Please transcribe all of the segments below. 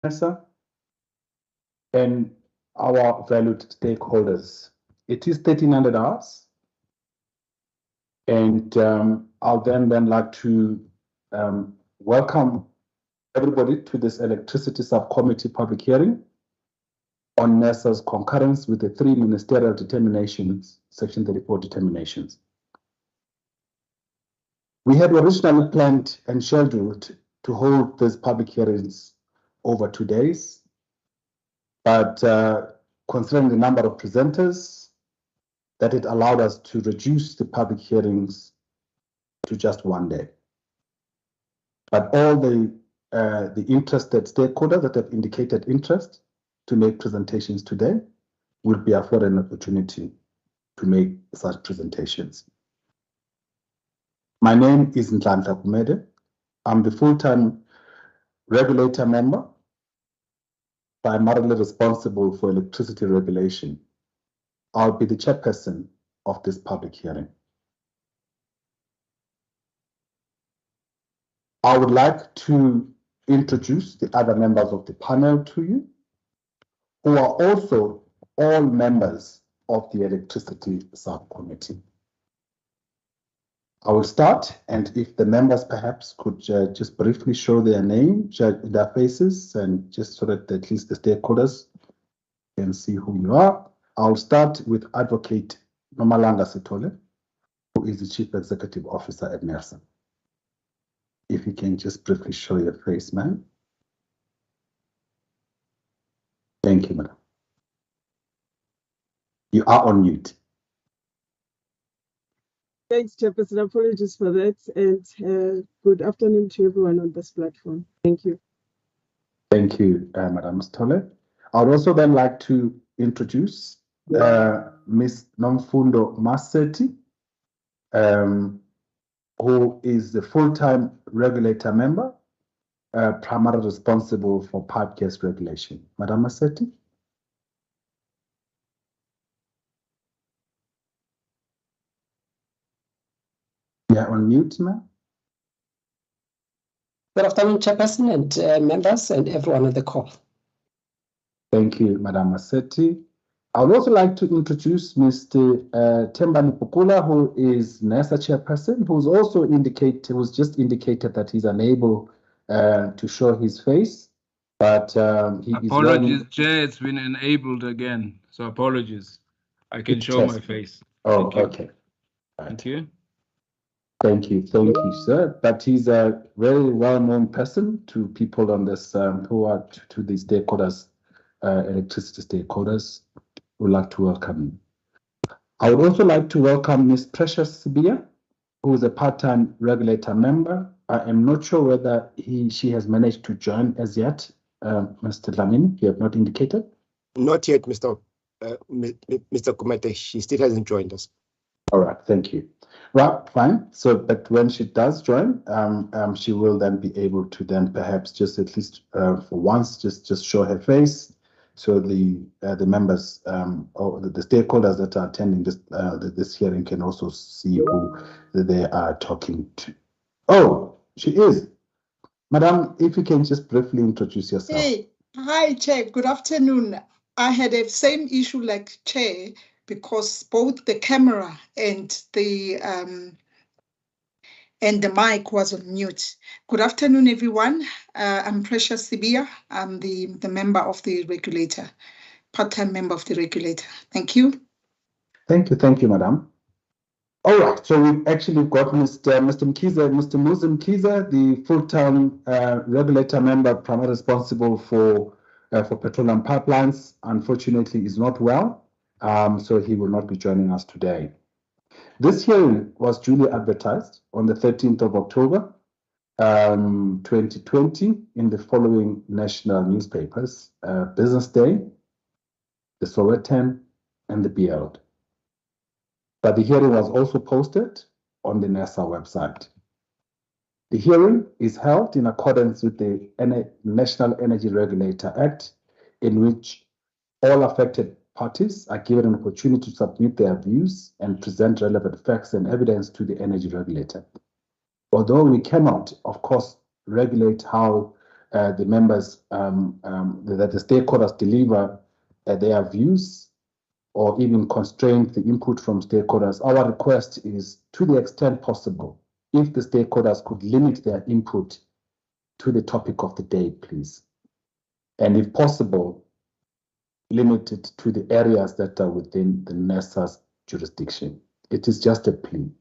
Nersa and our valued stakeholders. It is 1300 hours, and I'll then like to welcome everybody to this electricity subcommittee public hearing on Nersa'S concurrence with the 3 ministerial determinations, Section 34 determinations. We had originally planned and scheduled to hold these public hearings over 2 days, but considering the number of presenters, that it allowed us to reduce the public hearings to just 1 day. But all the interested stakeholders that have indicated interest to make presentations today will be afforded an opportunity to make such presentations. My name is Nhlanhla Kumede. I'm the full-time regulator member, primarily responsible for electricity regulation. I'll be the chairperson of this public hearing. I would like to introduce the other members of the panel to you, who are also all members of the electricity subcommittee. I will start, and if the members perhaps could just briefly show their name, their faces, and just so that at least the stakeholders can see who you are. I'll start with Advocate Nomalanga Sithole, who is the Chief Executive Officer at Nersa. If you can just briefly show your face, ma'am. Thank you, madam. You are on mute. Thanks, Chairperson. Apologies for that. And good afternoon to everyone on this platform. Thank you. Thank you, Madam Sithole. I would also then like to introduce Ms. Nomfundo Maseti, who is the full-time regulator member, primarily responsible for pipe gas regulation. Madam Maseti. Yeah, on mute, ma'am. Good afternoon, Chairperson and members and everyone on the call. Thank you, Madam Maseti. I would also like to introduce Mr. Thembani Pukula, who is Nersa chairperson, who's just indicated that he's unable to show his face, but he apologies, Chair, it's been enabled again, so apologies. I can show my face. Oh, okay. Thank you. Thank you, sir. But he's a very well-known person to people on this who are to the stakeholders, electricity stakeholders. Would like to welcome you. I would also like to welcome Ms. Precious Sibia, who is a part-time regulator member. I am not sure whether she has managed to join as yet. Mr. Dlamini, you have not indicated? Not yet, Mr. Kumete. She still hasn't joined us. All right, thank you. Right, fine. So, but when she does join, she will then be able to then perhaps just at least for once just show her face, so the members or the stakeholders that are attending this hearing can also see who they are talking to. Oh, she is. Madam, if you can just briefly introduce yourself. Hey, hi, Chair. Good afternoon. I had the same issue like Chair, because both the camera and the mic was on mute. Good afternoon, everyone. I'm Precious Sibia. I'm the member of the regulator, part-time member of the regulator. Thank you. Thank you, madam. All right, so we've actually got Mr. Muzi Mkiza, the full-time regulator member, primarily responsible for petroleum pipelines. Unfortunately, is not well. So he will not be joining us today. This hearing was duly advertised on the 13th of October, 2020 in the following national newspapers, Business Day, the Sowetan, and the Herald. But the hearing was also posted on the Nersa website. The hearing is held in accordance with the National Energy Regulator Act, in which all affected parties are given an opportunity to submit their views and present relevant facts and evidence to the energy regulator. Although we cannot, of course, regulate how the members, that the stakeholders deliver their views or even constrain the input from stakeholders. Our request is, to the extent possible, if the stakeholders could limit their input to the topic of the day, please. And if possible, limit it to the areas that are within the Nersa'S jurisdiction. It is just a plea.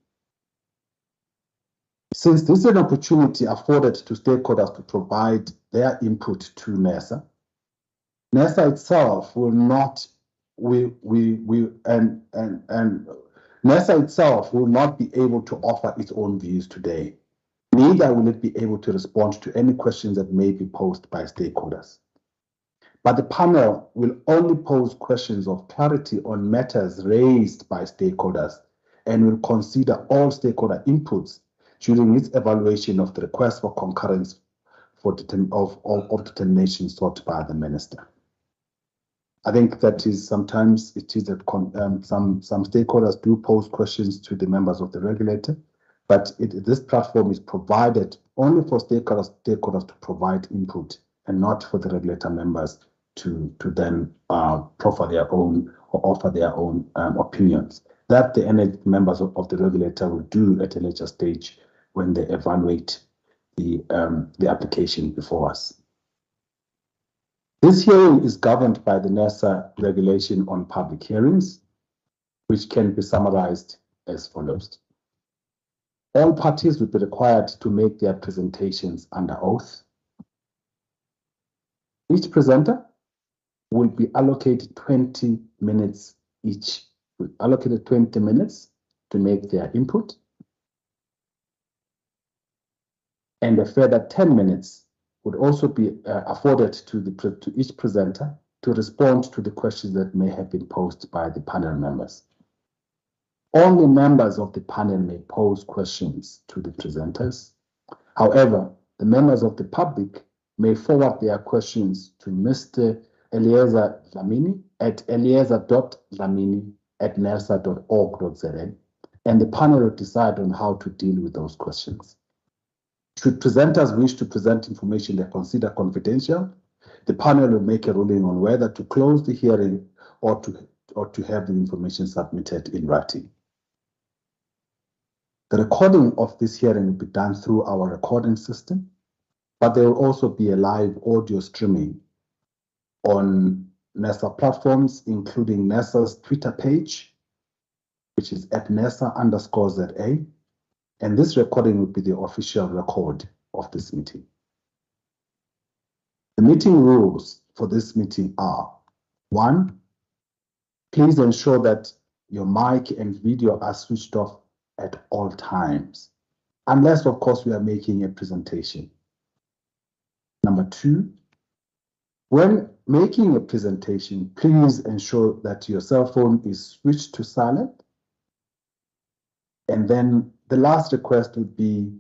Since this is an opportunity afforded to stakeholders to provide their input to Nersa, Nersa itself will not Nersa itself will not be able to offer its own views today. Neither will it be able to respond to any questions that may be posed by stakeholders. But the panel will only pose questions of clarity on matters raised by stakeholders and will consider all stakeholder inputs during its evaluation of the request for concurrence of determination sought by the minister. I think that is sometimes it is that some stakeholders do pose questions to the members of the regulator, but this platform is provided only for stakeholders to provide input and not for the regulator members to then proffer their own or offer their own opinions. That the members of the regulator will do at a later stage when they evaluate the application before us. This hearing is governed by the Nersa regulation on public hearings, which can be summarized as follows. All parties will be required to make their presentations under oath. Each presenter will be allocated 20 minutes each, allocated 20 minutes to make their input, and a further 10 minutes would also be afforded to each presenter to respond to the questions that may have been posed by the panel members. Only members of the panel may pose questions to the presenters. However, the members of the public may forward their questions to Mr. Eliezer Dlamini at eliezer.dlamini@nersa.org.za, and the panel will decide on how to deal with those questions. Should presenters wish to present information they consider confidential, the panel will make a ruling on whether to close the hearing or to have the information submitted in writing. The recording of this hearing will be done through our recording system, but there will also be a live audio streaming on Nersa platforms, including Nersa'S Twitter page, which is at Nersa_ZA. And this recording will be the official record of this meeting. The meeting rules for this meeting are: 1, please ensure that your mic and video are switched off at all times, unless, of course, we are making a presentation. Number 2, when making a presentation, please ensure that your cell phone is switched to silent. And then the last request would be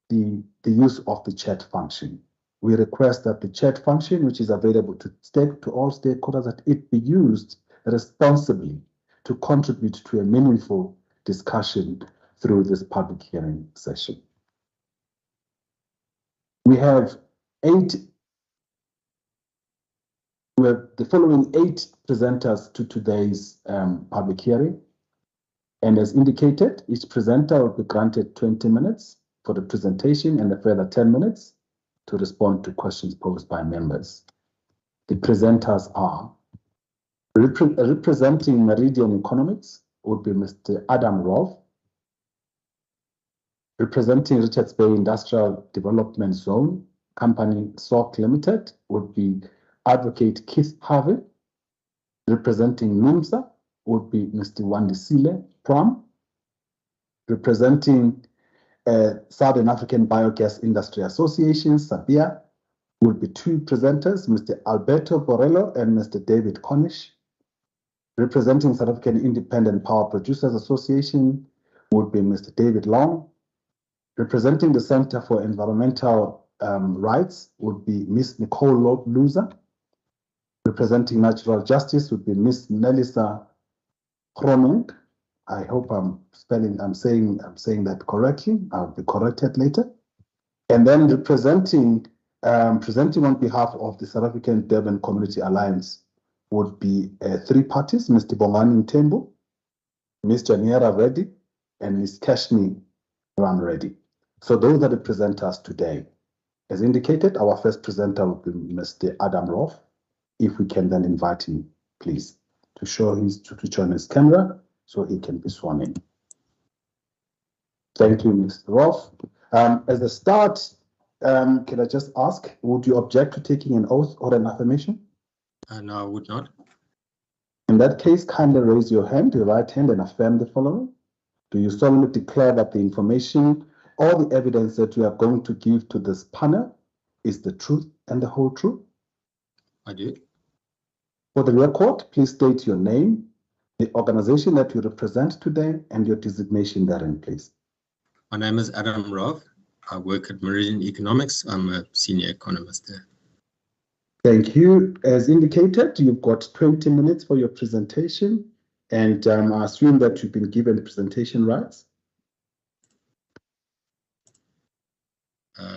the use of the chat function. We request that the chat function, which is available to all stakeholders, that it be used responsibly to contribute to a meaningful discussion through this public hearing session. We have the following 8 presenters to today's public hearing. And as indicated, each presenter will be granted 20 minutes for the presentation and a further 10 minutes to respond to questions posed by members. The presenters are representing Meridian Economics would be Mr. Adam Rove. Representing Richards Bay Industrial Development Zone Company SOC Limited would be Advocate Keith Harvey. Representing NUMSA would be Mr. Wandisile Pram. Representing Southern African Biogas Industry Association, SABIA, would be 2 presenters, Mr. Alberto Borrello and Mr. David Cornish. Representing South African Independent Power Producers Association would be Mr. David Long. Representing the Center for Environmental Rights would be Ms. Nicole Luza. Representing Natural Justice would be Ms. Nelisa Kronung. I hope I'm saying that correctly. I'll be corrected later. And then representing Presenting on behalf of the South African Durban Community Alliance would be 3 parties, Mr. Bongani Ntembu, Mr. Niera Reddy, and Ms. Kashmi Ram Reddy. So those are the presenters today. As indicated, our first presenter will be Mr. Adam Roth. If we can then invite him, please, to turn his camera so he can be sworn in. Thank you, Mr. Roth. As a start, can I just ask, would you object to taking an oath or an affirmation? No, I would not. In that case, kindly raise your hand, your right hand, and affirm the following. Do you solemnly declare that the information or the evidence that you are going to give to this panel is the truth and the whole truth? I do. For the record, please state your name, the organization that you represent today, and your designation therein, please. My name is Adam Roth. I work at Meridian Economics. I'm a senior economist there. Thank you. As indicated, you've got 20 minutes for your presentation, and I assume that you've been given presentation rights.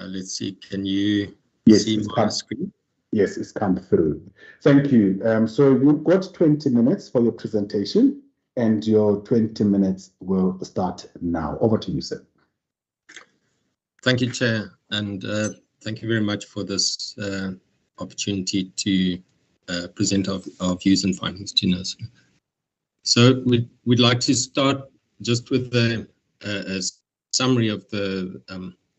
Let's see, can you see my screen? Yes, it's come through. Thank you. So you've got 20 minutes for your presentation, and your 20 minutes will start now. Over to you, sir. Thank you, Chair, and thank you very much for this opportunity to present our views and findings to NERSA. So we'd like to start just with a summary of the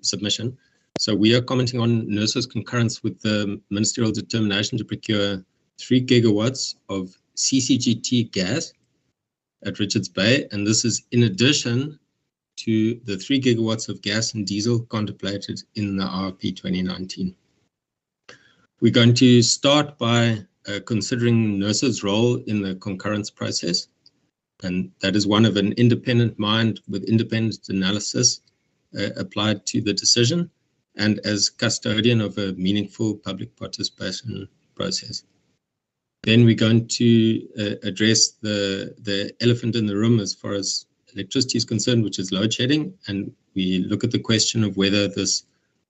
submission. So we are commenting on NERSA's concurrence with the ministerial determination to procure 3 gigawatts of CCGT gas at Richards Bay, and this is in addition to the 3 gigawatts of gas and diesel contemplated in the IRP 2019. We're going to start by considering NERSA's role in the concurrence process, and that is one of an independent mind with independent analysis applied to the decision, and as custodian of a meaningful public participation process. Then we're going to address the elephant in the room as far as electricity is concerned, which is load shedding, and we look at the question of whether this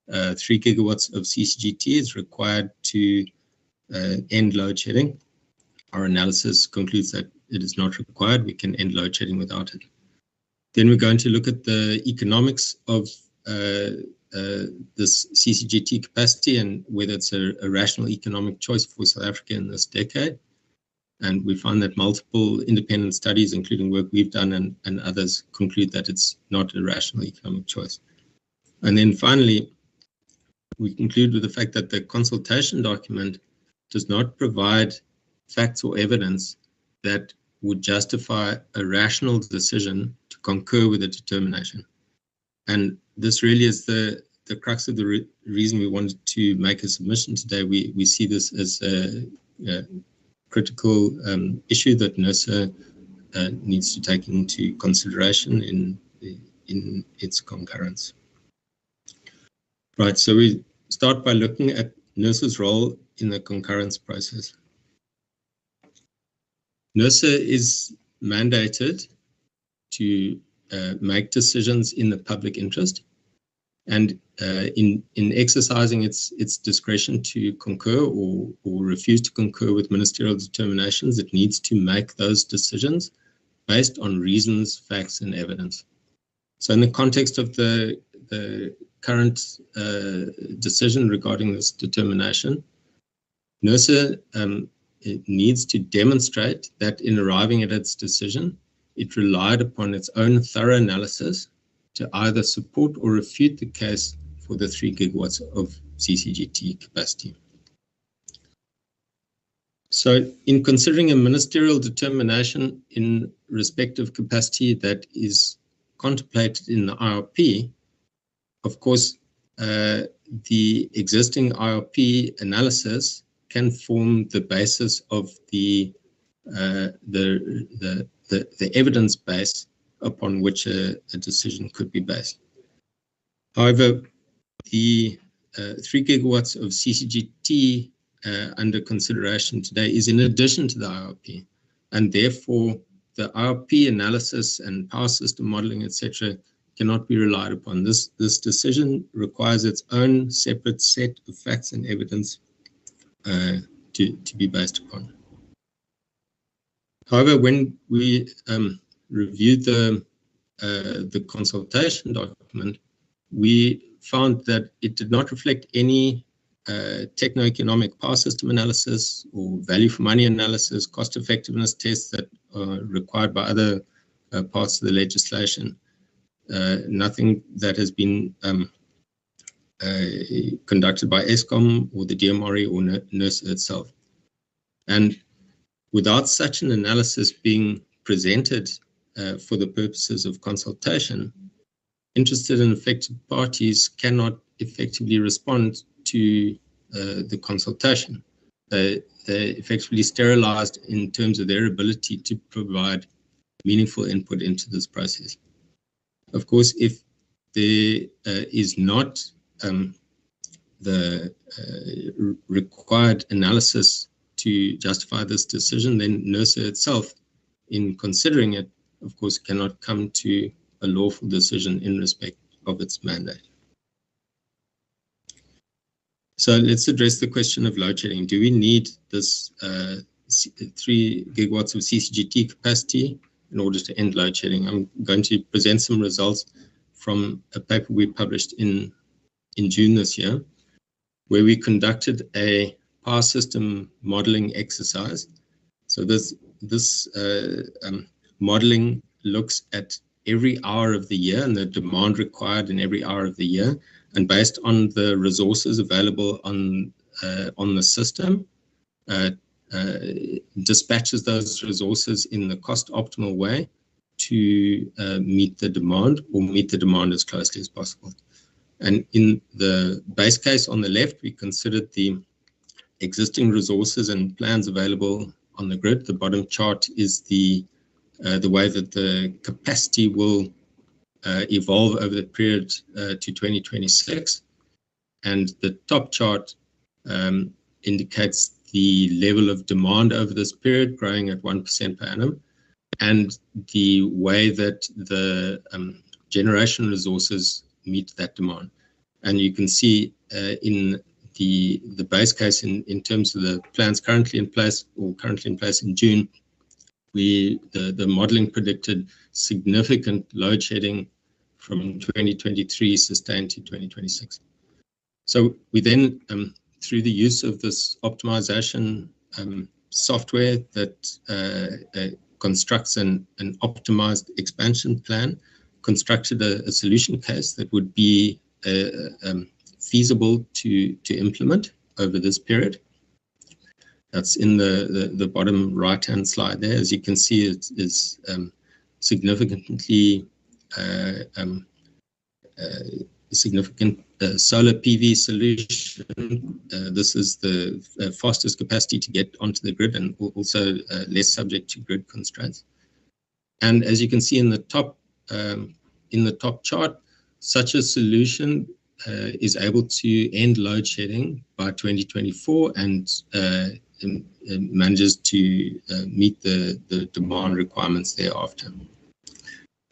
3 gigawatts of CCGT is required to end load shedding. Our analysis concludes that it is not required. We can end load shedding without it. Then we're going to look at the economics of this CCGT capacity and whether it's a rational economic choice for South Africa in this decade. And we find that multiple independent studies, including work we've done and others, conclude that it's not a rational economic choice. And then finally, we conclude with the fact that the consultation document does not provide facts or evidence that would justify a rational decision to concur with a determination. And this really is the crux of the reason we wanted to make a submission today. We see this as a critical issue that NERSA needs to take into consideration in its concurrence. Right, so we start by looking at NERSA's role in the concurrence process. NERSA is mandated to make decisions in the public interest, and in exercising its discretion to concur or refuse to concur with ministerial determinations, it needs to make those decisions based on reasons, facts, and evidence. So in the context of the current decision regarding this determination, NERSA it needs to demonstrate that in arriving at its decision, it relied upon its own thorough analysis to either support or refute the case for the 3 gigawatts of CCGT capacity. So in considering a ministerial determination in respective capacity that is contemplated in the IRP, of course, the existing IRP analysis can form the basis of the evidence base upon which a decision could be based. However, the 3 gigawatts of CCGT under consideration today is in addition to the IRP, and therefore the IRP analysis and power system modeling, etc., cannot be relied upon. This decision requires its own separate set of facts and evidence to be based upon. However, when we reviewed the consultation document, we found that it did not reflect any techno-economic power system analysis or value for money analysis, cost effectiveness tests that are required by other parts of the legislation. Nothing that has been conducted by Eskom or the DMRE or Nersa itself. And without such an analysis being presented for the purposes of consultation, interested and affected parties cannot effectively respond to the consultation. They're effectively sterilized in terms of their ability to provide meaningful input into this process. Of course, if there is not the required analysis to justify this decision, then Nersa itself, in considering it, of course, cannot come to a lawful decision in respect of its mandate. So let's address the question of load shedding. Do we need this 3 gigawatts of CCGT capacity in order to end load shedding? I'm going to present some results from a paper we published in June this year, where we conducted a power system modeling exercise. So this modeling looks at every hour of the year and the demand required in every hour of the year, and based on the resources available on the system, dispatches those resources in the cost optimal way to meet the demand, or meet the demand as closely as possible. And in the base case on the left, we considered the existing resources and plans available on the grid. The bottom chart is the way that the capacity will evolve over the period to 2026. And the top chart indicates the level of demand over this period, growing at 1% per annum, and the way that the generation resources meet that demand. And you can see in the base case in terms of the plans currently in place, or currently in place in June, the modeling predicted significant load shedding from 2023 sustained to 2026. So we then, through the use of this optimization software that constructs an optimized expansion plan, constructed a solution case that would be feasible to implement over this period. That's in the bottom right-hand slide there. As you can see, it is significantly significant solar PV solution. This is the fastest capacity to get onto the grid, and also less subject to grid constraints. And as you can see in the top chart, such a solution is able to end load shedding by 2024 and manages to meet the demand requirements thereafter.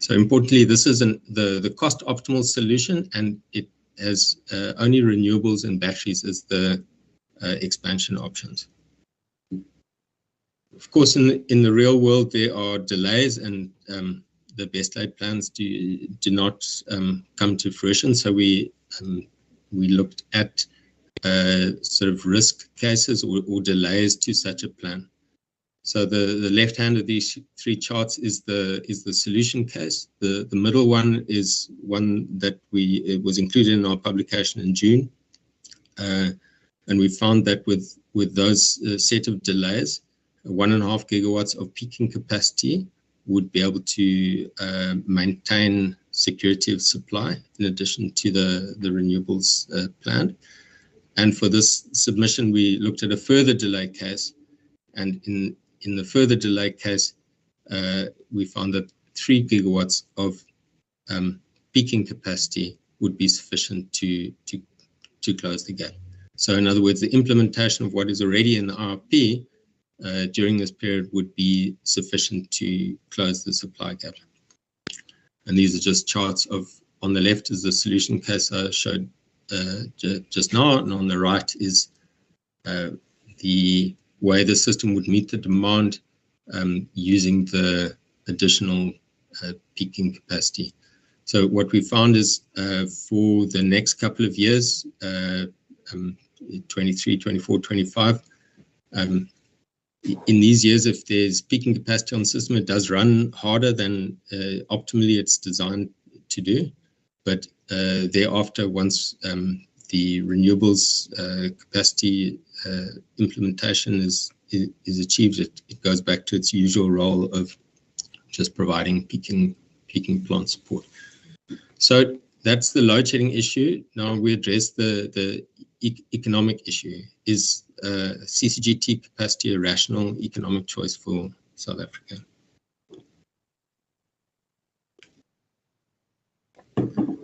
So importantly, this is the cost optimal solution, and it has only renewables and batteries as the expansion options. Of course, in the real world, there are delays, and the best laid plans do not come to fruition. So we looked at sort of risk cases or delays to such a plan. So the left hand of these 3 charts is the solution case. The middle one is one that it was included in our publication in June, and we found that with those set of delays, 1.5 gigawatts of peaking capacity would be able to maintain security of supply in addition to the renewables planned. And for this submission, we looked at a further delay case, and in the further delay case, we found that 3 gigawatts of peaking capacity would be sufficient to close the gap. So in other words, the implementation of what is already in the RRP during this period would be sufficient to close the supply gap. And these are just charts of on the left is the solution case I showed just now, and on the right is the way the system would meet the demand using the additional peaking capacity. So what we found is for the next couple of years, 23, 24, 25, in these years, if there's peaking capacity on the system, it does run harder than optimally it's designed to do. But thereafter, once the renewables capacity implementation is achieved, it goes back to its usual role of just providing peaking plant support. So that's the load shedding issue. Now we address the economic issue. Is CCGT capacity a rational economic choice for South Africa?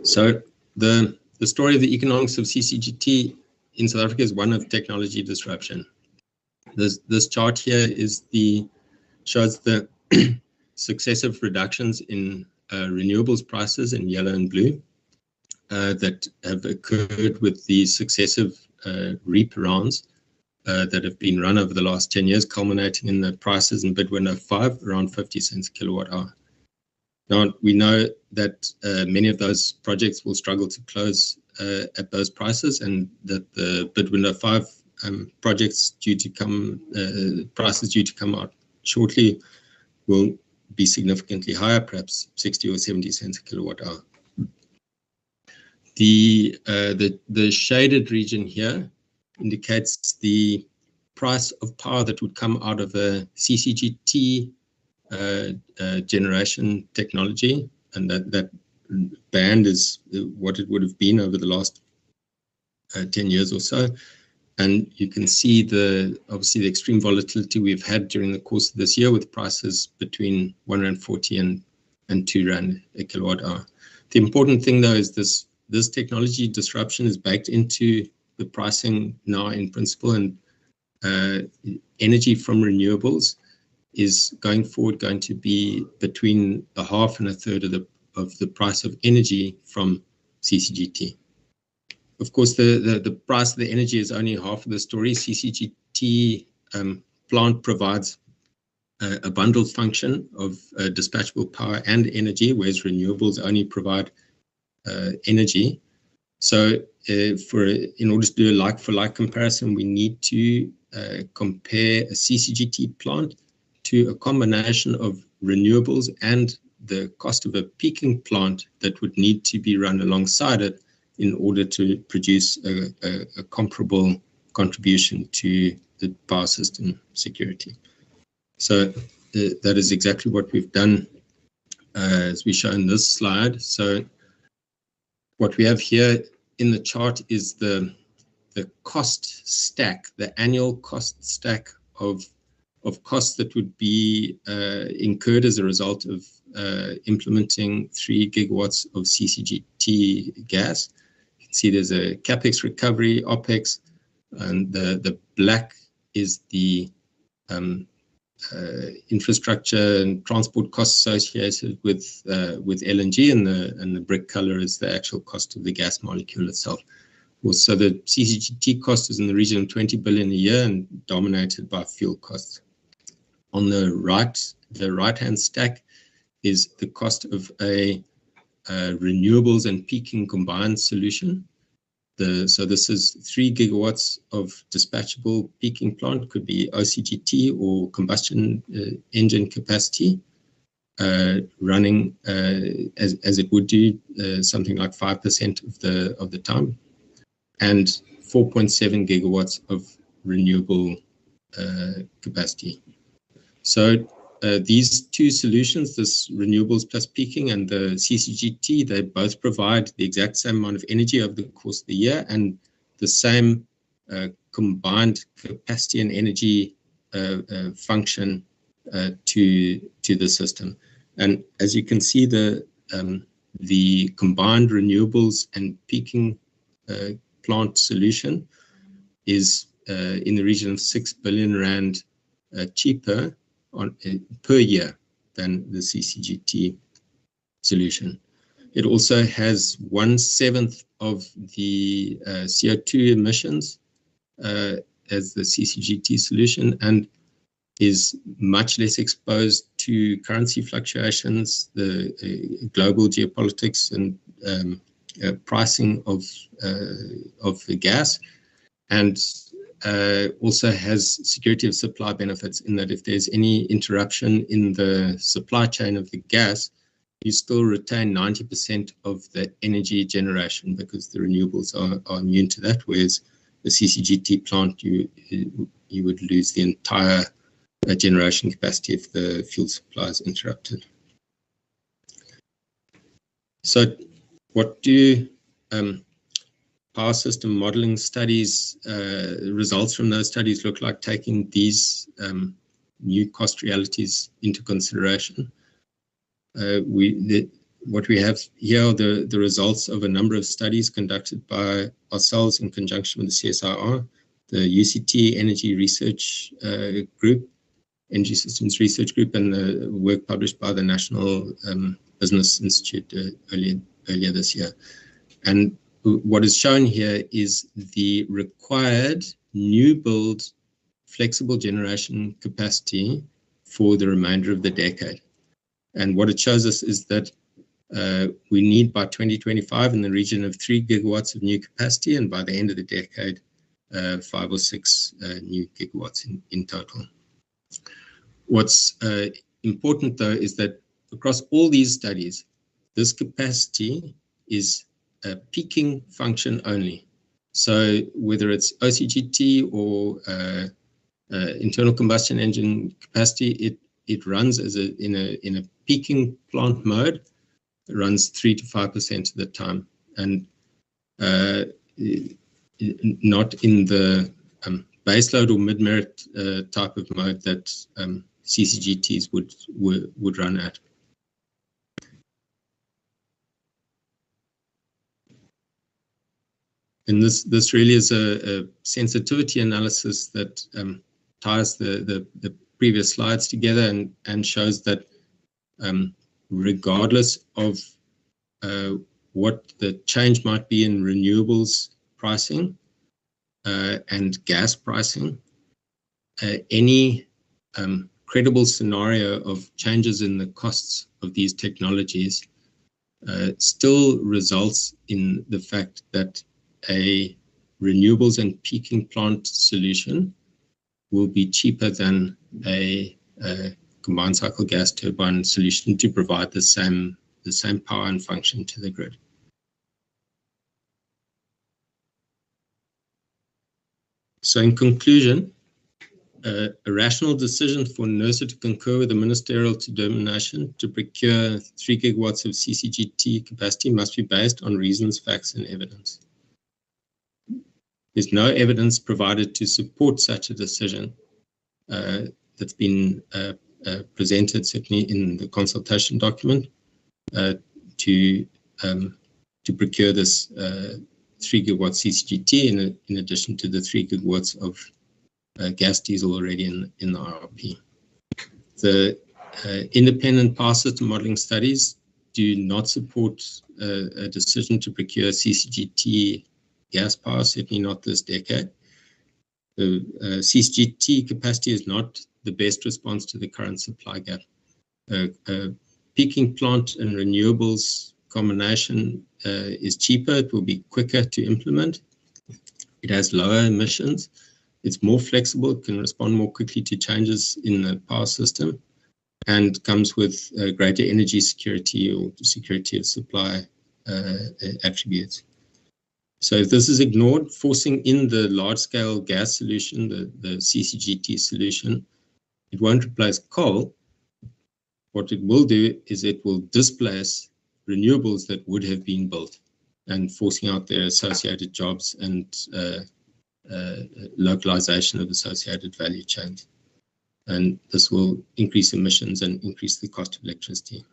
So the story of the economics of CCGT in South Africa is one of technology disruption. This chart here shows the successive reductions in renewables prices in yellow and blue that have occurred with the successive REAP rounds that have been run over the last 10 years, culminating in the prices in bid window 5 around 50 cents a kilowatt hour. Now, we know that many of those projects will struggle to close at those prices, and that the bid window 5 projects prices due to come out shortly will be significantly higher, perhaps 60 or 70 cents a kilowatt hour. The shaded region here indicates the price of power that would come out of a CCGT generation technology, and that band is what it would have been over the last 10 years or so. And you can see obviously the extreme volatility we've had during the course of this year, with prices between 140 and 2 rand a kilowatt hour. The important thing though is this technology disruption is baked into the pricing now in principle, and energy from renewables is going forward going to be between a half and a third of the price of energy from CCGT. Of course, the price of the energy is only half of the story. CCGT plant provides a bundled function of dispatchable power and energy, whereas renewables only provide energy. So in order to do a like-for-like comparison, we need to compare a CCGT plant to a combination of renewables and the cost of a peaking plant that would need to be run alongside it in order to produce a comparable contribution to the power system security. So that is exactly what we've done as we show in this slide. So what we have here in the chart is the cost stack, the annual cost stack of costs that would be incurred as a result of implementing 3 gigawatts of CCGT gas. You can see there's a capex recovery, opex, and the black is the infrastructure and transport costs associated with LNG, and the brick color is the actual cost of the gas molecule itself. So the CCGT cost is in the region of 20 billion a year and dominated by fuel costs. On the right-hand stack is the cost of a renewables and peaking combined solution. So this is 3 gigawatts of dispatchable peaking plant, could be OCGT or combustion engine capacity, running as it would do something like 5% of the time, and 4.7 gigawatts of renewable capacity. So these two solutions, this renewables plus peaking and the CCGT, they both provide the exact same amount of energy over the course of the year and the same combined capacity and energy function to the system. And as you can see, the combined renewables and peaking plant solution is in the region of 6 billion rand cheaper per year than the CCGT solution. It also has 1/7 of the CO2 emissions as the CCGT solution, and is much less exposed to currency fluctuations, the global geopolitics and pricing of the gas, and also has security of supply benefits in that if there's any interruption in the supply chain of the gas, you still retain 90% of the energy generation because the renewables are immune to that, whereas the CCGT plant, you would lose the entire generation capacity if the fuel supply is interrupted. So what do power system modeling studies, results from those studies look like, taking these new cost realities into consideration? What we have here are the results of a number of studies conducted by ourselves in conjunction with the CSIR, the UCT Energy Research Group, Energy Systems Research Group, and the work published by the National Business Institute earlier this year. And what is shown here is the required new build flexible generation capacity for the remainder of the decade. And what it shows us is that we need by 2025 in the region of 3 gigawatts of new capacity, and by the end of the decade, 5 or 6 new gigawatts in total. What's important, though, is that across all these studies, this capacity is a peaking function only. So whether it's OCGT or internal combustion engine capacity, it runs as in a peaking plant mode. It runs 3 to 5% of the time, and not in the baseload or mid-merit type of mode that CCGTs would run at. And this really is a sensitivity analysis that ties the previous slides together and shows that regardless of what the change might be in renewables pricing and gas pricing, any credible scenario of changes in the costs of these technologies still results in the fact that a renewables and peaking plant solution will be cheaper than a combined cycle gas turbine solution to provide the same power and function to the grid. So in conclusion, a rational decision for NERSA to concur with the ministerial determination to procure 3 gigawatts of CCGT capacity must be based on reasons, facts, and evidence. There's no evidence provided to support such a decision that's been presented, certainly in the consultation document, to procure this 3 gigawatt CCGT in addition to the 3 gigawatts of gas diesel already in the RRP. The independent power system modeling studies do not support a decision to procure CCGT gas power, certainly not this decade. The CCGT capacity is not the best response to the current supply gap. Peaking plant and renewables combination is cheaper. It will be quicker to implement. It has lower emissions. It's more flexible. It can respond more quickly to changes in the power system, and comes with greater energy security or security of supply attributes. So if this is ignored, forcing in the large-scale gas solution, the CCGT solution, it won't replace coal. What it will do is it will displace renewables that would have been built, and forcing out their associated jobs and localization of associated value chains. And this will increase emissions and increase the cost of electricity.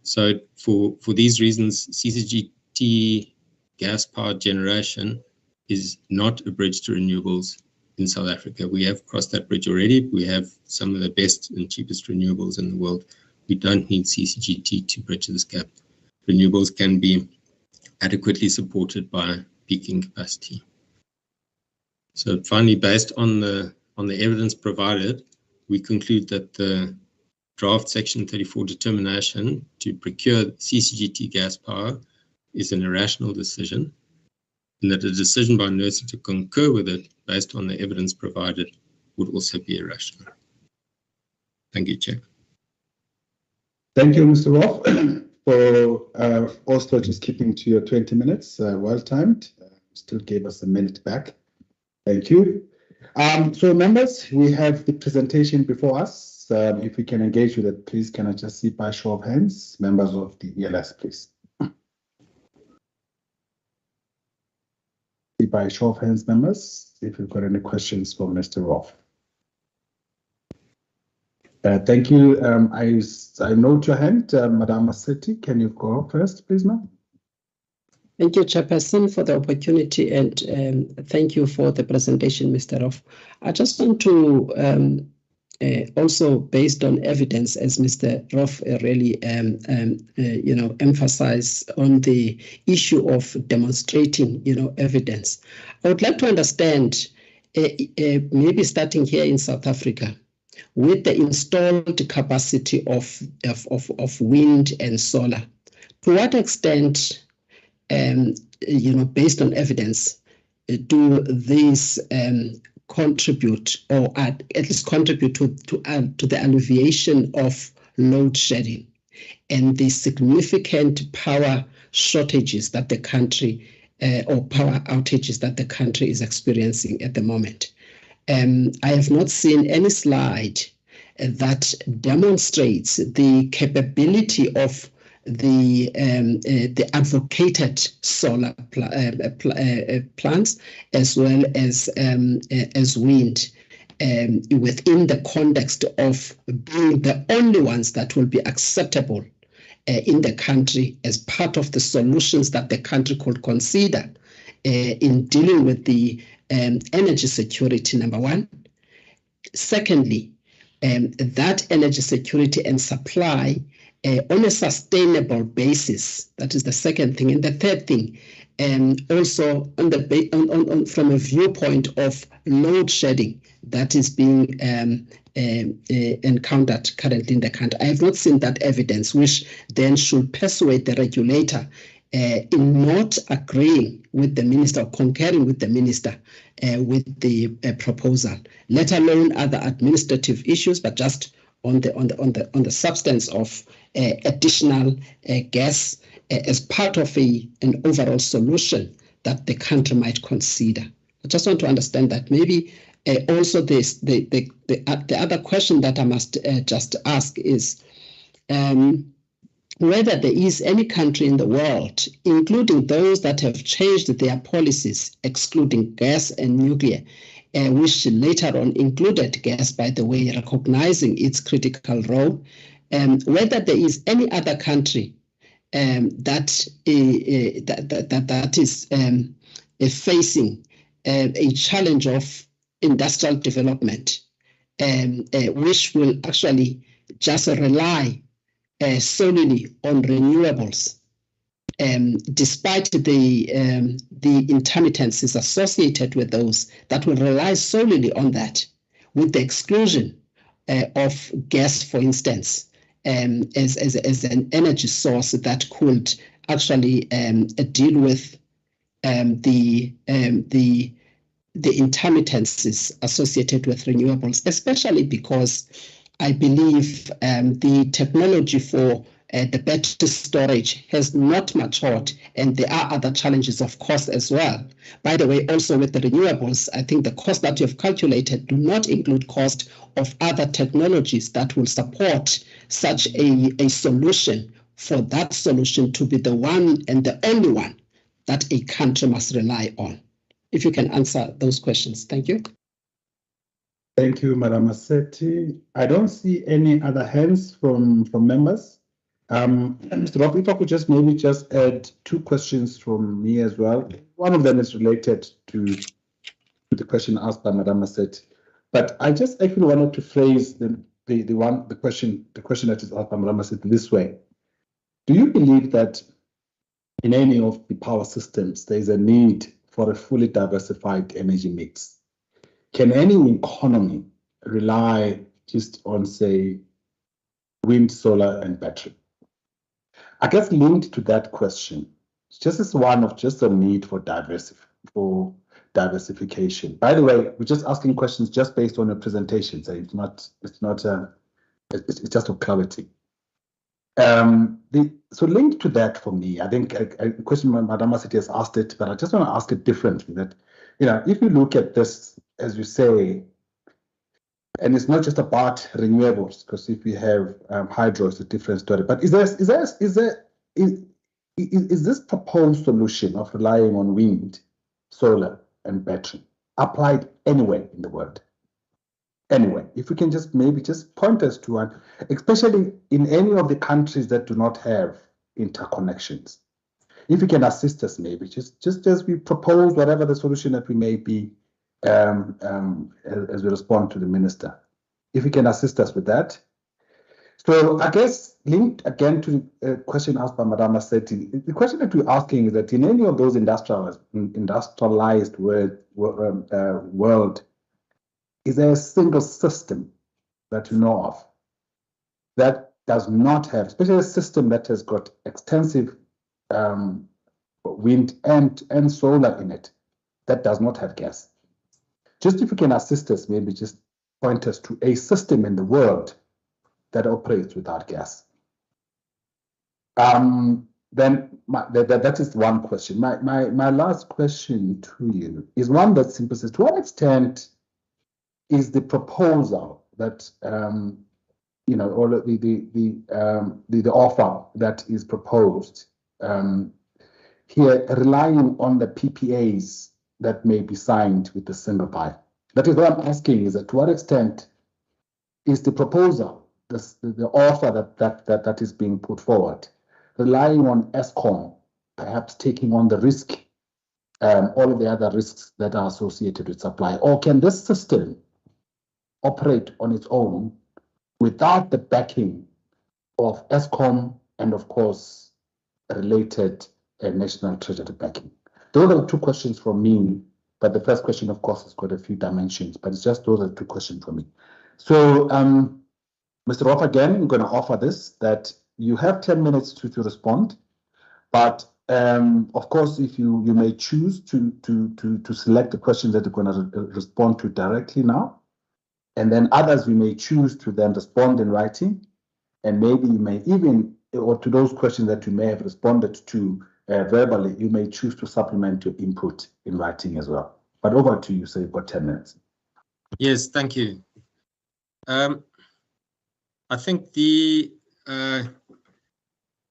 So for these reasons, CCGT gas power generation is not a bridge to renewables in South Africa. We have crossed that bridge already. We have some of the best and cheapest renewables in the world. We don't need CCGT to bridge this gap. renewables can be adequately supported by peaking capacity. So finally, based on the evidence provided, we conclude that the draft Section 34 determination to procure CCGT gas power is an irrational decision, and that a decision by Nersa to concur with it based on the evidence provided would also be irrational. Thank you, Chair. Thank you, Mr. Roth, for also just keeping to your 20 minutes, well timed. Still gave us a minute back. Thank you. So members, we have the presentation before us. If we can engage with it, please, can I just see by show of hands, members of the ELS, please. See by show of hands, members, if you've got any questions for Mr. Roth. Thank you. I note your hand, Madam Masetti. Can you go first, please, ma'am? Thank you, Chairperson, for the opportunity, and thank you for the presentation, Mr. Roth. I just want to also, based on evidence, as Mr. Roth really, emphasize on the issue of demonstrating, evidence. I would like to understand, maybe starting here in South Africa, with the installed capacity of wind and solar, to what extent, based on evidence, do these contribute, or at least contribute to the alleviation of load shedding and the significant power shortages that the country, or power outages that the country is experiencing at the moment? I have not seen any slide that demonstrates the capability of the advocated solar plants, as well as wind, within the context of being the only ones that will be acceptable in the country as part of the solutions that the country could consider in dealing with the energy security, number one. Secondly, that energy security and supply on a sustainable basis. That is the second thing. And the third thing, also from a viewpoint of load shedding that is being encountered currently in the country. I have not seen that evidence, which then should persuade the regulator in not agreeing with the minister or concurring with the minister with the proposal, let alone other administrative issues, but just on the substance of additional gas as part of an overall solution that the country might consider. I just want to understand that. Maybe also the other question that I must just ask is whether there is any country in the world, including those that have changed their policies, excluding gas and nuclear, which later on included gas, by the way, recognizing its critical role, whether there is any other country that is facing a challenge of industrial development, which will actually just rely solely on renewables, despite the intermittencies associated with those that will rely solely on that, with the exclusion of gas, for instance, as an energy source that could actually deal with the intermittencies associated with renewables, especially because I believe the technology for the battery storage has not matured, and there are other challenges of cost as well. By the way, also with the renewables, I think the cost that you've calculated do not include cost of other technologies that will support such a solution, for that solution to be the one and the only one that a country must rely on. If you can answer those questions. Thank you. Thank you, Madam Masetti. I don't see any other hands from members. Mr. Rock, if I could just maybe add two questions from me as well. One of them is related to the question asked by Madam Masetti, but I just actually wanted to phrase the question that is asked by Madam Masetti this way. Do you believe that in any of the power systems, there is a need for a fully diversified energy mix. Can any economy rely just on, say, wind, solar, and battery? I guess linked to that question, just as one of just a need for diversification. By the way, we're just asking questions just based on your presentation, so it's just of clarity. So linked to that for me, I think a question Madam City has asked it, but I just want to ask it differently. That, if you look at this, as you say, and it's not just about renewables, because if we have hydro, it's a different story. But is this proposed solution of relying on wind, solar, and battery applied anywhere in the world? Anyway, if we can just maybe just point us to one, especially in any of the countries that do not have interconnections. If you can assist us, maybe just as we propose whatever the solution that we may be as we respond to the minister, if you can assist us with that. So I guess linked again to the question asked by Madam Massetti, the question that we're asking is that in any of those industrialized world, is there a single system that you know of that does not have, especially a system that has got extensive wind and solar in it, that does not have gas? Just if you can assist us, maybe just point us to a system in the world that operates without gas. Then that is one question. My last question to you is one that simply says, to what extent is the proposal that or the offer that is proposed here relying on the PPAs that may be signed with the single buyer? That is what I'm asking, is that to what extent is the proposal, the offer that is being put forward, relying on Eskom perhaps taking on the risk, all of the other risks that are associated with supply, or can this system operate on its own without the backing of Eskom and, of course, related national treasury backing? Those are two questions from me, but the first question, of course, has got a few dimensions, but it's just those are two questions from me. So, Mr. Roth, again, I'm going to offer this, that you have 10 minutes to respond, but of course, if you may choose to select the questions that you're going to respond to directly now, and then others you may choose to then respond in writing, and maybe you may even, or to those questions that you may have responded to verbally, you may choose to supplement your input in writing as well. But over to you, so you've got 10 minutes. Yes, thank you. I think I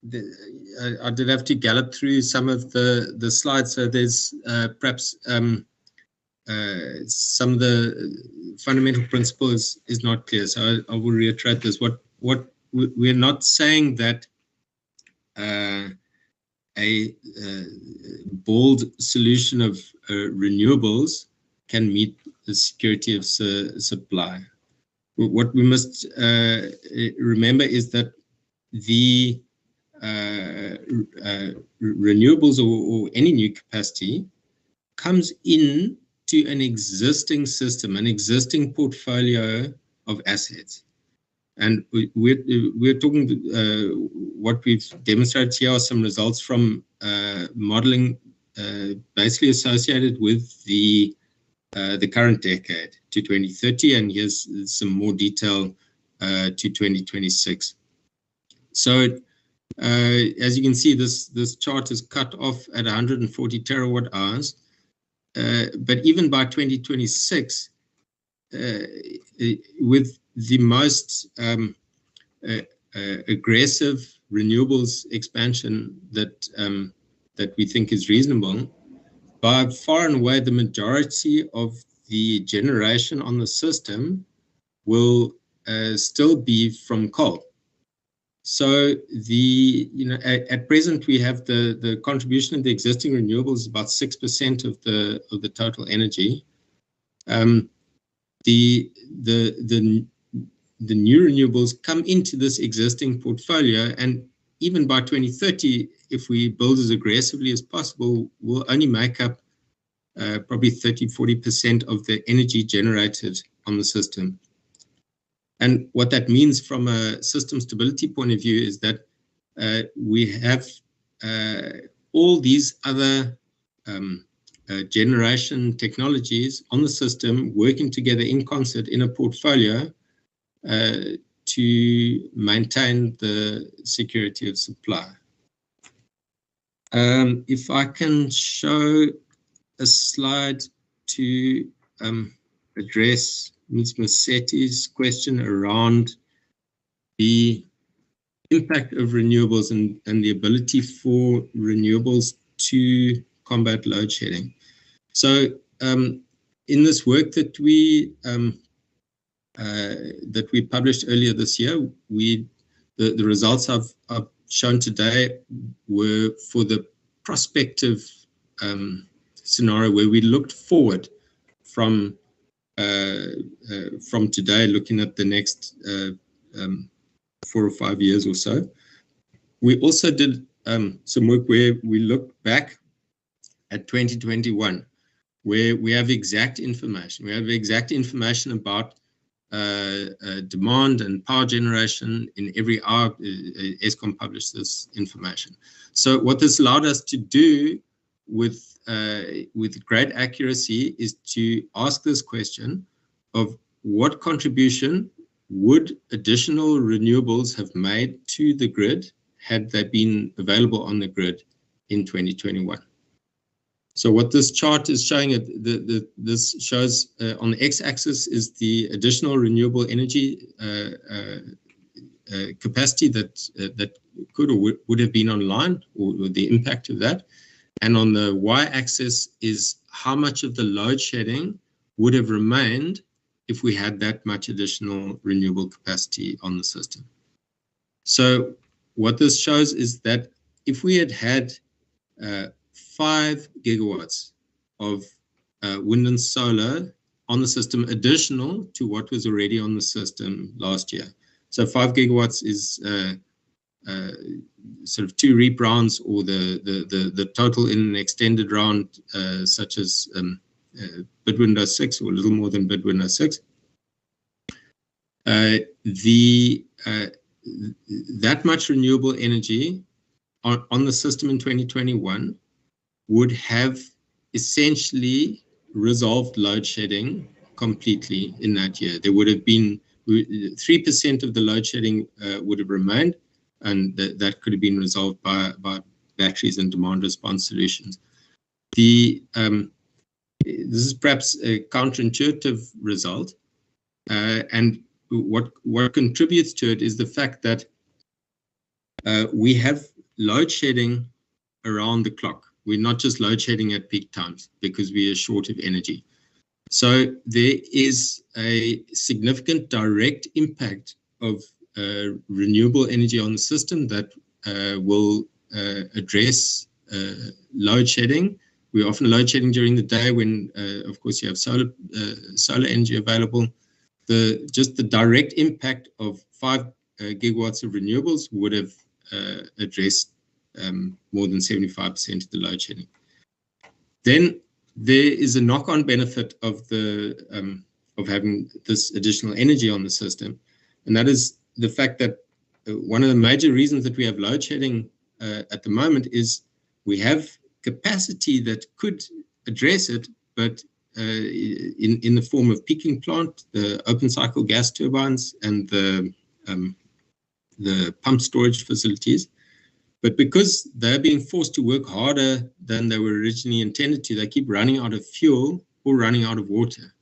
did have to gallop through some of the slides, so there's perhaps some of the fundamental principles is not clear. So I will reiterate this. What we're not saying that a bold solution of renewables can meet the security of supply. What we must remember is that the renewables or any new capacity comes in to an existing system, an existing portfolio of assets. And we're talking, what we've demonstrated here are some results from modeling basically associated with the current decade to 2030, and here's some more detail to 2026. So as you can see, this chart is cut off at 140 terawatt hours, but even by 2026, with the most aggressive renewables expansion that we think is reasonable, by far and away the majority of the generation on the system will still be from coal. So at present we have the contribution of the existing renewables about 6% of the total energy. The new renewables come into this existing portfolio, and even by 2030, if we build as aggressively as possible, will only make up probably 30-40% of the energy generated on the system. And what that means from a system stability point of view is that we have all these other generation technologies on the system working together in concert in a portfolio to maintain the security of supply. If I can show a slide to address Ms. Massetti's question around the impact of renewables and the ability for renewables to combat load shedding. So in this work that we published earlier this year, the results I've shown today were for the prospective scenario where we looked forward from today, looking at the next 4 or 5 years or so. We also did some work where we looked back at 2021, where we have exact information. We have exact information about demand and power generation in every hour. Eskom published this information. So what this allowed us to do with great accuracy is to ask this question of what contribution would additional renewables have made to the grid had they been available on the grid in 2021. So what this chart is showing, this shows on the x-axis is the additional renewable energy capacity that could or would have been online, or the impact of that. And on the y-axis is how much of the load shedding would have remained if we had that much additional renewable capacity on the system. So what this shows is that if we had had 5 gigawatts of wind and solar on the system, additional to what was already on the system last year. So 5 gigawatts is sort of 2 REAP rounds, or the total in an extended round, such as bid window 6, or a little more than bid window 6. That much renewable energy on the system in 2021 would have essentially resolved load shedding completely in that year. There would have been 3% of the load shedding would have remained, and that could have been resolved by batteries and demand response solutions. This is perhaps a counterintuitive result, and what contributes to it is the fact that we have load shedding around the clock. We're not just load shedding at peak times because we are short of energy. So there is a significant direct impact of renewable energy on the system that will address load shedding. We're often load shedding during the day when, of course, you have solar energy available. Just the direct impact of 5 gigawatts of renewables would have addressed more than 75% of the load shedding. Then there is a knock-on benefit of having this additional energy on the system, and that is the fact that one of the major reasons that we have load shedding at the moment is we have capacity that could address it, but in the form of peaking plant, the open cycle gas turbines, and the pump storage facilities. But because they're being forced to work harder than they were originally intended to, they keep running out of fuel or running out of water.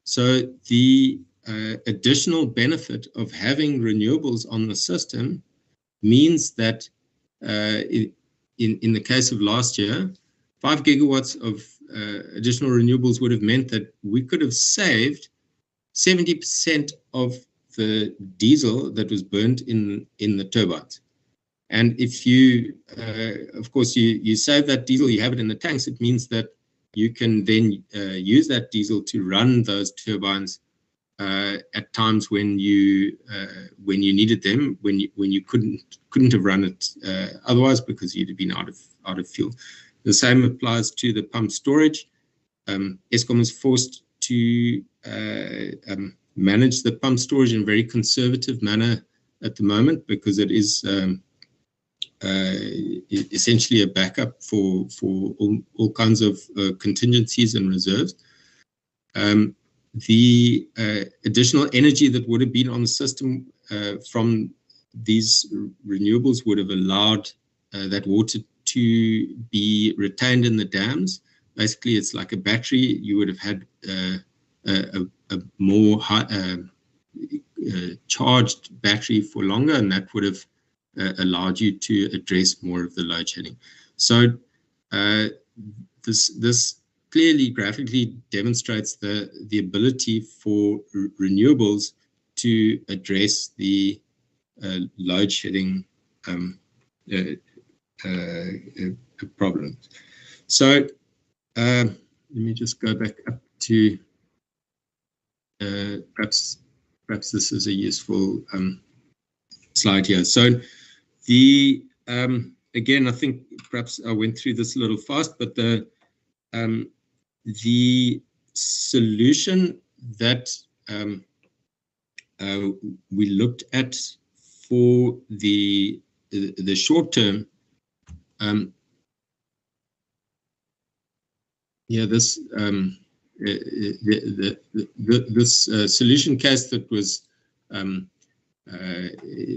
So the additional benefit of having renewables on the system means that in the case of last year, 5 gigawatts of additional renewables would have meant that we could have saved 70% of the diesel that was burnt in the turbines. And if you, of course, you save that diesel, you have it in the tanks, it means that you can then use that diesel to run those turbines at times when you needed them, when you couldn't have run it otherwise because you'd have been out of fuel. The same applies to the pump storage. Eskom is forced to manage the pump storage in a very conservative manner at the moment because it is essentially a backup for all kinds of contingencies and reserves. The additional energy that would have been on the system from these renewables would have allowed that water to be retained in the dams. Basically, it's like a battery. You would have had a more charged battery for longer, and that would have allowed you to address more of the load shedding. So this clearly graphically demonstrates the ability for renewables to address the load shedding problems. So let me just go back up to perhaps this is a useful slide here. So the again, I think perhaps I went through this a little fast, but the solution that we looked at for the short term, this solution case that was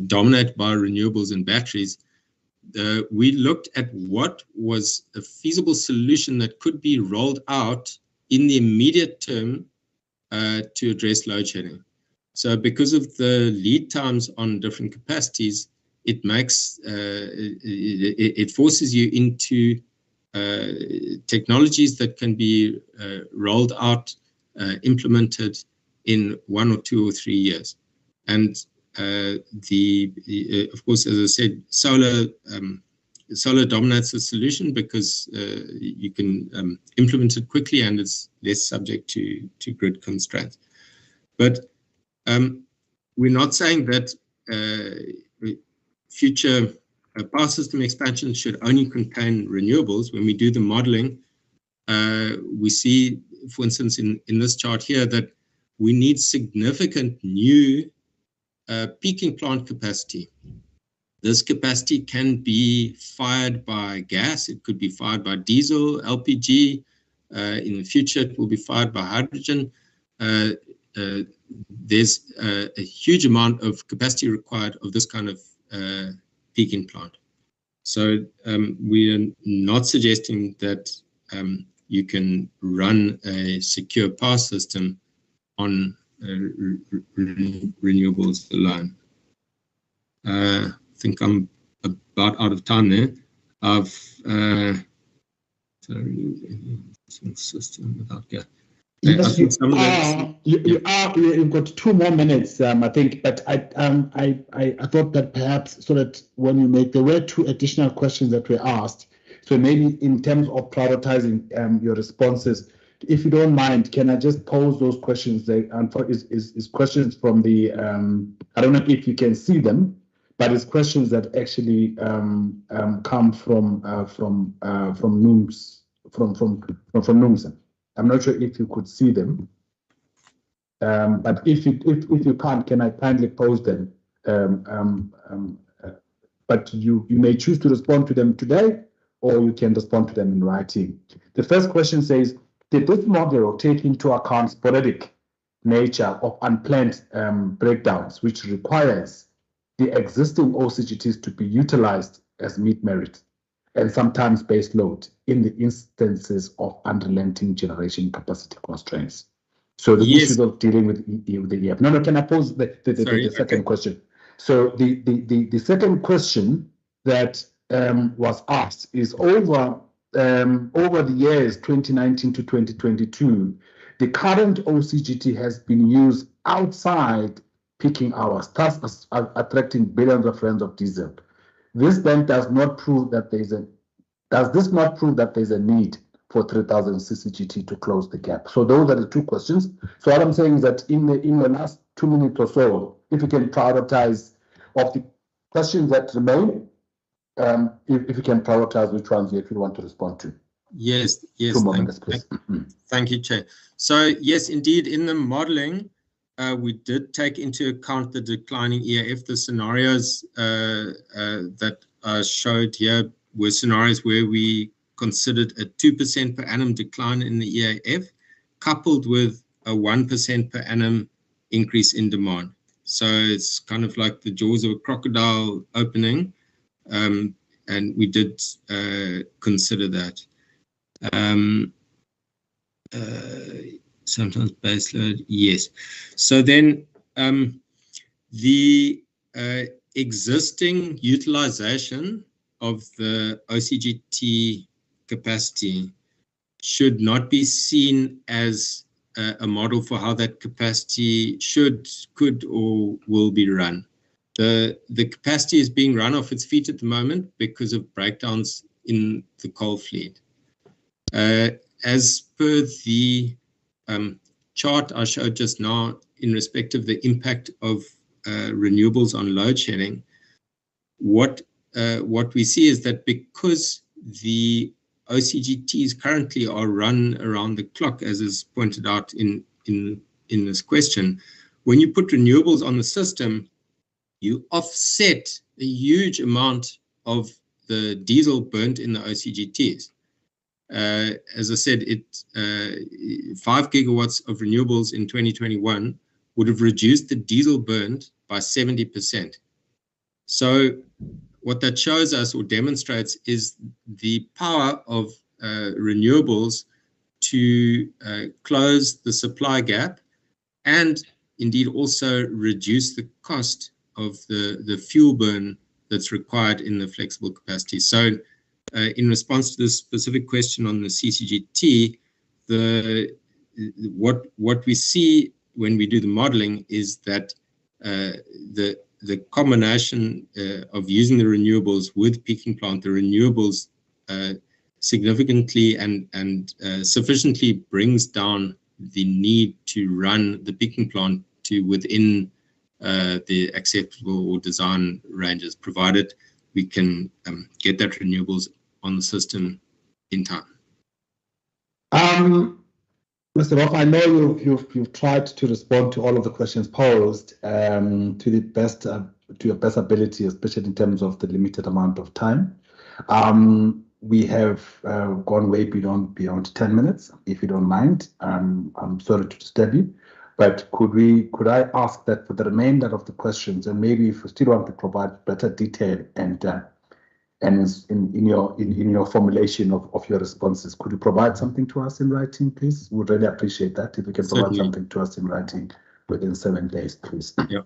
dominated by renewables and batteries, we looked at what was a feasible solution that could be rolled out in the immediate term to address load shedding. So because of the lead times on different capacities, it makes it forces you into technologies that can be rolled out, implemented in 1 or 2 or 3 years. And of course, as I said, solar dominates the solution because you can implement it quickly and it's less subject to grid constraints. But we're not saying that future power system expansion should only contain renewables. When we do the modeling, we see, for instance, in this chart here, that we need significant new peaking plant capacity. This capacity can be fired by gas. It could be fired by diesel, LPG. In the future, it will be fired by hydrogen. There's a huge amount of capacity required of this kind of peaking plant. So we are not suggesting that you can run a secure power system on renewables alone. I think I'm about out of time there. System without gas. Yes, you've got 2 more minutes, I think, but I thought that perhaps so that when you make, there were 2 additional questions that were asked. So maybe in terms of prioritizing your responses, if you don't mind, can I just pose those questions? Is questions from the I don't know if you can see them, but it's questions that actually come from NUMS, from NUMS. I'm not sure if you could see them, but if you can't, can I kindly pose them? But you may choose to respond to them today, or you can respond to them in writing. The first question says, did this model take into account sporadic nature of unplanned breakdowns, which requires the existing OCGTs to be utilized as meet merit and sometimes base load in the instances of unrelenting generation capacity constraints? So the issue of dealing with the EF. No, can I pose the second question? So the second question that was asked is over the years 2019 to 2022, the current OCGT has been used outside peaking hours, thus attracting billions of rands of diesel. This then does this not prove that there's a need for 3,000 CCGT to close the gap? So those are the two questions. So what I'm saying is that in the last 2 minutes or so, if you can prioritize of the questions that remain, if you can prioritize which ones you want to respond to. Yes, yes. 2 more minutes, please. Thank you, Chair. So yes, indeed, in the modelling, we did take into account the declining EAF. The scenarios that are showed here were scenarios where we considered a 2% per annum decline in the EAF, coupled with a 1% per annum increase in demand. So it's kind of like the jaws of a crocodile opening, and we did consider that. Sometimes baseload, yes. So then the existing utilization of the OCGT capacity should not be seen as a model for how that capacity could or will be run. The capacity is being run off its feet at the moment because of breakdowns in the coal fleet. As per the chart I showed just now in respect of the impact of renewables on load shedding, what we see is that because the OCGTs currently are run around the clock, as is pointed out in this question, when you put renewables on the system, you offset a huge amount of the diesel burnt in the OCGTs. As I said, 5 gigawatts of renewables in 2021 would have reduced the diesel burnt by 70%. So what that shows us or demonstrates is the power of renewables to close the supply gap and indeed also reduce the cost of the fuel burn that's required in the flexible capacity. So in response to this specific question on the CCGT, what we see when we do the modeling is that the combination of using the renewables with peaking plant, the renewables significantly and sufficiently brings down the need to run the peaking plant to within the acceptable or design ranges, provided we can get that renewables on the system in time. Mr. Roth, I know you've tried to respond to all of the questions posed to your best ability, especially in terms of the limited amount of time. We have gone way beyond 10 minutes, if you don't mind. I'm sorry to disturb you, but could I ask that for the remainder of the questions, and maybe if you still want to provide better detail and in your formulation of your responses, could you provide something to us in writing, please? We'd really appreciate that if you can provide something to us in writing within 7 days, please. Yeah.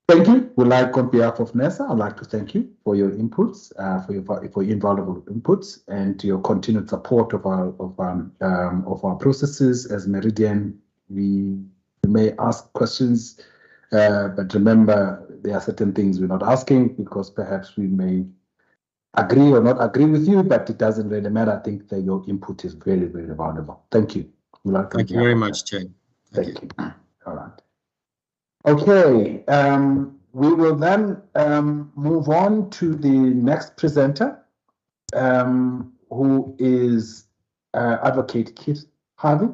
Thank you. We'd like, on behalf of NERSA, I'd like to thank you for your inputs, for your invaluable inputs, and your continued support of our processes. As Meridian, we may ask questions, but remember there are certain things we're not asking because perhaps we may agree or not agree with you, but it doesn't really matter. I think that your input is very, very valuable. Thank you. Thank you very much, Chair. Thank you. All right. Okay, we will then move on to the next presenter, who is Advocate Keith Harvey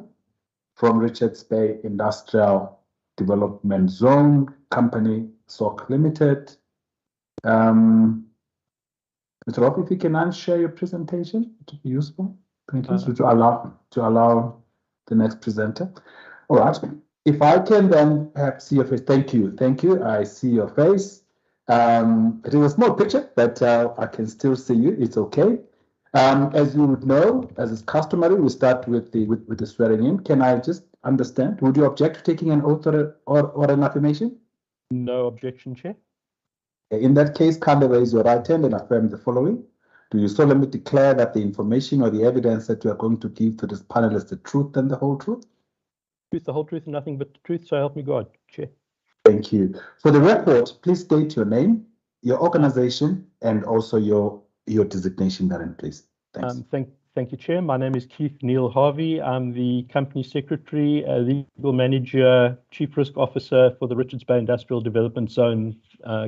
from Richards Bay Industrial Development Zone Company, SOC Limited. Mr. Rob, if you can unshare your presentation, it would be useful. Thank you. So to allow the next presenter. All right. If I can then perhaps see your face. Thank you. Thank you. I see your face. It is a small picture, but I can still see you. It's okay. As you would know, as is customary, we start with the swearing in. Can I just understand? Would you object to taking an oath or an affirmation? No objection, Chair. In that case, kindly raise your right hand and affirm the following. Do you solemnly declare that the information or the evidence that you are going to give to this panel is the truth and the whole truth? Truth, the whole truth, and nothing but the truth, so help me God, Chair. Thank you. For the record, please state your name, your organization, and also your designation therein, please. Thanks. Thank Thank you, Chair. My name is Keith Neil Harvey. I'm the Company Secretary, Legal Manager, Chief Risk Officer for the Richards Bay Industrial Development Zone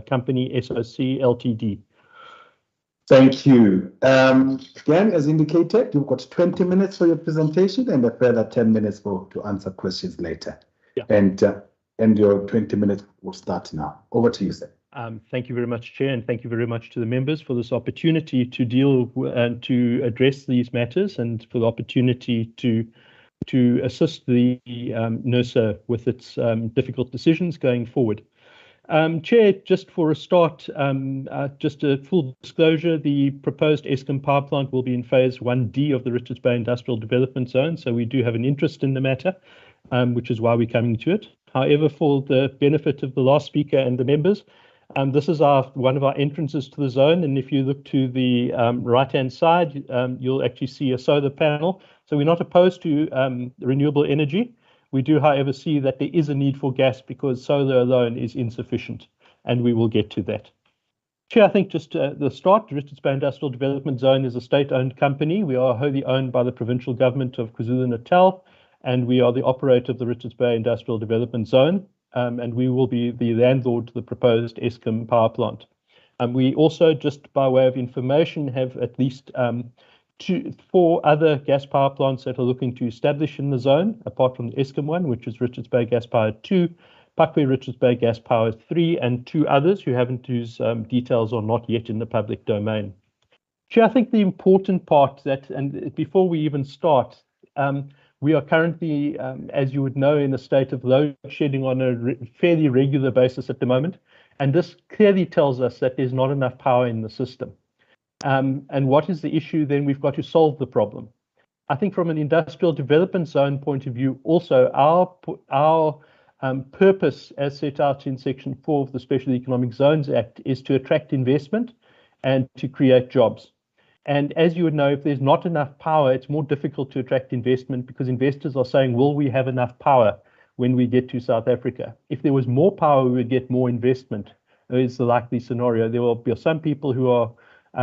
Company, SOC Ltd. Thank you. Again, as indicated, you've got 20 minutes for your presentation and a further 10 minutes to answer questions later. Yeah. And your 20 minutes will start now. Over to you, sir. Thank you very much, Chair, and thank you very much to the members for this opportunity to deal and to address these matters, and for the opportunity to assist the NERSA with its difficult decisions going forward. Chair, just for a start, just a full disclosure, the proposed Eskom power plant will be in phase 1D of the Richards Bay Industrial Development Zone, so we do have an interest in the matter, which is why we're coming to it. However, for the benefit of the last speaker and the members, this is one of our entrances to the zone, and if you look to the right-hand side, you'll actually see a solar panel. So we're not opposed to renewable energy. We do, however, see that there is a need for gas because solar alone is insufficient, and we will get to that. Chair, I think just the start, the Richards Bay Industrial Development Zone is a state-owned company. We are wholly owned by the provincial government of KwaZulu-Natal, and we are the operator of the Richards Bay Industrial Development Zone. And we will be the landlord to the proposed Eskom power plant. We also, just by way of information, have at least 4 other gas power plants that are looking to establish in the zone, apart from the Eskom one, which is Richards Bay Gas Power 2, Pakwe Richards Bay Gas Power 3, and 2 others whose details are not yet in the public domain. Chair, I think the important part and before we even start, we are currently, as you would know, in a state of load shedding on a fairly regular basis at the moment. And this clearly tells us that there's not enough power in the system. And what is the issue? Then we've got to solve the problem. I think from an industrial development zone point of view, also our purpose as set out in Section 4 of the Special Economic Zones Act is to attract investment and to create jobs. And as you would know, if there's not enough power, it's more difficult to attract investment because investors are saying, will we have enough power when we get to South Africa? If there was more power, we would get more investment, is the likely scenario. There will be some people who are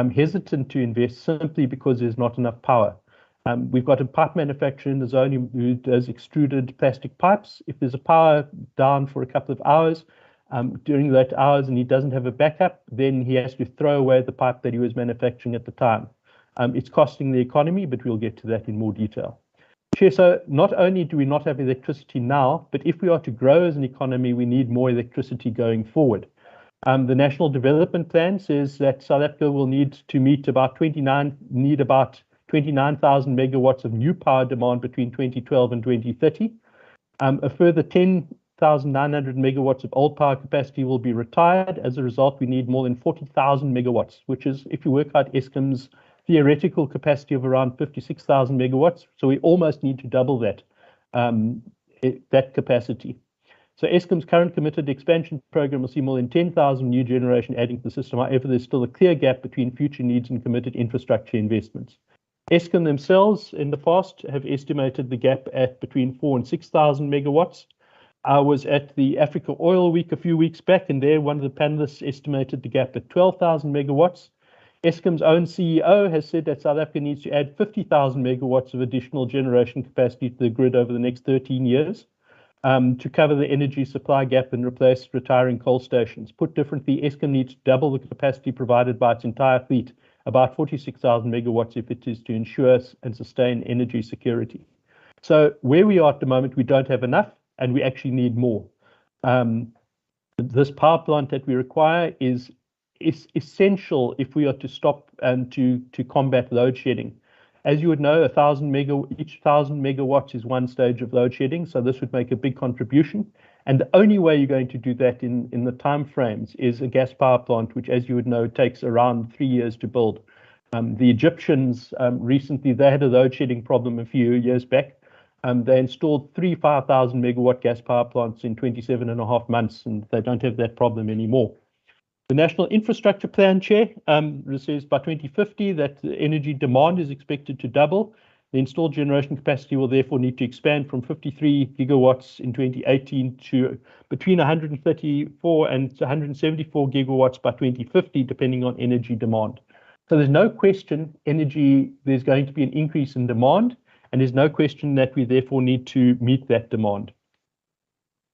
hesitant to invest simply because there's not enough power. We've got a pipe manufacturer in the zone who does extruded plastic pipes. If there's a power down for a couple of hours, during that hours and he doesn't have a backup, then he has to throw away the pipe that he was manufacturing at the time. It's costing the economy, but we'll get to that in more detail. Chair, so not only do we not have electricity now, but if we are to grow as an economy, we need more electricity going forward. The National Development Plan says that South Africa will need to meet about 29,000 megawatts of new power demand between 2012 and 2030. A further 10,900 megawatts of old power capacity will be retired. As a result, we need more than 40,000 megawatts, which is, if you work out Eskom's theoretical capacity of around 56,000 megawatts, so we almost need to double that capacity. So Eskom's current committed expansion program will see more than 10,000 new generation adding to the system. However, there's still a clear gap between future needs and committed infrastructure investments. Eskom themselves in the past have estimated the gap at between 4,000 and 6,000 megawatts. I was at the Africa Oil Week a few weeks back, and there one of the panelists estimated the gap at 12,000 megawatts. Eskom's own CEO has said that South Africa needs to add 50,000 megawatts of additional generation capacity to the grid over the next 13 years to cover the energy supply gap and replace retiring coal stations. Put differently, Eskom needs to double the capacity provided by its entire fleet, about 46,000 megawatts, if it is to ensure and sustain energy security. So where we are at the moment, we don't have enough, and we actually need more. This power plant that we require is essential if we are to stop and to combat load shedding. As you would know, each 1,000 megawatts is one stage of load shedding, so this would make a big contribution. And the only way you're going to do that in the time frames is a gas power plant, which, as you would know, takes around 3 years to build. The Egyptians recently, they had a load shedding problem a few years back. They installed 3 5,000 megawatt gas power plants in 27.5 months, and they don't have that problem anymore. The National Infrastructure Plan, Chair, says by 2050 that the energy demand is expected to double. The installed generation capacity will therefore need to expand from 53 gigawatts in 2018 to between 134 and 174 gigawatts by 2050, depending on energy demand. So there's no question there's going to be an increase in demand, and there's no question that we therefore need to meet that demand.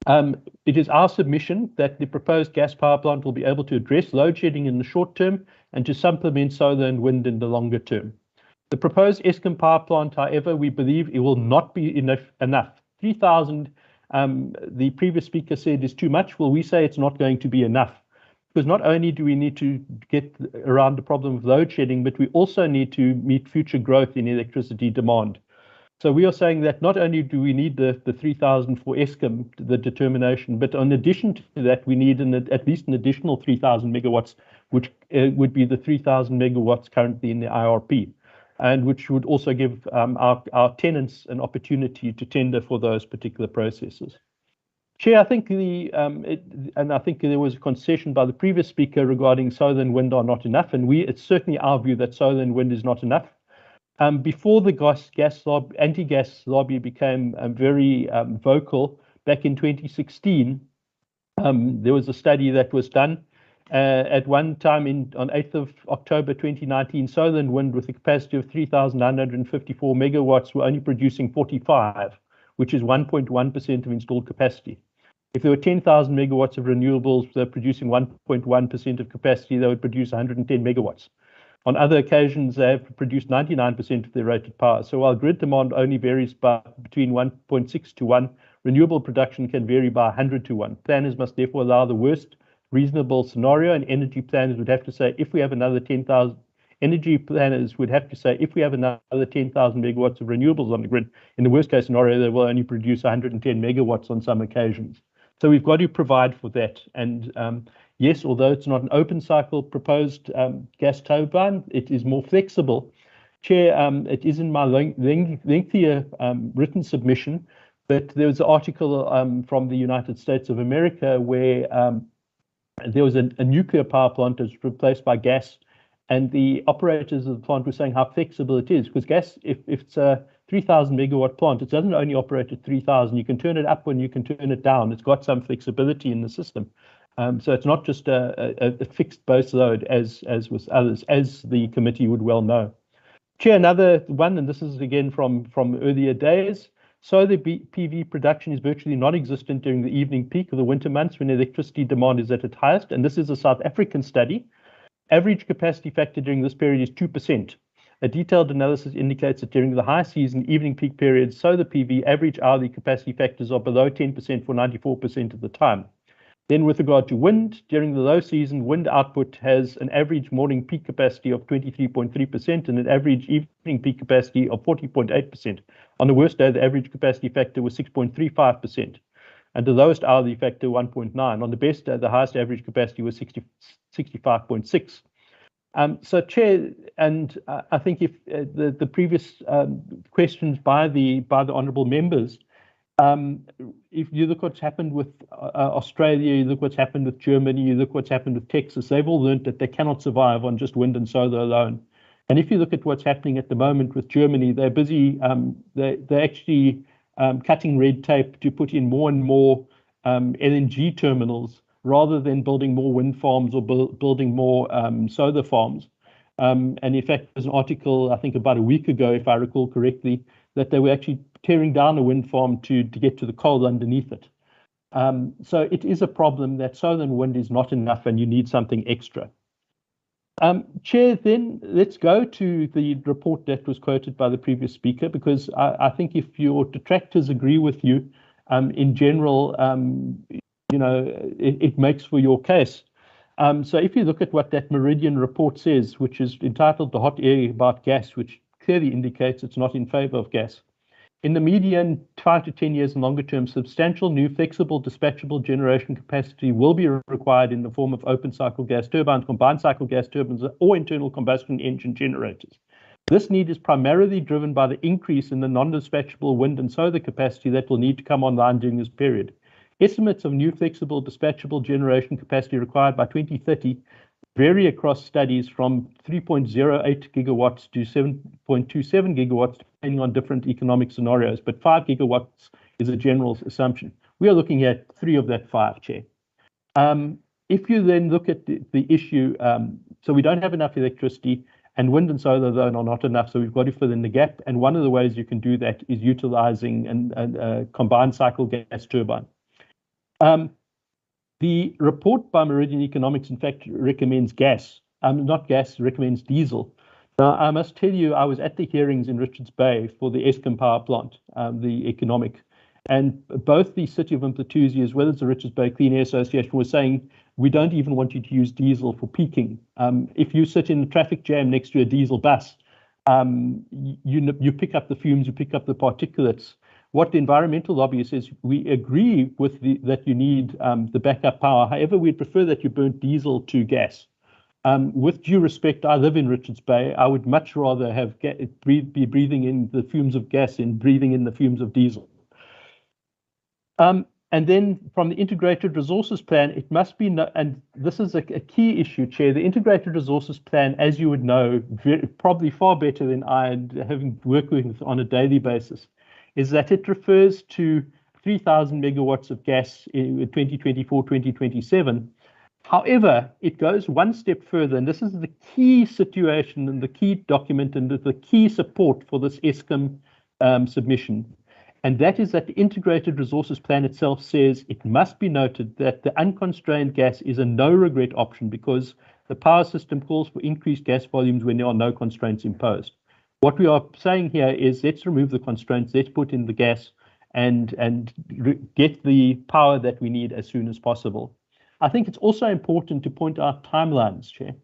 It is our submission that the proposed gas power plant will be able to address load shedding in the short term and to supplement solar and wind in the longer term. The proposed Eskom power plant, however, we believe it will not be enough. 3,000, the previous speaker said, is too much. Well, we say it's not going to be enough, because not only do we need to get around the problem of load shedding, but we also need to meet future growth in electricity demand. So we are saying that not only do we need the 3,000 for Eskom, the determination, but in addition to that, we need at least an additional 3,000 megawatts, which would be the 3,000 megawatts currently in the IRP, and which would also give our tenants an opportunity to tender for those particular processes. Chair, I think I think there was a concession by the previous speaker regarding solar and wind are not enough, and it's certainly our view that solar and wind is not enough. Before the anti-gas lobby became very vocal back in 2016, there was a study that was done. At one time on 8th of October 2019, solar and wind with a capacity of 3,954 megawatts were only producing 45, which is 1.1% of installed capacity. If there were 10,000 megawatts of renewables, they're producing 1.1% of capacity, they would produce 110 megawatts. On other occasions, they have produced 99% of their rated power. So while grid demand only varies by between 1.6 to 1, renewable production can vary by 100 to 1. Planners must therefore allow the worst reasonable scenario, and energy planners would have to say if we have another 10,000, energy planners would have to say if we have another 10,000 megawatts of renewables on the grid, in the worst case scenario, they will only produce 110 megawatts on some occasions. So we've got to provide for that. And yes, although it's not an open cycle proposed gas turbine, it is more flexible. Chair, it is in my lengthier written submission, but there was an article from the United States of America where there was a nuclear power plant that was replaced by gas, and the operators of the plant were saying how flexible it is, because gas, if it's a 3,000 megawatt plant, it doesn't only operate at 3,000. You can turn it up and you can turn it down. It's got some flexibility in the system. So it's not just a fixed base load as with others, as the committee would well know. Chair, another one, and this is again from earlier days. Solar PV production is virtually non-existent during the evening peak of the winter months when electricity demand is at its highest, and this is a South African study. Average capacity factor during this period is 2%. A detailed analysis indicates that during the high season evening peak periods, solar PV average hourly capacity factors are below 10% for 94% of the time. Then with regard to wind, during the low season, wind output has an average morning peak capacity of 23.3% and an average evening peak capacity of 40.8%. On the worst day, the average capacity factor was 6.35%, and the lowest hourly factor 1.9. On the best day, the highest average capacity was 65.6. So, Chair, and I think if the previous questions by the honourable members, if you look what's happened with Australia, you look what's happened with Germany, you look what's happened with Texas, they've all learned that they cannot survive on just wind and solar alone. And if you look at what's happening at the moment with Germany, they're busy, they're actually cutting red tape to put in more and more LNG terminals rather than building more wind farms or building more solar farms. And in fact, there's an article, I think about a week ago, if I recall correctly, that they were actually tearing down a wind farm to get to the coal underneath it. So it is a problem that solar and wind is not enough and you need something extra. Chair, then let's go to the report that was quoted by the previous speaker, because I think if your detractors agree with you, in general, you know, it makes for your case. So if you look at what that Meridian report says, which is entitled The Hot Air About Gas, which clearly indicates it's not in favor of gas. In the median 5 to 10 years and longer term, substantial new flexible dispatchable generation capacity will be required in the form of open cycle gas turbines, combined cycle gas turbines, or internal combustion engine generators. This need is primarily driven by the increase in the non-dispatchable wind and solar capacity that will need to come online during this period. Estimates of new flexible dispatchable generation capacity required by 2030 vary across studies from 3.08 gigawatts to 7.27 gigawatts, depending on different economic scenarios. But 5 gigawatts is a general assumption. We are looking at 3 of that 5, Chair. If you then look at the issue, so we don't have enough electricity. And wind and solar, though, are not enough, so we've got to fill in the gap. And one of the ways you can do that is utilizing a combined cycle gas turbine. The report by Meridian Economics, in fact, recommends gas. Not gas, recommends diesel. Now, I must tell you, I was at the hearings in Richards Bay for the Eskom power plant, the economic, and both the City of Mplatuzi as well as the Richards Bay Clean Air Association were saying, we don't even want you to use diesel for peaking. If you sit in a traffic jam next to a diesel bus, you pick up the fumes, you pick up the particulates. What the environmental lobby says, we agree with that you need the backup power. However, we'd prefer that you burn diesel to gas. With due respect, I live in Richards Bay. I would much rather have be breathing in the fumes of gas than breathing in the fumes of diesel. And then from the integrated resources plan, it must be, and this is a key issue, Chair, the integrated resources plan, as you would know, probably far better than I, and having worked with it on a daily basis, is that it refers to 3,000 megawatts of gas in 2024, 2027. However, it goes one step further, and this is the key situation and the key document and the key support for this Eskom submission. And that is that the integrated resources plan itself says it must be noted that the unconstrained gas is a no-regret option because the power system calls for increased gas volumes when there are no constraints imposed. What we are saying here is let's remove the constraints, let's put in the gas and get the power that we need as soon as possible. I think it's also important to point out timelines, Chair.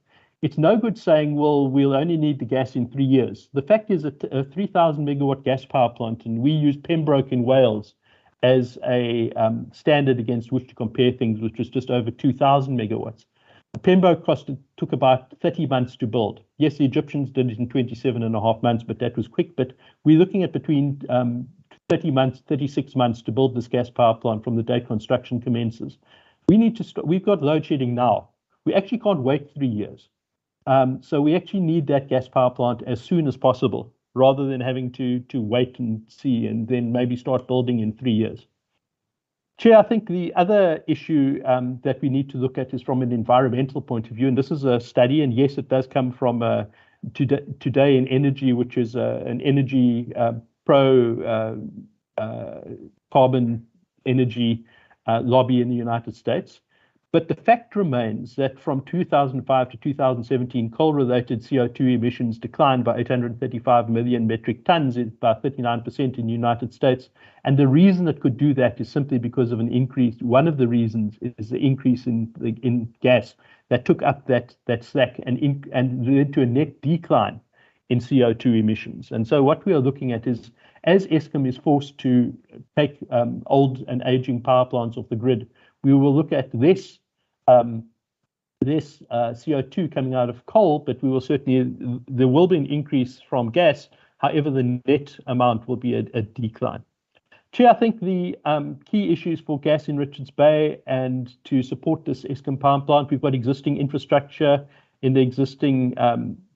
It's no good saying, well, we'll only need the gas in 3 years. The fact is that a 3,000 megawatt gas power plant, and we use Pembroke in Wales as a standard against which to compare things, which was just over 2,000 megawatts. Pembroke took about 30 months to build. Yes, the Egyptians did it in 27.5 months, but that was quick. But we're looking at between 30 months, 36 months to build this gas power plant from the day construction commences. We need to start. We've got load shedding now. We actually can't wait 3 years. So we actually need that gas power plant as soon as possible, rather than having to wait and see and then maybe start building in 3 years. Chair, I think the other issue that we need to look at is from an environmental point of view, and this is a study, and yes, it does come from Today in Energy, which is an energy pro carbon energy lobby in the United States. But the fact remains that from 2005 to 2017, coal-related CO2 emissions declined by 835 million metric tons, about 39% in the United States. And the reason it could do that is simply because of an increase. One of the reasons is the increase in gas that took up that slack and led to a net decline in CO2 emissions. And so what we are looking at is, as Eskom is forced to take old and aging power plants off the grid, we will look at less CO2 coming out of coal, but we will certainly, there will be an increase from gas. However, the net amount will be a decline. Chair, I think the key issues for gas in Richards Bay and to support this Eskom power plant, we've got existing infrastructure in the existing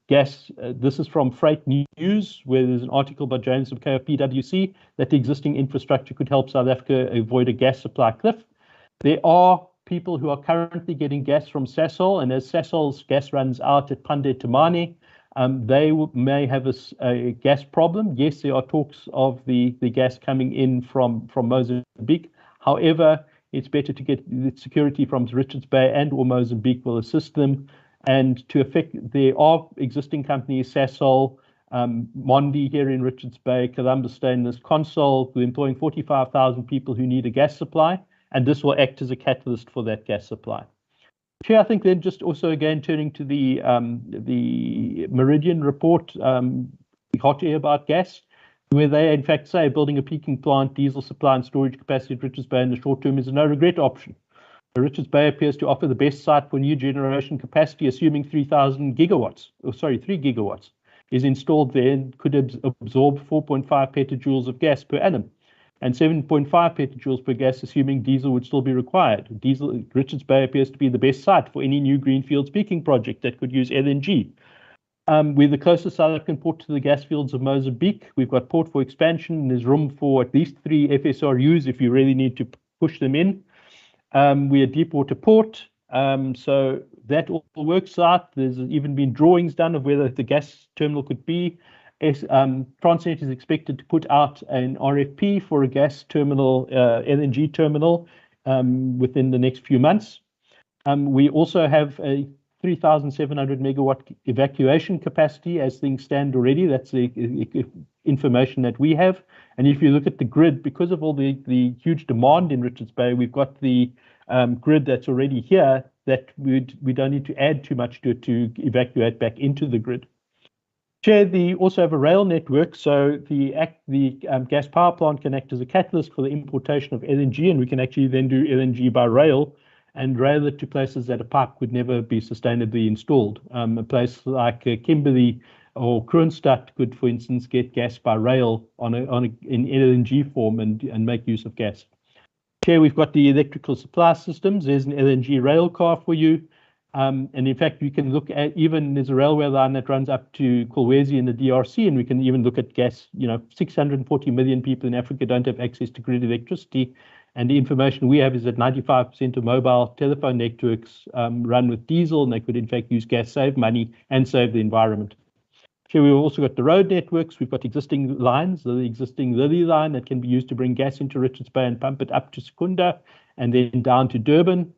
gas. This is from Freight News, where there's an article by James of PwC that the existing infrastructure could help South Africa avoid a gas supply cliff. There are people who are currently getting gas from Sasol, and as Sasol's gas runs out at Pande Temane, they may have a gas problem. Yes, there are talks of the gas coming in from Mozambique. However, it's better to get the security from Richards Bay and or Mozambique will assist them. And to effect, there are existing companies, Sasol, Mondi here in Richards Bay, Columbus Stainless, Consol, who are employing 45,000 people who need a gas supply. And this will act as a catalyst for that gas supply. Chair, I think then just also again turning to the Meridian report, hot air about gas, where they in fact say building a peaking plant, diesel supply and storage capacity at Richards Bay in the short term is a no-regret option. Richards Bay appears to offer the best site for new generation capacity, assuming 3 gigawatts is installed there and could absorb 4.5 petajoules of gas per annum. And 7.5 petajoules per gas, assuming diesel would still be required. Richards Bay appears to be the best site for any new greenfield peaking project that could use LNG. We're the closest South African port to the gas fields of Mozambique. We've got port for expansion, and there's room for at least 3 FSRUs if you really need to push them in. We're a deep water port. So that all works out. There's even been drawings done of whether the gas terminal could be. Transnet is expected to put out an RFP for a gas terminal, LNG terminal, within the next few months. We also have a 3,700 megawatt evacuation capacity as things stand already. That's the information that we have. And if you look at the grid, because of all the huge demand in Richards Bay, we've got the grid that's already here that we don't need to add too much to it to evacuate back into the grid. Chair, we also have a rail network, so the gas power plant can act as a catalyst for the importation of LNG, and we can actually then do LNG by rail and rail it to places that a pipe could never be sustainably installed. A place like Kimberley or Kroonstad could, for instance, get gas by rail in LNG form and make use of gas. Chair, we've got the electrical supply systems. There's an LNG rail car for you. And in fact, we can look at, even there's a railway line that runs up to Kolwezi in the DRC, and we can even look at gas. 640 million people in Africa don't have access to grid electricity. And the information we have is that 95% of mobile telephone networks run with diesel, and they could in fact use gas, save money, and save the environment. Here we've also got the road networks. We've got existing lines, the existing Lily line that can be used to bring gas into Richards Bay and pump it up to Secunda and then down to Durban.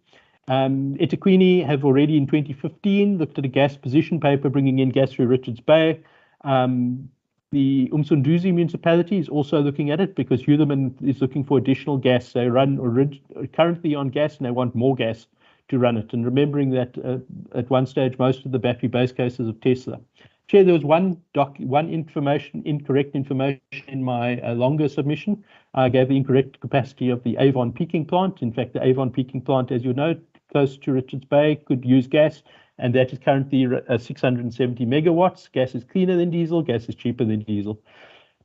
eThekwini have already in 2015 looked at a gas position paper bringing in gas through Richards Bay. The Umsunduzi municipality is also looking at it because Hulaman is looking for additional gas. They run currently on gas and they want more gas to run it. And remembering that at one stage, most of the battery base cases of Tesla. Chair, there was one incorrect information in my longer submission. I gave the incorrect capacity of the Avon peaking plant. In fact, the Avon peaking plant, as you know, close to Richards Bay, could use gas, and that is currently 670 megawatts. Gas is cleaner than diesel. Gas is cheaper than diesel.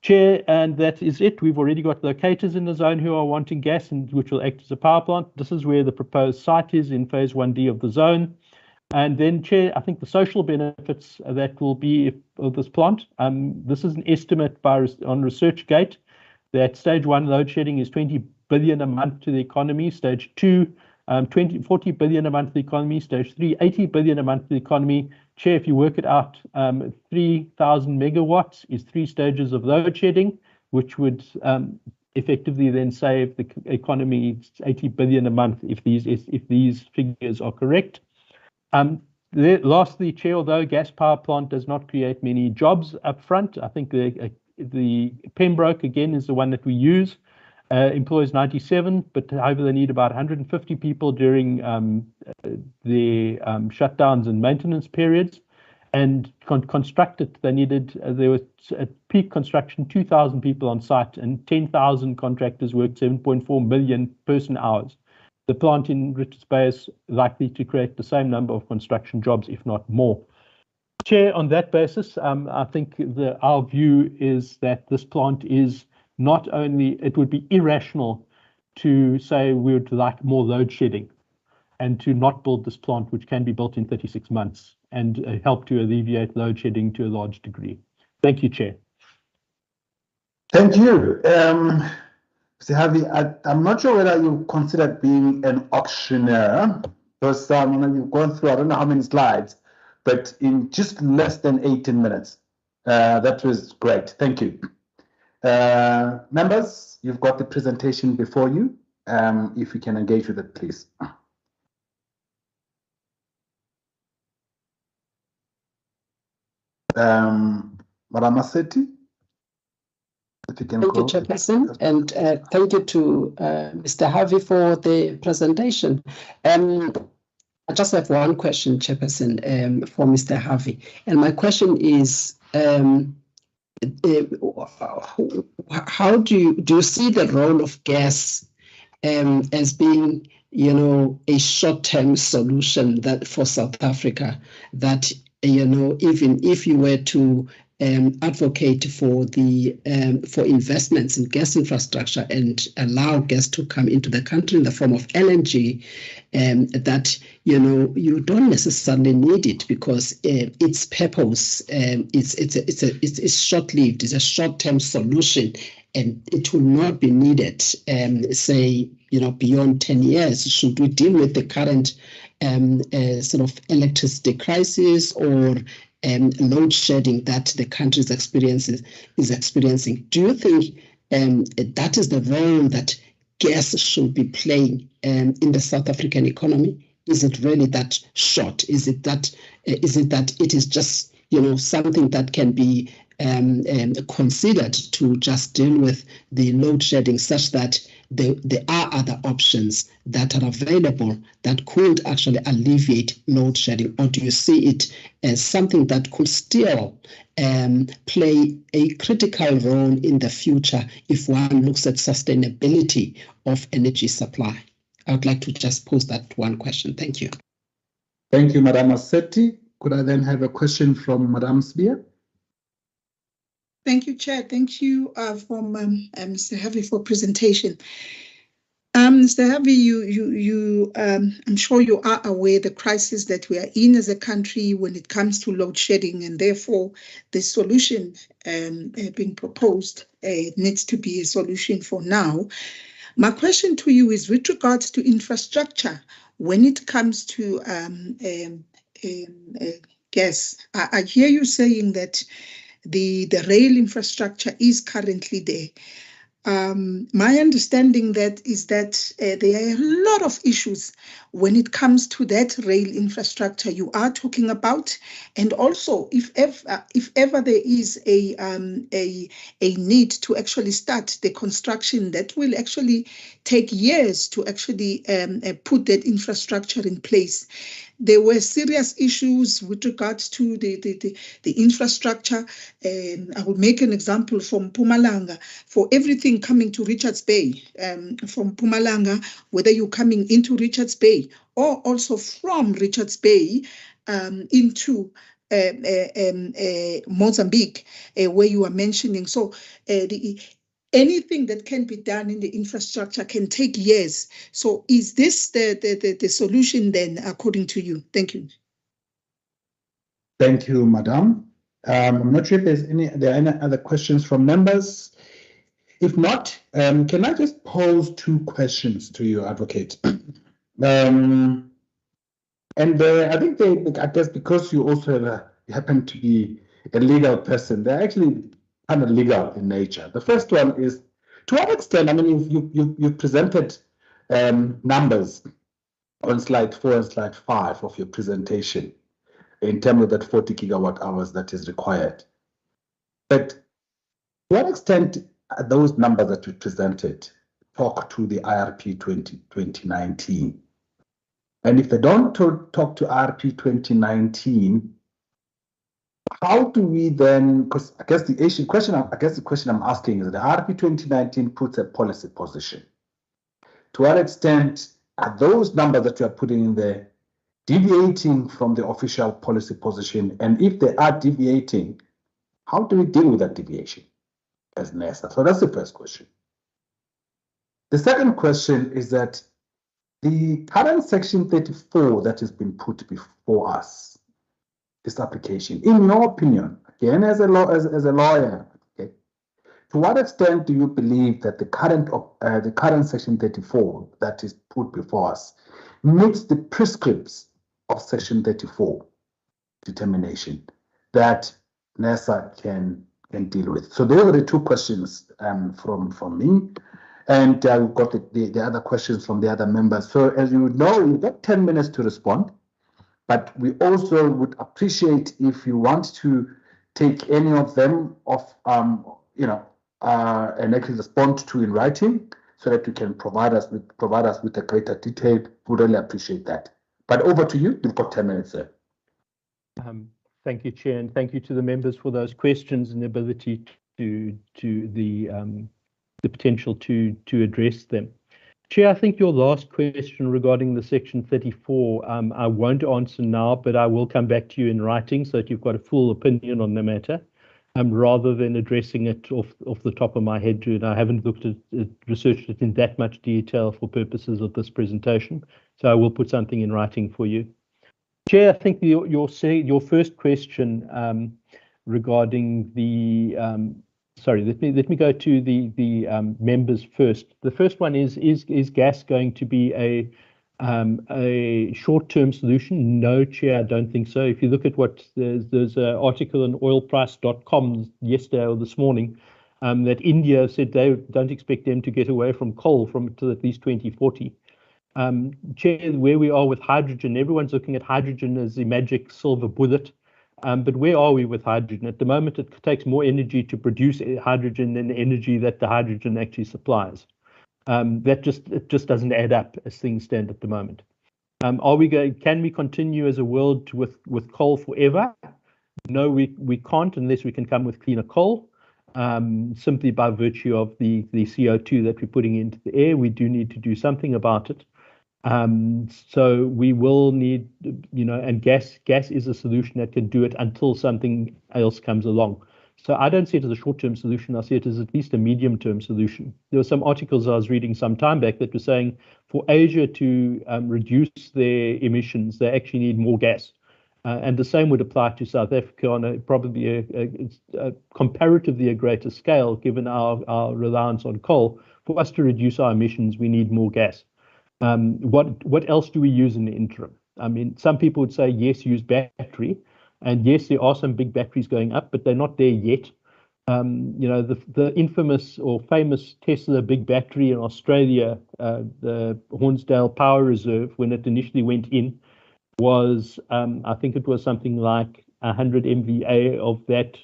Chair, and that is it. We've already got locators in the zone who are wanting gas, and which will act as a power plant. This is where the proposed site is in phase 1D of the zone. And then, Chair, I think the social benefits that will be of this plant. This is an estimate on ResearchGate that stage 1 load shedding is 20 billion a month to the economy. Stage 2, 40 billion a month to the economy. Stage 3, 80 billion a month to the economy. Chair, if you work it out, 3,000 megawatts is 3 stages of load shedding, which would effectively then save the economy 80 billion a month if these figures are correct. Lastly, Chair, although gas power plant does not create many jobs up front, I think the Pembroke again is the one that we use. Employs 97, but however they need about 150 people during their shutdowns and maintenance periods. And constructed, there was at peak construction 2,000 people on site, and 10,000 contractors worked 7.4 million person hours. The plant in Richards Bay is likely to create the same number of construction jobs, if not more. Chair, on that basis, I think our view is that this plant is not only, it would be irrational to say we would like more load shedding and to not build this plant, which can be built in 36 months and help to alleviate load shedding to a large degree. Thank you, Chair. Thank you. Mr. Harvey, I'm not sure whether you considered being an auctioneer, because you've gone through, I don't know how many slides, but in just less than 18 minutes. That was great. Thank you. Members, you've got the presentation before you. If you can engage with it, please. Madam Maseti? Thank you, Chairperson, and thank you to Mr. Harvey for the presentation. I just have one question, Chairperson, for Mr. Harvey. And my question is, how do you see the role of gas as being, a short-term solution that for South Africa, that, even if you were to advocate for investments in gas infrastructure and allow gas to come into the country in the form of LNG, that you don't necessarily need it because its purpose it's short-lived. It's a short-term solution, and it will not be needed, say, beyond 10 years, should we deal with the current sort of electricity crisis or load shedding that the country is experiencing. Do you think that is the role that gas should be playing in the South African economy? Is it really that short? Is it that it is just something that can be considered to just deal with the load shedding, such that there are other options that are available that could actually alleviate load shedding? Or do you see it as something that could still play a critical role in the future if one looks at sustainability of energy supply? I would like to just pose that one question. Thank you. Thank you, Madam Massetti. Could I then have a question from Madam Spear? Thank you, Chair. Thank you from Mr. Harvey for presentation. Mr. Harvey, I'm sure you are aware the crisis that we are in as a country when it comes to load shedding, and therefore the solution being proposed needs to be a solution for now. My question to you is with regards to infrastructure when it comes to gas. I hear you saying that the rail infrastructure is currently there. My understanding is that there are a lot of issues when it comes to that rail infrastructure you are talking about, and also if ever there is a need to actually start the construction that will actually take years to actually put that infrastructure in place. There were serious issues with regards to the infrastructure. I will make an example from Mpumalanga. For everything coming to Richards Bay, from Mpumalanga, whether you're coming into Richards Bay or also from Richards Bay into Mozambique, where you are mentioning. So anything that can be done in the infrastructure can take years. So is this the solution then, according to you? Thank you. Thank you, Madam. I'm not sure if there are any other questions from members. If not, can I just pose two questions to you, Advocate? I think I guess because you also happen to be a legal person, they're actually kind of legal in nature. The first one is, to what extent, I mean, you've presented numbers on slide 4 and slide 5 of your presentation in terms of that 40 gigawatt hours that is required. But to what extent are those numbers that you presented talk to the IRP 2019? And if they don't talk to IRP 2019, how do we then, because I guess the question I'm asking is the IRP 2019 puts a policy position. To what extent are those numbers that you are putting in there deviating from the official policy position? And if they are deviating, how do we deal with that deviation as NERSA? So that's the first question. The second question is that the current section 34 that has been put before us, this application, in your opinion, again as a lawyer, okay, to what extent do you believe that the current section 34 that is put before us meets the prescripts of section 34 determination that NERSA can deal with? So those are the two questions from me. And we've got the other questions from the other members. So as you know, you've got 10 minutes to respond. But we also would appreciate if you want to take any of them off, and actually respond to in writing, so that you can provide us with a greater detail. We'd really appreciate that. But over to you. You've got 10 minutes, sir. Thank you, Chair, and thank you to the members for those questions and the ability to the potential to address them. Chair, I think your last question regarding the section 34, I won't answer now, but I will come back to you in writing so that you've got a full opinion on the matter, rather than addressing it off the top of my head. And I haven't looked at it, researched it in that much detail for purposes of this presentation, so I will put something in writing for you. Chair, I think your first question regarding the sorry, let me go to the members first. The first one is gas going to be a short-term solution? No, Chair, I don't think so. If you look at what there's an article on oilprice.com yesterday or this morning that India said they don't expect them to get away from coal till at least 2040. Chair, where we are with hydrogen, everyone's looking at hydrogen as the magic silver bullet. But where are we with hydrogen? At the moment, it takes more energy to produce hydrogen than the energy that the hydrogen actually supplies. It just doesn't add up as things stand at the moment. Can we continue as a world with coal forever? No, we can't unless we can come with cleaner coal. Simply by virtue of the CO2 that we're putting into the air, we do need to do something about it. So we will need, and gas is a solution that can do it until something else comes along. So I don't see it as a short-term solution. I see it as at least a medium-term solution. There were some articles I was reading some time back that were saying for Asia to reduce their emissions, they actually need more gas. And the same would apply to South Africa on probably a comparatively a greater scale, given our reliance on coal. For us to reduce our emissions, we need more gas. What else do we use in the interim? I mean, some people would say, yes, use battery. And yes, there are some big batteries going up, but they're not there yet. The infamous or famous Tesla big battery in Australia, the Hornsdale Power Reserve, when it initially went in, was, I think it was something like 100 MVA of that.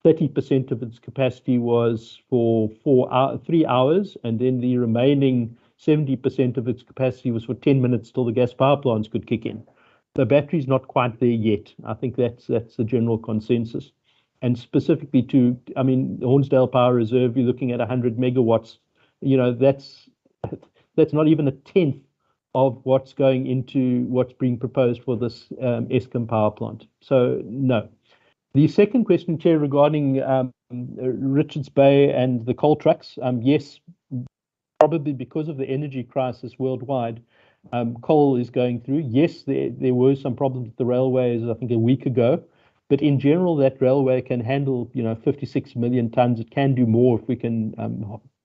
30% of its capacity was for 3 hours, and then the remaining 70% of its capacity was for 10 minutes till the gas power plants could kick in. The battery's not quite there yet. I think that's the general consensus. And specifically the Hornsdale Power Reserve, you're looking at 100 megawatts. That's not even a tenth of what's going into what's being proposed for this Eskom power plant. So no. The second question, Chair, regarding Richards Bay and the coal trucks, yes, probably because of the energy crisis worldwide, coal is going through. Yes, there were some problems with the railways, I think, a week ago, but in general, that railway can handle, 56 million tons. It can do more if we can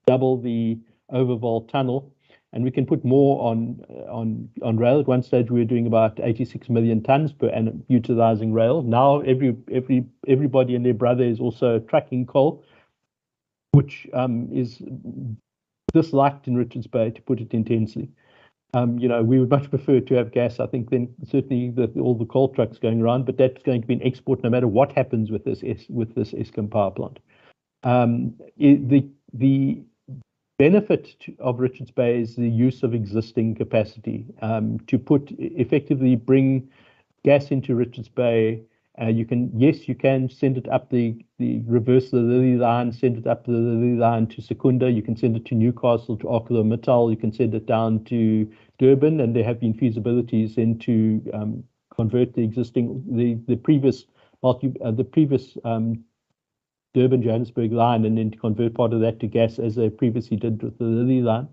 double the Overval tunnel, and we can put more on rail. At one stage, we were doing about 86 million tons per annum utilizing rail. Now, everybody and their brother is also trucking coal, which is disliked in Richards Bay, to put it intensely. We would much prefer to have gas, I think, than certainly all the coal trucks going around, but that's going to be an export no matter what happens with this Eskom power plant. The benefit of Richards Bay is the use of existing capacity to effectively bring gas into Richards Bay. You can send it up reverse the Lily line, send it up the Lily line to Secunda. You can send it to Newcastle, to ArcelorMittal. You can send it down to Durban, and there have been feasibilities into convert the previous Durban Johannesburg line, and then to convert part of that to gas as they previously did with the Lily line.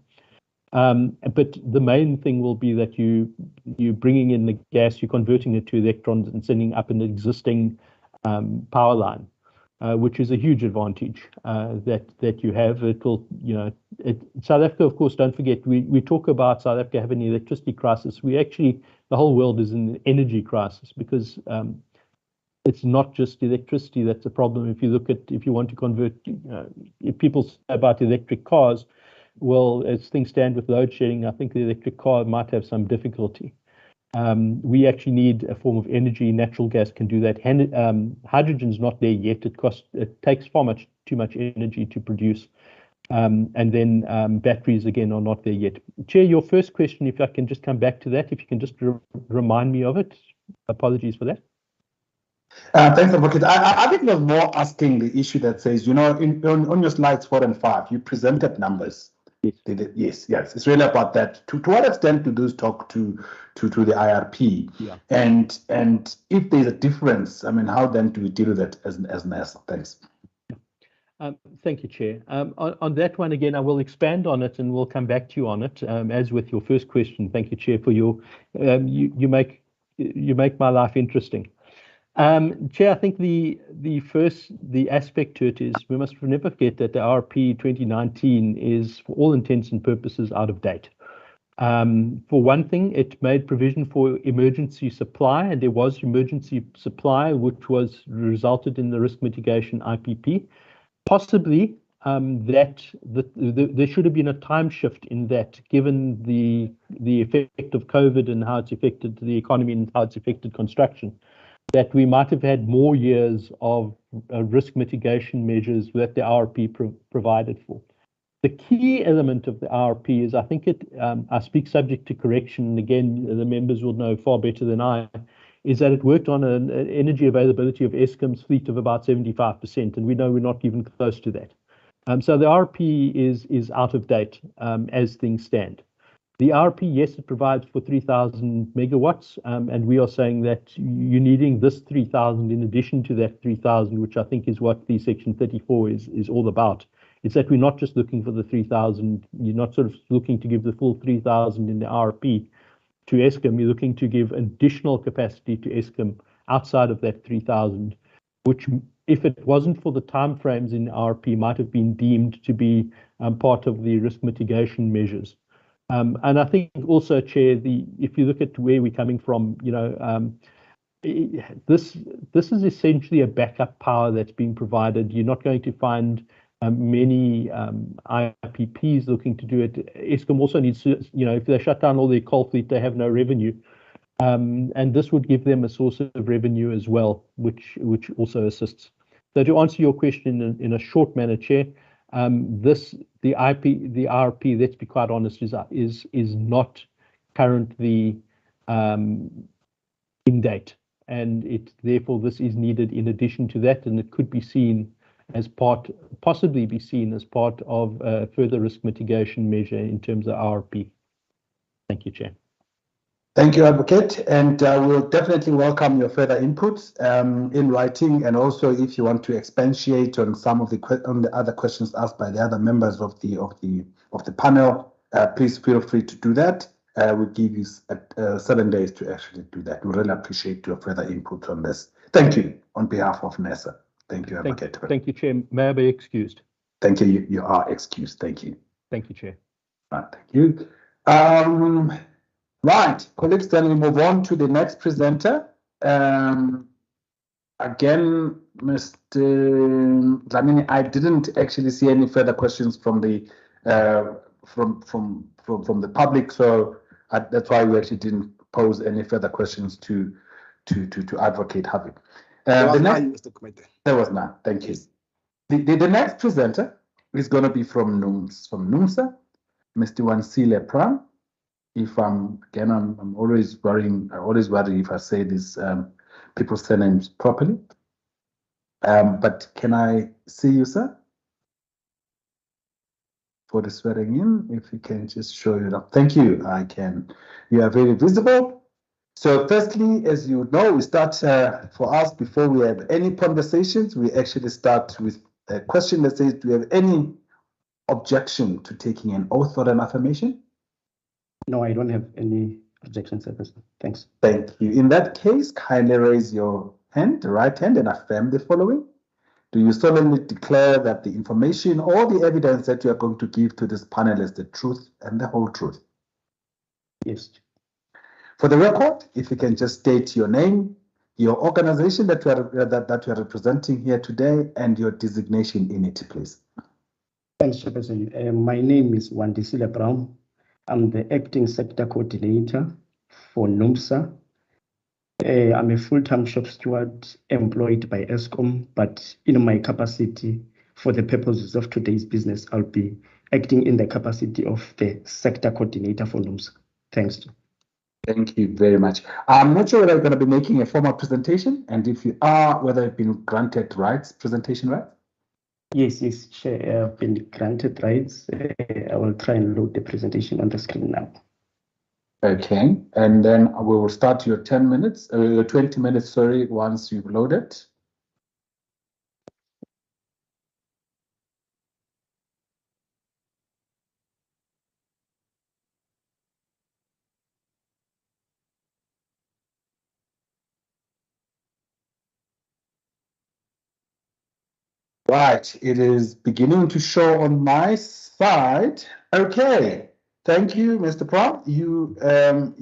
But the main thing will be that you're bringing in the gas, you're converting it to electrons and sending up an existing power line, which is a huge advantage that you have. It will, South Africa, of course, don't forget, we talk about South Africa having an electricity crisis. The whole world is in an energy crisis, because it's not just electricity that's a problem. If you want to convert, if people say about electric cars, well, as things stand with load shedding, I think the electric car might have some difficulty. We actually need a form of energy. Natural gas can do that. Hydrogen's not there yet. It takes too much energy to produce. And then batteries, again, are not there yet. Chair, your first question, if I can just come back to that, if you can just remind me of it. Apologies for that. Thanks, Advocate. I think it was more asking the issue that says, on your slides 4 and 5, you presented numbers. Yes. It's really about that. To what extent do those talk to the IRP? Yeah. And if there's a difference, how then do we deal with it as NERSA? Thanks. Thank you, Chair. On that one, again, I will expand on it and we'll come back to you on it, as with your first question. Thank you, Chair, for your you make my life interesting. Chair, I think the aspect to it is we must never forget that the RP 2019 is, for all intents and purposes, out of date. For one thing, it made provision for emergency supply, and there was emergency supply, which was resulted in the risk mitigation IPP. Possibly there should have been a time shift in that, given the effect of COVID and how it's affected the economy and how it's affected construction, that we might have had more years of risk mitigation measures that the RP provided for. The key element of the RP is, I think I speak subject to correction, and again, the members will know far better than I, is that it worked on an energy availability of Eskom's fleet of about 75%, and we know we're not even close to that. So the RP is out of date as things stand. The RP, yes, it provides for 3,000 megawatts, and we are saying that you're needing this 3,000 in addition to that 3,000, which I think is what the Section 34 is all about. It's that we're not just looking for the 3,000, you're not sort of looking to give the full 3,000 in the RP to Eskom, you're looking to give additional capacity to Eskom outside of that 3,000, which, if it wasn't for the timeframes in the RP, might have been deemed to be part of the risk mitigation measures. And I think also, Chair, if you look at where we're coming from, this is essentially a backup power that's being provided. You're not going to find many IPPs looking to do it. Eskom also needs to, if they shut down all their coal fleet, they have no revenue. And this would give them a source of revenue as well, which also assists. So to answer your question in a short manner, Chair, the RP, let's be quite honest, is not currently in date, and therefore this is needed in addition to that, and it could be seen as possibly be seen as part of a further risk mitigation measure in terms of RP. Thank you, Chair. Thank you, Advocate, and we'll definitely welcome your further input in writing, and also if you want to expatiate on some of the other questions asked by the other members of the panel, please feel free to do that. We'll give you 7 days to actually do that. We really appreciate your further input on this. Thank you on behalf of NERSA. Thank you, Advocate. Thank you, Chair. May I be excused? Thank you. You are excused. Thank you. Thank you, Chair. Right, thank you. Right, colleagues, then we move on to the next presenter. Again, Mr. Dlamini, I didn't actually see any further questions from the from the public, so that's why we actually didn't pose any further questions to Advocate Harvey. There was none. Thank you. The next presenter is going to be from NUMSA, Mr. Wansile Pram. If I'm always worrying. I always worry if I say these people's surnames properly. But can I see you, sir, for the swearing in? If you can just show it up. Thank you. I can. You are very visible. So, firstly, as you know, we start for us before we have any conversations. We actually start with a question that says, "Do you have any objection to taking an oath or an affirmation?" No, I don't have any objections, Sir President. Thanks. Thank you. In that case, kindly raise your hand, the right hand, and affirm the following. Do you solemnly declare that the information or the evidence that you are going to give to this panel is the truth and the whole truth? Yes. For the record, if you can just state your name, your organization that you are representing here today, and your designation in it, please. Thanks, Sir President. My name is Wansile Brown. I'm the acting sector coordinator for NUMSA. I'm a full-time shop steward employed by Eskom, but in my capacity, for the purposes of today's business, I'll be acting in the capacity of the sector coordinator for NUMSA. Thanks. Thank you very much. I'm not sure whether I'm going to be making a formal presentation, and if you are, whether you've been granted presentation rights? Yes, Chair, I've been granted rights. I will try and load the presentation on the screen now. Okay, and then we will start your 10 minutes, 20 minutes, sorry, once you've loaded. Right, it is beginning to show on my side. Okay, thank you, Mr. Prom. You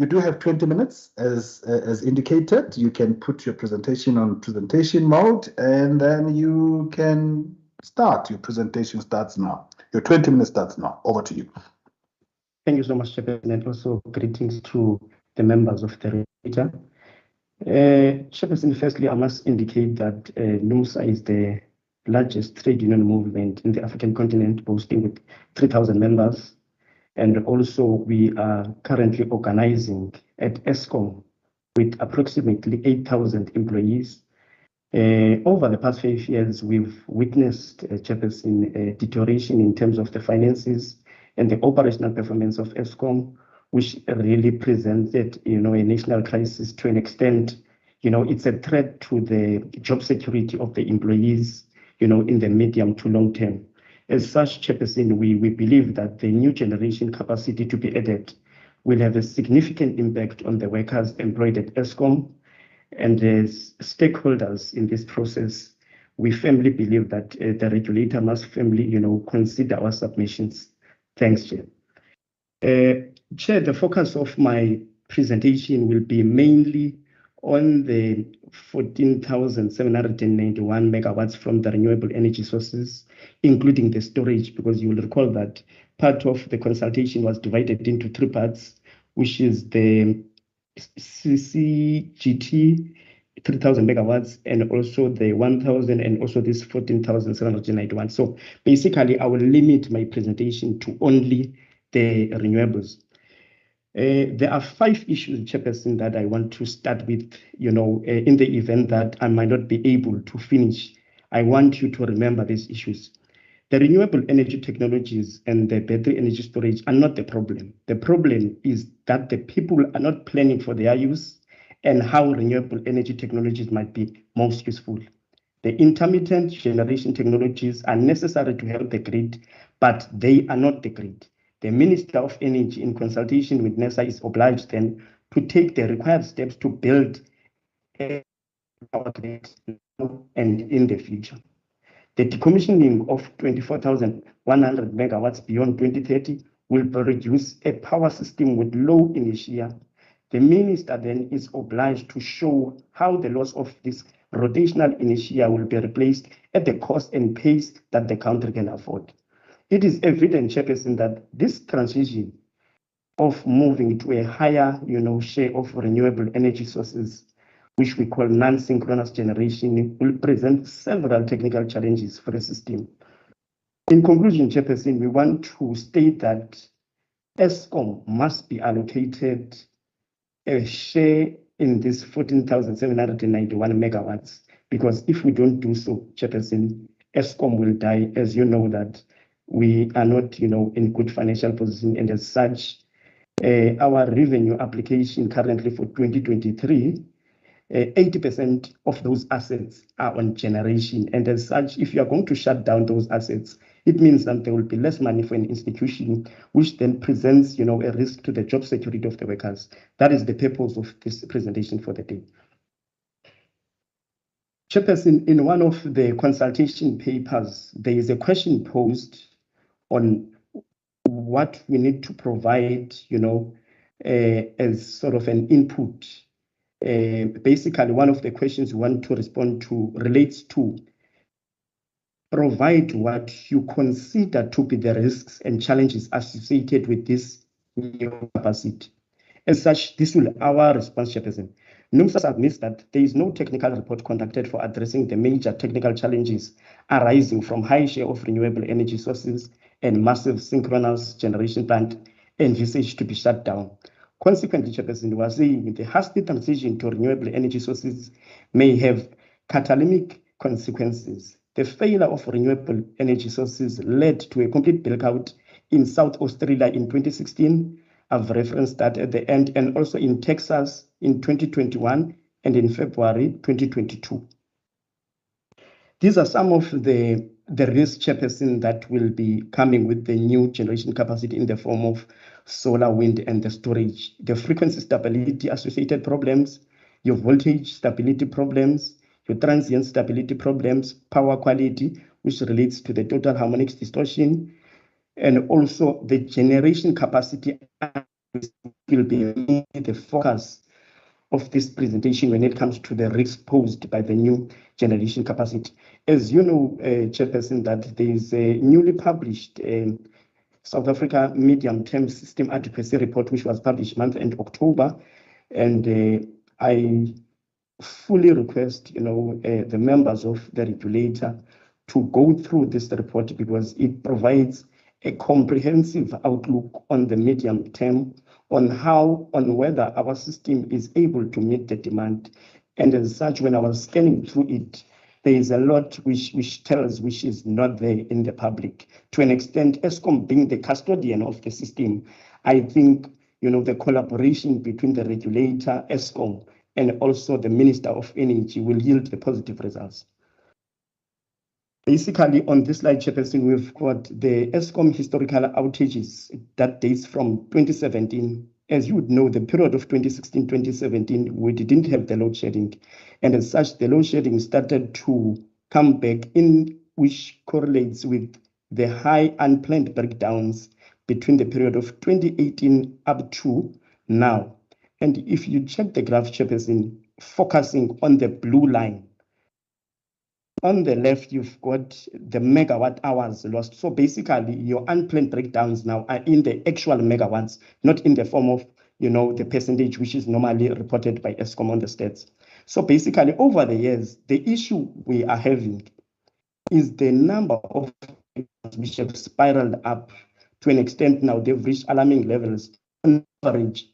do have 20 minutes as indicated. You can put your presentation on presentation mode, and then you can start. Your presentation starts now. Your 20 minutes starts now. Over to you. Thank you so much, Chairperson, and also greetings to the members of the regulator. Chairperson, firstly, I must indicate that NUMSA is the largest trade union movement in the African continent, boasting with 3,000 members. And also, we are currently organizing at ESCOM with approximately 8,000 employees. Over the past 5 years, we've witnessed, Chairperson, a deterioration in terms of the finances and the operational performance of ESCOM, which really presented, a national crisis to an extent. It's a threat to the job security of the employees, in the medium to long term. As such, Chairperson, we believe that the new generation capacity to be added will have a significant impact on the workers employed at ESCOM and as stakeholders in this process. We firmly believe that the regulator must firmly, consider our submissions. Thanks, Chair. Chair, the focus of my presentation will be mainly on the 14,791 megawatts from the renewable energy sources, including the storage, because you will recall that part of the consultation was divided into 3 parts, which is the CCGT 3,000 megawatts and also the 1,000 and also this 14,791. So basically, I will limit my presentation to only the renewables. There are 5 issues, Chairperson, that I want to start with. In the event that I might not be able to finish, I want you to remember these issues. The renewable energy technologies and the battery energy storage are not the problem. The problem is that the people are not planning for their use and how renewable energy technologies might be most useful. The intermittent generation technologies are necessary to help the grid, but they are not the grid. The Minister of Energy, in consultation with Nersa'S, is obliged then to take the required steps to build a power grid now and in the future. The decommissioning of 24,100 megawatts beyond 2030 will produce a power system with low inertia. The minister then is obliged to show how the loss of this rotational inertia will be replaced at the cost and pace that the country can afford. It is evident, Chairperson, that this transition of moving to a higher, share of renewable energy sources, which we call non-synchronous generation, will present several technical challenges for the system. In conclusion, Chairperson, we want to state that ESCOM must be allocated a share in this 14,791 megawatts, because if we don't do so, Chairperson, ESCOM will die. As you know that we are not, in good financial position, and as such, our revenue application currently for 2023, 80% of those assets are on generation, and as such, if you are going to shut down those assets, it means that there will be less money for an institution, which then presents, a risk to the job security of the workers. That is the purpose of this presentation for the day. Chairperson, in one of the consultation papers, there is a question posed on what we need to provide, as sort of an input. Basically, one of the questions we want to respond to relates to provide what you consider to be the risks and challenges associated with this new capacity. As such, this will our response, Chairperson. NUMSA admits that there is no technical report conducted for addressing the major technical challenges arising from high share of renewable energy sources and massive synchronous generation plant envisaged to be shut down. Consequently, Chairperson, we are saying the hasty transition to renewable energy sources may have catalytic consequences. The failure of renewable energy sources led to a complete blackout in South Australia in 2016. I've referenced that at the end, and also in Texas in 2021 and in February 2022. These are some of the risk, Chairperson, that will be coming with the new generation capacity in the form of solar, wind, and the storage. The frequency stability associated problems, your voltage stability problems, your transient stability problems, power quality, which relates to the total harmonics distortion, and also the generation capacity will be the focus of this presentation when it comes to the risks posed by the new generation capacity. As you know, Chairperson, that there is a newly published South Africa medium-term system adequacy report, which was published month end October, and I fully request, the members of the regulator to go through this report because it provides a comprehensive outlook on the medium term, on whether our system is able to meet the demand. And as such, when I was scanning through it, there is a lot which is not there in the public. To an extent, Eskom being the custodian of the system, I think, the collaboration between the regulator, Eskom, and also the Minister of Energy will yield the positive results. Basically, on this slide, Chairperson, we've got the Eskom historical outages that dates from 2017. As you would know, the period of 2016-2017, we didn't have the load shedding. And as such, the load shedding started to come back in, which correlates with the high unplanned breakdowns between the period of 2018 up to now. And if you check the graph, Chairperson, focusing on the blue line, on the left, you've got the megawatt hours lost. So basically, your unplanned breakdowns now are in the actual megawatts, not in the form of, the percentage which is normally reported by Eskom on the stats. So basically, over the years, the issue we are having is the number of which have spiraled up to an extent now they've reached alarming levels. On average,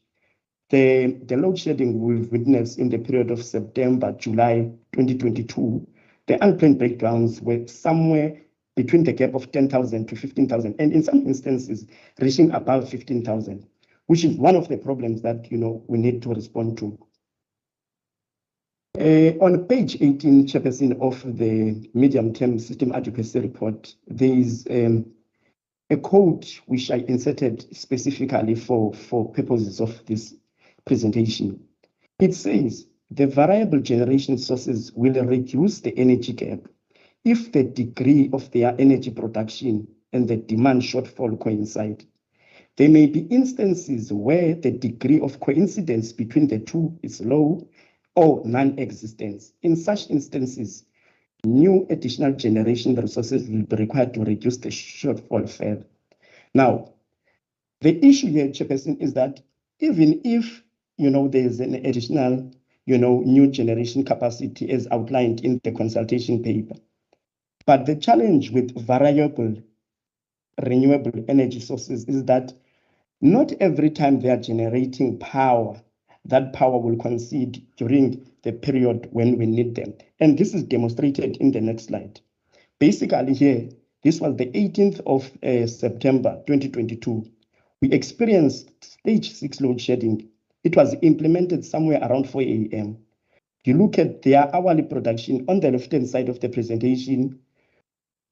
the load shedding we've witnessed in the period of September, July 2022, the unplanned breakdowns were somewhere between the gap of 10,000 to 15,000, and in some instances reaching above 15,000, which is one of the problems that we need to respond to. On page 18, Chairperson, of the medium-term system adequacy report, there is a code which I inserted specifically for purposes of this presentation. It says the variable generation sources will reduce the energy gap if the degree of their energy production and the demand shortfall coincide. There may be instances where the degree of coincidence between the two is low or non-existent. In such instances, new additional generation resources will be required to reduce the shortfall further. Now, the issue here, Chairperson, is that even if there's an additional new generation capacity as outlined in the consultation paper, but the challenge with variable renewable energy sources is that not every time they are generating power, that power will coincide during the period when we need them. And this is demonstrated in the next slide. Basically here, this was the 18th of September 2022. We experienced stage 6 load shedding. It was implemented somewhere around 4 a.m. You look at their hourly production on the left-hand side of the presentation,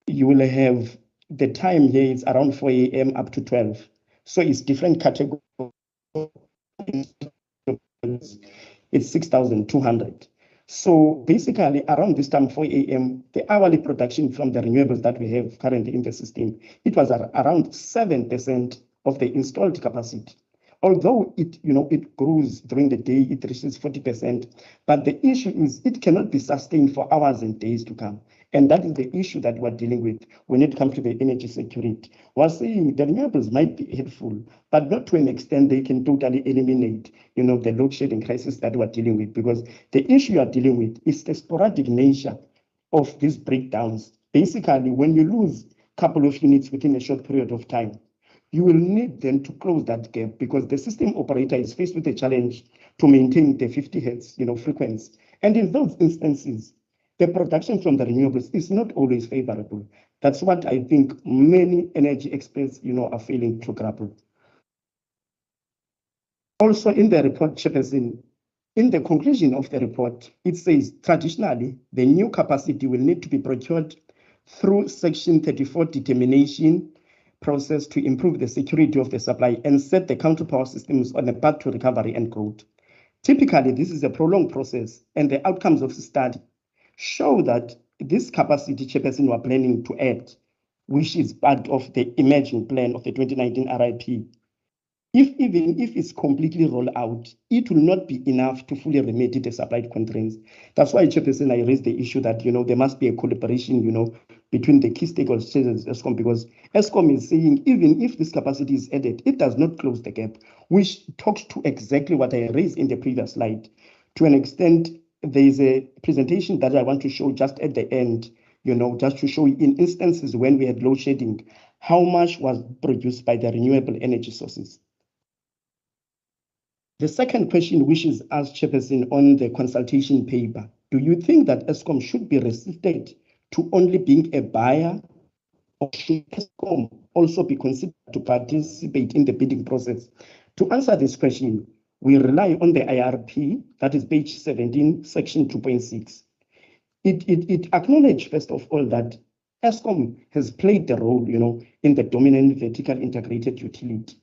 you will have the time here is around 4 a.m. up to 12. So it's different categories. It's 6,200. So basically around this time, 4 a.m., the hourly production from the renewables that we have currently in the system, it was around 7% of the installed capacity. Although it grows during the day, it reaches 40%, but the issue is it cannot be sustained for hours and days to come. And that is the issue that we're dealing with when it comes to the energy security. We're saying the renewables might be helpful, but not to an extent they can totally eliminate, the load shedding crisis that we're dealing with, because the issue you're dealing with is the sporadic nature of these breakdowns. Basically, when you lose a couple of units within a short period of time, you will need then to close that gap because the system operator is faced with a challenge to maintain the 50 hertz, frequency. And in those instances, the production from the renewables is not always favorable. That's what I think many energy experts, are failing to grapple. Also in the report, Chairperson, in the conclusion of the report, it says traditionally, the new capacity will need to be procured through Section 34 determination process to improve the security of the supply and set the counterpower systems on a path to recovery and growth. Typically, this is a prolonged process, and the outcomes of the study show that this capacity, Chairperson, we're planning to add, which is part of the emerging plan of the 2019 RIP, even if it's completely rolled out, it will not be enough to fully remedy the supply constraints. That's why, Chairperson, I raised the issue that, there must be a collaboration, between the key stakeholders and Eskom, because Eskom is saying even if this capacity is added, it does not close the gap, which talks to exactly what I raised in the previous slide. To an extent, there is a presentation that I want to show just at the end, just to show in instances when we had load shedding, how much was produced by the renewable energy sources. The second question, which is asked, Chairperson, on the consultation paper, do you think that Eskom should be restricted to only being a buyer, or should Eskom also be considered to participate in the bidding process? To answer this question, we rely on the IRP, that is page 17, section 2.6. It acknowledges, first of all, that Eskom has played the role, in the dominant vertical integrated utility.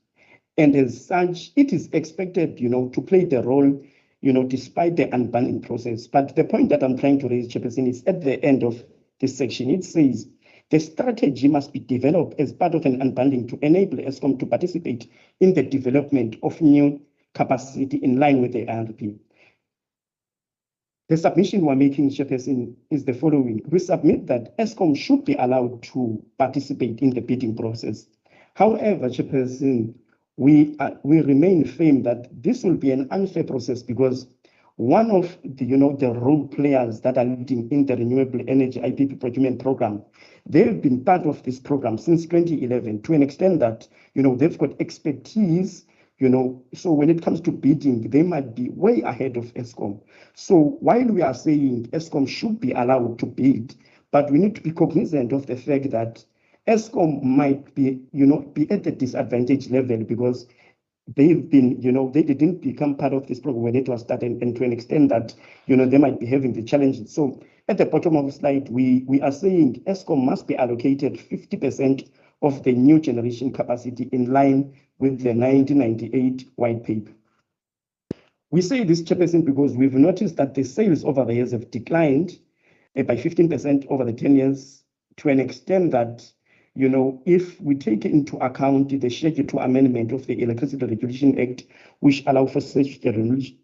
And as such, it is expected, to play the role, despite the unbundling process. But the point that I'm trying to raise, Chairperson, is at the end of this section, it says the strategy must be developed as part of an unbundling to enable Eskom to participate in the development of new capacity in line with the IRP. The submission we're making, Chairperson, is the following. We submit that Eskom should be allowed to participate in the bidding process. However, Chairperson, we remain firm that this will be an unfair process because one of the role players that are leading in the renewable energy IPP procurement program, they've been part of this program since 2011 to an extent that, they've got expertise, so when it comes to bidding, they might be way ahead of Eskom. So while we are saying Eskom should be allowed to bid, but we need to be cognizant of the fact that Eskom might be, be at a disadvantage level because they've been, they didn't become part of this program when it was started, and to an extent that, they might be having the challenges. So at the bottom of the slide, we are saying Eskom must be allocated 50% of the new generation capacity in line with the 1998 white paper. We say this, Chairperson, because we've noticed that the sales over the years have declined by 15% over the 10 years to an extent that, if we take into account the Schedule 2 amendment of the Electricity Regulation Act, which allow for such generation,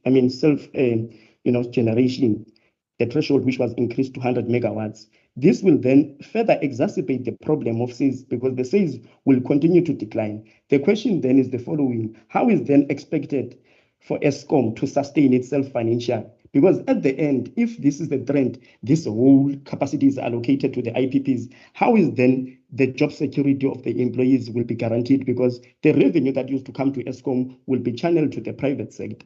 the threshold which was increased to 100 megawatts, this will then further exacerbate the problem of sales because the sales will continue to decline. The question then is the following: how is then expected for Eskom to sustain itself financially? Because at the end, if this is the trend, this whole capacity is allocated to the IPPs, how is then the job security of the employees will be guaranteed? Because the revenue that used to come to Eskom will be channeled to the private sector.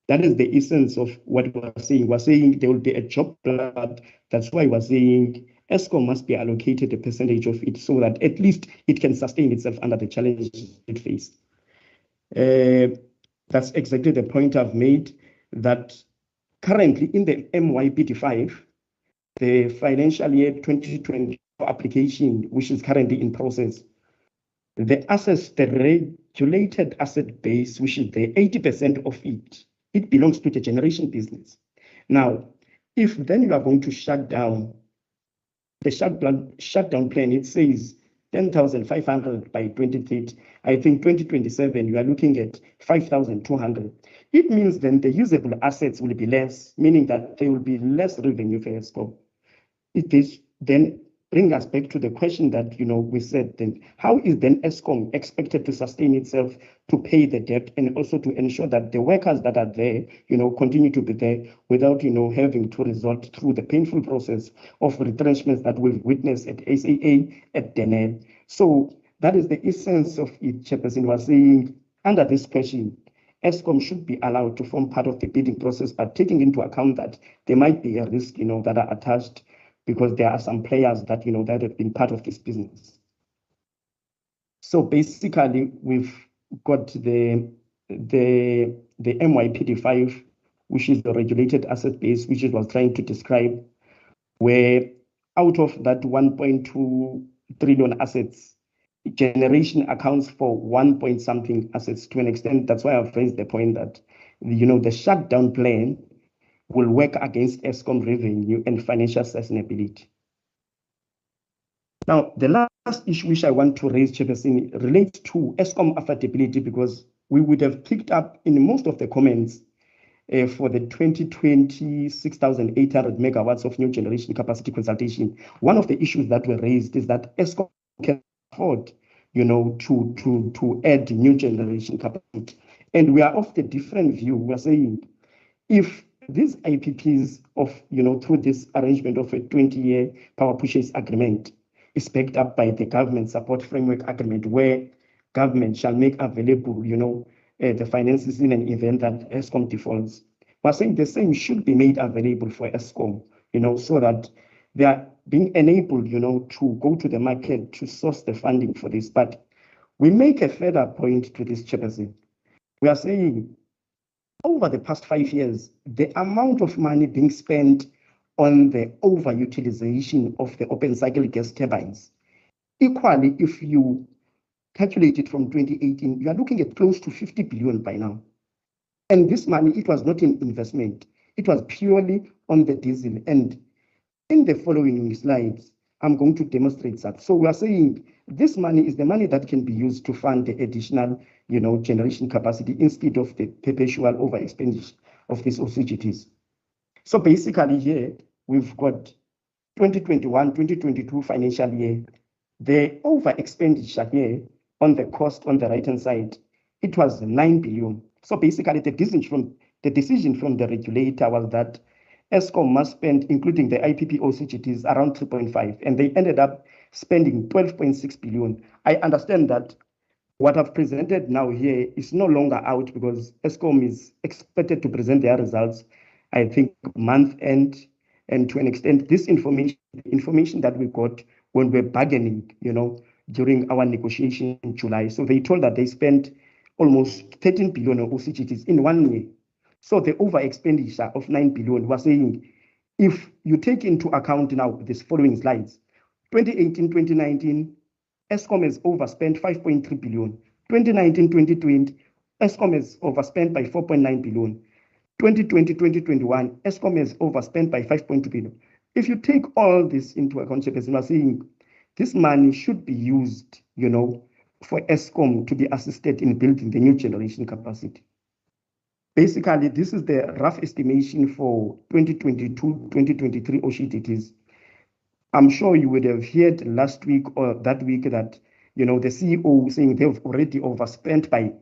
That is the essence of what we're saying. We're saying there will be a job plan. That's why we're saying Eskom must be allocated a percentage of it so that at least it can sustain itself under the challenges it faces. That's exactly the point I've made, that currently in the MYPD5, the financial year 2024 application, which is currently in process, the assets, the regulated asset base, which is the 80% of it belongs to the generation business. Now, if then you are going to shut down, the shutdown plan, it says 10,500 by 2030. I think 2027, you are looking at 5,200. It means then the usable assets will be less, meaning that there will be less revenue for Eskom. It is then bring us back to the question that, we said then, how is then Eskom expected to sustain itself to pay the debt and also to ensure that the workers that are there, continue to be there without, having to resort through the painful process of retrenchments that we've witnessed at SAA, at Denel. So that is the essence of it, Chairperson. Was saying under this question, Eskom should be allowed to form part of the bidding process, but taking into account that there might be a risk, that are attached because there are some players that, that have been part of this business. So basically, we've got the MYPD5, which is the regulated asset base, which it was trying to describe, where out of that 1.2 trillion assets, generation accounts for 1 point something assets to an extent. That's why I've raised the point that, the shutdown plan will work against Eskom revenue and financial sustainability. Now, the last issue which I want to raise, Chairperson, relates to Eskom affordability, because we would have picked up in most of the comments for the 2020 6,800 megawatts of new generation capacity consultation. One of the issues that were raised is that Eskom can afford, to add new generation capacity. And we are of the different view. We are saying if these IPPs through this arrangement of a 20-year power purchase agreement is backed up by the government support framework agreement, where government shall make available, the finances in an event that Eskom defaults. We're saying the same should be made available for Eskom, so that they are being enabled, to go to the market to source the funding for this. But we make a further point to this, Chairperson. We are saying over the past 5 years, the amount of money being spent on the overutilization of the open cycle gas turbines, equally, if you calculate it from 2018, you are looking at close to 50 billion by now. And this money, it was not in investment. It was purely on the diesel. And in the following slides, I'm going to demonstrate that. So we are saying this money is the money that can be used to fund the additional, generation capacity instead of the perpetual over expenditure of these OCGTs. So basically here, we've got 2021, 2022 financial year. The over expenditure here on the cost on the right-hand side, it was 9 billion. So basically the decision from the regulator was that Eskom must spend, including the IPP OCGTs, around 3.5, and they ended up spending 12.6 billion. I understand that what I've presented now here is no longer out, because Eskom is expected to present their results, I think, month end, and to an extent, this information that we got when we're bargaining, during our negotiation in July. So they told that they spent almost 13 billion of OCGTs in 1 year. So the over expenditure of 9 billion, we're saying, if you take into account now these following slides, 2018, 2019, Eskom has overspent 5.3 billion. 2019, 2020, Eskom has overspent by 4.9 billion. 2020, 2021, Eskom has overspent by 5.2 billion. If you take all this into account, we're saying this money should be used, for Eskom to be assisted in building the new generation capacity. Basically, this is the rough estimation for 2022, 2023 OCGTs. I'm sure you would have heard last week or that week that, the CEO saying they've already overspent by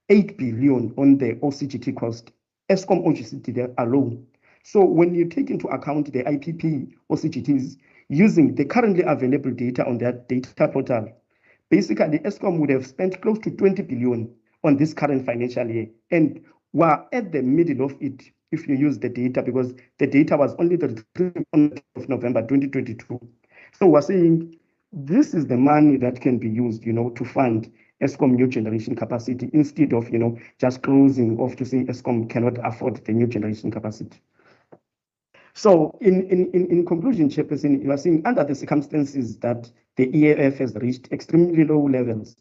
8 billion on the OCGT cost. Eskom OCGT alone. So when you take into account the IPP OCGTs using the currently available data on their data portal, basically Eskom would have spent close to 20 billion on this current financial year. And we're at the middle of it if you use the data, because the data was only the 3rd of November 2022. So we're saying this is the money that can be used, to fund Eskom new generation capacity instead of, just closing off to say Eskom cannot afford the new generation capacity. So in conclusion, Chairperson, you are saying under the circumstances that the EAF has reached extremely low levels,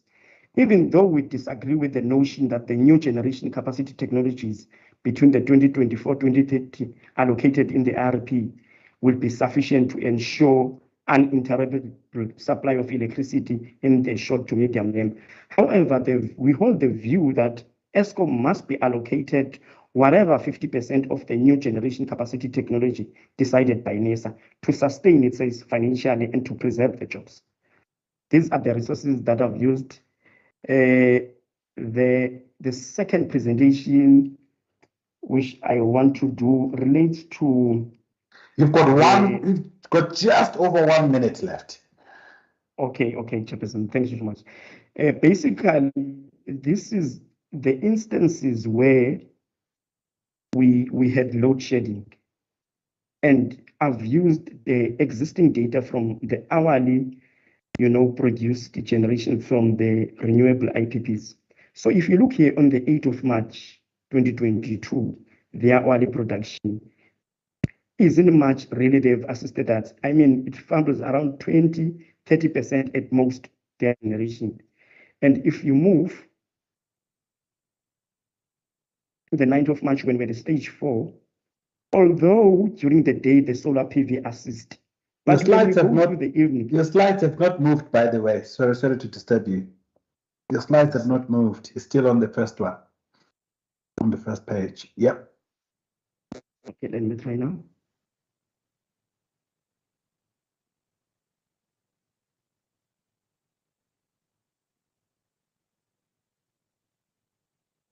even though we disagree with the notion that the new generation capacity technologies between the 2024-2030 allocated in the RP will be sufficient to ensure uninterrupted supply of electricity in the short to medium term. However, we hold the view that Eskom must be allocated whatever 50% of the new generation capacity technology decided by NERSA to sustain itself financially and to preserve the jobs. These are the resources that I've used. The second presentation, which I want to do, relates to. You've got just over 1 minute left. Okay, Chairperson, thank you so much. Basically, this is the instances where we had load shedding, and I've used the existing data from the hourly, produced generation from the renewable IPPs. So if you look here on the 8th of March, 2022, their hourly production isn't much really they've assisted that. I mean, it fumbles around 20-30% at most their generation. And if you move to the 9th of March when we're at stage 4, although during the day the solar PV assist. Your But when we slides have go not, to the evening, your slides have not moved, by the way. Sorry to disturb you. Your slides have not moved. It's still on the first one, on the first page. Yep. okay, let me try now.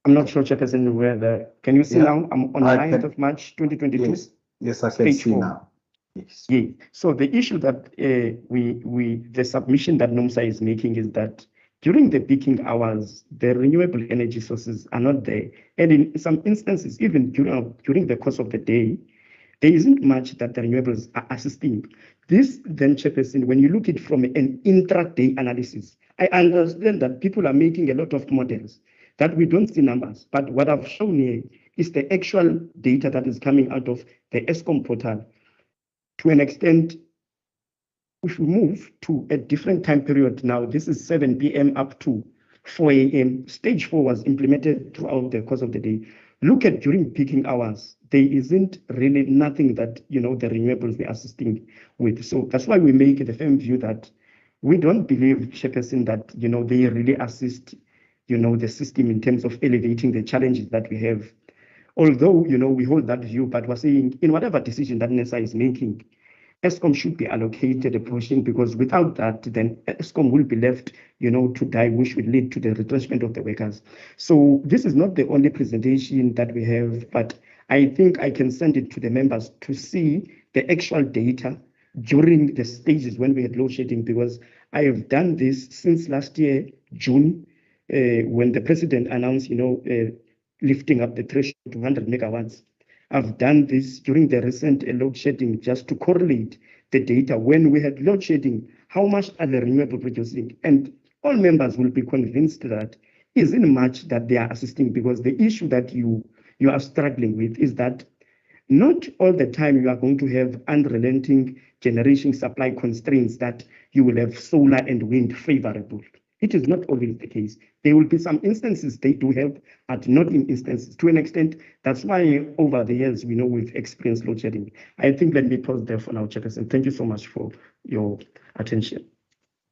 I'm not sure, Chairperson, whether, can you see Yeah, now? I'm on I 9th can- of March, 2022. Yes, I can Stage see 4. now. Yes. Yeah. So the issue that the submission that NUMSA is making is that during the peaking hours, the renewable energy sources are not there. And in some instances, even during the course of the day, there isn't much that the renewables are assisting. This then, Chairperson, when you look at it from an intraday analysis, I understand that people are making a lot of models that we don't see numbers. But what I've shown here is the actual data that is coming out of the ESCOM portal. To an extent, if we move to a different time period now, this is 7 p.m. up to 4 a.m. Stage 4 was implemented throughout the course of the day. Look at during peaking hours, there isn't really nothing that, the renewables were assisting with. So that's why we make the firm view that we don't believe, Chairperson, that, they really assist, the system in terms of elevating the challenges that we have. Although, we hold that view, but we're saying in whatever decision that Nersa'S is making, ESCOM should be allocated a portion, because without that, then ESCOM will be left, to die, which will lead to the retrenchment of the workers. So this is not the only presentation that we have, but I think I can send it to the members to see the actual data during the stages when we had load shedding, because I have done this since last year, June, when the president announced, lifting up the threshold to 100 megawatts. I've done this during the recent load shedding just to correlate the data. When we had load shedding, how much are the renewable producing? And all members will be convinced that isn't much that they are assisting, because the issue that you are struggling with is that not all the time you are going to have unrelenting generation supply constraints that you will have solar and wind favorable. It is not always the case. There will be some instances they do help, but not in instances. To an extent, that's why over the years, we've experienced load shedding. I think let me pause there for now, Chairperson. Thank you so much for your attention.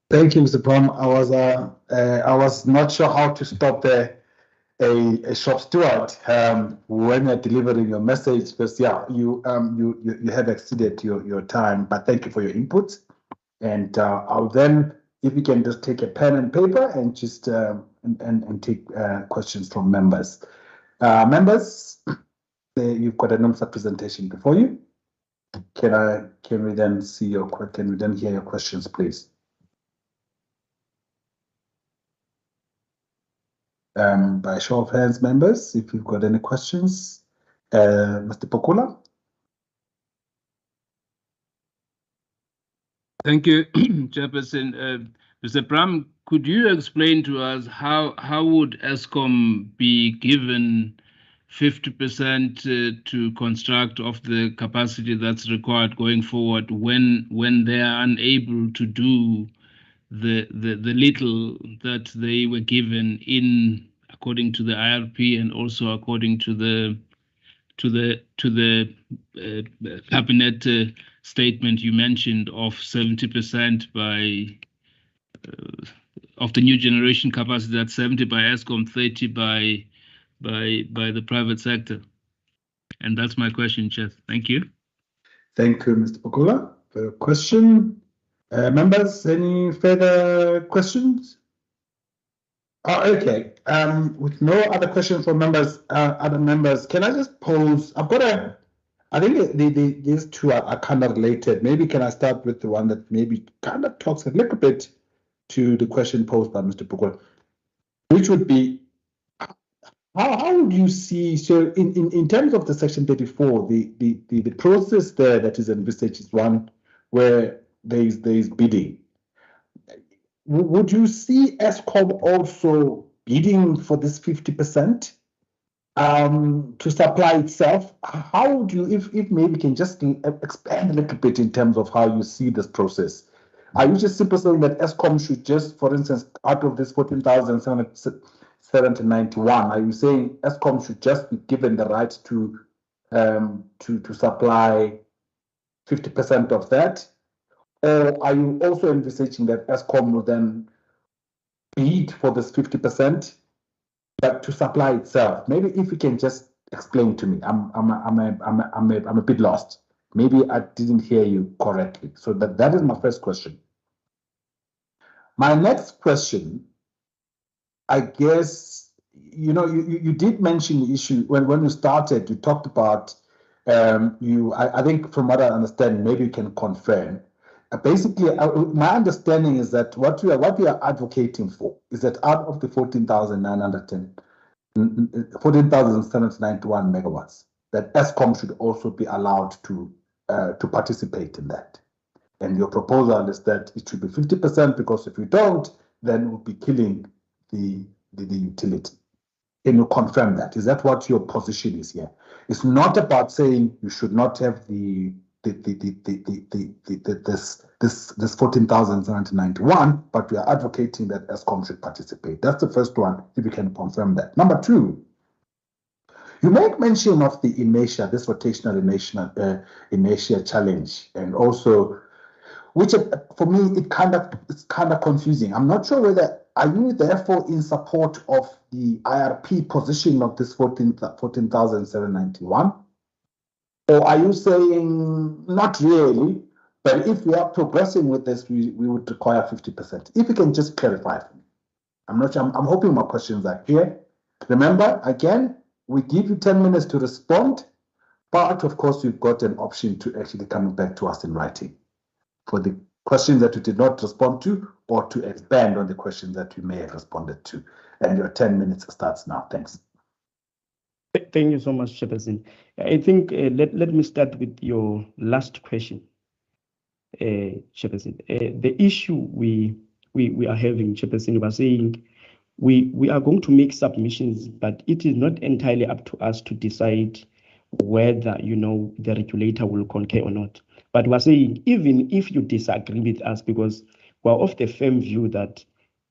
Thank you, Mr. Brown. I was not sure how to stop a shop steward when you're delivering your message, because you have exceeded your time. But thank you for your input, and I'll then, if you can just take a pen and paper and just and take questions from members. Members, you've got a NUMSA presentation before you. Can we then hear your questions, please? By show of hands, members, if you've got any questions. Mr. Pokula? Thank you, Chairperson. Mr. Pram, could you explain to us how would ESCOM be given 50% to construct of the capacity that's required going forward when they are unable to do the little that they were given according to the IRP and also according to the cabinet statement you mentioned of 70% by of the new generation capacity, that's 70 by ESCOM, 30 by the private sector. And that's my question, Chair. Thank you. Thank you, Mr. Pokula, for your question. Members, any further questions? Oh, okay. With no other questions from members, other members, can I just pose? I think these two are kind of related. Maybe can I start with the one that maybe kind of talks a little bit to the question posed by Mr. Pokula, which would be, how would you see, so in terms of the Section 34, the process there that is envisaged is one where there is bidding. Would you see ESCOM also bidding for this 50% to supply itself? How would you, if maybe can just expand a little bit in terms of how you see this process? Are you just simply saying that ESCOM should just, for instance, out of this 14,791, are you saying ESCOM should just be given the right to to supply 50% of that? Or are you also envisaging that Eskom will then bid for this 50%, but to supply itself? Maybe if you can just explain to me, I'm a bit lost. Maybe I didn't hear you correctly. So that is my first question. My next question, I guess, you did mention the issue when you started. You talked about I think from what I understand, maybe you can confirm. Basically, my understanding is that what we are advocating for is that out of the 14,791 megawatts, that Eskom should also be allowed to participate in that. And your proposal is that it should be 50%, because if you don't, then we'll be killing the utility. Can you confirm that? Is that what your position is here? It's not about saying you should not have this 14,791, but we are advocating that Eskom should participate. That's the first one, if you can confirm that. Number two, you make mention of the inertia, this rotational inertia challenge, and also, which for me it's kind of confusing. I'm not sure whether are you therefore in support of the IRP position of this 14,791, or are you saying not really, but if we are progressing with this, we would require 50%? If you can just clarify for me. I'm not sure. I'm hoping my questions are clear. Remember, again, we give you 10 minutes to respond, but of course, you've got an option to actually come back to us in writing for the questions that you did not respond to, or to expand on the questions that you may have responded to. And your 10 minutes starts now. Thanks. Thank you so much, Chairperson. I think let me start with your last question, Chairperson. The issue we are having, Chairperson, was saying we are going to make submissions, but it is not entirely up to us to decide whether the regulator will concur or not. But we're saying, even if you disagree with us, because we're of the firm view that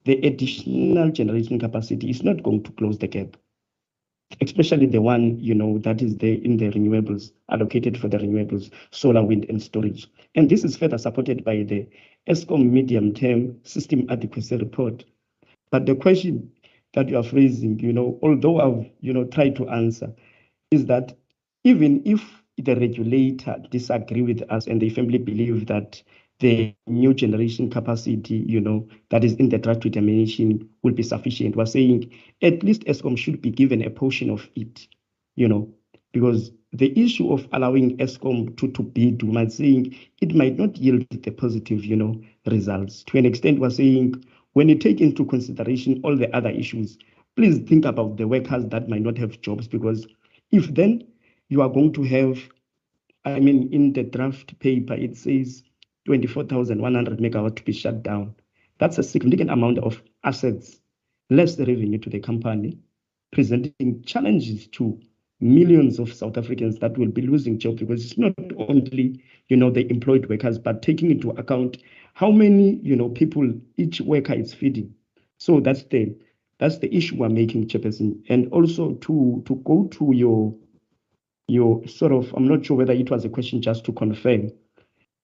the additional generation capacity is not going to close the gap, especially the one that is there in the renewables, allocated for the renewables, solar, wind, and storage. And this is further supported by the Eskom medium-term system adequacy report. But the question that you are phrasing, although I've tried to answer, is that even if the regulator disagree with us and they firmly believe that the new generation capacity, that is in the draft determination will be sufficient, we're saying at least Eskom should be given a portion of it, because the issue of allowing Eskom to bid, we might saying it might not yield the positive, results. To an extent, we're saying when you take into consideration all the other issues, please think about the workers that might not have jobs, because if then you are going to have, in the draft paper, it says 24,100 megawatts to be shut down. That's a significant amount of assets, less the revenue to the company, presenting challenges to millions of South Africans that will be losing jobs, because it's not only, the employed workers, but taking into account how many, people each worker is feeding. So that's the issue we're making, Chairperson. And also to go to your sort of, I'm not sure whether it was a question just to confirm,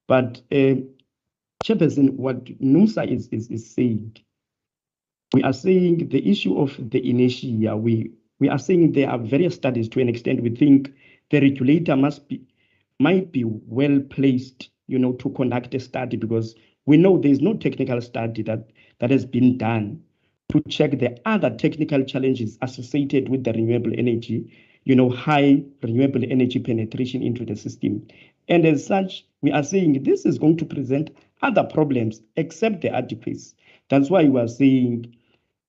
but Chairperson, what NUMSA is saying, we are saying the issue of the inertia, we are saying there are various studies. To an extent, we think the regulator might be well placed, to conduct a study, because we know there is no technical study that has been done to check the other technical challenges associated with the renewable energy, high renewable energy penetration into the system. And as such, we are saying this is going to present other problems except the adequacy. That's why we are saying,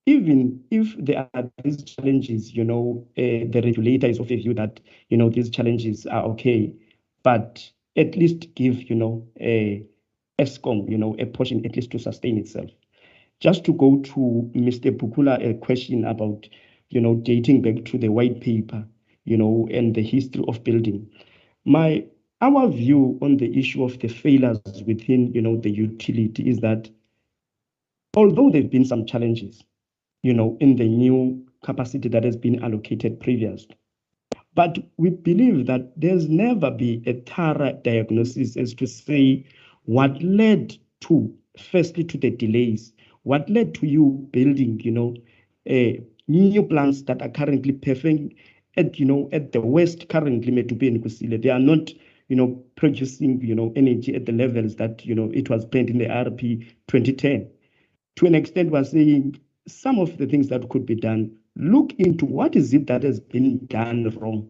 even if there are these challenges, the regulator is of a view that, these challenges are okay, but at least give, Eskom, a portion at least to sustain itself. Just to go to Mr. Bukula, a question about, dating back to the white paper, and the history of building. Our view on the issue of the failures within, the utility is that although there have been some challenges, in the new capacity that has been allocated previously, But we believe that there's never be a thorough diagnosis as to say what led to, firstly, to the delays, what led to you building, new plants that are currently perfect at, at the west currently, they are not, producing, energy at the levels that, it was planned in the RP 2010. To an extent, we're saying some of the things that could be done, look into what is it that has been done wrong.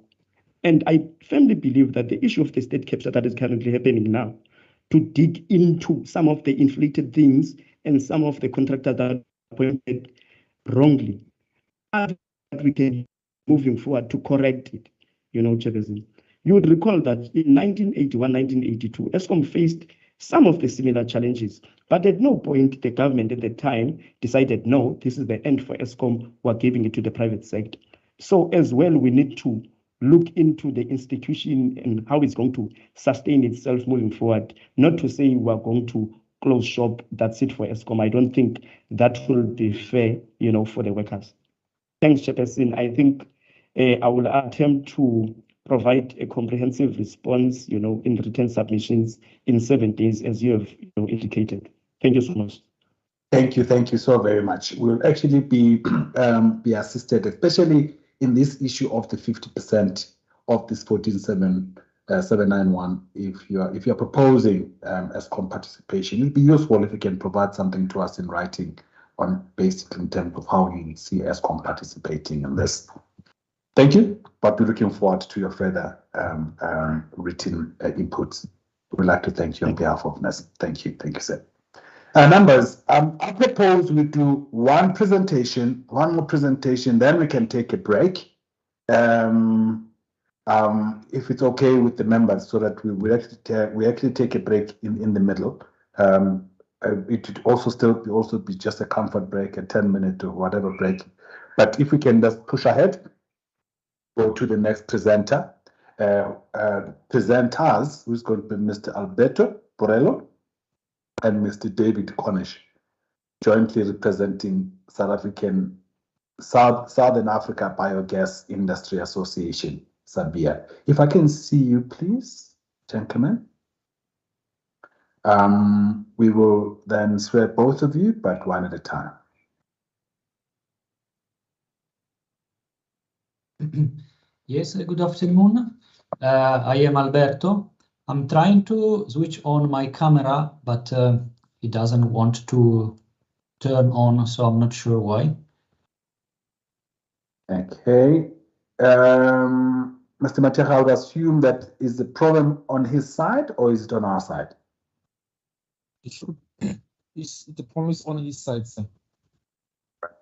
And I firmly believe that the issue of the state capture that is currently happening now, to dig into some of the inflated things and some of the contractors that are appointed wrongly, that we can moving forward to correct it, Chairperson. You would recall that in 1981, 1982, Eskom faced some of the similar challenges, but at no point the government at the time decided, no, this is the end for Eskom, we're giving it to the private sector. So as well, we need to look into the institution and how it's going to sustain itself moving forward, not to say we're going to close shop, that's it for Eskom. I don't think that will be fair, for the workers. Thanks, Chairperson. I think I will attempt to provide a comprehensive response, in written submissions in 7 days, as you have indicated. Thank you so much. Thank you so very much. We'll actually be assisted, especially in this issue of the 50% of this 14,791. If you're proposing Eskom participation, it'd be useful if you can provide something to us in writing on basically in terms of how you see Eskom participating in this. Thank you, but we're looking forward to your further written inputs. We'd like to thank you on behalf of NERSA. Thank you, sir. Members, I propose we do one more presentation, then we can take a break. If it's okay with the members, so that we actually take a break in the middle. It would also be just a comfort break, a 10-minute or whatever break. But if we can just push ahead, go to the next presenter. Presenters, who's going to be Mr. Alberto Borello and Mr. David Cornish, jointly representing Southern Africa Biogas Industry Association, SABIA. If I can see you, please, gentlemen. We will then swear both of you, but one at a time. Yes, good afternoon. I am Alberto. I'm trying to switch on my camera, but it doesn't want to turn on, so I'm not sure why. Okay. Mr. Matera, I would assume that is the problem on his side or is it on our side? The problem is on his side, sir.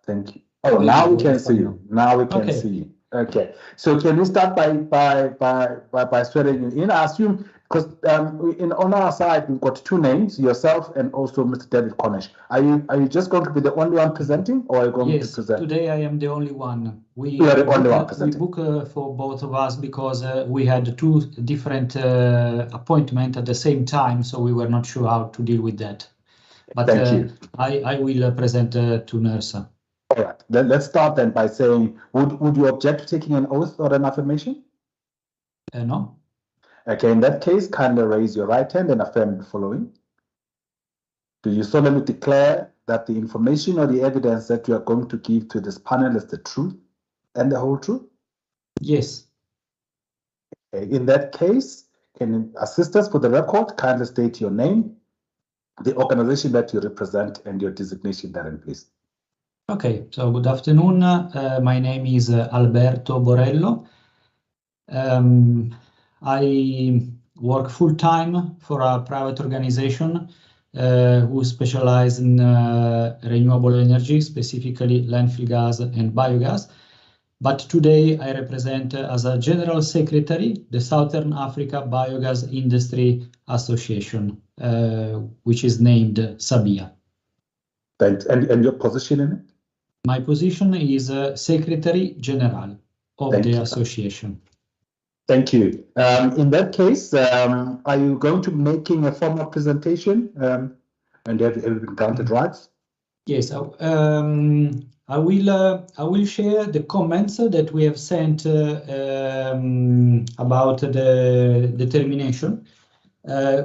Thank you. Oh, now we can see you. Now we can see you. Okay. So can we start by swearing you in? I assume because on our side we've got two names, yourself and also Mr. David Cornish. Are you just going to be the only one presenting, or are you going to present? Today I am the only one. You are the only one presenting. We book for both of us because we had two different appointments at the same time, so we were not sure how to deal with that. But thank you. I will present to Nersa. All right. Let's start then by saying, would you object to taking an oath or an affirmation? No. Okay, in that case, kindly raise your right hand and affirm the following. Do you solemnly declare that the information or the evidence that you are going to give to this panel is the truth and the whole truth? Yes. Okay, in that case, can you assist us for the record? Kindly state your name, the organization that you represent, and your designation therein, please. Okay, so good afternoon. My name is Alberto Borello. I work full-time for a private organization who specializes in renewable energy, specifically landfill gas and biogas. But today I represent as a General Secretary the Southern Africa Biogas Industry Association, which is named SABIA. Thanks. And your position in it? My position is Secretary General of the association. Thank you. In that case, are you going to be making a formal presentation and have you been granted rights? Yes, I I will share the comments that we have sent about the determination,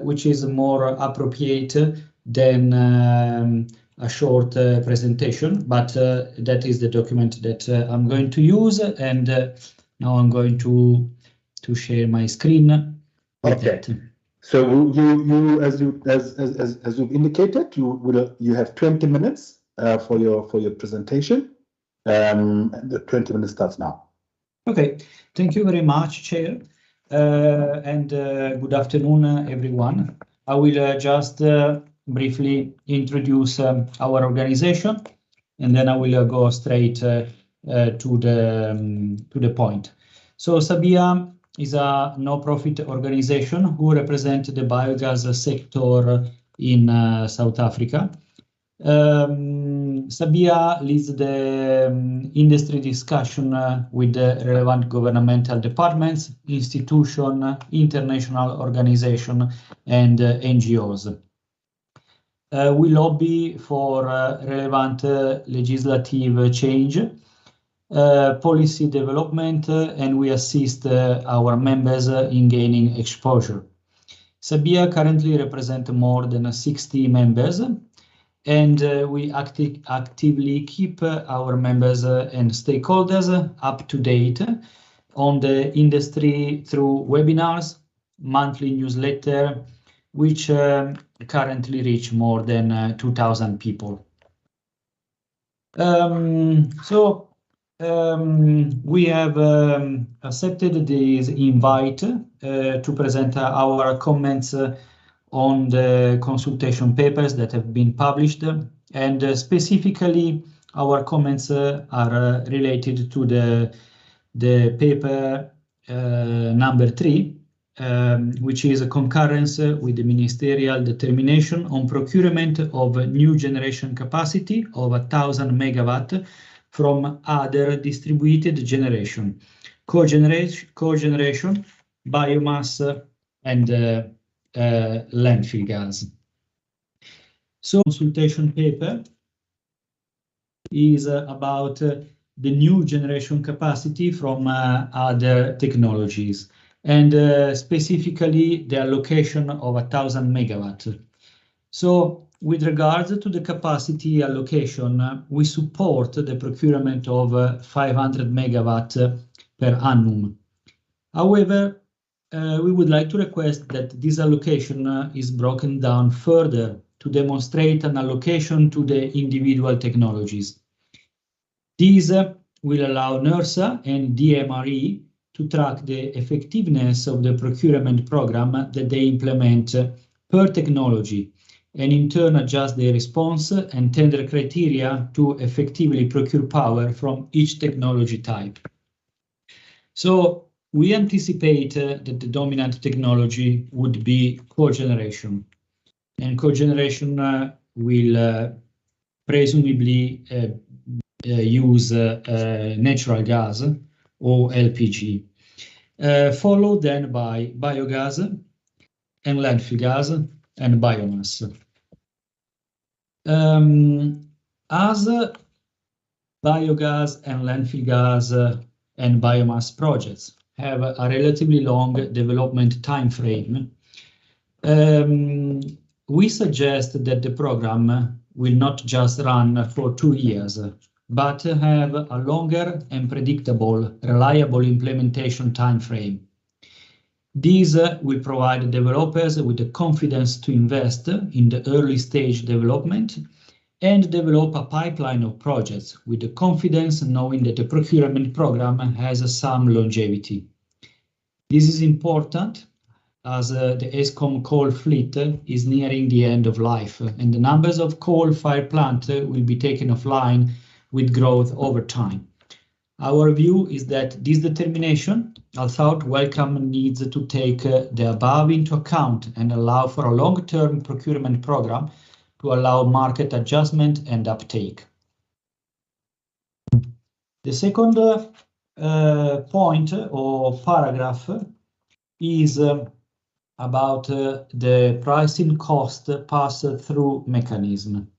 which is more appropriate than a short presentation, but that is the document that I'm going to use, and now I'm going to share my screen. Okay. So you as you've indicated, you have 20 minutes for your presentation. The 20 minutes starts now. Okay, thank you very much, Chair, and good afternoon, everyone. I will just briefly introduce our organization, and then I will go straight to the point. So Sabia is a no-profit organization who represents the biogas sector in South Africa. Sabia leads the industry discussion with the relevant governmental departments, institutions, international organizations, and NGOs. We lobby for relevant legislative change, policy development, and we assist our members in gaining exposure. Sabia currently represents more than 60 members, and we actively keep our members and stakeholders up to date on the industry through webinars, monthly newsletter, which currently reach more than 2,000 people. We have accepted this invite to present our comments on the consultation papers that have been published, and specifically our comments are related to the paper number 3, which is a concurrence with the ministerial determination on procurement of new generation capacity of 1,000 megawatt from other distributed generation, cogeneration, biomass, and landfill gas. So consultation paper is about the new generation capacity from other technologies, and specifically the allocation of 1,000 megawatt. So with regards to the capacity allocation, we support the procurement of 500 megawatt per annum. However, we would like to request that this allocation is broken down further to demonstrate an allocation to the individual technologies. These will allow NERSA and DMRE to track the effectiveness of the procurement program that they implement per technology, and in turn adjust their response and tender criteria to effectively procure power from each technology type. So we anticipate that the dominant technology would be cogeneration, and cogeneration will presumably use natural gas or LPG, followed then by biogas and landfill gas and biomass. As biogas and landfill gas and biomass projects have a relatively long development time frame, we suggest that the program will not just run for 2 years, but have a longer and predictable, reliable implementation time frame. These will provide developers with the confidence to invest in the early stage development and develop a pipeline of projects with the confidence knowing that the procurement program has some longevity. This is important as the ESCOM coal fleet is nearing the end of life, and the numbers of coal-fired plants will be taken offline with growth over time. Our view is that this determination, although welcome, needs to take the above into account and allow for a long-term procurement program to allow market adjustment and uptake. The second point or paragraph is about the pricing cost pass-through mechanism.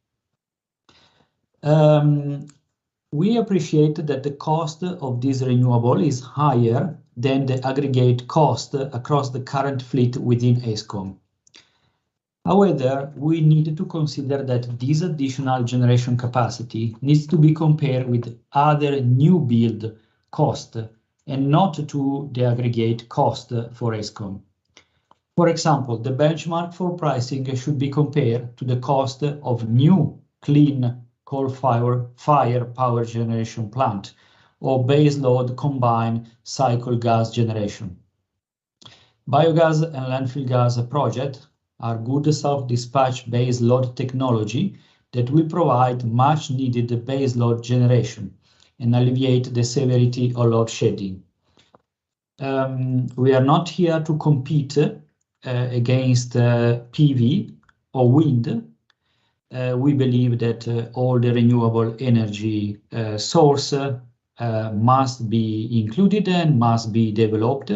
We appreciate that the cost of this renewable is higher than the aggregate cost across the current fleet within ESCOM. However, we need to consider that this additional generation capacity needs to be compared with other new build cost and not to the aggregate cost for ESCOM. For example, the benchmark for pricing should be compared to the cost of new clean coal-fired power generation plant or baseload combined cycle gas generation. Biogas and landfill gas projects are good self-dispatch baseload technology that will provide much needed baseload generation and alleviate the severity of load shedding. We are not here to compete against PV or wind. We believe that all the renewable energy source must be included and must be developed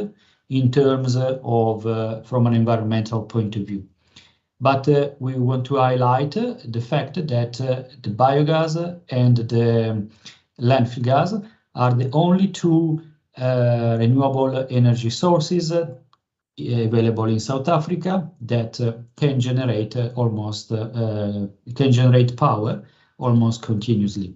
in terms of from an environmental point of view. But we want to highlight the fact that the biogas and the landfill gas are the only two renewable energy sources available in South Africa that can generate power almost continuously.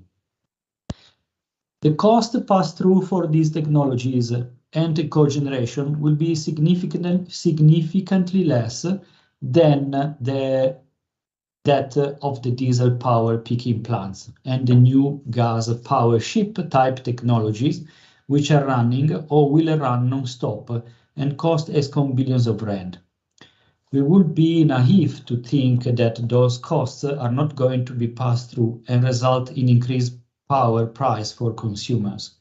The cost pass-through for these technologies and cogeneration will be significantly less than that of the diesel power peaking plants and the new gas power ship type technologies, which are running or will run non-stop and cost ESCOM billions of rand. We would be naive to think that those costs are not going to be passed through and result in increased power price for consumers.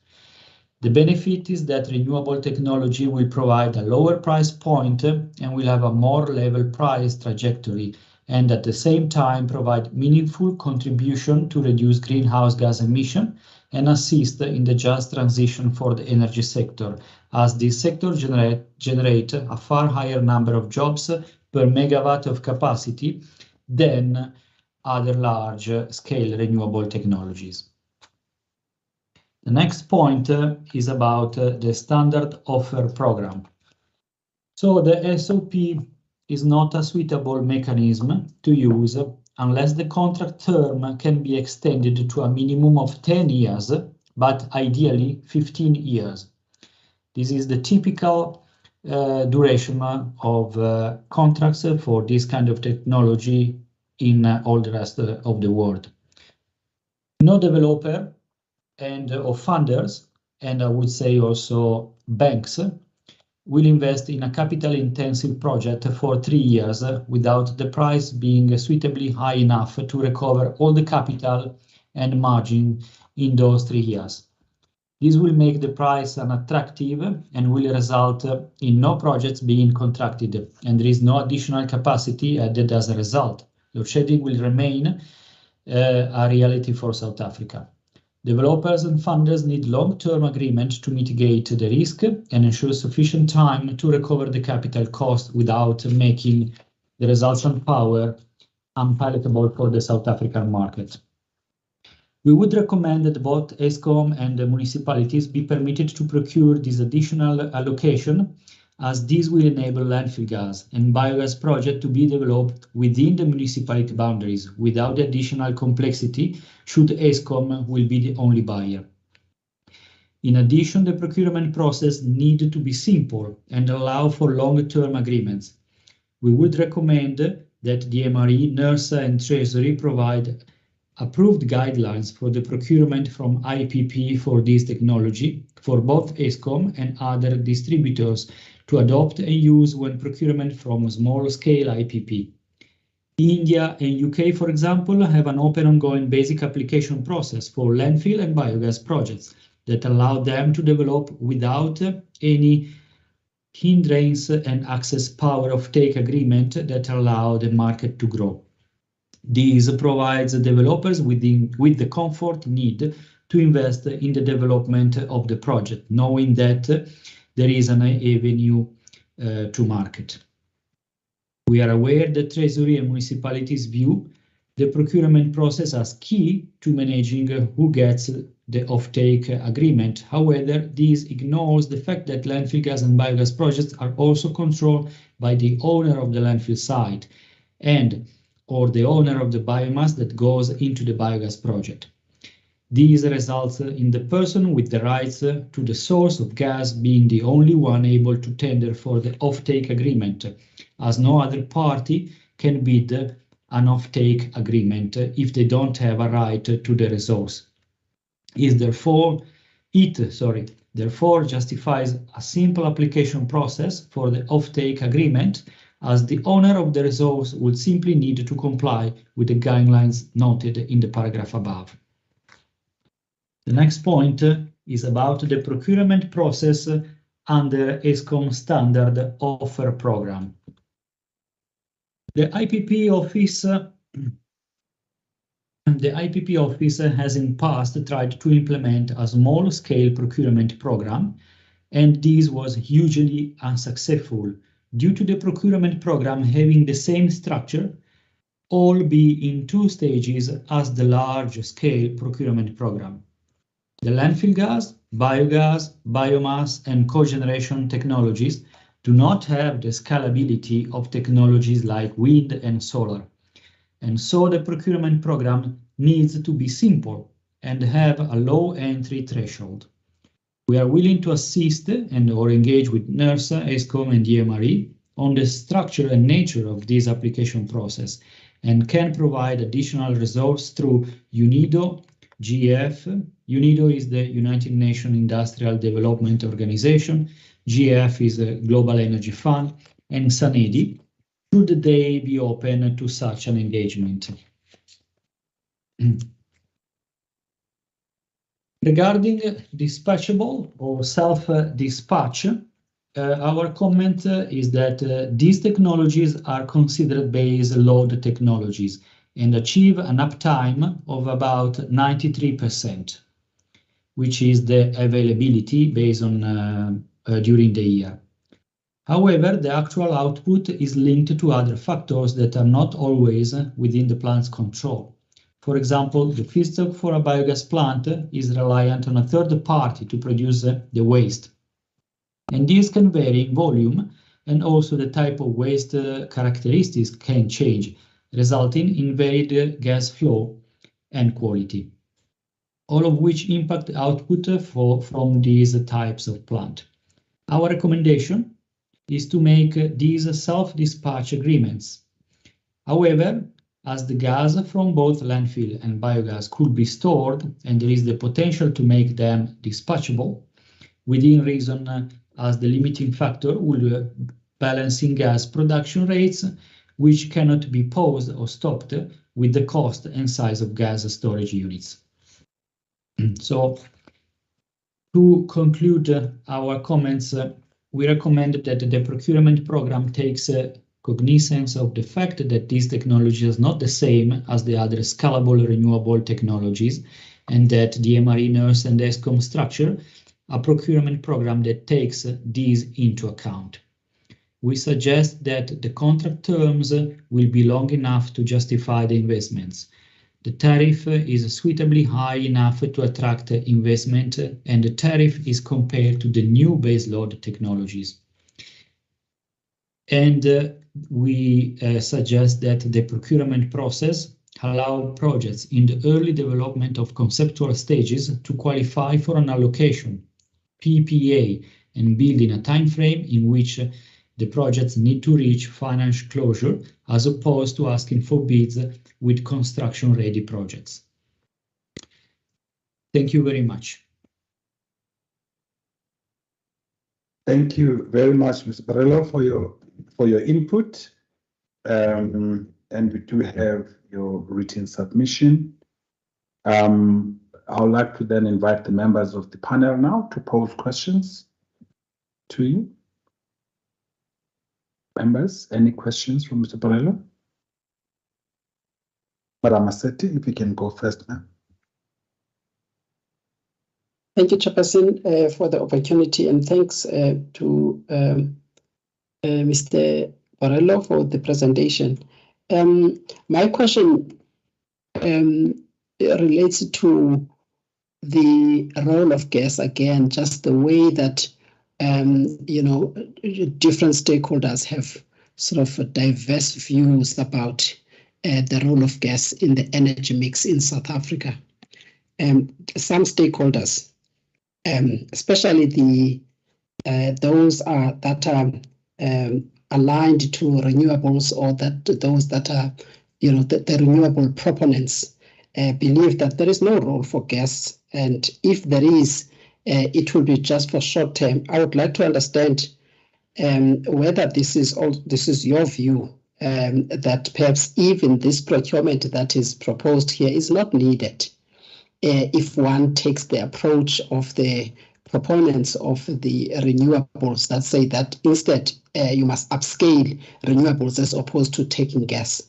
The benefit is that renewable technology will provide a lower price point and will have a more level price trajectory, and at the same time provide meaningful contribution to reduce greenhouse gas emission and assist in the just transition for the energy sector, as this sector generate a far higher number of jobs per megawatt of capacity than other large-scale renewable technologies. The next point is about the standard offer program. So the SOP is not a suitable mechanism to use unless the contract term can be extended to a minimum of 10 years, but ideally 15 years. This is the typical duration of contracts for this kind of technology in all the rest of the world. No developer or funders, and I would say also banks, will invest in a capital-intensive project for 3 years without the price being suitably high enough to recover all the capital and margin in those 3 years. This will make the price unattractive and will result in no projects being contracted, and there is no additional capacity added as a result. Load shedding will remain a reality for South Africa. Developers and funders need long-term agreement to mitigate the risk and ensure sufficient time to recover the capital cost without making the resultant power unpalatable for the South African market. We would recommend that both ESCOM and the municipalities be permitted to procure this additional allocation, as this will enable landfill gas and biogas project to be developed within the municipality boundaries without the additional complexity should ESCOM will be the only buyer. In addition, the procurement process needed to be simple and allow for longer-term agreements. We would recommend that the MRE, Nersa and Treasury provide approved guidelines for the procurement from IPP for this technology for both ESCOM and other distributors to adopt and use when procurement from small-scale IPP. India and UK, for example, have an open ongoing basic application process for landfill and biogas projects that allow them to develop without any hindrance and access power of take agreement that allow the market to grow. This provides developers with the comfort need to invest in the development of the project, knowing that there is an avenue to market. We are aware that Treasury and municipalities view the procurement process as key to managing who gets the offtake agreement. However, this ignores the fact that landfill gas and biogas projects are also controlled by the owner of the landfill site and or the owner of the biomass that goes into the biogas project. These results in the person with the rights to the source of gas being the only one able to tender for the offtake agreement, as no other party can bid an offtake agreement if they don't have a right to the resource. Therefore justifies a simple application process for the offtake agreement, as the owner of the resource would simply need to comply with the guidelines noted in the paragraph above. The next point is about the procurement process under ESCOM standard offer program. The IPP office has in past tried to implement a small-scale procurement program, and this was hugely unsuccessful due to the procurement program having the same structure, all be in 2 stages as the large-scale procurement program. The landfill gas, biogas, biomass, and cogeneration technologies do not have the scalability of technologies like wind and solar, and so the procurement program needs to be simple and have a low entry threshold. We are willing to assist and or engage with Nersa, ESCOM, and DMRE on the structure and nature of this application process, and can provide additional resources through UNIDO, GF. UNIDO is the United Nations Industrial Development Organization, GF is the Global Energy Fund, and SANEDI, should they be open to such an engagement. Regarding dispatchable or self-dispatch, our comment is that these technologies are considered base load technologies and achieve an uptime of about 93%, which is the availability based on during the year. However, the actual output is linked to other factors that are not always within the plant's control. For example, the feedstock for a biogas plant is reliant on a third party to produce the waste. And this can vary in volume, and also the type of waste characteristics can change, resulting in varied gas flow and quality, all of which impact output from these types of plant. Our recommendation is to make these self-dispatch agreements. However, as the gas from both landfill and biogas could be stored and there is the potential to make them dispatchable, within reason as the limiting factor will balancing gas production rates, which cannot be paused or stopped with the cost and size of gas storage units. So, to conclude our comments, we recommend that the procurement program takes cognizance of the fact that this technology is not the same as the other scalable renewable technologies, and that the DMRE, NERS, and ESCOM structure a procurement program that takes these into account. We suggest that the contract terms will be long enough to justify the investments. The tariff is suitably high enough to attract investment, and the tariff is compared to the new baseload technologies. And we suggest that the procurement process allow projects in the early development of conceptual stages to qualify for an allocation, PPA, and build in a time frame in which the projects need to reach financial closure, as opposed to asking for bids with construction-ready projects. Thank you very much. Thank you very much, Mr. Barello, for your input. And we do have your written submission. I would like to then invite the members of the panel now to pose questions to you. Members, any questions from Mr. Barello? Madam Massetti, if you can go first, ma'am. Thank you, Chairperson, for the opportunity, and thanks to Mr. Barello for the presentation. My question relates to the role of gas again, just the way that different stakeholders have sort of diverse views about the role of gas in the energy mix in South Africa. Some stakeholders, especially those that are aligned to renewables, or those that are the renewable proponents, believe that there is no role for gas, and if there is, it will be just for short term. I would like to understand whether this is your view, that perhaps even this procurement that is proposed here is not needed, if one takes the approach of the proponents of the renewables that say that instead you must upscale renewables as opposed to taking gas.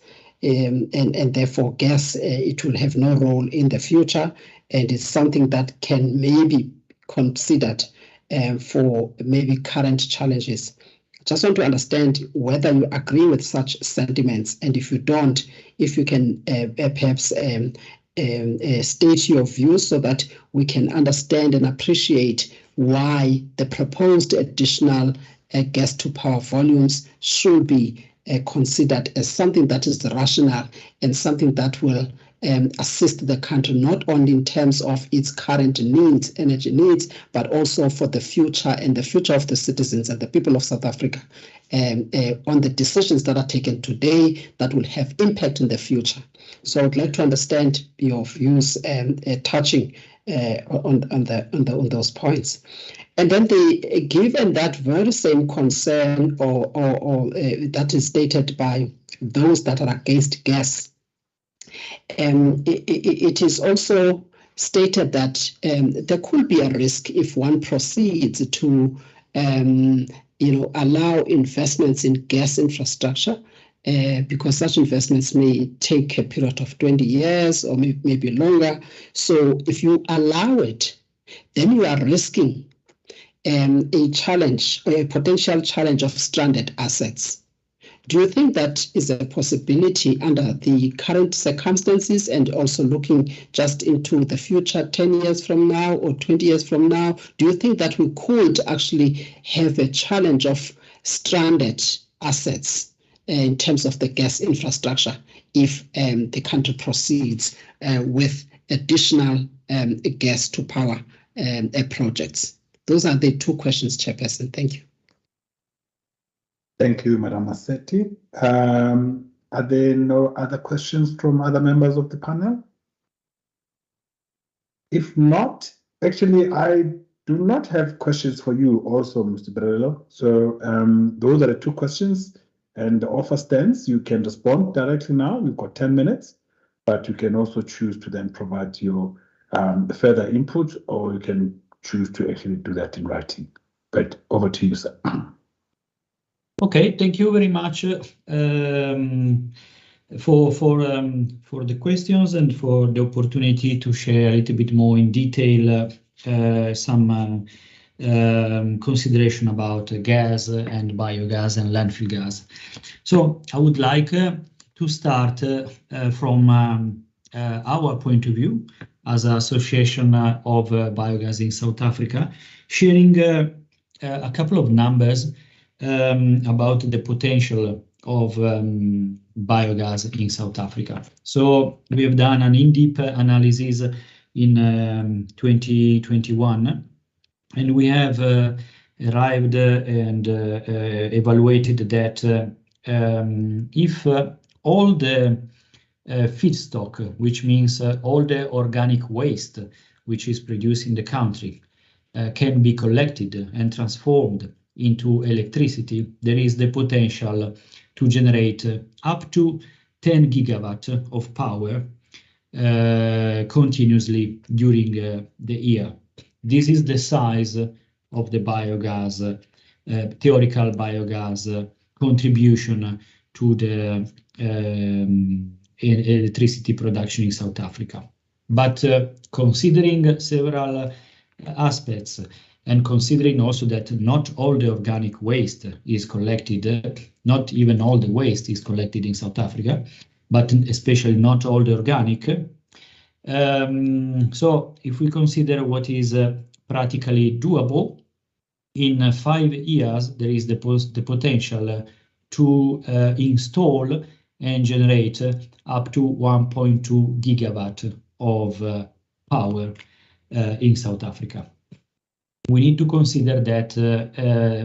And therefore gas, it will have no role in the future, and it's something that can maybe considered for maybe current challenges. Just want to understand whether you agree with such sentiments, and if you don't, if you can perhaps state your views so that we can understand and appreciate why the proposed additional gas to power volumes should be considered as something that is rational and something that will assist the country not only in terms of its current needs, energy needs, but also for the future and the future of the citizens and the people of South Africa, on the decisions that are taken today that will have impact in the future. So I'd like to understand your views touching on those points. And then given that very same concern or that is stated by those that are against gas, it is also stated that there could be a risk if one proceeds to allow investments in gas infrastructure, because such investments may take a period of 20 years or maybe longer. So if you allow it, then you are risking a challenge, or a potential challenge of stranded assets. Do you think that is a possibility under the current circumstances, and also looking just into the future 10 years from now or 20 years from now? Do you think that we could actually have a challenge of stranded assets in terms of the gas infrastructure if the country proceeds with additional gas to power projects? Those are the two questions, Chairperson. Thank you. Thank you, Madam Massetti. Are there no other questions from other members of the panel? If not, actually, I do not have questions for you also, Mr. Barello. So those are the two questions, and the offer stands. You can respond directly now. We've got 10 minutes, but you can also choose to then provide your further input, or you can choose to actually do that in writing. But over to you, sir. Okay, thank you very much for the questions and for the opportunity to share a little bit more in detail some consideration about gas and biogas and landfill gas. So I would like to start from our point of view as an association of biogas in South Africa, sharing a couple of numbers about the potential of biogas in South Africa. So we have done an in-depth analysis in 2021, and we have arrived and evaluated that if all the feedstock, which means all the organic waste which is produced in the country, can be collected and transformed into electricity, there is the potential to generate up to 10 gigawatt of power continuously during the year. This is the size of the biogas, theoretical biogas contribution to the electricity production in South Africa. But considering several aspects, and considering also that not all the organic waste is collected, not even all the waste is collected in South Africa, but especially not all the organic. So if we consider what is practically doable, in 5 years, there is the potential to install and generate up to 1.2 gigawatt of power in South Africa. We need to consider that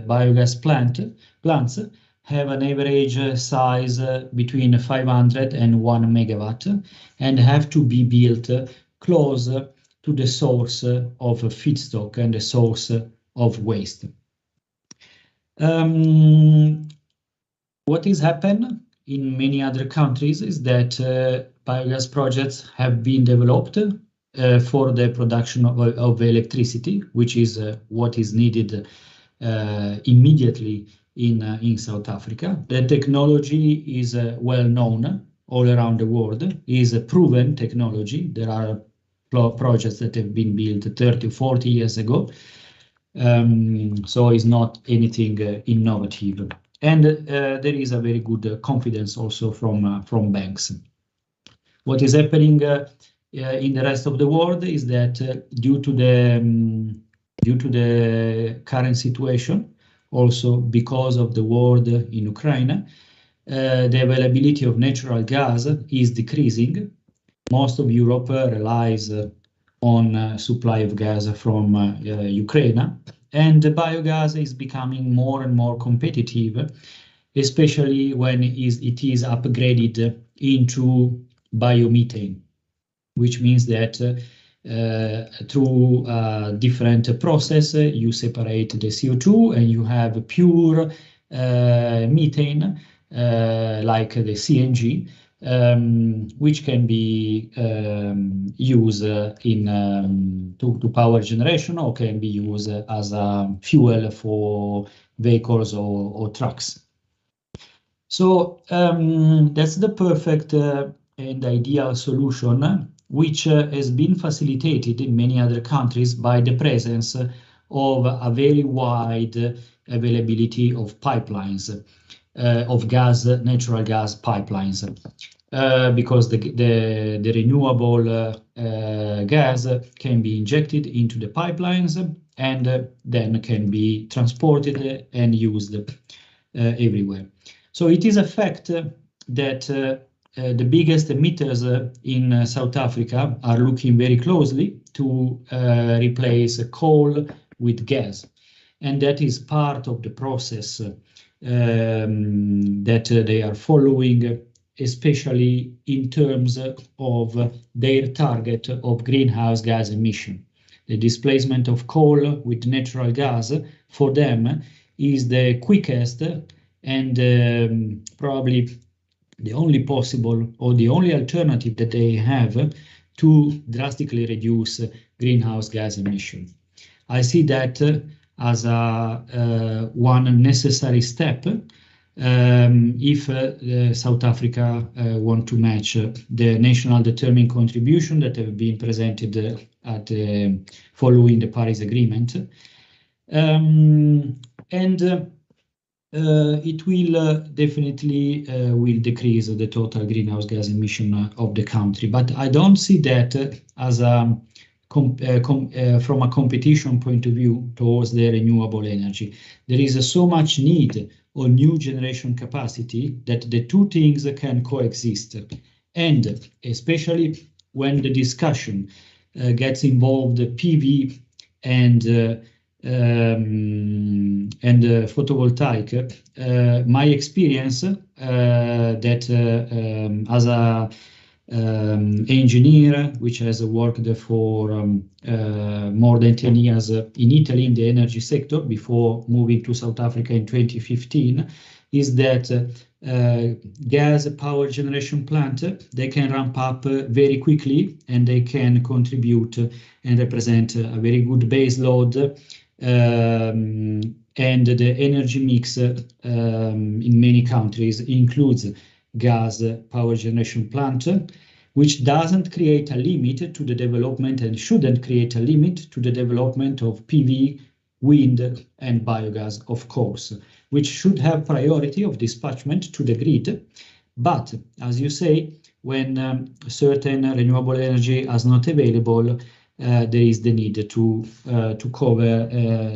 biogas plants have an average size between 500 and 1 megawatt and have to be built close to the source of feedstock and the source of waste. What has happened in many other countries is that biogas projects have been developed for the production of electricity, which is what is needed immediately in South Africa. The technology is well known all around the world, is a proven technology. There are projects that have been built 30, 40 years ago. So it's not anything innovative. And there is a very good confidence also from banks. What is happening in the rest of the world is that due to the current situation, also because of the war in Ukraine, the availability of natural gas is decreasing. Most of Europe relies on supply of gas from Ukraine, and the biogas is becoming more and more competitive, especially when it is upgraded into biomethane, which means that through a different process, you separate the CO2 and you have pure methane, like the CNG, which can be used to power generation or can be used as a fuel for vehicles or trucks. So that's the perfect and ideal solution, which has been facilitated in many other countries by the presence of a very wide availability of pipelines, of gas, natural gas pipelines, because the renewable gas can be injected into the pipelines and then can be transported and used everywhere. So it is a fact that the biggest emitters in South Africa are looking very closely to replace coal with gas. And that is part of the process that they are following, especially in terms of their target of greenhouse gas emission. The displacement of coal with natural gas for them is the quickest and probably the only possible or the only alternative that they have to drastically reduce greenhouse gas emission. I see that as one necessary step if South Africa want to match the national determined contribution that have been presented at following the Paris Agreement. It will definitely will decrease the total greenhouse gas emission of the country, but I don't see that as a from a competition point of view towards the renewable energy. There is so much need on new generation capacity that the two things can coexist, and especially when the discussion gets involved PV and photovoltaic, my experience that as a engineer which has worked for more than 10 years in Italy in the energy sector before moving to South Africa in 2015, is that gas power generation plant, they can ramp up very quickly and they can contribute and represent a very good base load. And the energy mix in many countries includes gas power generation plant, which doesn't create a limit to the development and shouldn't create a limit to the development of PV, wind and biogas, of course, which should have priority of dispatchment to the grid, But as you say, when certain renewable energy is not available, there is the need to cover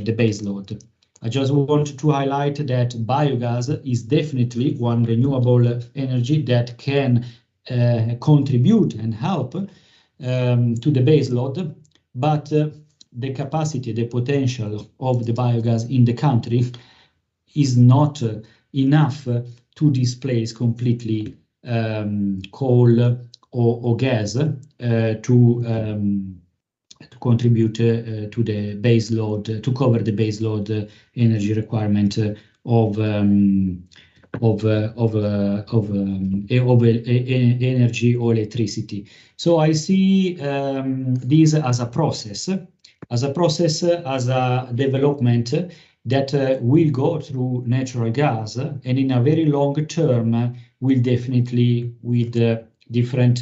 the base load. I just want to highlight that biogas is definitely one renewable energy that can contribute and help to the base load, but the capacity, the potential of the biogas in the country is not enough to displace completely coal or gas to contribute to the base load, to cover the base load energy requirement of energy or electricity. So I see this as a process, as a development that will go through natural gas, and in a very long term will definitely with different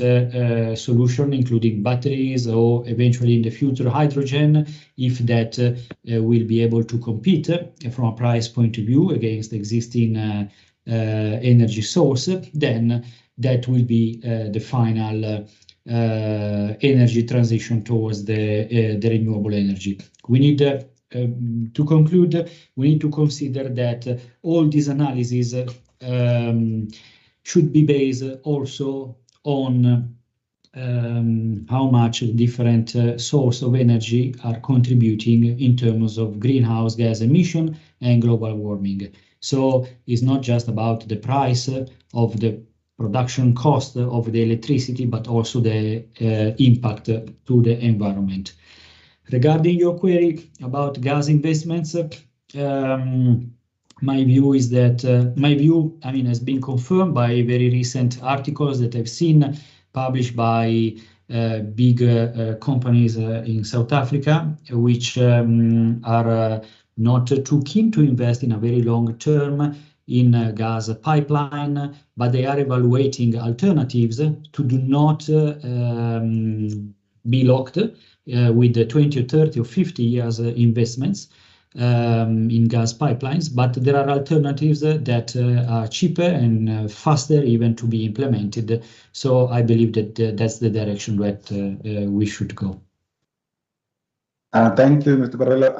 solution, including batteries or eventually in the future hydrogen, if that will be able to compete from a price point of view against existing energy source, then that will be the final energy transition towards the renewable energy. We need to conclude, we need to consider that all these analyses should be based also on how much different sources of energy are contributing in terms of greenhouse gas emission and global warming. So it's not just about the price of the production cost of the electricity, but also the impact to the environment. Regarding your query about gas investments, my view is that has been confirmed by very recent articles that I've seen published by big companies in South Africa, which are not too keen to invest in a very long term in a gas pipeline, but they are evaluating alternatives to do not be locked with the 20 or 30 or 50 years investments in gas pipelines, but there are alternatives that are cheaper and faster even to be implemented. So I believe that that's the direction that we should go. Thank you, Mr. Barello.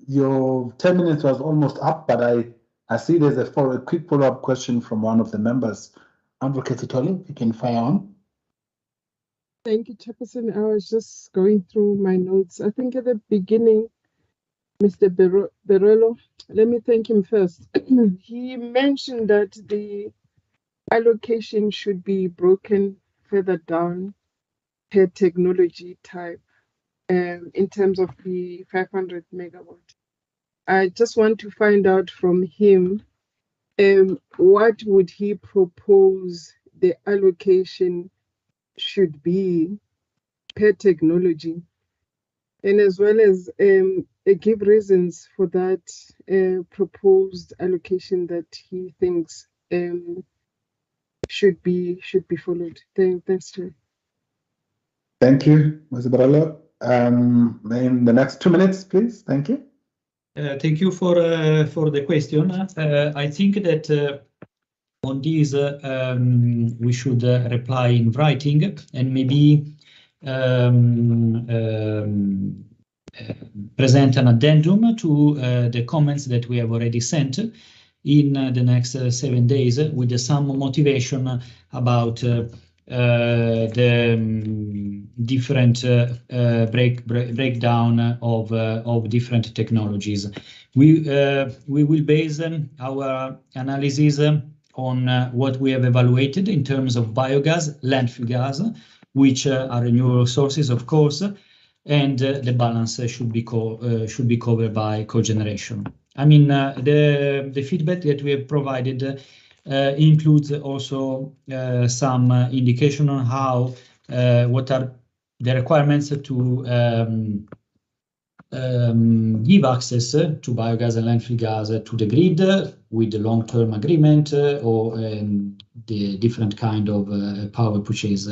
Your 10 minutes was almost up, but I see there's a quick follow-up question from one of the members. Advocate Sithole, you can fire on. Thank you, Chairperson. I was just going through my notes. I think at the beginning, Mr. Barello, let me thank him first. He mentioned that the allocation should be broken further down per technology type in terms of the 500 megawatt. I just want to find out from him what would he propose the allocation should be per technology, and as well as give reasons for that proposed allocation that he thinks should be followed. Thanks, Chair. Thank you, Mr. Barello. In the next 2 minutes, please. Thank you. Thank you for the question. I think that on this we should reply in writing and maybe present an addendum to the comments that we have already sent in the next 7 days with some motivation about the different breakdown of different technologies. We will base our analysis on what we have evaluated in terms of biogas, landfill gas, which are renewable sources, of course, and the balance should be covered by cogeneration. I mean, the feedback that we have provided includes also some indication on how what are the requirements to give access to biogas and landfill gas to the grid with the long-term agreement or the different kind of power purchase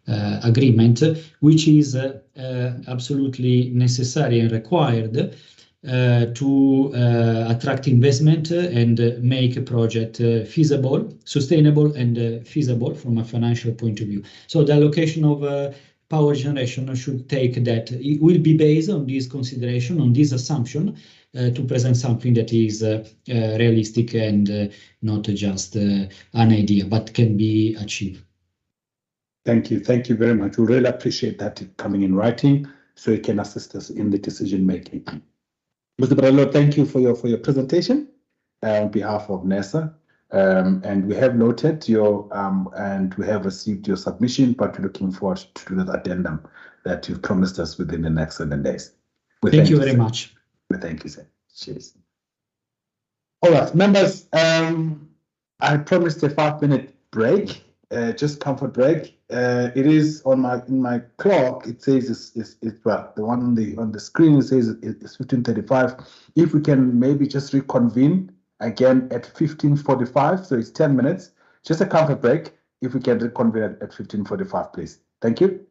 agreement, which is absolutely necessary and required to attract investment and make a project feasible, sustainable and feasible from a financial point of view. So the allocation of power generation should take that. It will be based on this consideration, on this assumption, to present something that is realistic and not just an idea, but can be achieved. Thank you. Thank you very much. We really appreciate that coming in writing so it can assist us in the decision making. Mr. Barello, thank you for your presentation on behalf of NERSA. And we have noted your and we have received your submission, but we're looking forward to the addendum that you've promised us within the next 7 days. Thank you very much. Thank you, sir. Cheers. All right, members, I promised a 5-minute break, just comfort break. It is on my clock. It says it's well, the one on the screen it says it's 15:35. If we can maybe just reconvene again at 15:45, so it's 10 minutes. Just a comfort break. If we can reconvene at 15:45, please. Thank you.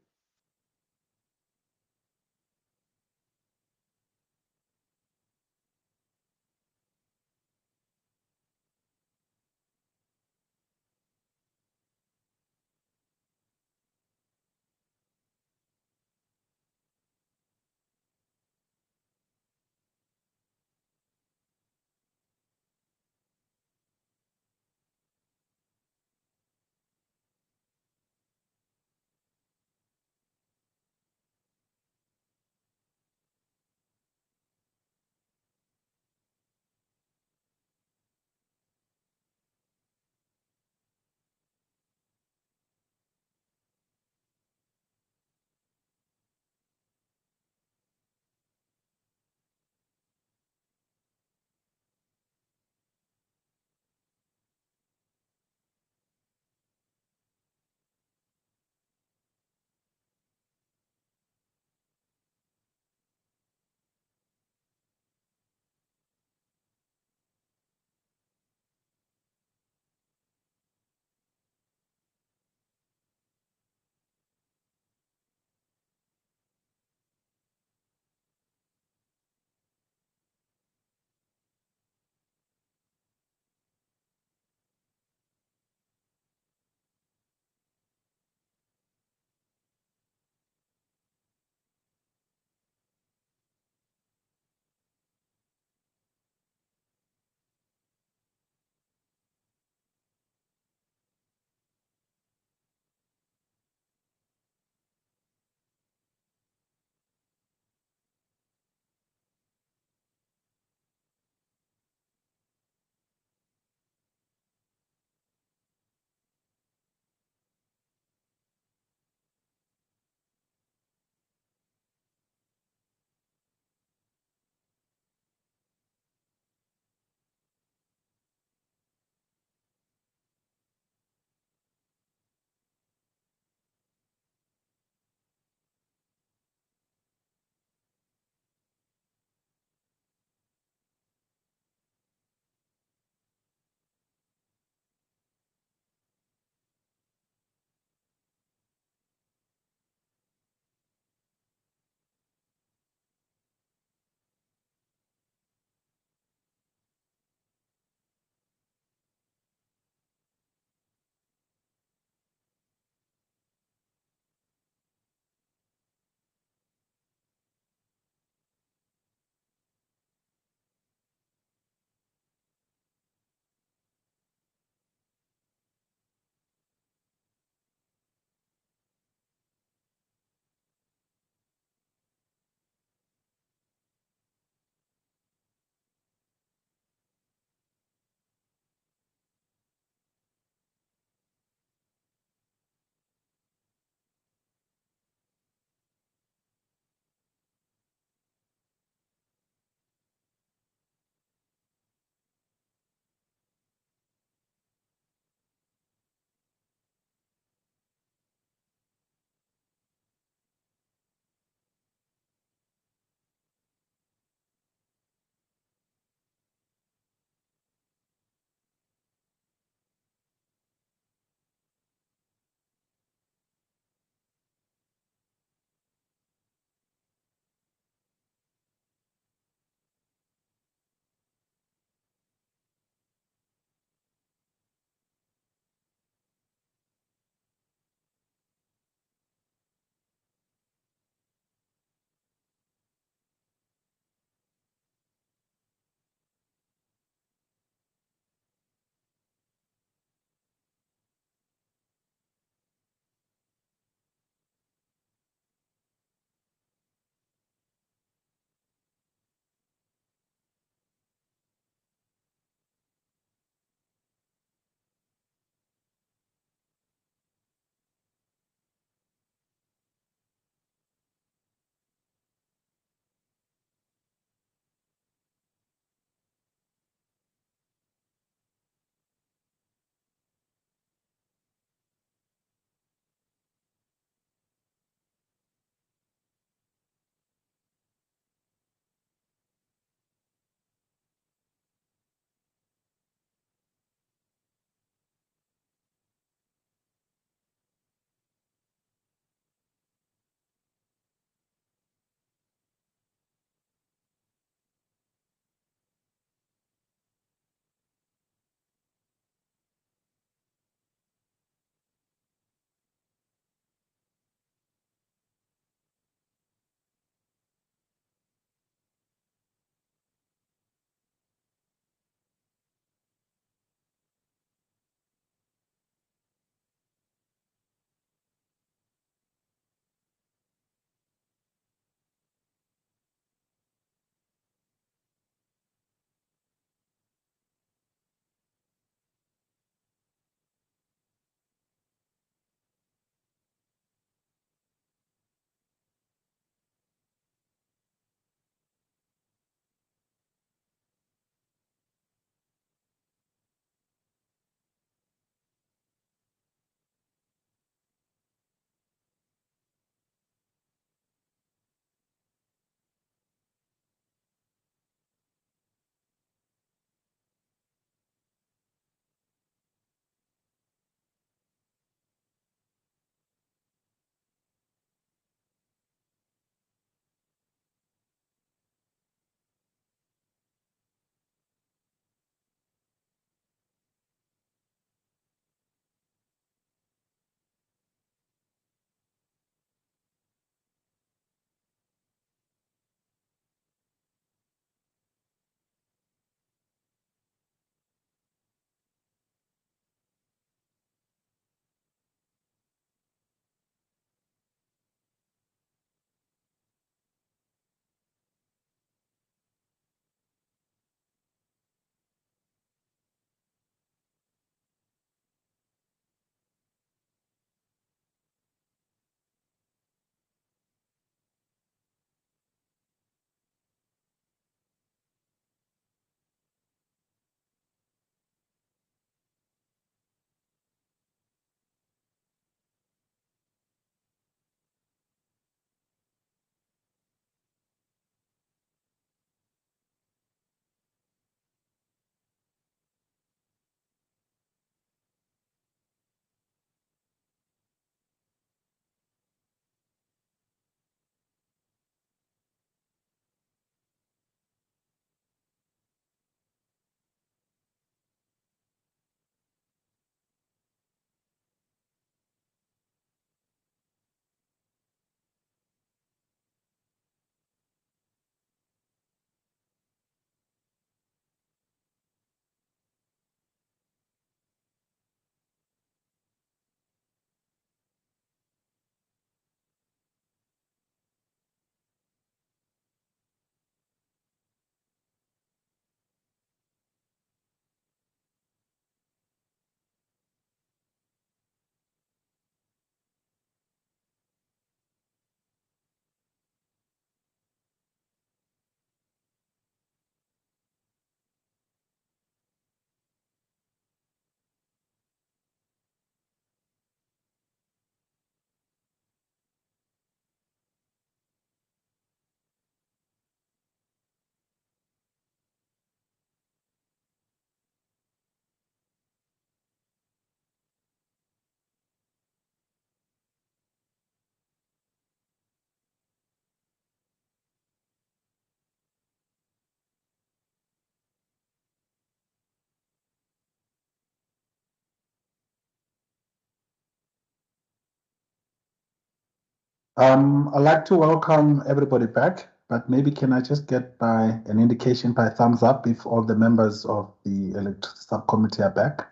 I'd like to welcome everybody back, but maybe can I just get by an indication by thumbs up if all the members of the electricity subcommittee are back?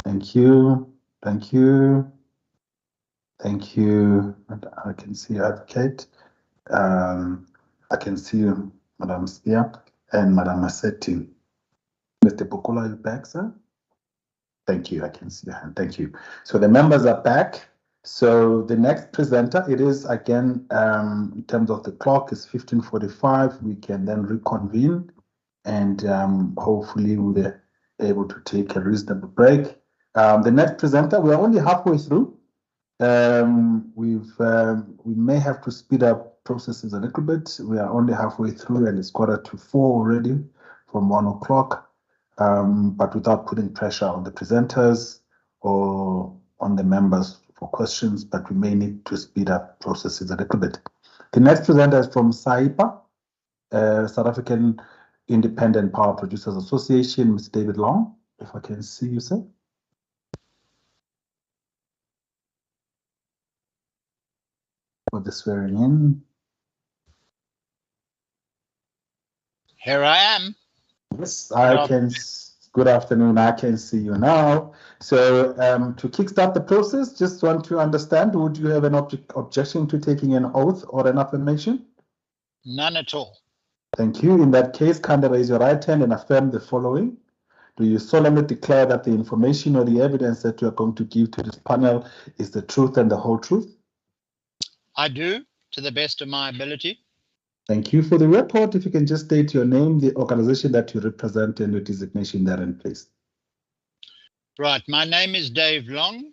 Thank you. Thank you. Thank you. I can see you, Advocate. I can see you, Madam Spear and Madam Massetti. Mr. Bukula, are you back, sir? Thank you. I can see your hand. Thank you. So the members are back. So the next presenter, it is again, in terms of the clock, is 15:45. We can then reconvene and hopefully we'll be able to take a reasonable break. The next presenter, we're only halfway through. We may have to speed up processes a little bit. We are only halfway through and it's 3:45 already from 1 o'clock, but without putting pressure on the presenters or on the members for questions, but we may need to speed up processes a little bit. The next presenter is from SAIPA, South African Independent Power Producers Association, Mr. David Long, if I can see you, sir. For the swearing in. Here I am. Yes, I can. Good afternoon. I can see you now. So to kickstart the process, just want to understand, would you have an objection to taking an oath or an affirmation? None at all. Thank you. In that case, kindly raise your right hand and affirm the following. Do you solemnly declare that the information or the evidence that you are going to give to this panel is the truth and the whole truth? I do, to the best of my ability. Thank you. For the report, if you can just state your name, the organization that you represent, and your designation therein, please. Right. My name is Dave Long.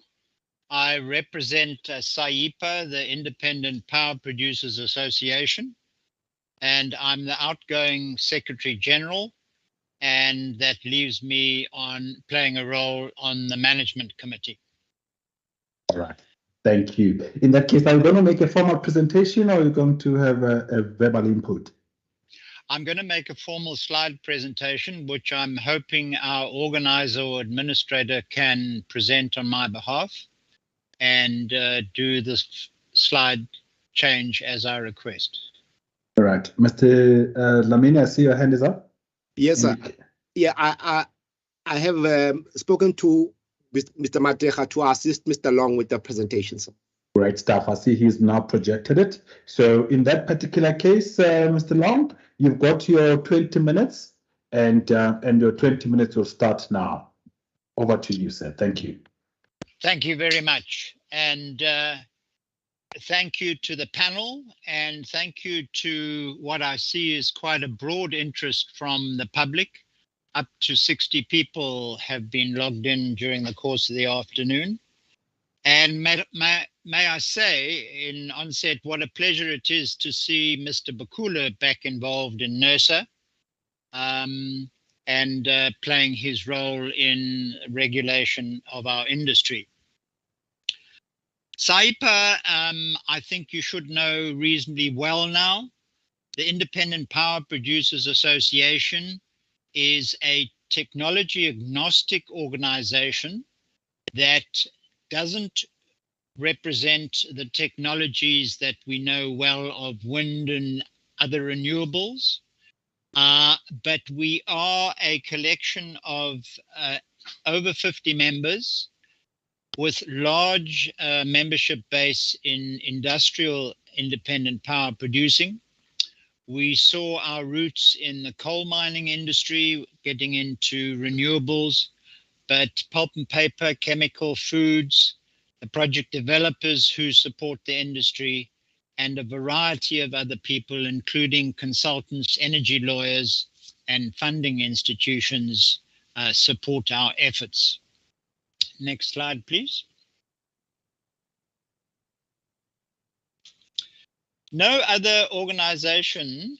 I represent SAIPA, the Independent Power Producers Association, and I'm the outgoing Secretary General, and that leaves me on playing a role on the Management Committee. All right. Thank you. In that case, are you going to make a formal presentation or are you going to have a verbal input? I'm going to make a formal slide presentation, which I'm hoping our organizer or administrator can present on my behalf and do this slide change as I request. All right. Mr. Lamini, I see your hand is up. Yes, sir. Yeah, I have spoken to Mr. Mateja to assist Mr. Long with the presentation, sir. Great stuff. I see he's now projected it. So in that particular case, Mr. Long, you've got your 20 minutes and your 20 minutes will start now. Over to you, sir. Thank you. Thank you very much. And thank you to the panel and thank you to what I see is quite a broad interest from the public. Up to 60 people have been logged in during the course of the afternoon. And may I say in onset, what a pleasure it is to see Mr. Bukula back involved in NERSA and playing his role in regulation of our industry. SAIPA, I think you should know reasonably well now. The Independent Power Producers Association is a technology agnostic organization that doesn't represent the technologies that we know well of wind and other renewables, but we are a collection of over 50 members with large membership base in industrial independent power producing. We saw our roots in the coal mining industry, getting into renewables, but pulp and paper, chemical, foods, the project developers who support the industry, and a variety of other people, including consultants, energy lawyers, and funding institutions support our efforts. Next slide, please. No other organization,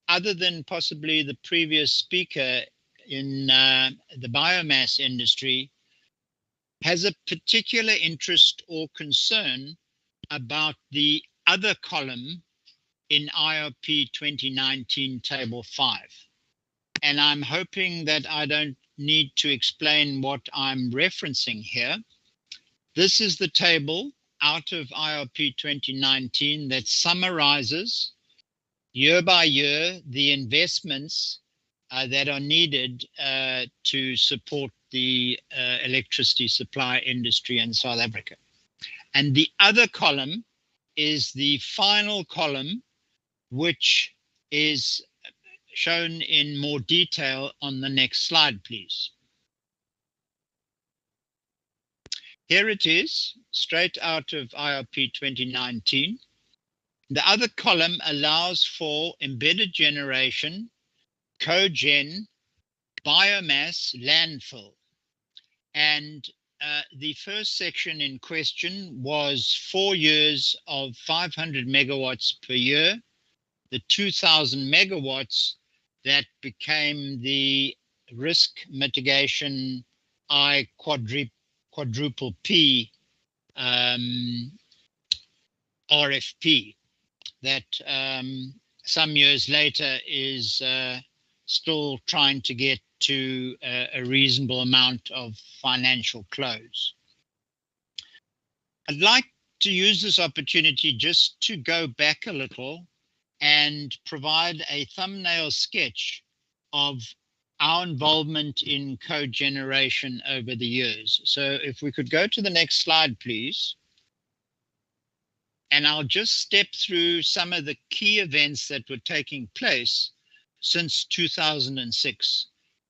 other than possibly the previous speaker in the biomass industry, has a particular interest or concern about the other column in IRP 2019 Table 5. And I'm hoping that I don't need to explain what I'm referencing here. This is the table out of IRP 2019 that summarizes year by year the investments that are needed to support the electricity supply industry in South Africa. And the other column is the final column, which is shown in more detail on the next slide, please. Here it is, straight out of IRP 2019. The other column allows for embedded generation, cogen, biomass, landfill. And the first section in question was 4 years of 500 megawatts per year, the 2,000 megawatts that became the risk mitigation I quadruple P RFP that some years later is still trying to get to a reasonable amount of financial close. I'd like to use this opportunity just to go back a little and provide a thumbnail sketch of our involvement in cogeneration over the years. So if we could go to the next slide, please. And I'll just step through some of the key events that were taking place since 2006.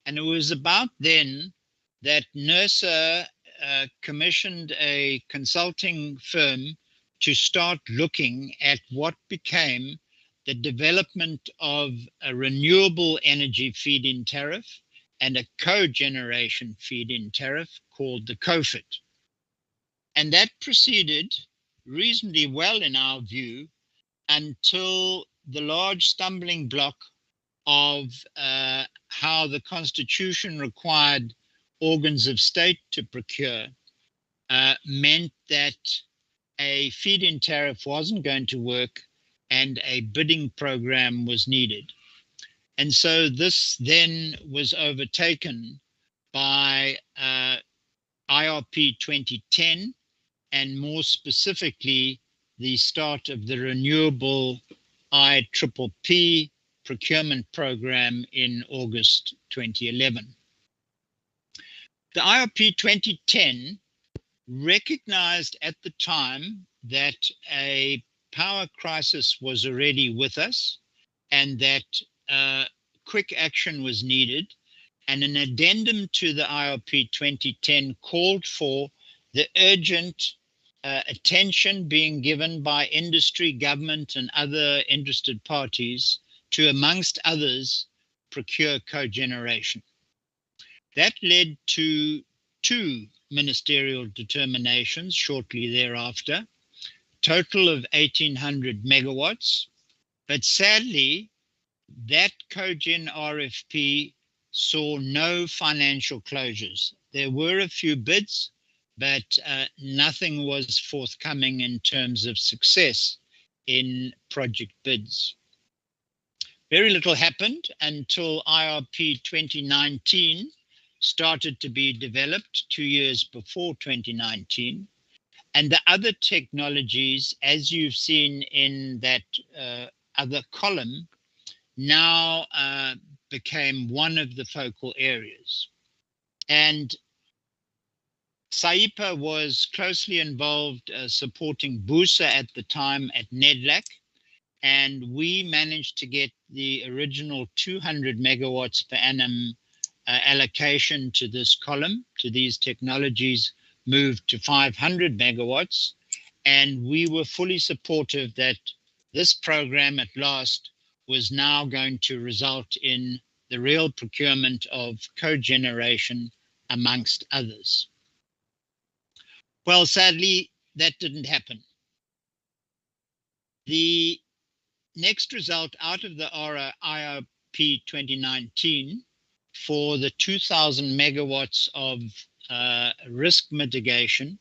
And it was about then that Nersa commissioned a consulting firm to start looking at what became the development of a renewable energy feed-in tariff and a cogeneration feed-in tariff called the COFIT. And that proceeded reasonably well in our view until the large stumbling block of how the Constitution required organs of state to procure meant that a feed-in tariff wasn't going to work and a bidding program was needed. And so this then was overtaken by IRP 2010 and more specifically the start of the renewable IPPP procurement program in August 2011. The IRP 2010 recognized at the time that a power crisis was already with us and that quick action was needed, and an addendum to the IRP 2010 called for the urgent attention being given by industry, government, and other interested parties to, amongst others, procure cogeneration. That led to 2 ministerial determinations shortly thereafter, total of 1,800 megawatts. But sadly, that cogen RFP saw no financial closures. There were a few bids, but nothing was forthcoming in terms of success in project bids. Very little happened until IRP 2019 started to be developed 2 years before 2019. And the other technologies, as you've seen in that other column, now became one of the focal areas. And SAIPA was closely involved supporting BUSA at the time at NEDLAC, and we managed to get the original 200 megawatts per annum allocation to this column, to these technologies, moved to 500 megawatts, and we were fully supportive that this program at last was now going to result in the real procurement of cogeneration amongst others. Well, sadly, that didn't happen. The next result out of the IRP 2019 for the 2,000 megawatts of risk mitigation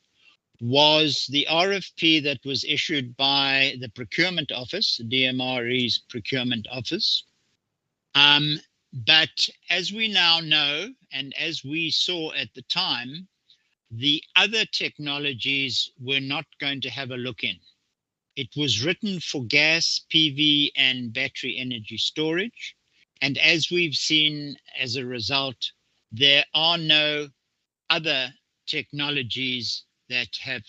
was the RFP that was issued by the Procurement Office, DMRE's Procurement Office. But as we now know, and as we saw at the time, the other technologies we're not going to have a look in. It was written for gas, PV, and battery energy storage. And as we've seen as a result, there are no other technologies that have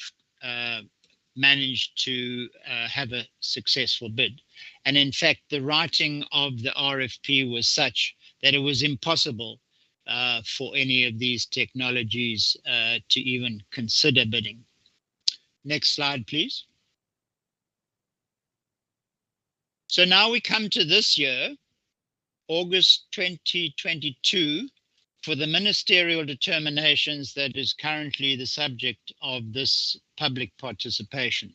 managed to have a successful bid. And in fact, the writing of the RFP was such that it was impossible for any of these technologies to even consider bidding. Next slide, please. So now we come to this year, August 2022, for the ministerial determinations that is currently the subject of this public participation.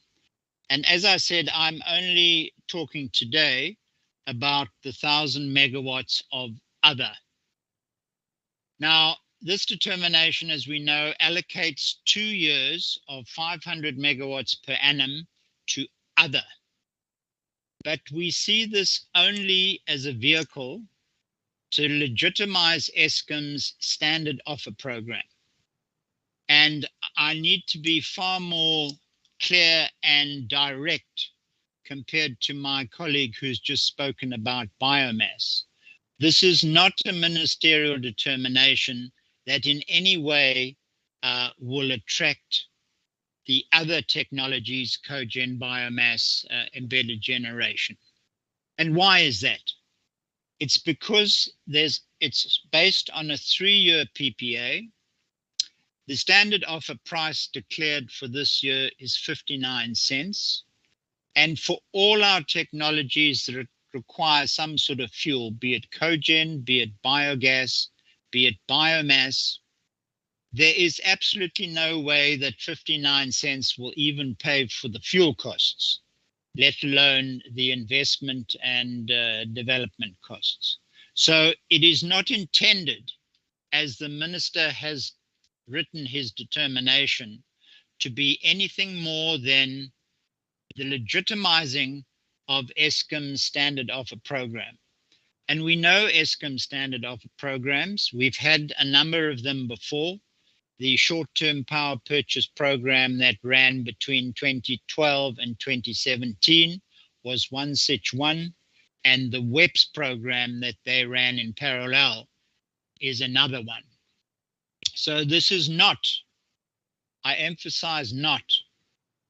And as I said, I'm only talking today about the 1,000 megawatts of other. Now, this determination, as we know, allocates 2 years of 500 megawatts per annum to other. But we see this only as a vehicle to legitimize Eskom's standard offer program. And I need to be far more clear and direct compared to my colleague who's just spoken about biomass. This is not a ministerial determination that in any way will attract the other technologies, cogen, biomass, embedded generation. And why is that? It's because it's based on a 3-year PPA. The standard offer price declared for this year is 59 cents. And for all our technologies that require some sort of fuel, be it cogen, be it biogas, be it biomass, there is absolutely no way that 59 cents will even pay for the fuel costs, let alone the investment and development costs. So it is not intended, as the minister has written his determination, to be anything more than the legitimizing of Eskom's standard offer program. And we know Eskom standard offer programs. We've had a number of them before. The short-term power purchase program that ran between 2012 and 2017 was one such one, and the WEPS program that they ran in parallel is another one. So this is not, I emphasize not,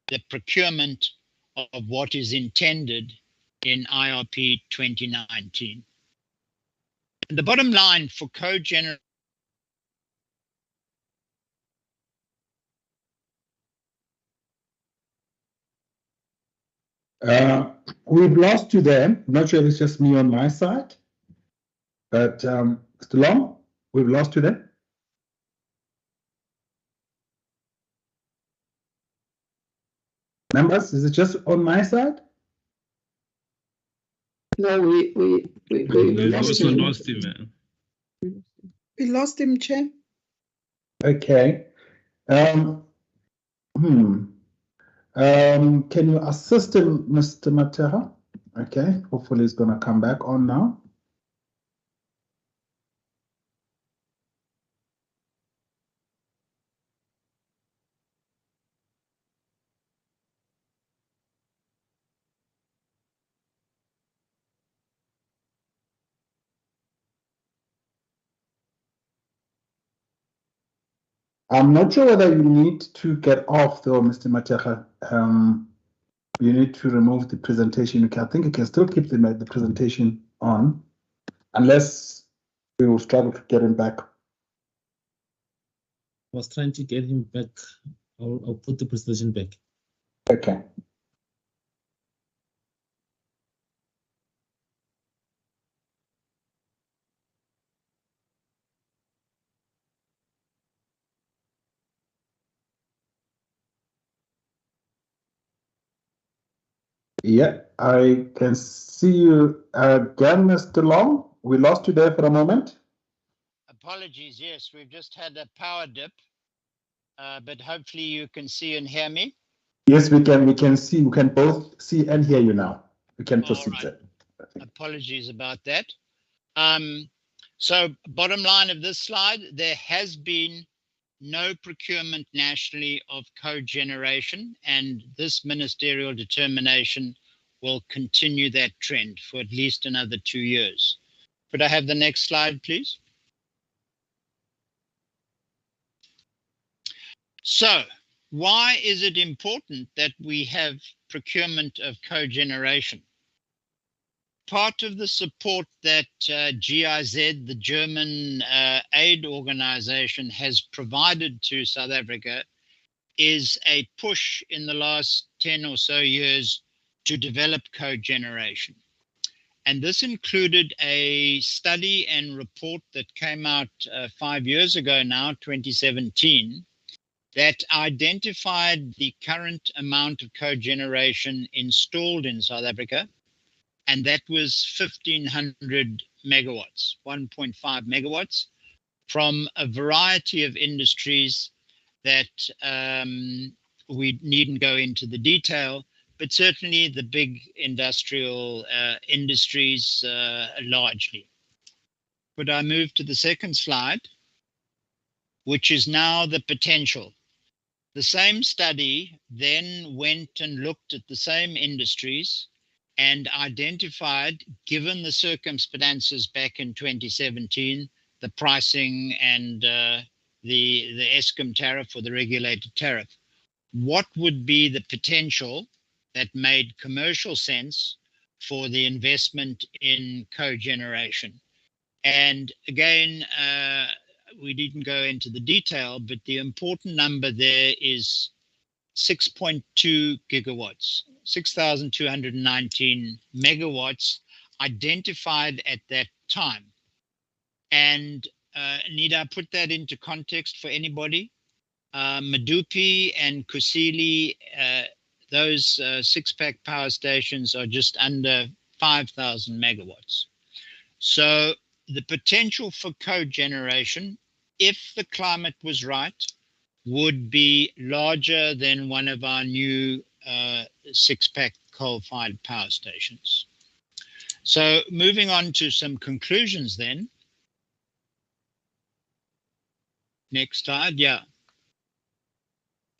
the procurement of what is intended in IRP 2019. And the bottom line for cogeneration. We've lost you there. I'm not sure if it's just me on my side, but Mr. Long, we've lost you there. Members, is it just on my side? No, we also lost him, man. We lost him, Chair. Okay. Can you assist him, Mr. Mateha? Okay, hopefully he's going to come back on now. I'm not sure whether you need to get off though, Mr. Mateha. You need to remove the presentation. I think you can still keep the presentation on, unless we will struggle to get him back. I was trying to get him back. I'll put the presentation back. Okay. Yeah, I can see you again, Mr. Long. We lost you there for a moment. Apologies, yes, we've just had a power dip, but hopefully you can see and hear me. Yes, we can see, we can both see and hear you now. We can proceed. Right. Apologies about that. So bottom line of this slide, there has been no procurement nationally of cogeneration, and this ministerial determination will continue that trend for at least another 2 years. Could I have the next slide, please? So, why is it important that we have procurement of cogeneration? Part of the support that GIZ, the German aid organization, has provided to South Africa is a push in the last 10 or so years to develop cogeneration. And this included a study and report that came out 5 years ago now, 2017, that identified the current amount of cogeneration installed in South Africa, and that was 1,500 megawatts, 1.5 megawatts, from a variety of industries that we needn't go into the detail, but certainly the big industrial industries largely. Could I move to the second slide, which is now the potential? The same study then went and looked at the same industries and identified, given the circumstances back in 2017, the pricing and the Eskom tariff or the regulated tariff, what would be the potential that made commercial sense for the investment in cogeneration. And again, we didn't go into the detail, but the important number there is 6.2 gigawatts, 6,219 megawatts identified at that time. And need I put that into context for anybody? Medupi and Kusile, those six-pack power stations are just under 5,000 megawatts. So the potential for cogeneration, if the climate was right, would be larger than one of our new six-pack coal-fired power stations. So moving on to some conclusions then. Next slide, yeah.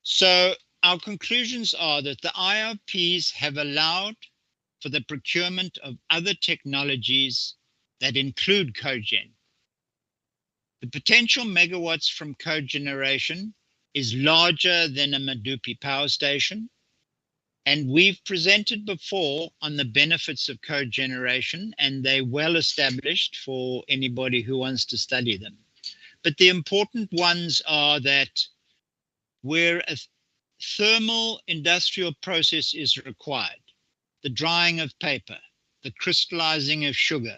So our conclusions are that the IRPs have allowed for the procurement of other technologies that include cogen. The potential megawatts from cogeneration is larger than a Medupi power station, and we've presented before on the benefits of cogeneration, and they're well established for anybody who wants to study them. But the important ones are that where a thermal industrial process is required, the drying of paper, the crystallizing of sugar,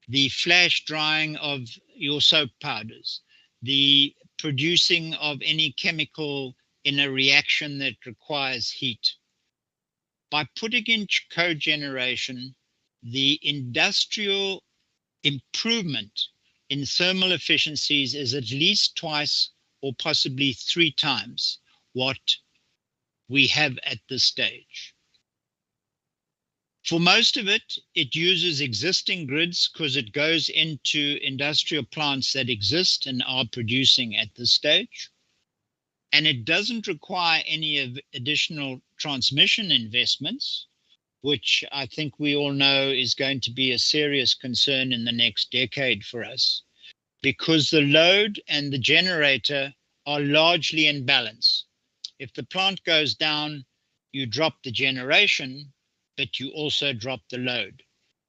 the flash drying of your soap powders, the producing of any chemical in a reaction that requires heat. By putting in cogeneration, the industrial improvement in thermal efficiencies is at least twice or possibly 3 times what we have at this stage. For most of it, it uses existing grids because it goes into industrial plants that exist and are producing at this stage. And it doesn't require any additional transmission investments, which I think we all know is going to be a serious concern in the next decade for us, because the load and the generator are largely in balance. If the plant goes down, you drop the generation, but you also drop the load.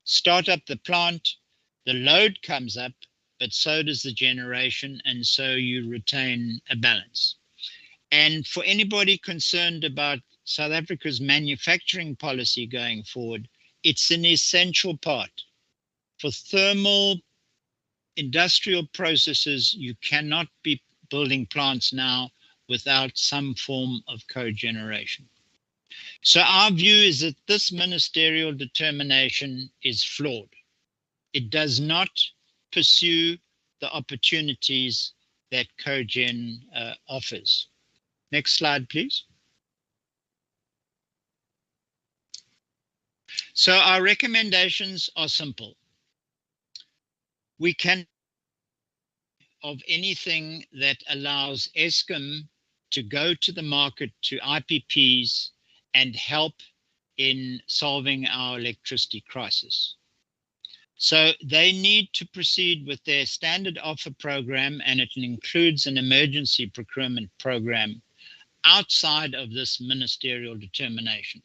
Start up the plant, the load comes up, but so does the generation, and so you retain a balance. And for anybody concerned about South Africa's manufacturing policy going forward, it's an essential part. For thermal industrial processes, you cannot be building plants now without some form of cogeneration. So our view is that this ministerial determination is flawed. It does not pursue the opportunities that cogen offers. Next slide, please. So our recommendations are simple. We can of anything that allows Eskom to go to the market, to IPPs, and help in solving our electricity crisis. So they need to proceed with their standard offer program, and it includes an emergency procurement program outside of this ministerial determination.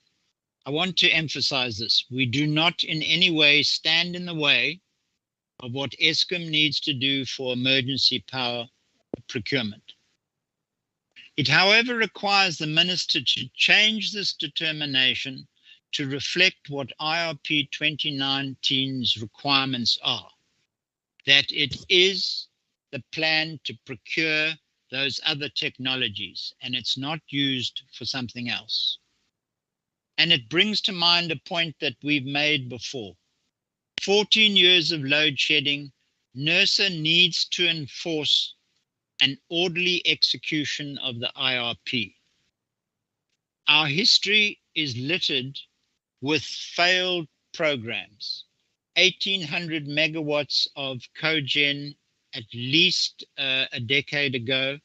I want to emphasize this. We do not in any way stand in the way of what Eskom needs to do for emergency power procurement. It, however, requires the minister to change this determination to reflect what IRP 2019's requirements are, that it is the plan to procure those other technologies and it's not used for something else. And it brings to mind a point that we've made before. 14 years of load shedding, NERSA needs to enforce an orderly execution of the IRP. Our history is littered with failed programs. 1,800 megawatts of cogen at least a decade ago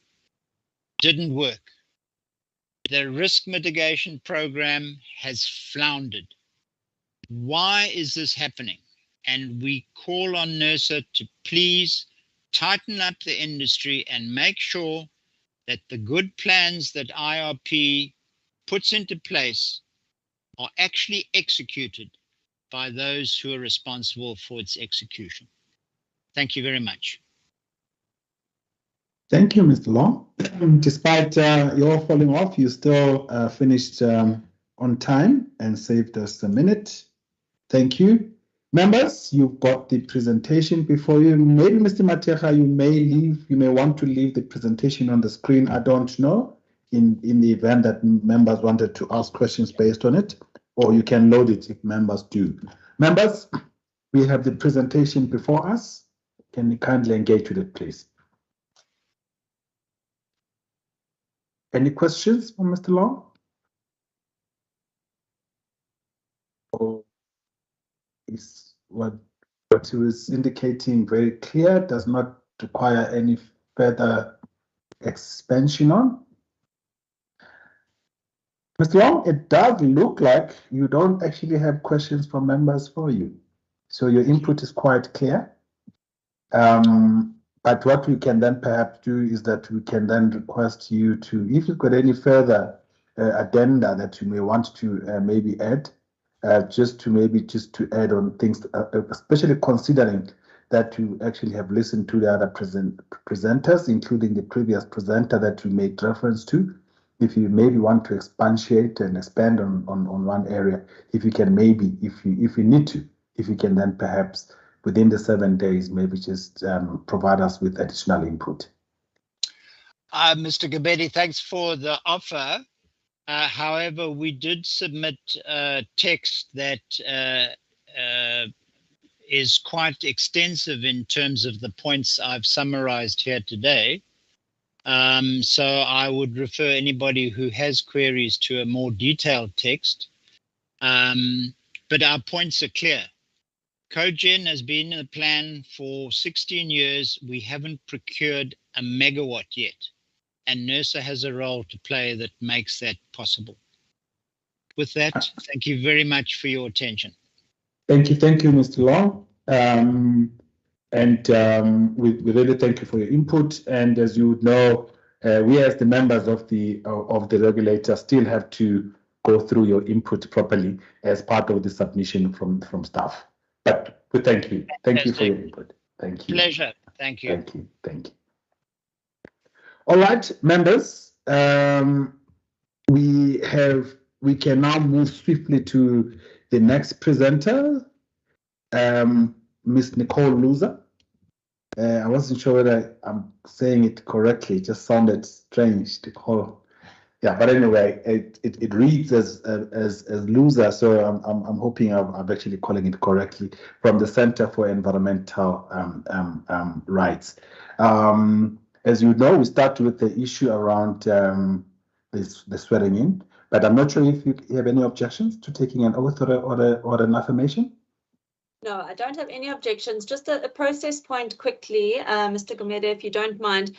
didn't work. The risk mitigation program has floundered. Why is this happening? And we call on NERSA to please tighten up the industry and make sure that the good plans that IRP puts into place are actually executed by those who are responsible for its execution. Thank you very much. Thank you, Mr. Long. Despite your falling off, you still finished on time and saved us a minute. Thank you. Members, you've got the presentation before you. Maybe, Mr. Mateja, you may want to leave the presentation on the screen. I don't know, in the event that members wanted to ask questions based on it, or you can load it if members do. Members, we have the presentation before us. Can you kindly engage with it, please? Any questions from Mr. Long? Or is what he was indicating very clear, does not require any further expansion on? Mr. Long, it does look like you don't actually have questions from members for you. So your input is quite clear. But what we can then perhaps do is that we can then request you to, if you've got any further addenda that you may want to maybe add, just to add on things, especially considering that you actually have listened to the other presenters, including the previous presenter that you made reference to. If you maybe want to expatiate and expand on one area, if you can maybe, if you need to, if you can then perhaps within the 7 days, maybe just provide us with additional input. Mr. Gabedi, thanks for the offer. However, we did submit text that is quite extensive in terms of the points I've summarized here today. So I would refer anybody who has queries to a more detailed text. But our points are clear. Cogen has been in the plan for 16 years. We haven't procured a megawatt yet. And NERSA has a role to play that makes that possible. With that, thank you very much for your attention. Thank you, Mr. Long. We really thank you for your input. And as you know, we as the members of the regulator still have to go through your input properly as part of the submission from staff. But we thank you. Thank you for your input. Thank you. Pleasure. Thank you. Thank you. All right, members. We can now move swiftly to the next presenter, Ms. Nicole Loser. I wasn't sure whether I'm saying it correctly. It just sounded strange to call. Yeah, but anyway, it reads as Loser, so I'm hoping I'm actually calling it correctly, from the Center for Environmental Rights. As you know, we start with the issue around the swearing in, but I'm not sure if you have any objections to taking an oath or an affirmation. No, I don't have any objections. Just a process point quickly, Mr. Gumede, if you don't mind.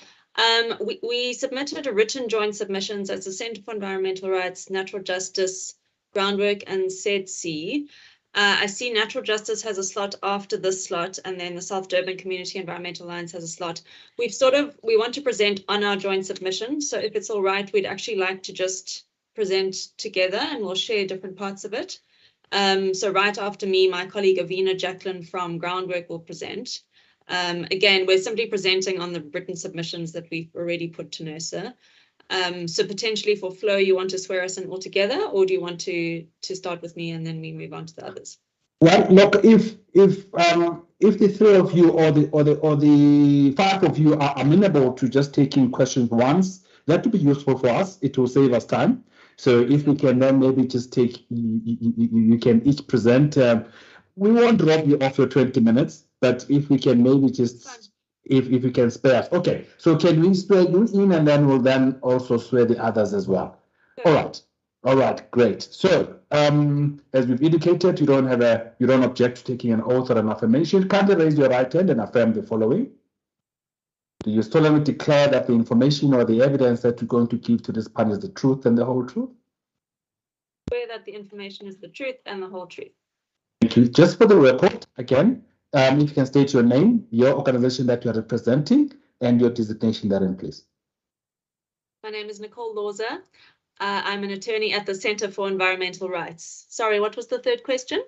We submitted a written joint submissions as the Centre for Environmental Rights, Natural Justice, Groundwork, and SEDC. I see Natural Justice has a slot after this slot, and then the South Durban Community Environmental Alliance has a slot. We want to present on our joint submission. So if it's all right, we'd actually like to just present together, and we'll share different parts of it. So right after me, my colleague Avina Jacqueline from Groundwork will present. Again, we're simply presenting on the written submissions that we've already put to Nersa. So potentially for Flo, you want to swear us in all together, or do you want to start with me and then we move on to the others? Well, look, if the three of you or the five of you are amenable to just taking questions once, that would be useful for us. It will save us time. So if we can then maybe just take, you can each present. We won't rob you off your 20 minutes, but if we can maybe just, if we can spare us. Okay, so can we swear you in, and then we'll then also swear the others as well. All right, great. So as we've indicated, you don't object to taking an oath or an affirmation. Kindly raise your right hand and affirm the following. Do you solemnly declare that the information or the evidence that you're going to give to this panel is the truth and the whole truth? Swear that the information is the truth and the whole truth. Thank you. Just for the record, again, if you can state your name, your organization that you are representing, and your designation therein, please. My name is Nicole Loza. I'm an attorney at the Centre for Environmental Rights. Sorry, what was the third question?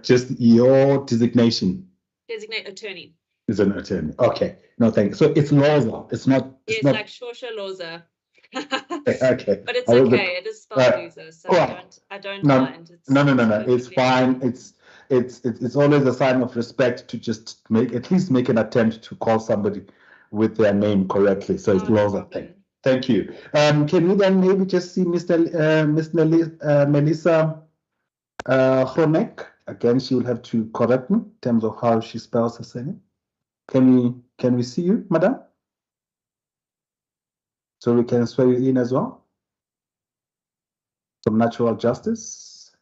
Just your designation. Designate attorney. Is an attorney. Okay. No, thank you. So it's Loza. It's not. It's not like Shosha Loza. Okay. But it's okay. It is spelled Loza, so I don't mind. No. It's fine. It's always a sign of respect to just at least make an attempt to call somebody with their name correctly. So it's Loza. Thank you. Can we then maybe just see Miss Melissa Hronek? Again, she will have to correct me in terms of how she spells her surname. Can we see you, madam? So we can swear you in as well. From Natural Justice.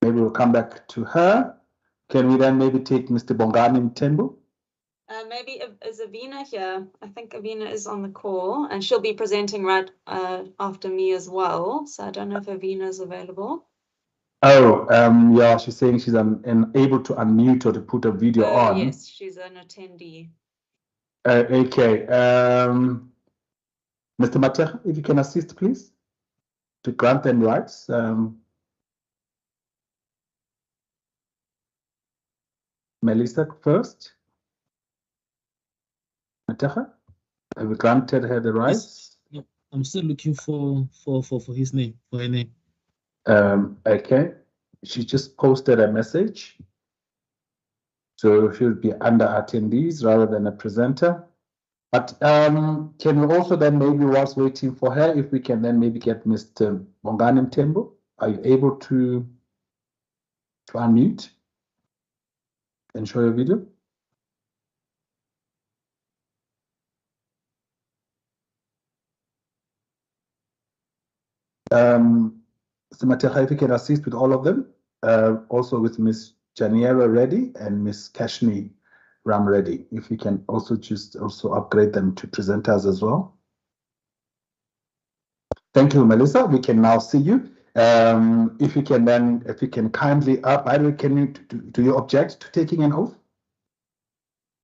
Maybe we'll come back to her. Can we then maybe take Mr. Bongani Mtembu? Maybe is Avina here? I think Avina is on the call, and she'll be presenting right after me as well. So I don't know if Avina is available. Oh, yeah, she's saying she's unable to unmute or to put a video on. Yes, she's an attendee. Okay. Mr. Mateja, if you can assist, please, to grant them rights. Melissa first. Mateja, have you granted her the rights? Yes. I'm still looking for his name, for her name. Okay, she just posted a message, so she'll be under attendees rather than a presenter. But can we also then maybe, whilst waiting for her, if we can then maybe get Mr. Bongani Mtembu? Are you able to unmute and show your video? Mr. Mateja, if you can assist with all of them, also with Ms. Janiera Reddy and Ms. Kashni Ram Reddy, if you can also just upgrade them to presenters as well. Thank you, Melissa. We can now see you. If you can kindly, by the way, do you object to taking an oath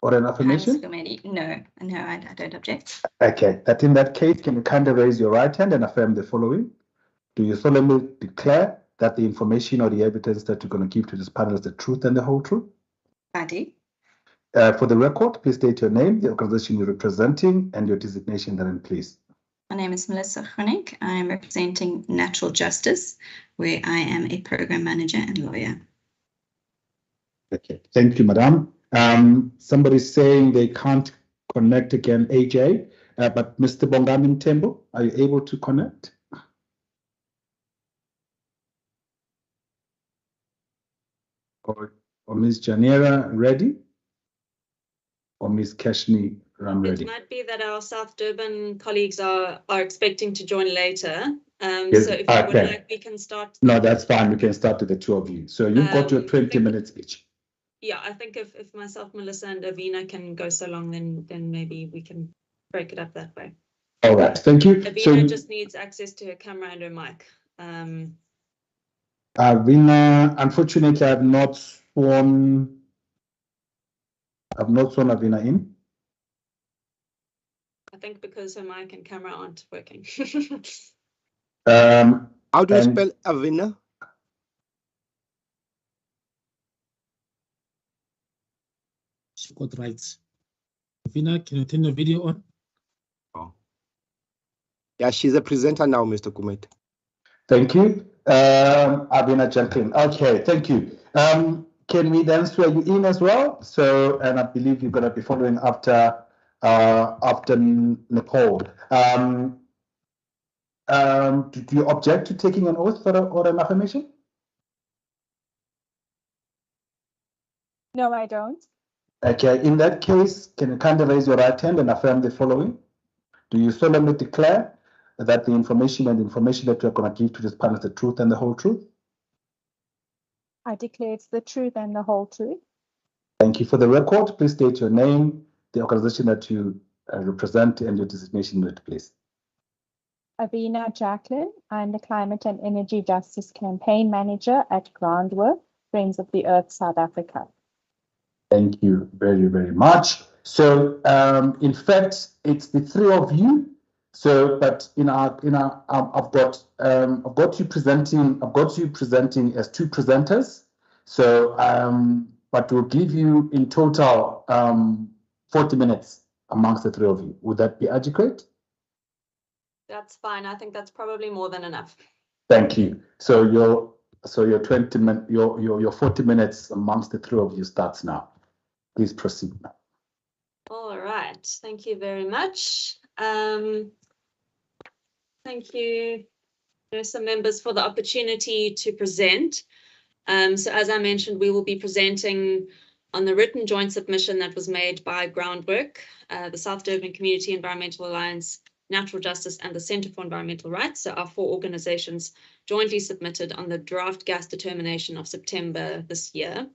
or an affirmation? No, I don't object. Okay, in that case, can you kindly raise your right hand and affirm the following? Do you solemnly declare that the information or the evidence that you're going to give to this panel is the truth and the whole truth? I do. For the record, please state your name, the organization you're representing, and your designation therein, please. My name is Melissa Hronek. I am representing Natural Justice, where I am a program manager and lawyer. Okay, thank you, madam. Somebody's saying they can't connect again, AJ, but Mr. Bongani Mtembu, are you able to connect? Or Ms. Janera Reddy? Or Ms. Kashni Ram Reddy? It might be that our South Durban colleagues are expecting to join later. Yes, So if you would okay. like, we can start. No, that's fine. We can start with the two of you. So you've got your 20 minutes each. Yeah, I think if myself, Melissa, and Avina can go so long, then maybe we can break it up that way. All right, thank you. Avina just needs access to her camera and her mic. Avina, unfortunately, I've not sworn Avina in. I think because her mic and camera aren't working. How do you spell Avina? She got rights. Avina, can you turn your video on? Oh. Yeah, she's a presenter now, Mr. Kumet. Thank you. Avina Jacqueline. Okay, thank you. Can we then swear you in as well? So, and I believe you're going to be following after Nicole. Do you object to taking an oath or an affirmation? No, I don't. Okay, in that case, can you kindly raise your right hand and affirm the following? Do you solemnly declare that the information that you're going to give to this panel is the truth and the whole truth? I declare it's the truth and the whole truth. Thank you. For the record, please state your name, the organization that you represent, and your designation, please. Avina Jacqueline. I'm the Climate and Energy Justice Campaign Manager at Groundwork, Friends of the Earth, South Africa. Thank you very, very much. So, in fact, it's the three of you. So, but I've got you presenting as two presenters. So, but we'll give you in total 40 minutes amongst the three of you. Would that be adequate? That's fine. I think that's probably more than enough. Thank you. So your 40 minutes amongst the three of you starts now. Please proceed now. All right. Thank you very much. Thank you, some members, for the opportunity to present. So as I mentioned, we will be presenting on the written joint submission that was made by Groundwork, the South Durban Community Environmental Alliance, Natural Justice, and the Centre for Environmental Rights. So our four organizations jointly submitted on the draft gas determination of September this year.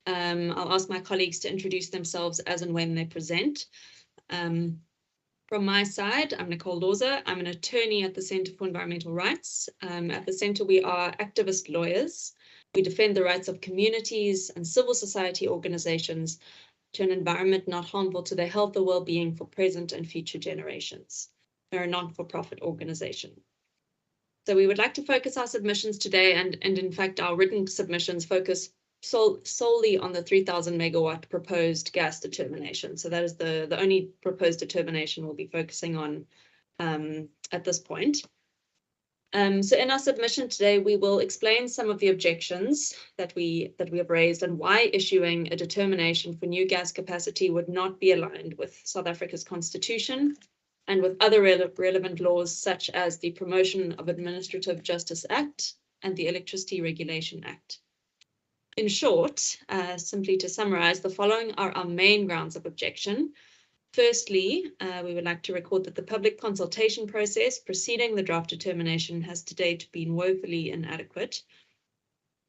I'll ask my colleagues to introduce themselves as and when they present. From my side, I'm Nicole Loza. I'm an attorney at the Centre for Environmental Rights. At the Centre, we are activist lawyers. We defend the rights of communities and civil society organizations to an environment not harmful to their health or well-being for present and future generations. We're a non-for-profit organization. So we would like to focus our submissions today, and in fact, our written submissions focus solely on the 3,000 megawatt proposed gas determination. So that is the only proposed determination we'll be focusing on at this point. So in our submission today, we will explain some of the objections that we have raised and why issuing a determination for new gas capacity would not be aligned with South Africa's constitution and with other relevant laws, such as the Promotion of Administrative Justice Act and the Electricity Regulation Act. In short, simply to summarize, the following are our main grounds of objection. Firstly, we would like to record that the public consultation process preceding the draft determination has to date been woefully inadequate.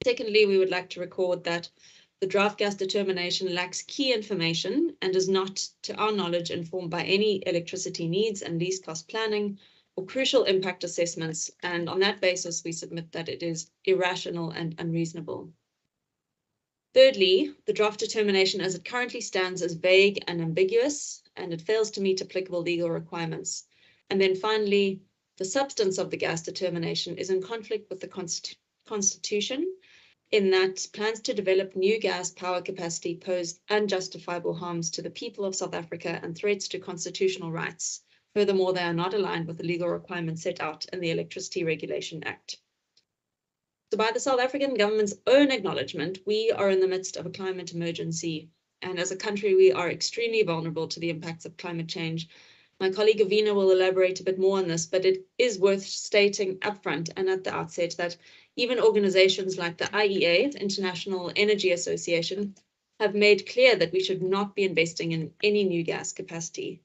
Secondly, we would like to record that the draft gas determination lacks key information and is not, to our knowledge, informed by any electricity needs and least cost planning or crucial impact assessments. And on that basis, we submit that it is irrational and unreasonable. Thirdly, the draft determination as it currently stands is vague and ambiguous, and it fails to meet applicable legal requirements. And then finally, the substance of the gas determination is in conflict with the Constitution, in that plans to develop new gas power capacity pose unjustifiable harms to the people of South Africa and threats to constitutional rights. Furthermore, they are not aligned with the legal requirements set out in the Electricity Regulation Act. So by the South African government's own acknowledgement, we are in the midst of a climate emergency. And as a country, we are extremely vulnerable to the impacts of climate change. My colleague Avina will elaborate a bit more on this, but it is worth stating upfront and at the outset that even organizations like the IEA, the International Energy Association, have made clear that we should not be investing in any new gas capacity.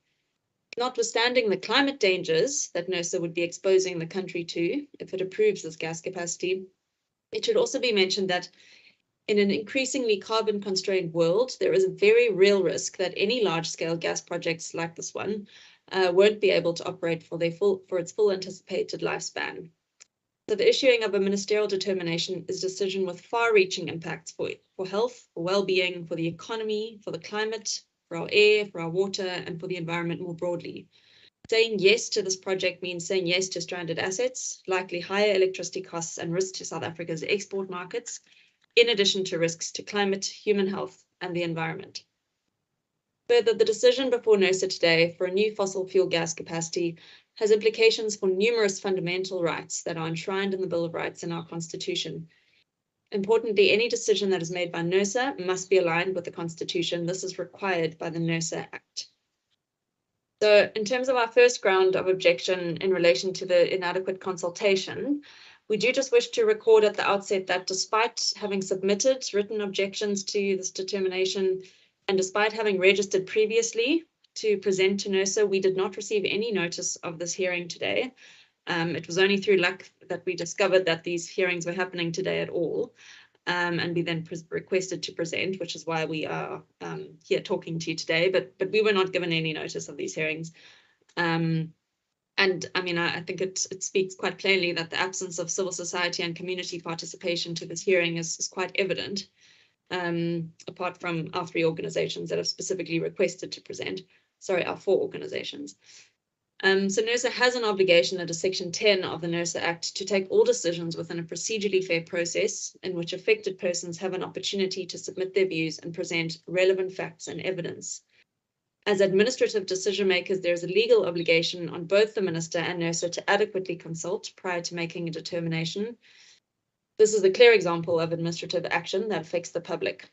Notwithstanding the climate dangers that Nersa would be exposing the country to if it approves this gas capacity, it should also be mentioned that in an increasingly carbon-constrained world, there is a very real risk that any large-scale gas projects like this one won't be able to operate for its full anticipated lifespan. So the issuing of a ministerial determination is a decision with far-reaching impacts for health, for well-being, for the economy, for the climate, for our air, for our water, and for the environment more broadly. Saying yes to this project means saying yes to stranded assets, likely higher electricity costs and risks to South Africa's export markets, in addition to risks to climate, human health, and the environment. Further, the decision before Nersa today for a new fossil fuel gas capacity has implications for numerous fundamental rights that are enshrined in the Bill of Rights in our Constitution. Importantly, any decision that is made by Nersa must be aligned with the Constitution. This is required by the Nersa Act. So in terms of our first ground of objection in relation to the inadequate consultation, we do just wish to record at the outset that despite having submitted written objections to this determination, and despite having registered previously to present to Nersa, we did not receive any notice of this hearing today. It was only through luck that we discovered that these hearings were happening today at all. And we then requested to present, which is why we are here talking to you today, but we were not given any notice of these hearings. And I mean, I think it speaks quite plainly that the absence of civil society and community participation to this hearing is quite evident, apart from our 3 organizations that have specifically requested to present, sorry, our 4 organizations. So Nersa has an obligation under Section 10 of the Nersa Act to take all decisions within a procedurally fair process in which affected persons have an opportunity to submit their views and present relevant facts and evidence. As administrative decision makers, there is a legal obligation on both the Minister and Nersa to adequately consult prior to making a determination. This is a clear example of administrative action that affects the public.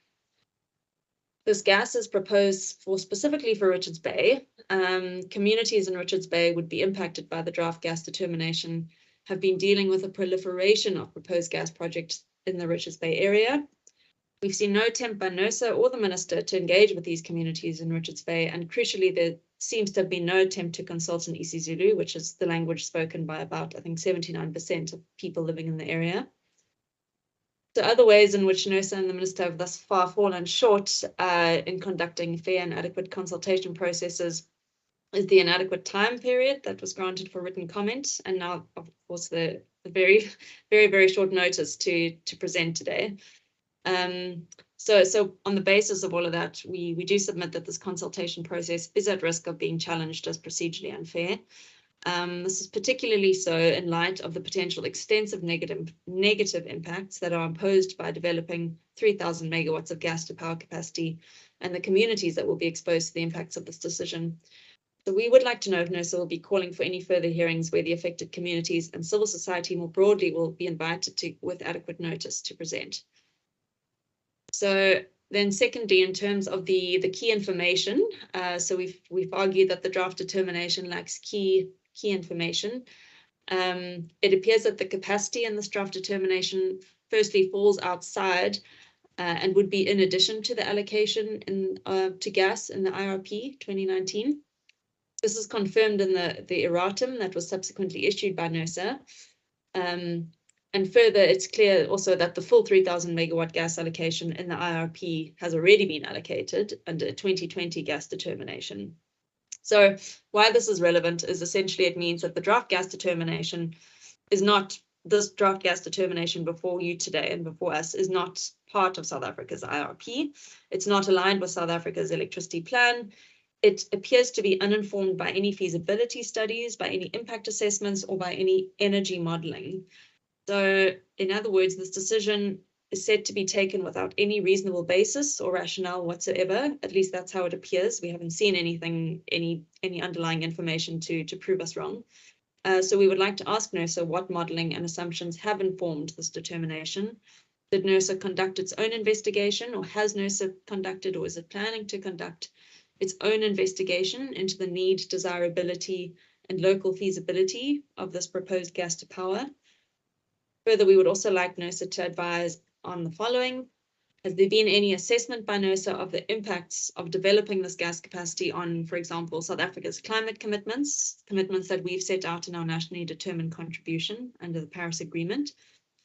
This gas is proposed specifically for Richards Bay. Communities in Richards Bay would be impacted by the draft gas determination, have been dealing with a proliferation of proposed gas projects in the Richards Bay area. We've seen no attempt by Nersa or the Minister to engage with these communities in Richards Bay, and crucially, there seems to have been no attempt to consult in isiZulu, which is the language spoken by about, I think, 79% of people living in the area. So other ways in which Nersa and the Minister have thus far fallen short in conducting fair and adequate consultation processes is the inadequate time period that was granted for written comment, and now, of course, the very, very, very short notice to present today. So on the basis of all of that, we do submit that this consultation process is at risk of being challenged as procedurally unfair. This is particularly so in light of the potential extensive negative impacts that are imposed by developing 3,000 megawatts of gas to power capacity and the communities that will be exposed to the impacts of this decision. So we would like to know if Nersa will be calling for any further hearings where the affected communities and civil society more broadly will be invited to with adequate notice to present. So then secondly, in terms of the key information, so we've argued that the draft determination lacks key information. It appears that the capacity in this draft determination firstly falls outside and would be in addition to the allocation to gas in the IRP 2019. This is confirmed in the erratum that was subsequently issued by Nersa. And further, it's clear also that the full 3,000 megawatt gas allocation in the IRP has already been allocated under a 2020 gas determination. So why this is relevant is essentially it means that the draft gas determination is not, this draft gas determination before you today and before us is not part of South Africa's IRP. It's not aligned with South Africa's electricity plan. It appears to be uninformed by any feasibility studies, by any impact assessments, or by any energy modeling. So in other words, this decision is said to be taken without any reasonable basis or rationale whatsoever. At least that's how it appears. We haven't seen anything, any underlying information to prove us wrong. So we would like to ask Nersa what modeling and assumptions have informed this determination. Did Nersa conduct its own investigation, or has Nersa conducted, or is it planning to conduct its own investigation into the need, desirability, and local feasibility of this proposed gas to power? Further, we would also like Nersa to advise on the following. Has there been any assessment by NERSA of the impacts of developing this gas capacity on, for example, South Africa's climate commitments that we've set out in our nationally determined contribution under the Paris Agreement?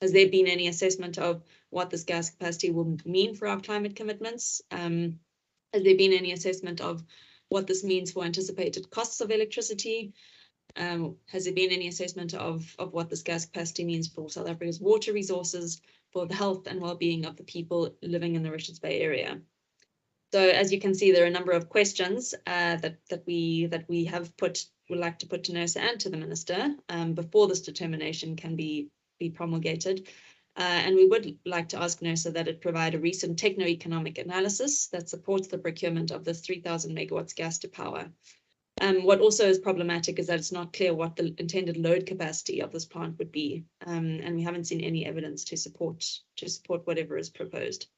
Has there been any assessment of what this gas capacity will mean for our climate commitments? Has there been any assessment of what this means for anticipated costs of electricity? Has there been any assessment of what this gas capacity means for South Africa's water resources, for the health and well-being of the people living in the Richards Bay area? So as you can see, there are a number of questions that we would like to put to NERSA and to the Minister before this determination can be promulgated. And we would like to ask NERSA that it provide a recent techno-economic analysis that supports the procurement of this 3,000 megawatts gas to power. What also is problematic is that it's not clear what the intended load capacity of this plant would be, and we haven't seen any evidence to support whatever is proposed.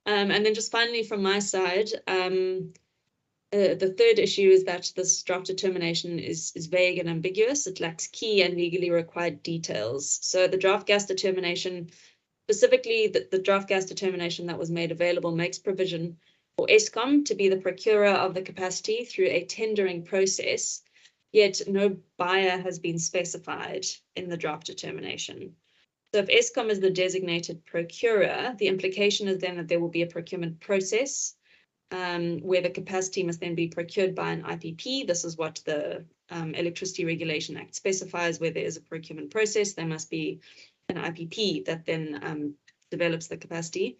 And then just finally from my side, the third issue is that this draft determination is vague and ambiguous. It lacks key and legally required details. So the draft gas determination, specifically the draft gas determination that was made available, makes provision for Eskom to be the procurer of the capacity through a tendering process, yet no buyer has been specified in the draft determination. So if Eskom is the designated procurer, the implication is then that there will be a procurement process where the capacity must then be procured by an IPP. This is what the Electricity Regulation Act specifies. Where there is a procurement process, there must be an IPP that then develops the capacity.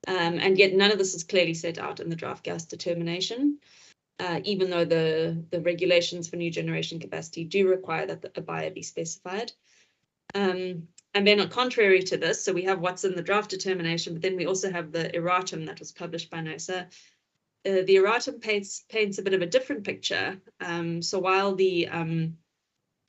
And yet none of this is clearly set out in the draft gas determination, even though the regulations for new generation capacity do require that a buyer be specified. And then contrary to this, so we have what's in the draft determination, but then we also have the erratum that was published by NERSA. The erratum paints a bit of a different picture. So while the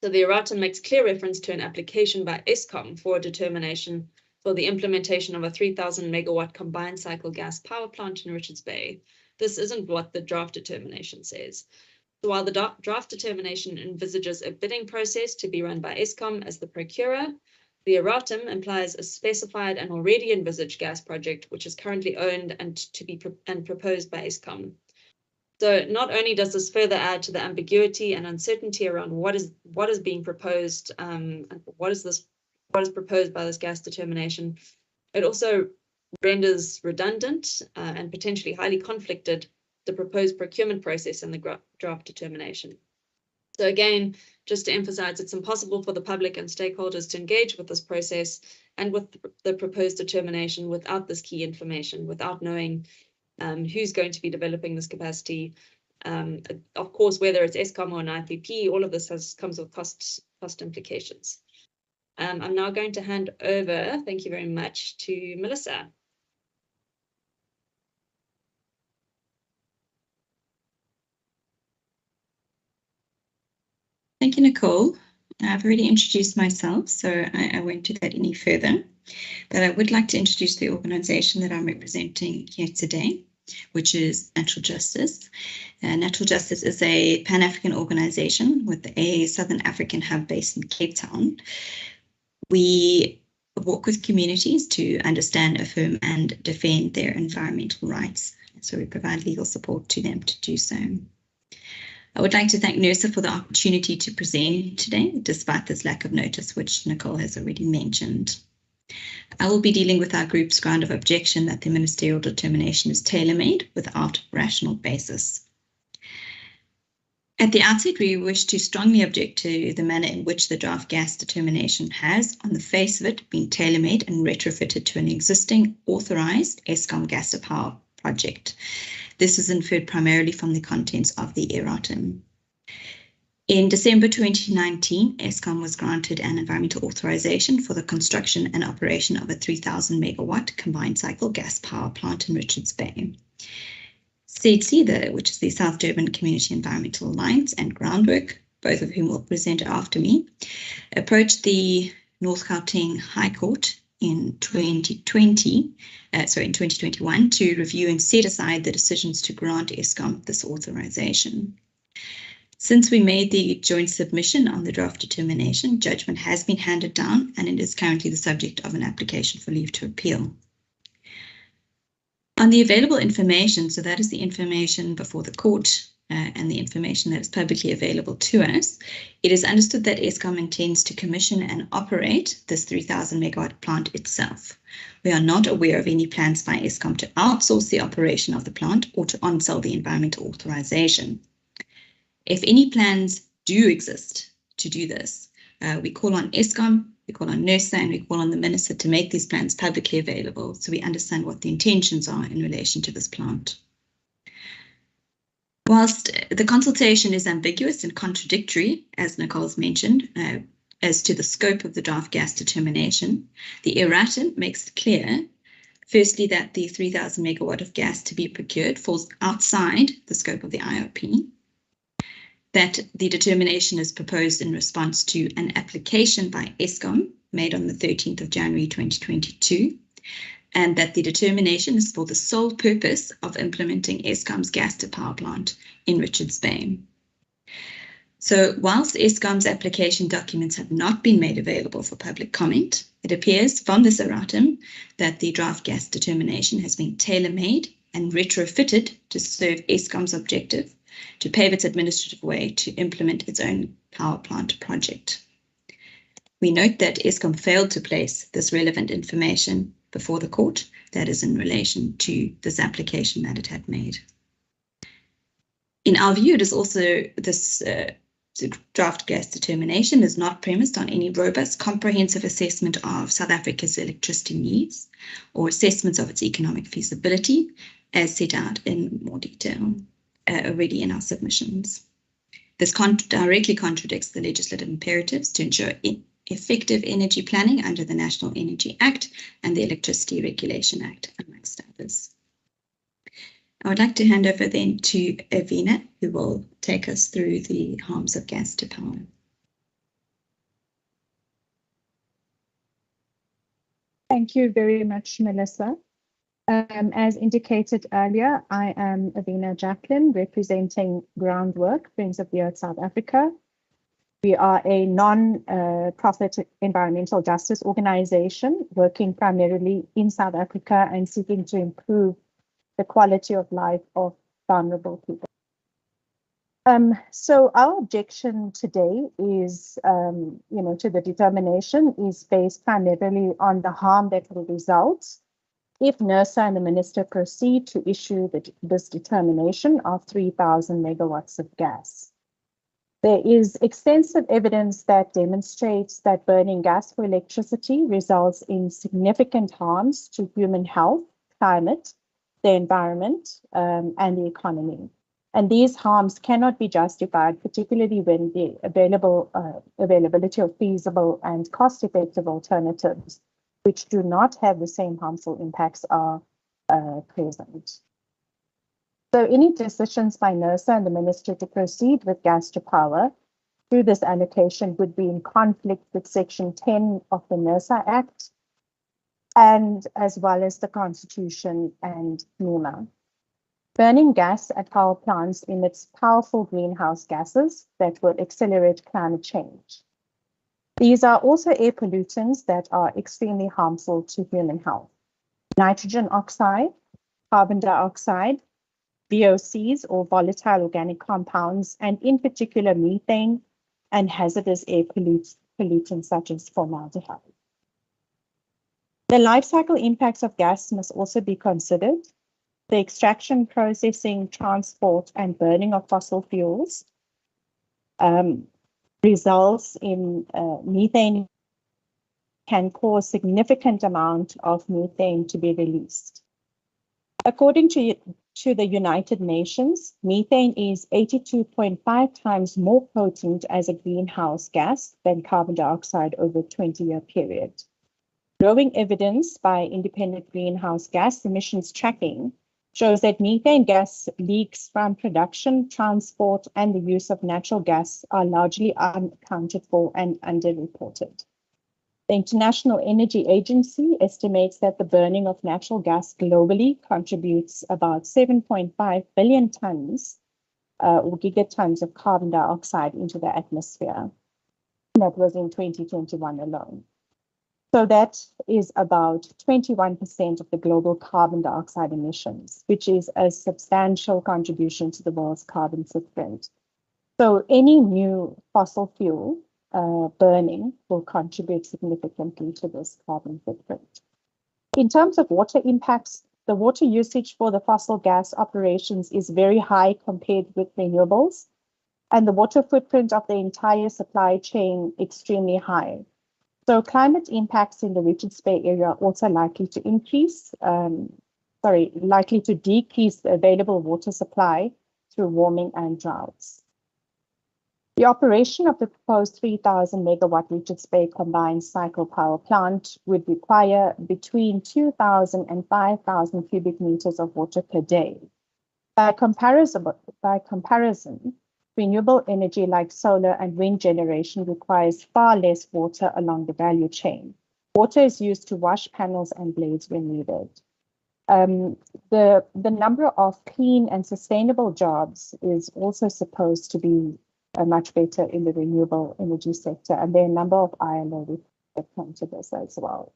erratum makes clear reference to an application by Eskom for a determination for the implementation of a 3,000 megawatt combined cycle gas power plant in Richards Bay, this isn't what the draft determination says. So while the draft determination envisages a bidding process to be run by Eskom as the procurer, the erratum implies a specified and already envisaged gas project, which is currently owned and proposed by Eskom. So not only does this further add to the ambiguity and uncertainty around what is being proposed, and what is proposed by this gas determination, it also renders redundant and potentially highly conflicted the proposed procurement process in the draft determination. So again, just to emphasize, it's impossible for the public and stakeholders to engage with this process and with the proposed determination without this key information, without knowing who's going to be developing this capacity. Of course, whether it's Eskom or an IPP, all of this comes with cost implications. I'm now going to hand over, thank you very much, to Melissa. Thank you, Nicole. I've already introduced myself, so I won't do that any further. But I would like to introduce the organization that I'm representing here today, which is Natural Justice. Natural Justice is a Pan-African organization with a Southern African hub based in Cape Town. We work with communities to understand, affirm, and defend their environmental rights. So we provide legal support to them to do so. I would like to thank NERSA for the opportunity to present today, despite this lack of notice, which Nicole has already mentioned. I will be dealing with our group's ground of objection that the ministerial determination is tailor-made without rational basis. At the outset, we wish to strongly object to the manner in which the draft gas determination has, on the face of it, been tailor-made and retrofitted to an existing authorized Eskom gas to power project. This is inferred primarily from the contents of the erratum. In December 2019, Eskom was granted an environmental authorization for the construction and operation of a 3,000 megawatt combined cycle gas power plant in Richards Bay. SEDC, which is the South Durban Community Environmental Alliance, and Groundwork, both of whom will present after me, approached the North Gauteng High Court in 2021 to review and set aside the decisions to grant Eskom this authorization. Since we made the joint submission on the draft determination, judgment has been handed down and it is currently the subject of an application for leave to appeal. On the available information, so that is the information before the court and the information that is publicly available to us, it is understood that Eskom intends to commission and operate this 3,000 megawatt plant itself. We are not aware of any plans by Eskom to outsource the operation of the plant or to on-sell the environmental authorization. If any plans do exist to do this, we call on Eskom, we call on Nersa, and we call on the Minister to make these plans publicly available so we understand what the intentions are in relation to this plant. Whilst the consultation is ambiguous and contradictory, as Nicole's mentioned, as to the scope of the draft gas determination, the erratum makes it clear, firstly, that the 3,000 megawatt of gas to be procured falls outside the scope of the IOP, that the determination is proposed in response to an application by Eskom made on the 13th of January 2022, and that the determination is for the sole purpose of implementing Eskom's gas-to-power plant in Richards Bay. So whilst Eskom's application documents have not been made available for public comment, it appears from this erratum that the draft gas determination has been tailor-made and retrofitted to serve Eskom's objective to pave its administrative way to implement its own power plant project. We note that Eskom failed to place this relevant information before the court, that is in relation to this application that it had made. In our view, it is also this draft gas determination is not premised on any robust, comprehensive assessment of South Africa's electricity needs or assessments of its economic feasibility, as set out in more detail already in our submissions. This directly contradicts the legislative imperatives to ensure effective energy planning under the National Energy Act and the Electricity Regulation Act, amongst others. I would like to hand over then to Avina, who will take us through the harms of gas to power. Thank you very much, Melissa. As indicated earlier, I am Avina Jacqueline, representing Groundwork, Friends of the Earth South Africa. We are a non-profit environmental justice organization working primarily in South Africa and seeking to improve the quality of life of vulnerable people. So our objection today is, to the determination is based primarily on the harm that will result if Nersa and the Minister proceed to issue this determination of 3,000 megawatts of gas. There is extensive evidence that demonstrates that burning gas for electricity results in significant harms to human health, climate, the environment, and the economy. And these harms cannot be justified, particularly when the availability of feasible and cost-effective alternatives, which do not have the same harmful impacts, are present. So any decisions by Nersa and the Minister to proceed with gas to power through this allocation would be in conflict with Section 10 of the Nersa Act, and as well as the Constitution and NEMA. Burning gas at power plants emits powerful greenhouse gases that will accelerate climate change. These are also air pollutants that are extremely harmful to human health. Nitrogen oxide, carbon dioxide, VOCs or volatile organic compounds, and in particular methane and hazardous air pollutants such as formaldehyde. The life cycle impacts of gas must also be considered. The extraction, processing, transport, and burning of fossil fuels results in methane, can cause significant amount of methane to be released. According to the United Nations, methane is 82.5 times more potent as a greenhouse gas than carbon dioxide over a 20-year period. Growing evidence by independent greenhouse gas emissions tracking shows that methane gas leaks from production, transport, and the use of natural gas are largely unaccounted for and underreported. The International Energy Agency estimates that the burning of natural gas globally contributes about 7.5 billion tons or gigatons of carbon dioxide into the atmosphere. That was in 2021 alone. So that is about 21% of the global carbon dioxide emissions, which is a substantial contribution to the world's carbon footprint. So any new fossil fuel burning will contribute significantly to this carbon footprint. In terms of water impacts, the water usage for the fossil gas operations is very high compared with renewables, and the water footprint of the entire supply chain extremely high. So climate impacts in the Richards Bay area are also likely to likely to decrease the available water supply through warming and droughts. The operation of the proposed 3,000 megawatt Richards Bay combined cycle power plant would require between 2,000 and 5,000 cubic meters of water per day. By comparison, renewable energy like solar and wind generation requires far less water along the value chain. Water is used to wash panels and blades when needed. The number of clean and sustainable jobs is also supposed to be much better in the renewable energy sector, and there are a number of ILO that come to this as well.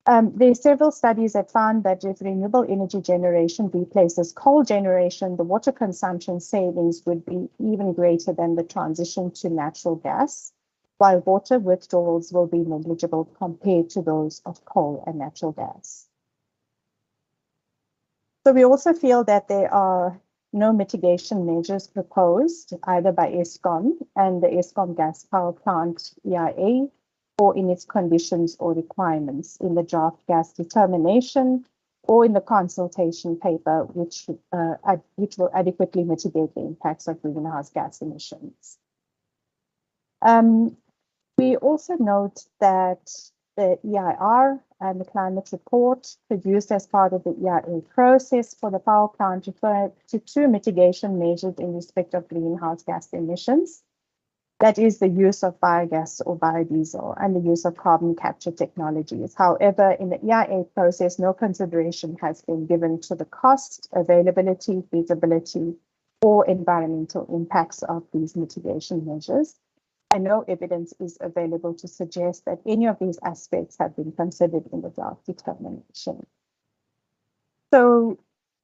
There are several studies that found that if renewable energy generation replaces coal generation, the water consumption savings would be even greater than the transition to natural gas, while water withdrawals will be negligible compared to those of coal and natural gas. So we also feel that there are no mitigation measures proposed either by Eskom and the Eskom gas power plant EIA, or in its conditions or requirements in the draft gas determination or in the consultation paper, which will adequately mitigate the impacts of greenhouse gas emissions. We also note that the EIR and the climate report produced as part of the EIA process for the power plant refer to two mitigation measures in respect of greenhouse gas emissions. That is the use of biogas or biodiesel and the use of carbon capture technologies. However, in the EIA process, no consideration has been given to the cost, availability, feasibility, or environmental impacts of these mitigation measures. And no evidence is available to suggest that any of these aspects have been considered in the draft determination. So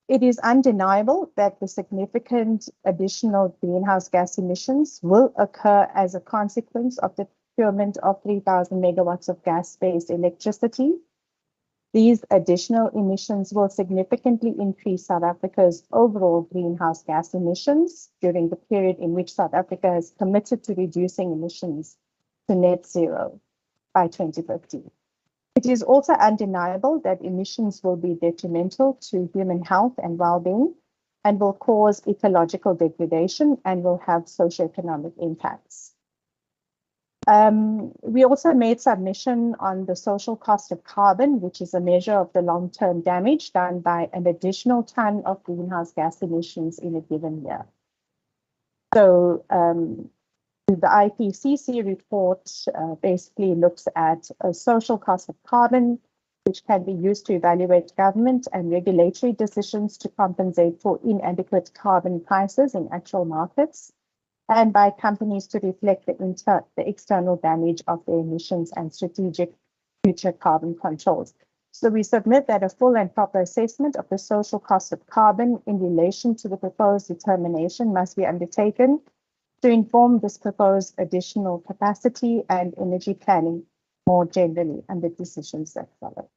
it is undeniable that the significant additional greenhouse gas emissions will occur as a consequence of the procurement of 3,000 megawatts of gas-based electricity. These additional emissions will significantly increase South Africa's overall greenhouse gas emissions during the period in which South Africa has committed to reducing emissions to net zero by 2050. It is also undeniable that emissions will be detrimental to human health and well-being and will cause ecological degradation and will have socioeconomic impacts. We also made submission on the social cost of carbon, which is a measure of the long-term damage done by an additional ton of greenhouse gas emissions in a given year. So the IPCC report basically looks at a social cost of carbon, which can be used to evaluate government and regulatory decisions to compensate for inadequate carbon prices in actual markets, and by companies to reflect the external damage of their emissions and strategic future carbon controls. So we submit that a full and proper assessment of the social cost of carbon in relation to the proposed determination must be undertaken to inform this proposed additional capacity and energy planning more generally and the decisions that follow.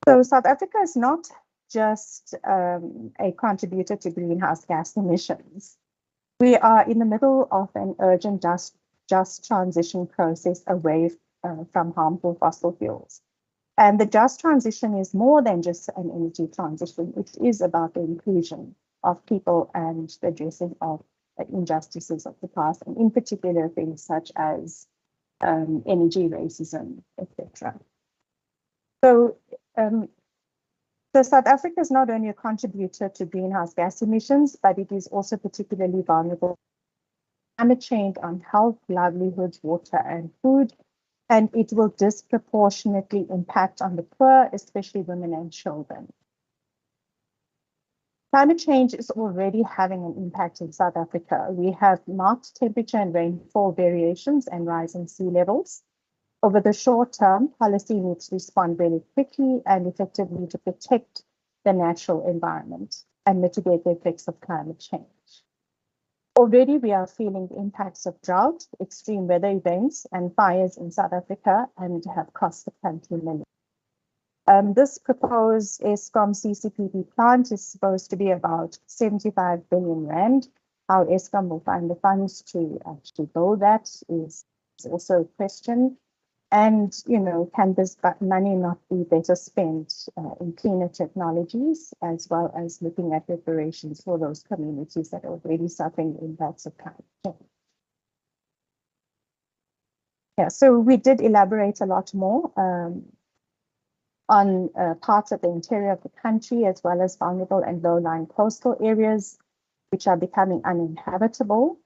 So South Africa is not just a contributor to greenhouse gas emissions. We are in the middle of an urgent just transition process away from harmful fossil fuels. And the just transition is more than just an energy transition. It is about the inclusion of people and the addressing of injustices of the past, and in particular things such as energy racism, etc. So South Africa is not only a contributor to greenhouse gas emissions, but it is also particularly vulnerable to climate change on health, livelihoods, water, and food, and it will disproportionately impact on the poor, especially women and children. Climate change is already having an impact in South Africa. We have marked temperature and rainfall variations and rising sea levels. Over the short term, policy needs to respond really quickly and effectively to protect the natural environment and mitigate the effects of climate change. Already, we are feeling the impacts of drought, extreme weather events, and fires in South Africa and have cost the country millions. This proposed Eskom CCPP plant is supposed to be about 75 billion rand. How Eskom will find the funds to actually build that is also a question. And, you know, can this money not be better spent in cleaner technologies, as well as looking at reparations for those communities that are already suffering the impacts of climate change? Yeah, so we did elaborate a lot more on parts of the interior of the country, as well as vulnerable and low-lying coastal areas, which are becoming uninhabitable.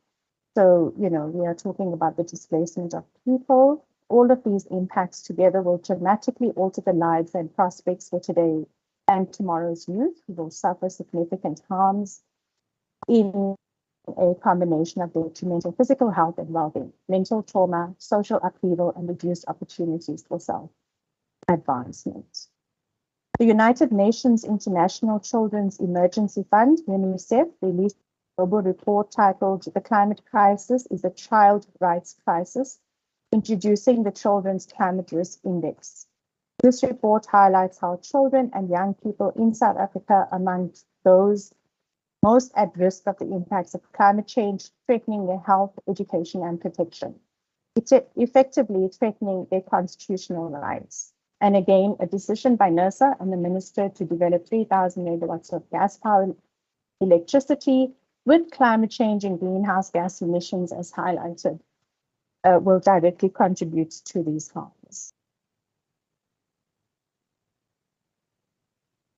So, you know, we are talking about the displacement of people. All of these impacts together will dramatically alter the lives and prospects for today and tomorrow's youth, who will suffer significant harms in a combination of detrimental physical health and well-being, mental trauma, social upheaval, and reduced opportunities for self-advancement. The United Nations International Children's Emergency Fund, UNICEF, released a global report titled "The Climate Crisis is a Child Rights Crisis," introducing the Children's Climate Risk Index. This report highlights how children and young people in South Africa are among those most at risk of the impacts of climate change, threatening their health, education, and protection. It's effectively threatening their constitutional rights. And again, a decision by Nersa and the minister to develop 3,000 megawatts of gas-powered electricity with climate change and greenhouse gas emissions as highlighted will directly contribute to these harms.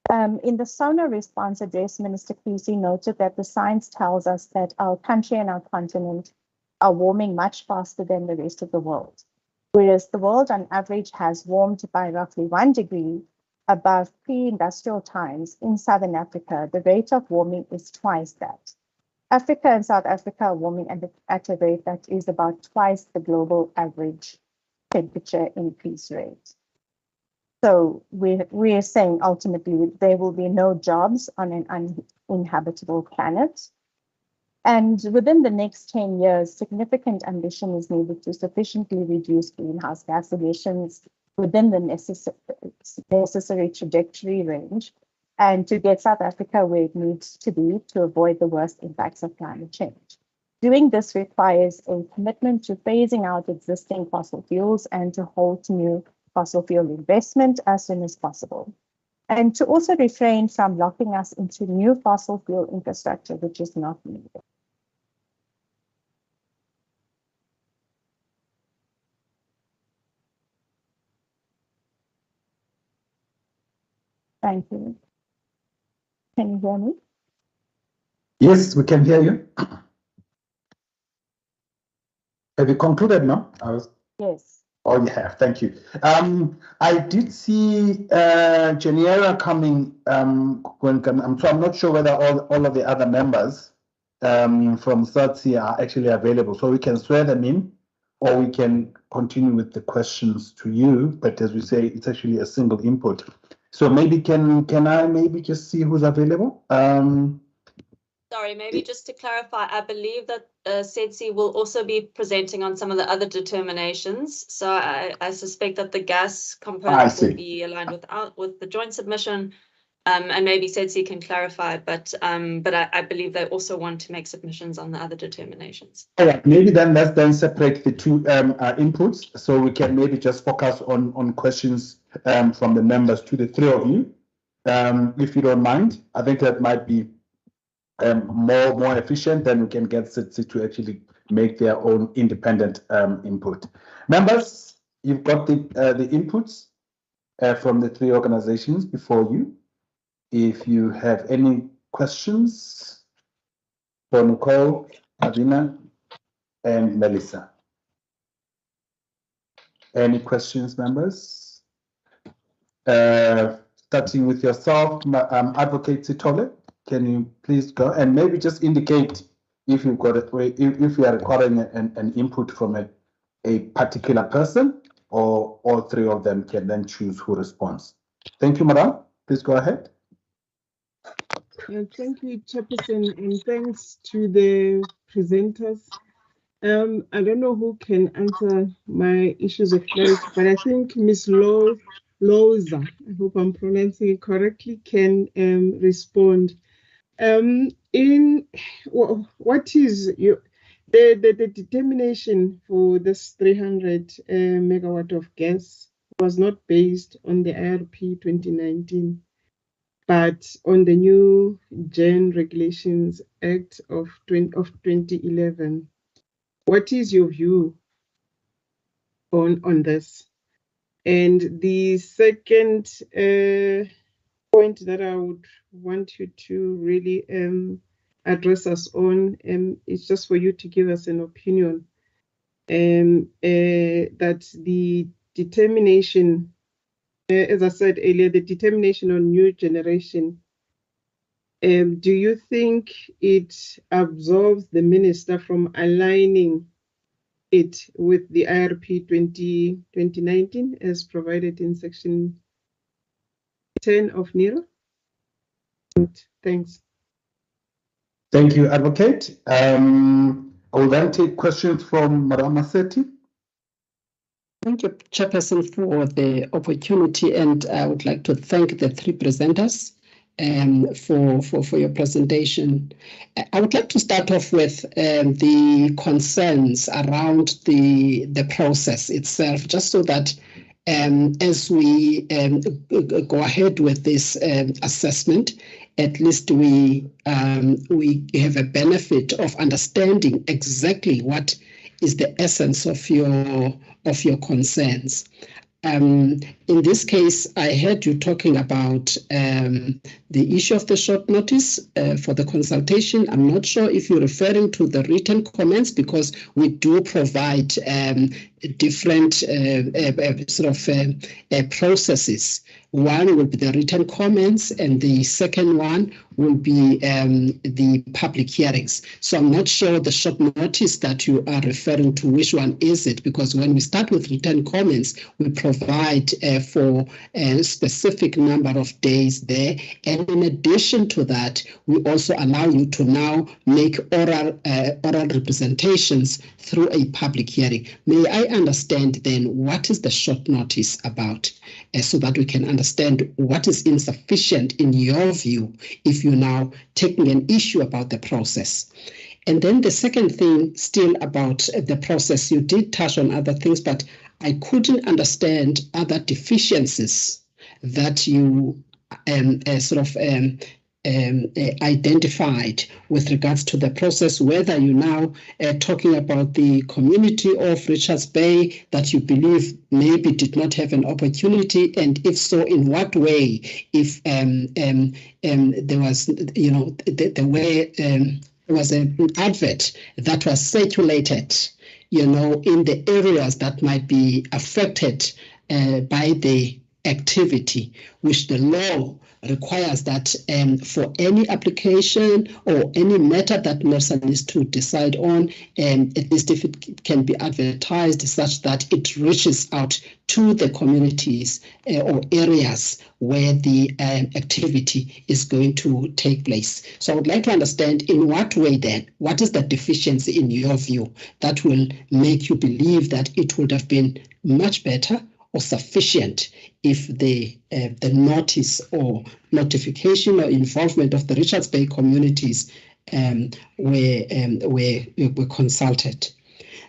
In the SONA response address, Minister Creasy noted that the science tells us that our country and our continent are warming much faster than the rest of the world. Whereas the world on average has warmed by roughly 1 degree above pre-industrial times, in Southern Africa, the rate of warming is twice that. Africa and South Africa are warming at a rate that is about twice the global average temperature increase rate. So we're saying ultimately there will be no jobs on an uninhabitable planet. And within the next 10 years, significant ambition is needed to sufficiently reduce greenhouse gas emissions within the necessary trajectory range and to get South Africa where it needs to be to avoid the worst impacts of climate change. Doing this requires a commitment to phasing out existing fossil fuels and to halt new fossil fuel investment as soon as possible, and to also refrain from locking us into new fossil fuel infrastructure, which is not needed. Thank you. Can you hear me? Yes, we can hear you. Have you concluded now? Yes. Oh, you have. Thank you. I did see Janiera coming. So I'm not sure whether all of the other members from SATSI are actually available. So we can swear them in, or we can continue with the questions to you. But as we say, it's actually a single input. So maybe can I maybe just see who's available? Sorry, maybe just to clarify, I believe that SETSI will also be presenting on some of the other determinations. So I suspect that the gas component will be aligned with the joint submission, and maybe SETSI can clarify. But I believe they also want to make submissions on the other determinations. All right, maybe then let's then separate the two inputs, so we can maybe just focus on questions from the members to the three of you, if you don't mind. I think that might be more efficient. Then we can get SETSI to actually make their own independent input. Members, you've got the inputs from the three organizations before you. If you have any questions for Nicole, Avina, and Melissa. Any questions, members? Starting with yourself, Advocate Sitole. can you please go and maybe just indicate if you've got if you are requiring an input from a particular person, or all three of them can then choose who responds. Thank you, Madam. Please go ahead. Thank you, Chairperson, and thanks to the presenters. I don't know who can answer my issues of clarity, but I think Ms. Loza, I hope I'm pronouncing it correctly, can respond. What is the determination for this 300 megawatt of gas was not based on the IRP 2019, but on the new Gen Regulations Act of 2011. What is your view on this? And the second point that I would want you to really address us on is just for you to give us an opinion that the determination, as I said earlier, the determination on new generation, do you think it absolves the minister from aligning it with the IRP 2019 as provided in section 10 of NERA? Thanks. Thank you, Advocate. I will then take questions from Madam Massetti. Thank you, Chairperson, for the opportunity, and I would like to thank the three presenters for your presentation. I would like to start off with the concerns around the process itself, just so that as we go ahead with this assessment, at least we have a benefit of understanding exactly what is the essence of your concerns. In this case, I heard you talking about the issue of the short notice for the consultation. I'm not sure if you're referring to the written comments, because we do provide different processes. One will be the written comments, and the second one will be the public hearings. So I'm not sure the short notice that you are referring to, which one is it? Because when we start with written comments, we provide for a specific number of days there. And in addition to that, we also allow you to now make oral representations through a public hearing. May I understand then what is the short notice about, so that we can understand what is insufficient in your view if you're now taking an issue about the process. And then the second thing still about the process, you did touch on other things, but I couldn't understand other deficiencies that you identified with regards to the process, whether you now talking about the community of Richards Bay that you believe maybe did not have an opportunity, and if so, in what way? If there was, the way there was an advert that was circulated, in the areas that might be affected by the activity, which the law requires that for any application or any matter that Nersa needs to decide on, at least if it can be advertised such that it reaches out to the communities or areas where the activity is going to take place. So I would like to understand in what way then, what is the deficiency in your view that will make you believe that it would have been much better or sufficient if the notice or notification or involvement of the Richards Bay communities were consulted.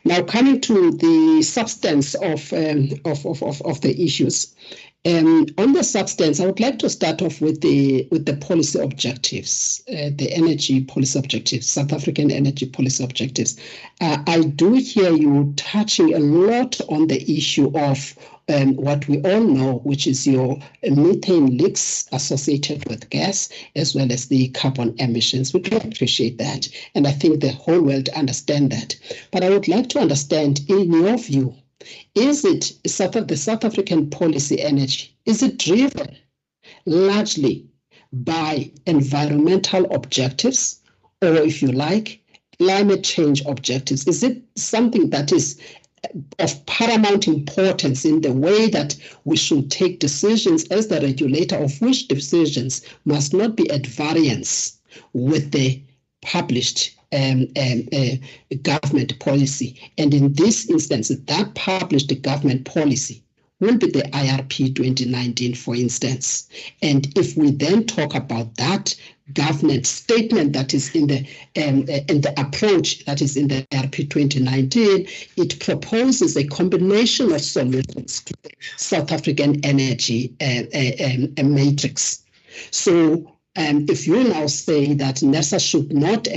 Now, coming to the substance of the issues. On the substance, I would like to start off with the policy objectives, the energy policy objectives, South African energy policy objectives. I do hear you touching a lot on the issue of what we all know, which is your methane leaks associated with gas, as well as the carbon emissions. We do appreciate that, and I think the whole world understand that. But I would like to understand, in your view, is it the South African policy energy, is it driven largely by environmental objectives, or if you like, climate change objectives? Is it something that is of paramount importance in the way that we should take decisions as the regulator, of which decisions must not be at variance with the published government policy? And in this instance, that published government policy will be the IRP 2019, for instance. And if we then talk about that government statement that is in the approach that is in the IRP 2019, it proposes a combination of solutions to the South African energy matrix. So if you now say that Nersa should not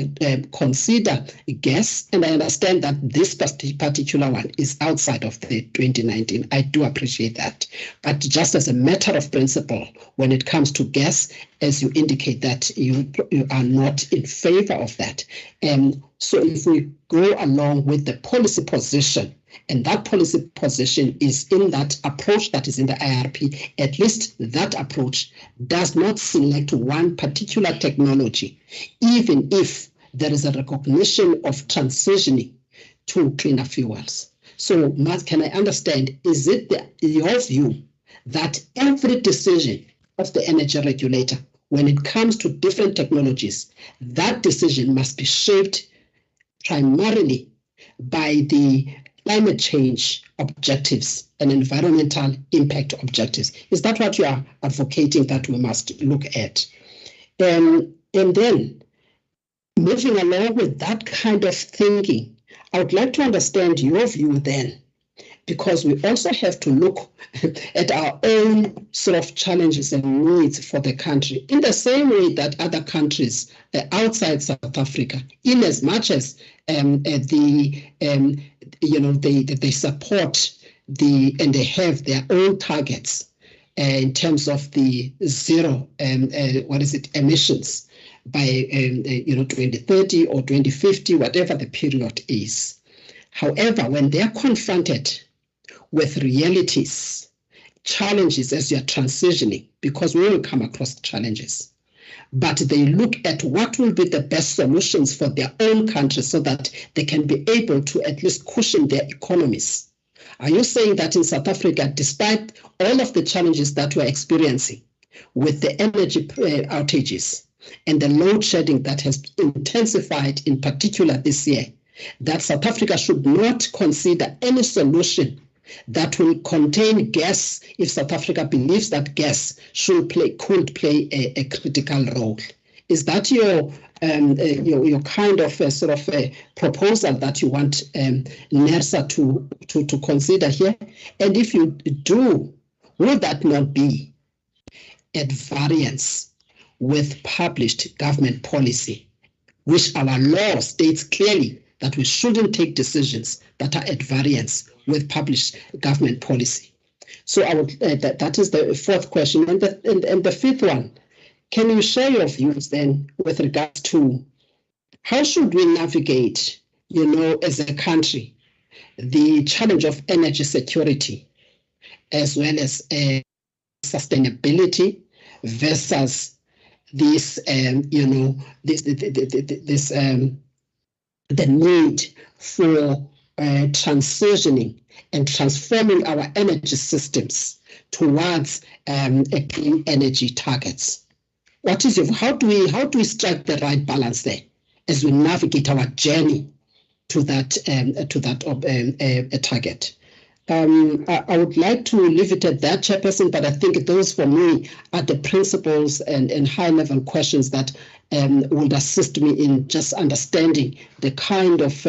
consider gas, and I understand that this particular one is outside of the 2019, I do appreciate that. But just as a matter of principle, when it comes to gas, as you indicate that you are not in favor of that. So if we go along with the policy position, and that policy position is in that approach that is in the IRP, at least that approach does not select one particular technology, even if there is a recognition of transitioning to cleaner fuels. So, can I understand, is it your view that every decision of the energy regulator, when it comes to different technologies, that decision must be shaped primarily by the climate change objectives and environmental impact objectives? Is that what you are advocating that we must look at? And then, moving along with that kind of thinking, I would like to understand your view then, because we also have to look at our own sort of challenges and needs for the country in the same way that other countries outside South Africa, in as much as they support and they have their own targets in terms of the zero emissions by 2030 or 2050, whatever the period is. However, when they are confronted with realities, challenges as you are transitioning, because we will come across challenges, but they look at what will be the best solutions for their own country so that they can be able to at least cushion their economies. Are you saying that in South Africa, despite all of the challenges that we're experiencing with the energy outages and the load shedding that has intensified in particular this year, that South Africa should not consider any solution that will contain gas if South Africa believes that gas could play a critical role? Is that your kind of a sort of a proposal that you want Nersa to consider here? And if you do, will that not be at variance with published government policy, which our law states clearly that we shouldn't take decisions that are at variance with published government policy? So I would that is the fourth question. And the fifth one, can you share your views then with regards to how should we navigate, as a country, the challenge of energy security as well as sustainability versus this, the need for transitioning and transforming our energy systems towards clean energy targets? What is it? How do we strike the right balance there as we navigate our journey to that target? I would like to leave it at that, Chairperson, but I think those for me are the principles and high-level questions that would assist me in just understanding the kind of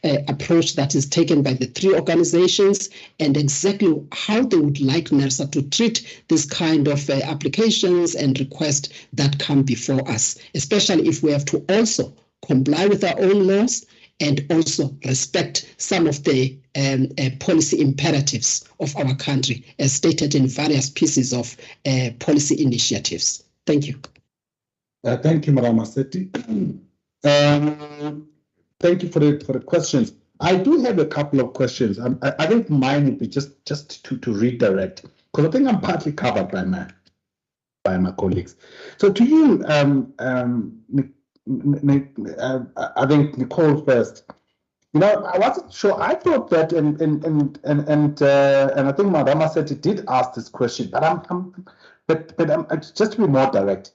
approach that is taken by the three organizations and exactly how they would like Nersa to treat this kind of applications and requests that come before us, especially if we have to also comply with our own laws and also respect some of the policy imperatives of our country as stated in various pieces of policy initiatives. Thank you. Thank you, Madam Maseti. Thank you for the questions. I do have a couple of questions. I don't mind if we just to redirect, because I think I'm partly covered by by my colleagues. So to you, I think Nicole first. You know, I wasn't sure. I thought that, and I think Madama said he did ask this question, but I'm just to be more direct.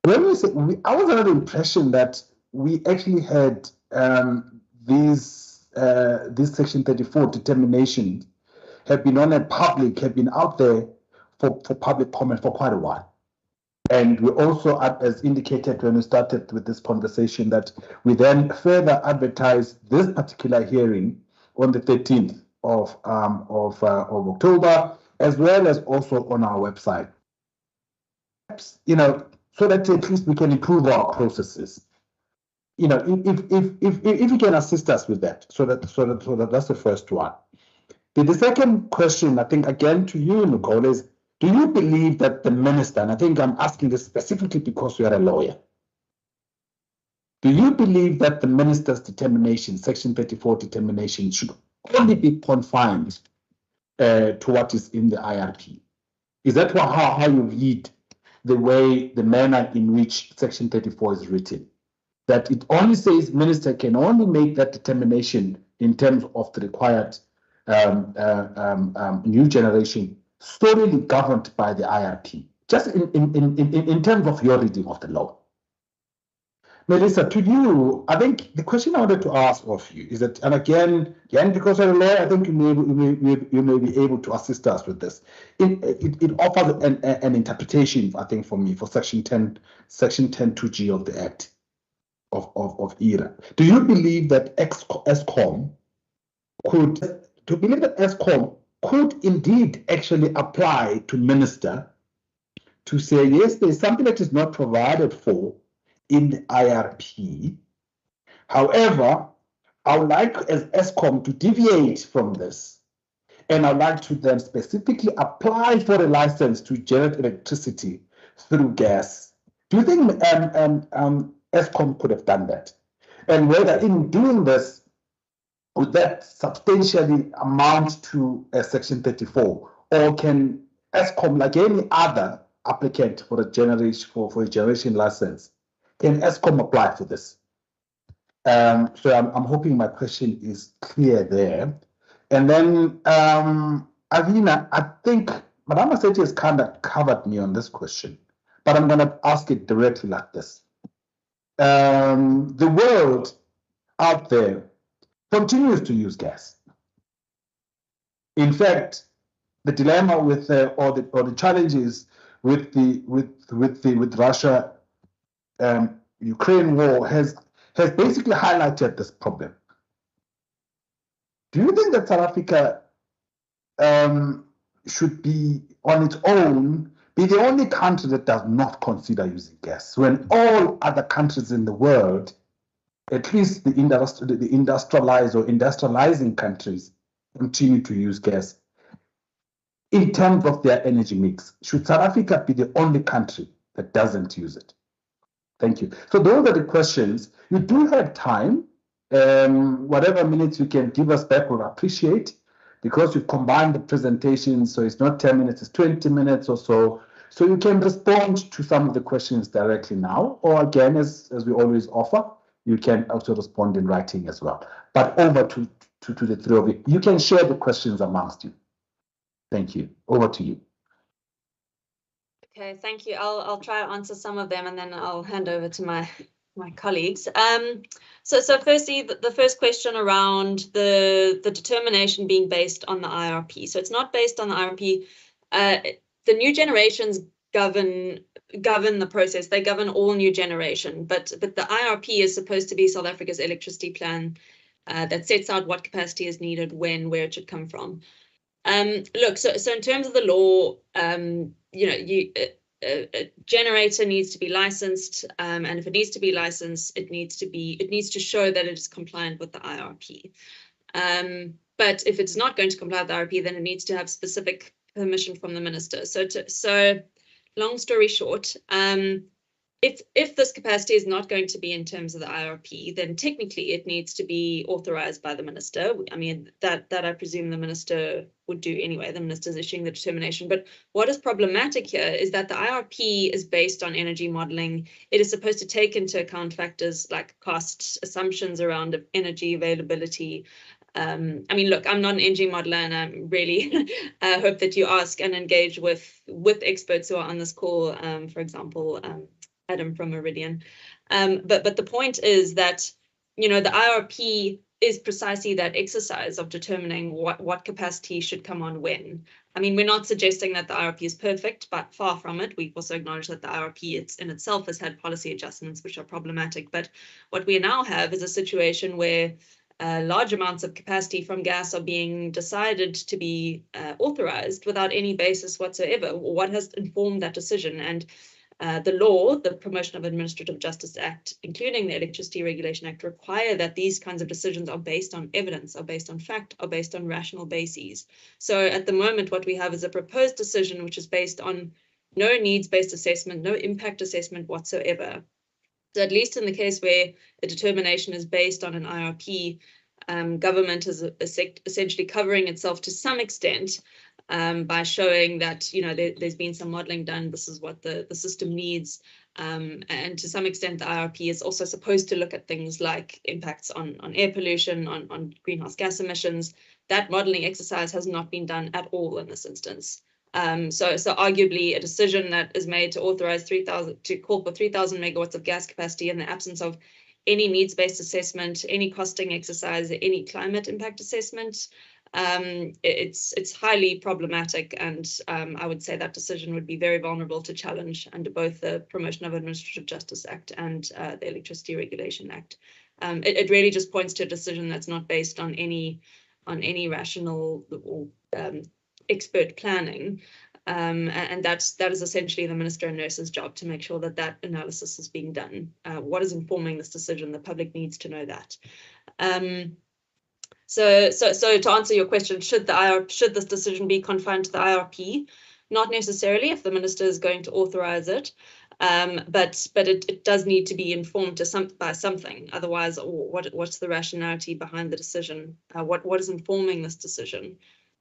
When we say, I was under the impression that we actually had these Section 34 determinations have been have been out there for public comment for quite a while. And we also, as indicated when we started with this conversation, that we then further advertised this particular hearing on the 13th of October, as well as also on our website. You know, so that at least we can improve our processes. You know, if you can assist us with that, so that's the first one. The second question, I think, again to you, Nicole, is, do you believe that the minister, and I think I'm asking this specifically because you are a lawyer, do you believe that the minister's determination, Section 34 determination, should only be confined to what is in the IRP? Is that how you read the manner in which Section 34 is written? That it only says minister can only make that determination in terms of the required new generation solely governed by the IRP, just in terms of your reading of the law. Melissa, to you, I think the question I wanted to ask of you is that, and again, because you're a lawyer, I think you may be able to assist us with this. It offers an interpretation, I think, for me, for Section 10(2)(g) of the Act of ERA. Do you believe that ESCOM could indeed actually apply to minister to say, yes, there's something that is not provided for in the IRP. However, I would like as ESCOM to deviate from this, and I'd like to then specifically apply for a license to generate electricity through gas. Do you think ESCOM could have done that? And whether in doing this, would that substantially amount to a Section 34, or can ESCOM, like any other applicant for a generation license, can ESCOM apply for this? So I'm hoping my question is clear there. And then Avina, I think Madam Maseti has kind of covered me on this question, but I'm going to ask it directly like this. The world out there continues to use gas. In fact, the dilemma with or the challenges with Russia Ukraine war has basically highlighted this problem. Do you think that South Africa should be on its own, be the only country that does not consider using gas, when all other countries in the world, at least the industrialized or industrializing countries, continue to use gas in terms of their energy mix? Should South Africa be the only country that doesn't use it? Thank you. So those are the questions. You do have time. Whatever minutes you can give us back, we'll appreciate, because you've combined the presentations, so it's not 10 minutes, it's 20 minutes or so. So you can respond to some of the questions directly now, or again, as we always offer, you can also respond in writing as well. But over to the three of you. You can share the questions amongst you. Thank you. Over to you. Okay, thank you. I'll try to answer some of them, and then I'll hand over to my colleagues. So firstly, the first question around the determination being based on the IRP. So it's not based on the IRP. The new generations govern the process. They govern all new generation, but the IRP is supposed to be South Africa's electricity plan that sets out what capacity is needed, when, where it should come from. Look, so in terms of the law, a generator needs to be licensed, and if it needs to be licensed, it needs to show that it is compliant with the IRP. But if it's not going to comply with the IRP, then it needs to have specific permission from the minister. So long story short, if this capacity is not going to be in terms of the IRP, then technically it needs to be authorized by the minister. I mean, that I presume the minister would do anyway. The minister is issuing the determination. But what is problematic here is that the IRP is based on energy modeling. It is supposed to take into account factors like cost, assumptions around energy availability. I mean, look, I'm not an energy modeler, and I really hope that you ask and engage with experts who are on this call, for example, Adam from Meridian. But the point is that, you know, the IRP is precisely that exercise of determining what capacity should come on when. I mean, we're not suggesting that the IRP is perfect, but far from it. We also acknowledge that the IRP in itself has had policy adjustments which are problematic. But what we now have is a situation where large amounts of capacity from gas are being decided to be authorized without any basis whatsoever. What has informed that decision? And the law, the Promotion of Administrative Justice Act, including the Electricity Regulation Act, require that these kinds of decisions are based on evidence, are based on fact, are based on rational bases. So at the moment, what we have is a proposed decision which is based on no needs-based assessment, no impact assessment whatsoever. So at least in the case where a determination is based on an IRP, government is essentially covering itself to some extent by showing that, you know, there's been some modeling done, this is what the system needs. And to some extent, the IRP is also supposed to look at things like impacts on air pollution, on greenhouse gas emissions. That modeling exercise has not been done at all in this instance. So arguably a decision that is made to authorize 3,000, to call for 3,000 megawatts of gas capacity in the absence of any needs-based assessment, any costing exercise, any climate impact assessment, it's highly problematic, and I would say that decision would be very vulnerable to challenge under both the Promotion of Administrative Justice Act and the Electricity Regulation Act. It really just points to a decision that's not based on any rational or expert planning, and that is essentially the Minister and Nurse's job to make sure that that analysis is being done. What is informing this decision? The public needs to know that. So to answer your question, should this decision be confined to the IRP? Not necessarily, if the minister is going to authorize it, but it does need to be informed by something. Otherwise, what's the rationality behind the decision? What is informing this decision?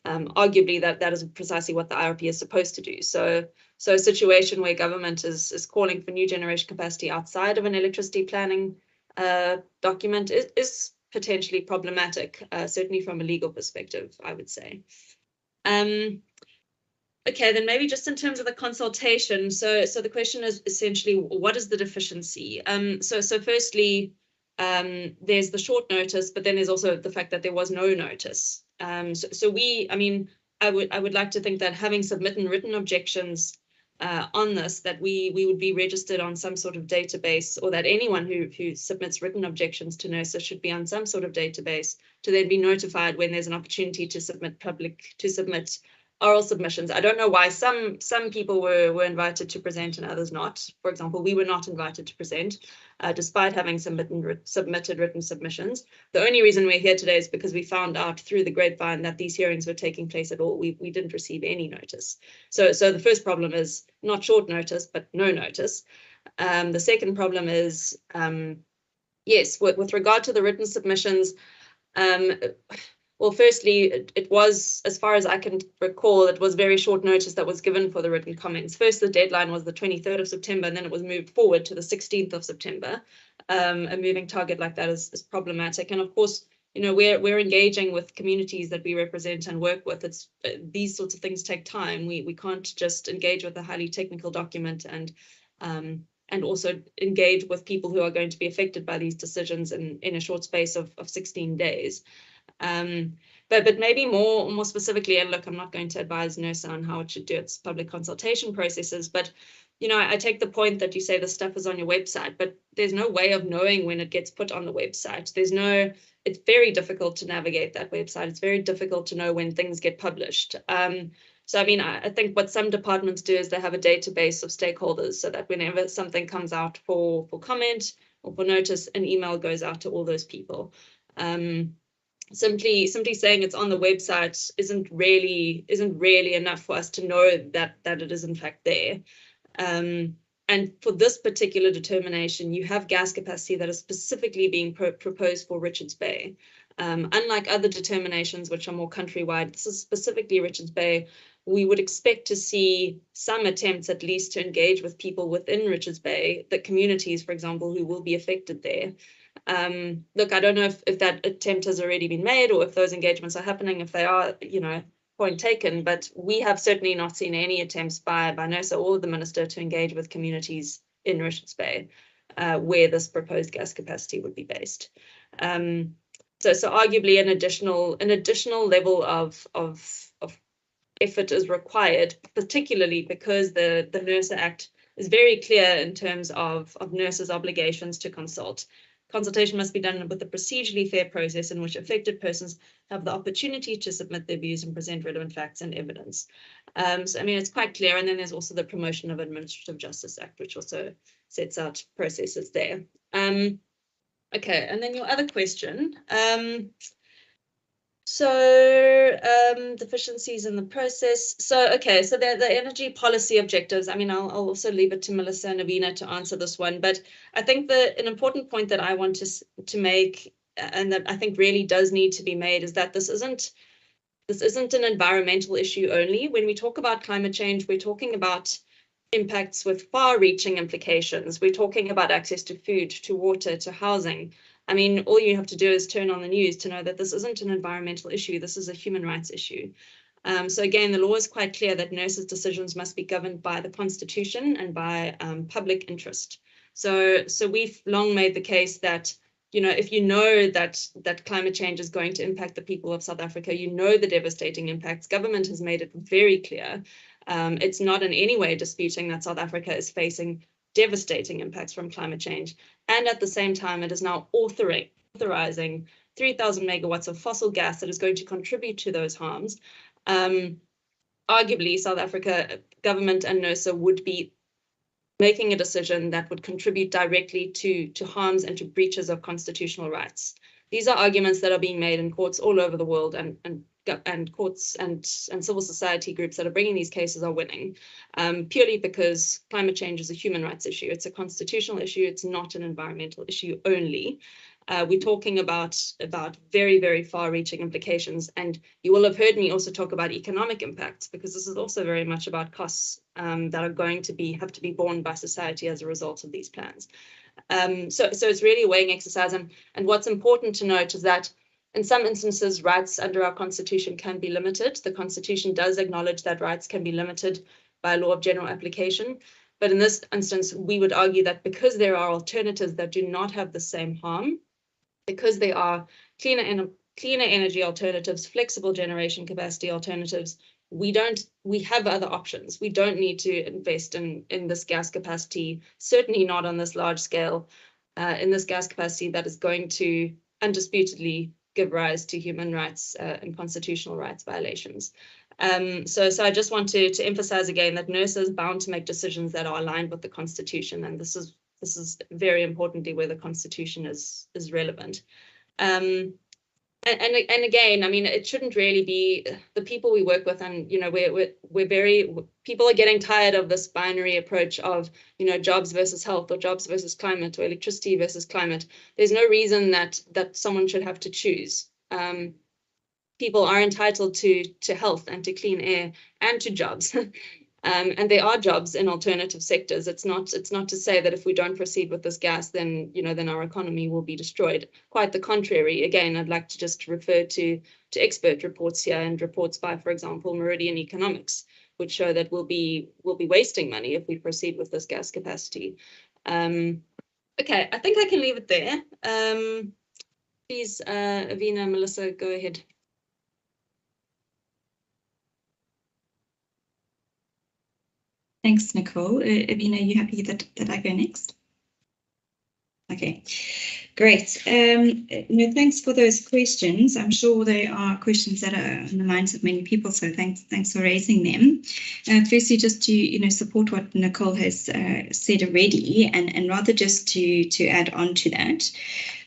Arguably, that is precisely what the IRP is supposed to do. So a situation where government is calling for new generation capacity outside of an electricity planning document is potentially problematic, certainly from a legal perspective, I would say. Okay, then maybe just in terms of the consultation. So the question is essentially, what is the deficiency? So firstly, there's the short notice, but then there's also the fact that there was no notice. I would like to think that having submitted written objections on this, that we would be registered on some sort of database, or that anyone who submits written objections to NERSA should be on some sort of database to then be notified when there's an opportunity to submit oral submissions. I don't know why some people were invited to present and others not. For example, we were not invited to present, despite having submitted written submissions. The only reason we're here today is because we found out through the grapevine that these hearings were taking place at all. We didn't receive any notice. So the first problem is not short notice, but no notice. The second problem is, yes, with regard to the written submissions, well, firstly, it was, as far as I can recall, it was very short notice that was given for the written comments. First, the deadline was the 23rd of September, and then it was moved forward to the 16th of September. A moving target like that is problematic. And of course, you know, we're engaging with communities that we represent and work with. It's these sorts of things take time. We can't just engage with a highly technical document and also engage with people who are going to be affected by these decisions in a short space of 16 days. But maybe more specifically, and look, I'm not going to advise NERSA on how it should do its public consultation processes, but you know, I take the point that you say the stuff is on your website, but there's no way of knowing when it gets put on the website. It's very difficult to navigate that website. It's very difficult to know when things get published. So I mean, I think what some departments do is they have a database of stakeholders, so that whenever something comes out for comment or for notice, an email goes out to all those people. Simply saying it's on the website isn't really enough for us to know that it is in fact there. And for this particular determination, you have gas capacity that is specifically being proposed for Richards Bay. Unlike other determinations, which are more countrywide, this is specifically Richards Bay. We would expect to see some attempts at least to engage with people within Richards Bay, the communities, for example, who will be affected there. Look, I don't know if that attempt has already been made or if those engagements are happening. If they are, you know, point taken, but we have certainly not seen any attempts by Nersa or the minister to engage with communities in Richards Bay, where this proposed gas capacity would be based. So arguably an additional level of effort is required, particularly because the Nersa Act is very clear in terms of Nersa's obligations to consult. Consultation must be done with a procedurally fair process in which affected persons have the opportunity to submit their views and present relevant facts and evidence. So, I mean, it's quite clear. And then there's also the Promotion of Administrative Justice Act, which also sets out processes there. Okay, and then your other question. Deficiencies in the process. So, okay, so the energy policy objectives, I mean, I'll also leave it to Melissa and Avina to answer this one, but I think an important point that I want to make, and that I think really does need to be made, is that this isn't an environmental issue only. When we talk about climate change, we're talking about impacts with far-reaching implications. We're talking about access to food, to water, to housing. I mean, all you have to do is turn on the news to know that this isn't an environmental issue. This is a human rights issue. So again, the law is quite clear that Nersa's decisions must be governed by the Constitution and by public interest. So we've long made the case that, you know, if you know that climate change is going to impact the people of South Africa, you know the devastating impacts. Government has made it very clear. It's not in any way disputing that South Africa is facing devastating impacts from climate change. And at the same time, it is now authorizing 3,000 megawatts of fossil gas that is going to contribute to those harms. Arguably, South Africa government and Nersa would be making a decision that would contribute directly to harms and to breaches of constitutional rights. These are arguments that are being made in courts all over the world, and courts and civil society groups that are bringing these cases are winning, purely because climate change is a human rights issue. It's a constitutional issue. It's not an environmental issue only. We're talking about very, very far-reaching implications. And you will have heard me also talk about economic impacts, because this is also very much about costs that are going to have to be borne by society as a result of these plans. So it's really a weighing exercise. And what's important to note is that in some instances, rights under our Constitution can be limited. The Constitution does acknowledge that rights can be limited by law of general application. But in this instance, we would argue that because there are alternatives that do not have the same harm, because they are cleaner energy alternatives, flexible generation capacity alternatives, we have other options. We don't need to invest in this gas capacity, certainly not on this large scale, in this gas capacity that is going to undisputedly give rise to human rights and constitutional rights violations. So I just want to emphasize again that Nersa is bound to make decisions that are aligned with the Constitution, and this is very importantly where the Constitution is relevant. And again, I mean, it shouldn't really be the people we work with, and you know, people are getting tired of this binary approach of, you know, jobs versus health, or jobs versus climate, or electricity versus climate. There's no reason that someone should have to choose. People are entitled to health and to clean air and to jobs. And there are jobs in alternative sectors. It's not to say that if we don't proceed with this gas, then, you know, then our economy will be destroyed. Quite the contrary. Again, I'd like to just refer to expert reports here, and reports by, for example, Meridian Economics, which show that we'll be wasting money if we proceed with this gas capacity. Okay, I think I can leave it there. Please, Avina, Melissa, go ahead. Thanks, Nicole. Avina, are you happy that I go next? Okay, great. Thanks for those questions. I'm sure they are questions that are on the minds of many people, so thanks for raising them. Firstly, just to support what Nicole has said already, and rather just to add on to that.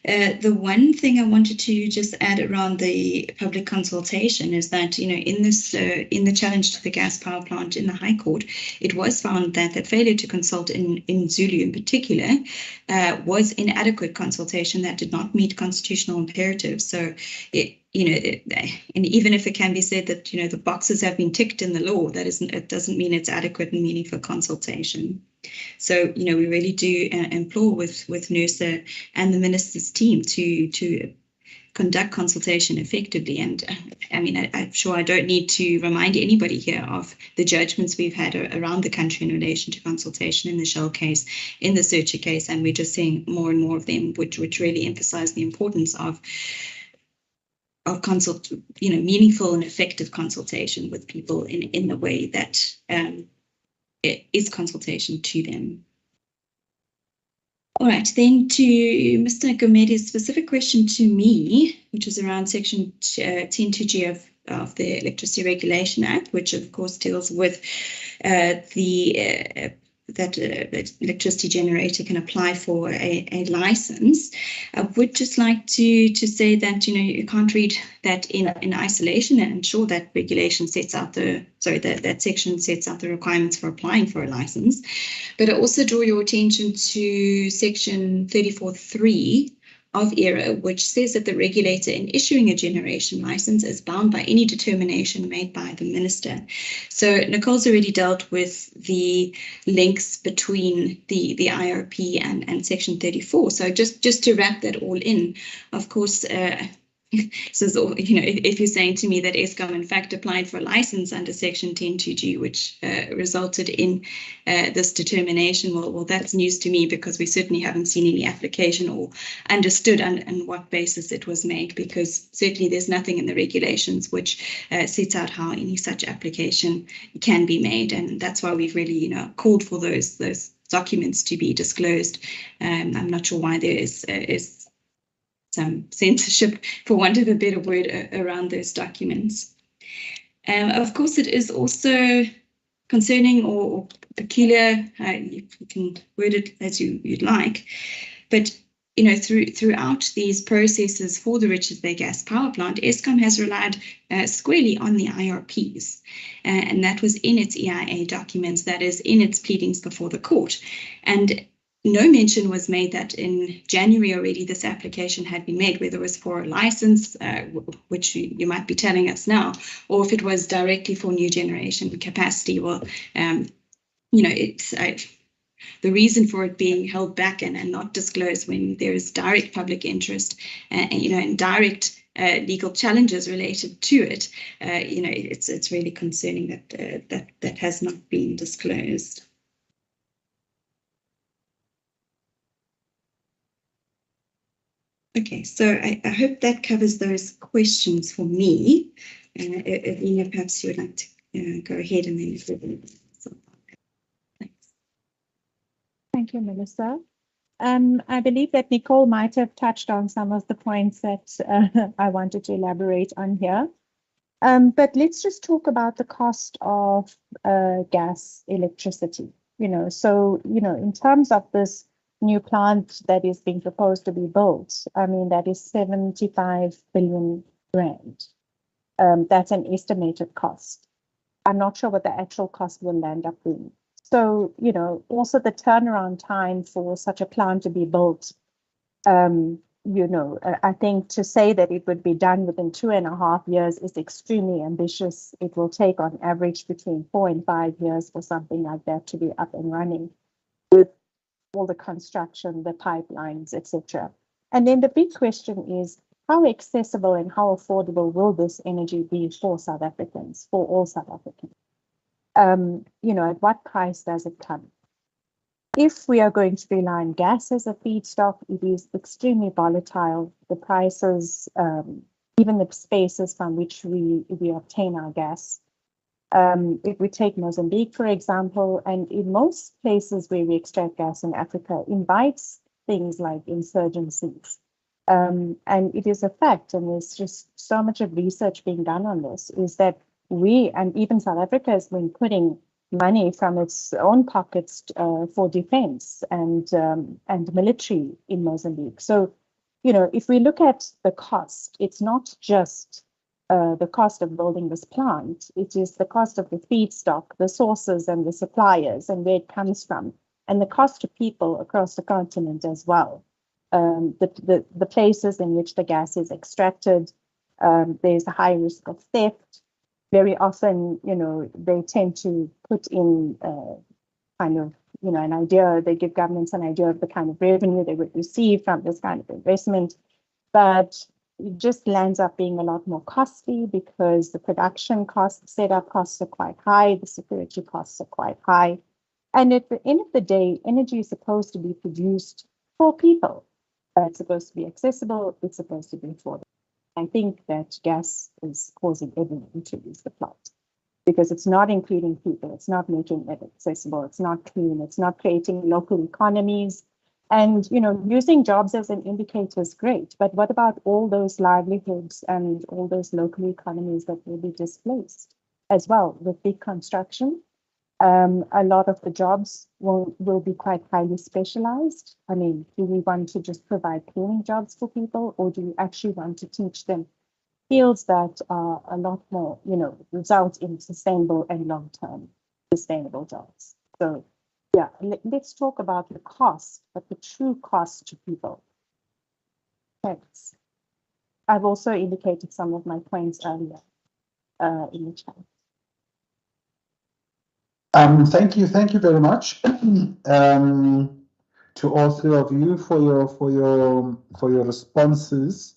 The one thing I wanted to just add around the public consultation is that, in this, in the challenge to the gas power plant in the High Court, it was found that the failure to consult in Zulu in particular was inadequate consultation that did not meet constitutional imperatives. So and even if it can be said that, the boxes have been ticked in the law, it doesn't mean it's adequate and meaningful consultation. So, we really do implore with Nersa and the minister's team to conduct consultation effectively. And I'm sure I don't need to remind anybody here of the judgments we've had around the country in relation to consultation in the Shell case, in the Searcher case, and we're just seeing more and more of them, which really emphasize the importance of meaningful and effective consultation with people in the way that it is consultation to them. All right, then to Mr. Gomede's specific question to me, which is around Section 10.2G of the Electricity Regulation Act, which of course deals with that electricity generator can apply for a license. I would just like to say that, you can't read that in isolation and ensure that regulation sets out that section sets out the requirements for applying for a license. But I also draw your attention to Section 34.3 of ERA, which says that the regulator in issuing a generation license is bound by any determination made by the minister. So Nicole's already dealt with the links between the IRP and Section 34. So just to wrap that all in, of course, so, if you're saying to me that Eskom in fact applied for a license under Section 10.2G, which resulted in this determination, well, that's news to me, because we certainly haven't seen any application or understood on what basis it was made, because certainly there's nothing in the regulations which sets out how any such application can be made, and that's why we've really, called for those documents to be disclosed. I'm not sure why there is some censorship, for want of a better word, around those documents. Of course, it is also concerning or peculiar, you can word it as you'd like, but throughout these processes for the Richards Bay gas power plant, Eskom has relied squarely on the IRPs, and that was in its EIA documents, that is in its pleadings before the court. And no mention was made that in January already this application had been made, whether it was for a license, which you might be telling us now, or if it was directly for new generation capacity. Well, it's the reason for it being held back and not disclosed when there is direct public interest and direct legal challenges related to it. It's really concerning that has not been disclosed. Okay, so I hope that covers those questions for me. Alina, perhaps you would like to go ahead and then. Thanks. Thank you, Melissa. I believe that Nicole might have touched on some of the points that I wanted to elaborate on here. But let's just talk about the cost of gas, electricity. So in terms of this new plant that is being proposed to be built, that is 75 billion rand. That's an estimated cost. I'm not sure what the actual cost will end up being. So, also the turnaround time for such a plant to be built, I think to say that it would be done within 2.5 years is extremely ambitious. It will take on average between 4 and 5 years for something like that to be up and running, with all the construction, the pipelines, etc. And then the big question is, how accessible and how affordable will this energy be for South Africans, for all South Africans? At what price does it come? If we are going to rely on gas as a feedstock, it is extremely volatile. The prices, even the spaces from which we obtain our gas. If we take Mozambique, for example, and in most places where we extract gas in Africa, invites things like insurgencies. And it is a fact, and there's just so much of research being done on this, is that we, and even South Africa, has been putting money from its own pockets for defense and military in Mozambique. So if we look at the cost, it's not just the cost of building this plant. It is the cost of the feedstock, the sources and the suppliers and where it comes from, and the cost to people across the continent as well. The places in which the gas is extracted, there's a high risk of theft. Very often, they tend to put in kind of, an idea, they give governments an idea of the kind of revenue they would receive from this kind of investment, but it just lands up being a lot more costly because the production costs, the setup costs are quite high, the security costs are quite high. And at the end of the day, energy is supposed to be produced for people. It's supposed to be accessible, it's supposed to be affordable. I think that gas is causing everyone to use the plant because it's not including people, it's not making it accessible, it's not clean, it's not creating local economies. And, using jobs as an indicator is great, but what about all those livelihoods and all those local economies that will be displaced as well with big construction? A lot of the jobs will be quite highly specialized. I mean, do we want to just provide cleaning jobs for people, or do we actually want to teach them fields that are a lot more, result in sustainable and long-term sustainable jobs? So yeah, let's talk about the cost, but the true cost to people. Thanks. I've also indicated some of my points earlier in the chat. Thank you very much to all three of you for your responses.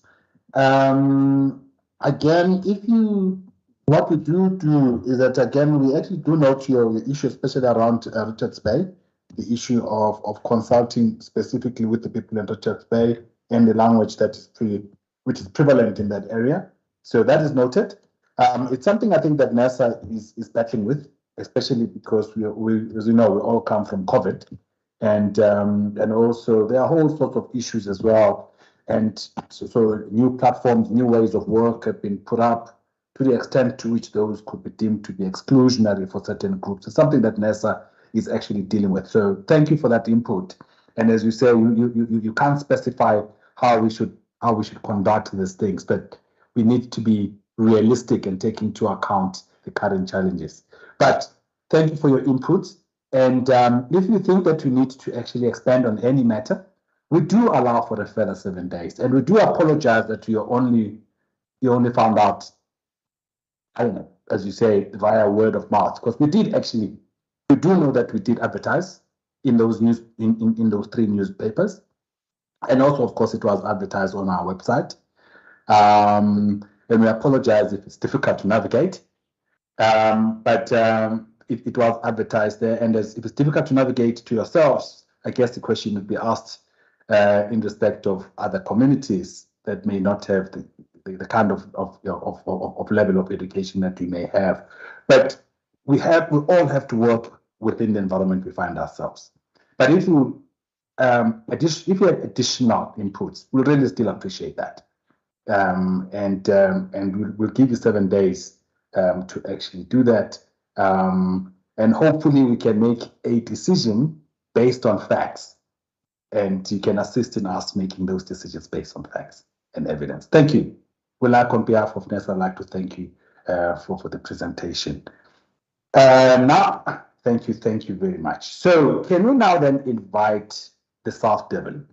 Again, what we do is that again we actually do note your issue, especially around Richards Bay, the issue of consulting specifically with the people in Richards Bay and the language that is which is prevalent in that area. So that is noted. It's something I think that Nersa is battling with, especially because we as you know, we all come from COVID, and also there are whole sorts of issues as well. And so new platforms, new ways of work have been put up to the extent to which those could be deemed to be exclusionary for certain groups. It's something that Nersa is actually dealing with. So thank you for that input. And as you say, you can't specify how we should conduct these things, but we need to be realistic and take into account the current challenges. But thank you for your inputs. And if you think that we need to actually expand on any matter, we do allow for a further 7 days. And we do apologize that you only found out, I don't know, as you say, via word of mouth, because we do know that we did advertise in those in those 3 newspapers. And also, of course, it was advertised on our website. And we apologize if it's difficult to navigate. But it was advertised there, and if it's difficult to navigate to yourselves, I guess the question would be asked in respect of other communities that may not have the kind of level of education that we may have. But we all have to work within the environment we find ourselves. But if you have additional inputs, we'll really still appreciate that. And we'll give you 7 days to actually do that. And hopefully we can make a decision based on facts, and you can assist in us making those decisions based on facts and evidence. Thank you. Well, on behalf of Nersa, I'd like to thank you for the presentation. Now, thank you very much. So can we now then invite the South Durban?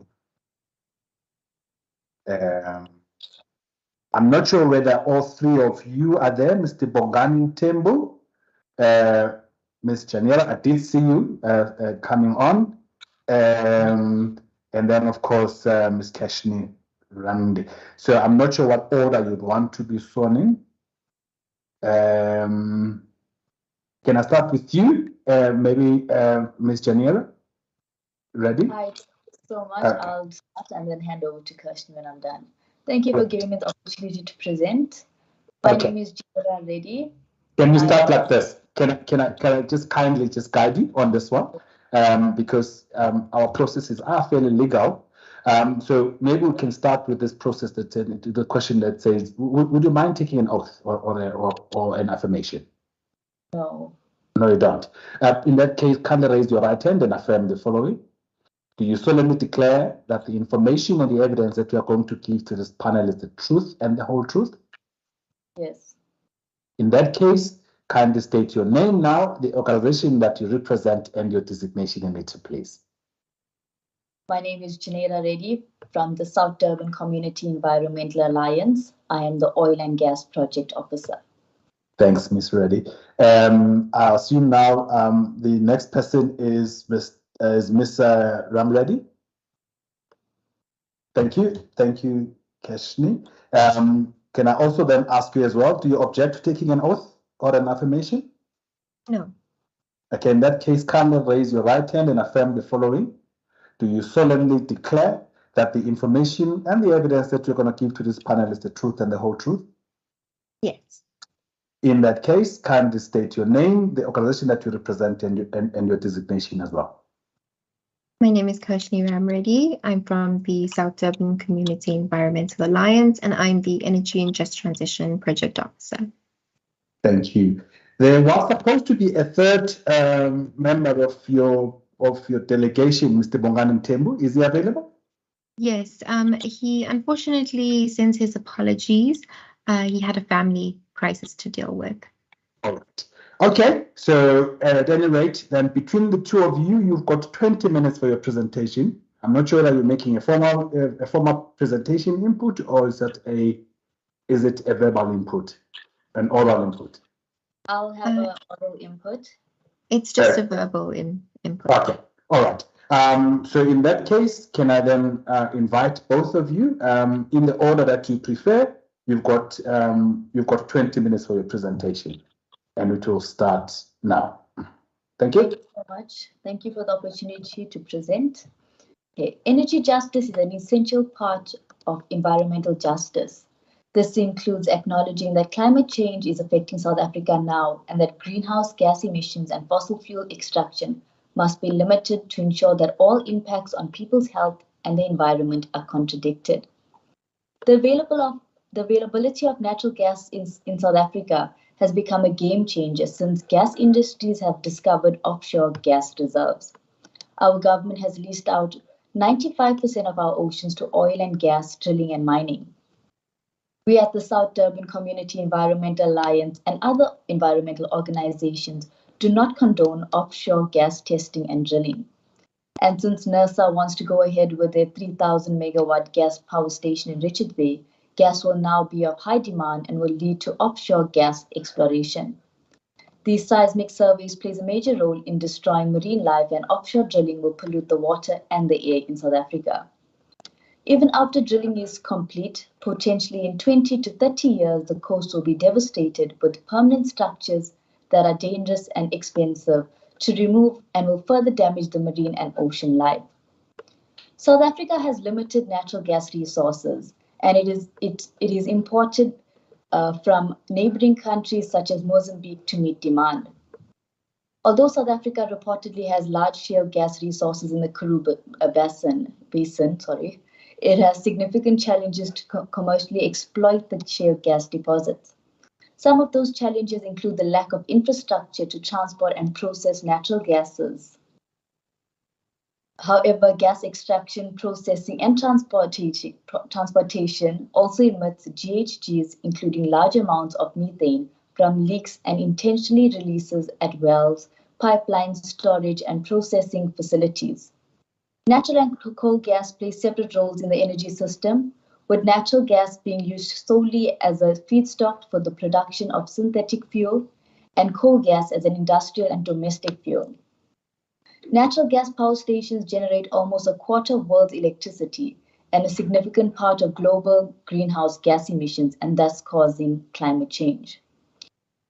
I'm not sure whether all 3 of you are there, Mr. Bongani Tembo, Ms. Janira, I did see you coming on, and then of course Ms. Kashni Rande. So I'm not sure what order you'd want to be sworn in. Can I start with you? Maybe Ms. Janira? Ready? Hi, thank you so much. I'll start and then hand over to Kirsten when I'm done. Thank you for giving me the opportunity to present. My name is Janira Reddy. Can you start like this? Can I just kindly guide you on this one? Because our processes are fairly legal. So maybe we can start with this process, the question that says, would you mind taking an oath or an affirmation? No. No, you don't. In that case, kindly raise your right hand and affirm the following. Do you solemnly declare that the information and the evidence that you are going to give to this panel is the truth and the whole truth? Yes. In that case, kindly state your name now, the organization that you represent, and your designation in it, please. My name is Janera Reddy from the South Durban Community Environmental Alliance. I am the Oil and Gas Project Officer. Thanks, Ms. Reddy. I assume now the next person is Ms. Ramreddy. Thank you, Kashni. Can I also then ask you as well, do you object to taking an oath or an affirmation? No. Okay, in that case, kindly raise your right hand and affirm the following. Do you solemnly declare that the information and the evidence that you're going to give to this panel is the truth and the whole truth? Yes. In that case, kindly state your name, the organization that you represent, and your designation as well. My name is Kashni Ramreddy. I'm from the South Durban Community Environmental Alliance, and I'm the Energy and Just Transition Project Officer. Thank you. There was supposed to be a third member of your delegation, Mr. Bongani Tembu. Is he available? Yes, he unfortunately sends his apologies. He had a family crisis to deal with. All right. Okay, so at any rate, then between the two of you, you've got 20 minutes for your presentation. I'm not sure that you're making a formal presentation input, or is it a verbal input, an oral input? I'll have an oral input. It's just a verbal input. Okay, all right. So in that case, can I then invite both of you in the order that you prefer? You've got 20 minutes for your presentation, and it will start now. Thank you. Thank you so much. Thank you for the opportunity to present. Okay. Energy justice is an essential part of environmental justice. This includes acknowledging that climate change is affecting South Africa now, and that greenhouse gas emissions and fossil fuel extraction must be limited to ensure that all impacts on people's health and the environment are contradicted. The availability of natural gas in South Africa has become a game changer since gas industries have discovered offshore gas reserves. Our government has leased out 95% of our oceans to oil and gas drilling and mining. We at the South Durban Community Environmental Alliance and other environmental organizations do not condone offshore gas testing and drilling. And since Nersa wants to go ahead with their 3,000 megawatt gas power station in Richards Bay, gas will now be of high demand and will lead to offshore gas exploration. These seismic surveys plays a major role in destroying marine life, and offshore drilling will pollute the water and the air in South Africa. Even after drilling is complete, potentially in 20 to 30 years, the coast will be devastated with permanent structures that are dangerous and expensive to remove and will further damage the marine and ocean life. South Africa has limited natural gas resources, and it is imported from neighboring countries such as Mozambique to meet demand. Although South Africa reportedly has large shale gas resources in the Karoo basin, it has significant challenges to commercially exploit the shale gas deposits. Some of those challenges include the lack of infrastructure to transport and process natural gases. However, gas extraction, processing, and transportation also emits GHGs, including large amounts of methane from leaks and intentionally releases at wells, pipelines, storage, and processing facilities. Natural and coal gas play separate roles in the energy system, with natural gas being used solely as a feedstock for the production of synthetic fuel and coal gas as an industrial and domestic fuel. Natural gas power stations generate almost a quarter of the world's electricity and a significant part of global greenhouse gas emissions, and thus causing climate change.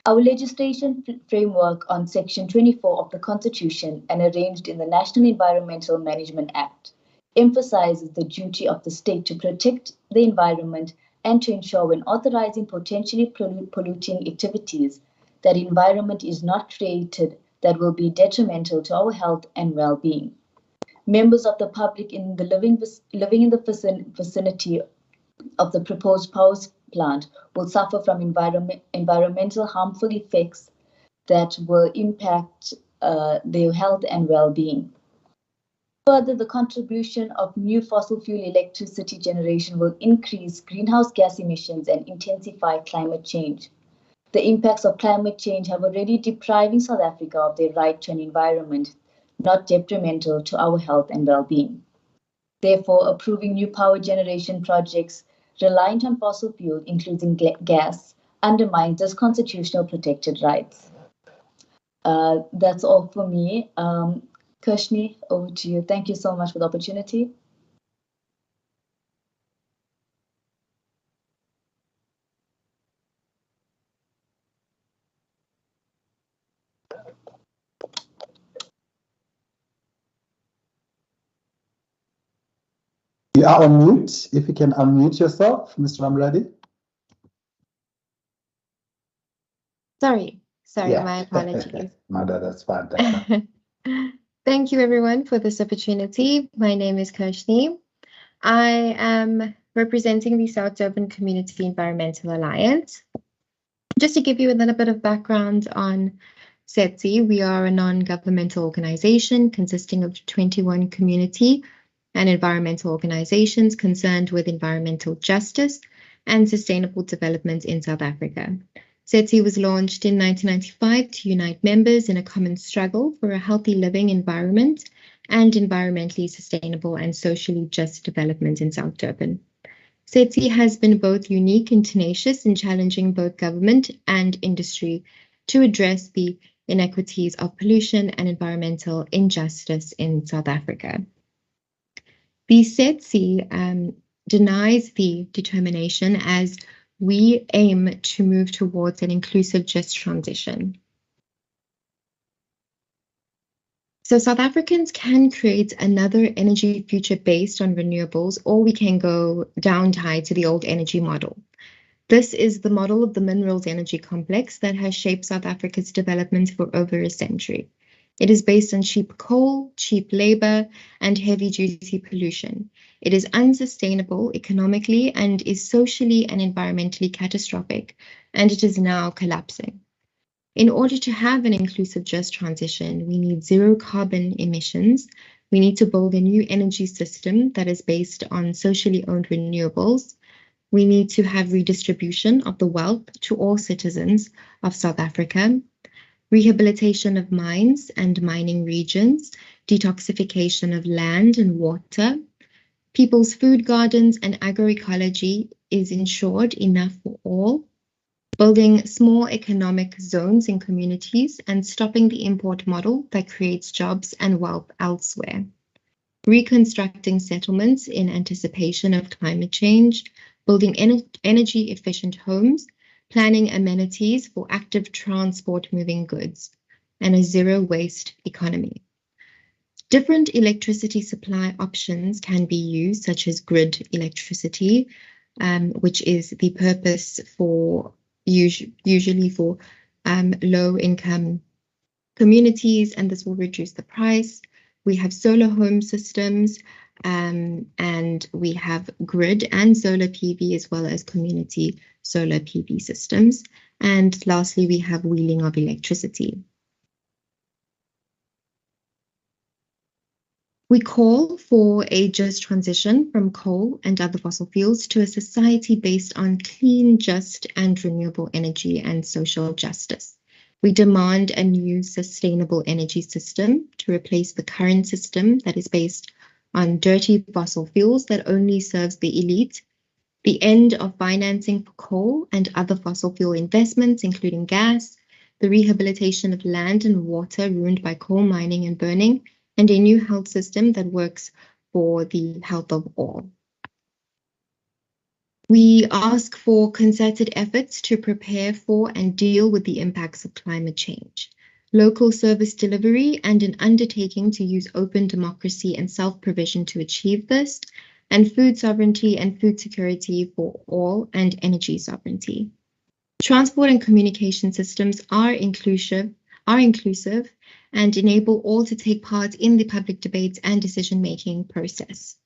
Our legislation framework on Section 24 of the Constitution and arranged in the National Environmental Management Act emphasizes the duty of the state to protect the environment and to ensure when authorizing potentially polluting activities that environment is not created that will be detrimental to our health and well-being. Members of the public in the living in the vicinity of the proposed power plant will suffer from environmental harmful effects that will impact their health and well-being. Further, the contribution of new fossil fuel electricity generation will increase greenhouse gas emissions and intensify climate change. The impacts of climate change have already depriving South Africa of their right to an environment not detrimental to our health and well-being. Therefore, approving new power generation projects reliant on fossil fuel, including gas, undermines this constitutional protected rights. That's all for me. Kirshni, over to you. Thank you so much for the opportunity. You are on mute. If you can unmute yourself, Mr. Ramradi. Sorry, Yeah. my apologies. No, that's fine. Thank you everyone for this opportunity. My name is Kirshni. I am representing the South Durban Community Environmental Alliance. Just to give you a little bit of background on SETSI, we are a non-governmental organization consisting of 21 community and environmental organizations concerned with environmental justice and sustainable development in South Africa. SETSI was launched in 1995 to unite members in a common struggle for a healthy living environment and environmentally sustainable and socially just development in South Durban. SETSI has been both unique and tenacious in challenging both government and industry to address the inequities of pollution and environmental injustice in South Africa. The SETSI denies the determination as we aim to move towards an inclusive, just transition. So South Africans can create another energy future based on renewables, or we can go down tied to the old energy model. This is the model of the minerals energy complex that has shaped South Africa's development for over a century. It is based on cheap coal, cheap labor, and heavy-duty pollution. It is unsustainable economically and is socially and environmentally catastrophic, and it is now collapsing. In order to have an inclusive, just transition, we need zero carbon emissions. We need to build a new energy system that is based on socially owned renewables. We need to have redistribution of the wealth to all citizens of South Africa, rehabilitation of mines and mining regions, detoxification of land and water. People's food gardens and agroecology is ensured enough for all. Building small economic zones in communities and stopping the import model that creates jobs and wealth elsewhere. Reconstructing settlements in anticipation of climate change, building energy efficient homes, planning amenities for active transport moving goods, and a zero waste economy. Different electricity supply options can be used, such as grid electricity, which is the purpose for usually for low income communities, and this will reduce the price. We have solar home systems, and we have grid and solar PV as well as community solar PV systems. And lastly, we have wheeling of electricity. We call for a just transition from coal and other fossil fuels to a society based on clean, just, and renewable energy and social justice. We demand a new sustainable energy system to replace the current system that is based on dirty fossil fuels that only serves the elite, the end of financing for coal and other fossil fuel investments, including gas, the rehabilitation of land and water ruined by coal mining and burning, and a new health system that works for the health of all. We ask for concerted efforts to prepare for and deal with the impacts of climate change, local service delivery, and an undertaking to use open democracy and self-provision to achieve this, and food sovereignty and food security for all, and energy sovereignty. Transport and communication systems are inclusive and enable all to take part in the public debates and decision-making process.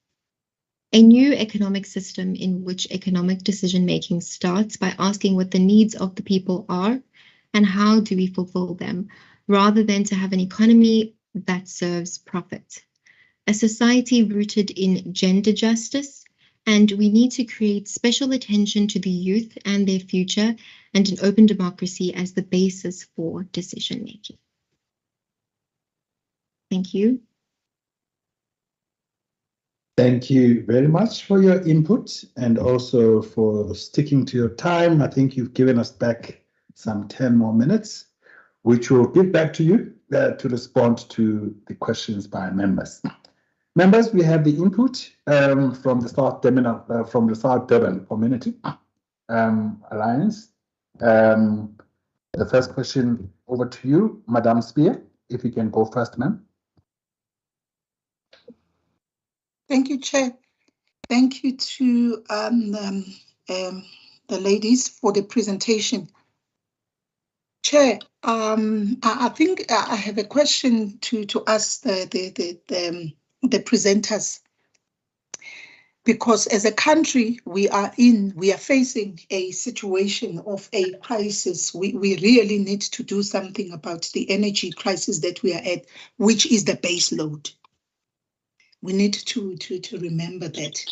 A new economic system in which economic decision-making starts by asking what the needs of the people are and how do we fulfill them, rather than to have an economy that serves profit. a society rooted in gender justice, and we need to create special attention to the youth and their future and an open democracy as the basis for decision making. Thank you. Thank you very much for your input and also for sticking to your time. I think you've given us back some 10 more minutes, which we'll give back to you to respond to the questions by members. Members, we have the input from the South Durban Community Alliance. The first question over to you, Madam Spear, if you can go first, ma'am. Thank you, Chair. Thank you to the ladies for the presentation. Chair, I think I have a question to ask the presenters, because as a country we are facing a situation of a crisis. We really need to do something about the energy crisis that we are at, which is the base load. We need to remember that.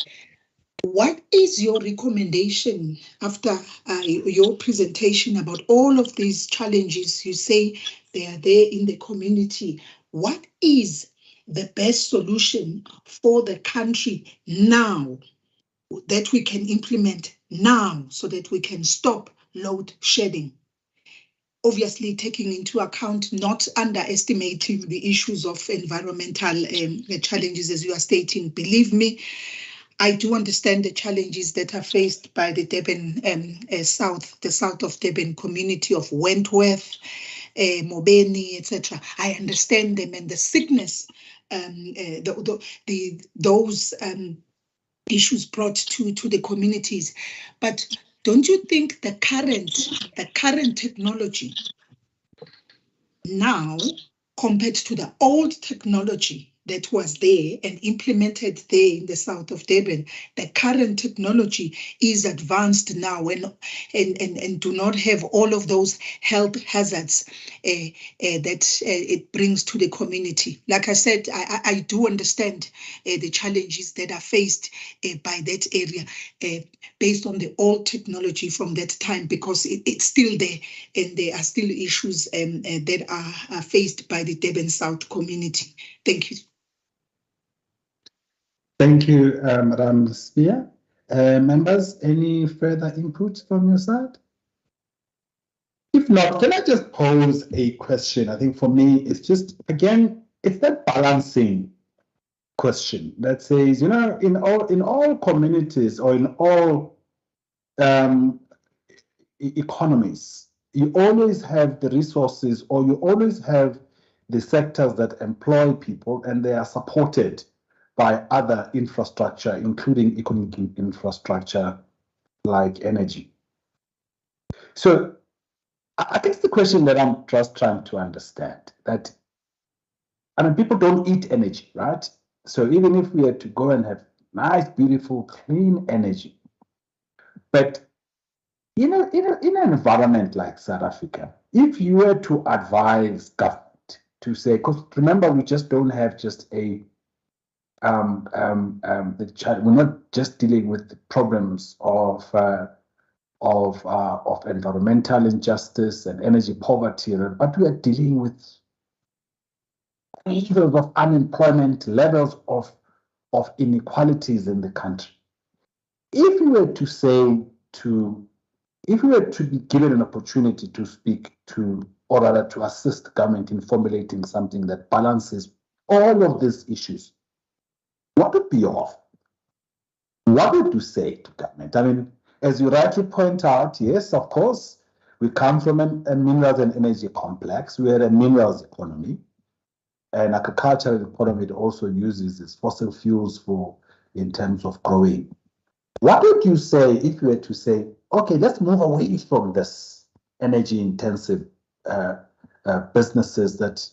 What is your recommendation after your presentation about all of these challenges? You say they are there in the community. What is the best solution for the country now that we can implement now so that we can stop load shedding? Obviously, taking into account, not underestimating the issues of environmental challenges, as you are stating. Believe me, I do understand the challenges that are faced by the Durban the south of Durban community of Wentworth, Mobeni, etc. I understand them and the sickness, those issues brought to the communities. But don't you think the current technology now compared to the old technology that was there and implemented there in the south of Durban, the current technology is advanced now and do not have all of those health hazards that it brings to the community? Like I said, I do understand the challenges that are faced by that area based on the old technology from that time, because it's still there and there are still issues that are faced by the Durban South community. Thank you. Thank you, Madam Spear. Members, any further input from your side? If not, can I just pose a question? I think for me, it's just, again, it's that balancing question that says, you know, in all communities or in all economies, you always have the resources, or you always have the sectors that employ people, and they are supported by other infrastructure, including economic infrastructure like energy. So I guess the question that I'm just trying to understand, that, I mean, people don't eat energy, right? So even if we had to go and have nice, beautiful, clean energy, but in an environment like South Africa, if you were to advise government to say, because remember, we just don't have just a we're not just dealing with the problems of environmental injustice and energy poverty, but we are dealing with levels of unemployment, levels of inequalities in the country. If we were to be given an opportunity to speak to, or rather to assist government in formulating something that balances all of these issues, what would be your offer? What would you say to government? I mean, as you rightly point out, yes, of course, we come from a minerals and energy complex. We are a minerals economy, and agricultural economy. It also uses its fossil fuels in terms of growing. What would you say if you were to say, okay, let's move away from this energy-intensive businesses that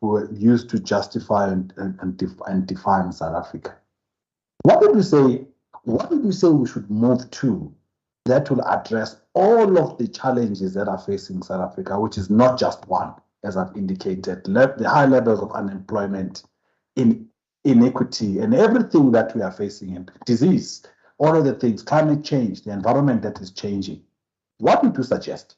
were used to justify and define South Africa? What would you say? What would you say we should move to that will address all of the challenges that are facing South Africa, which is not just one, as I've indicated, the high levels of unemployment, in inequity, and everything that we are facing, and disease, all of the things, climate change, the environment that is changing. What would you suggest?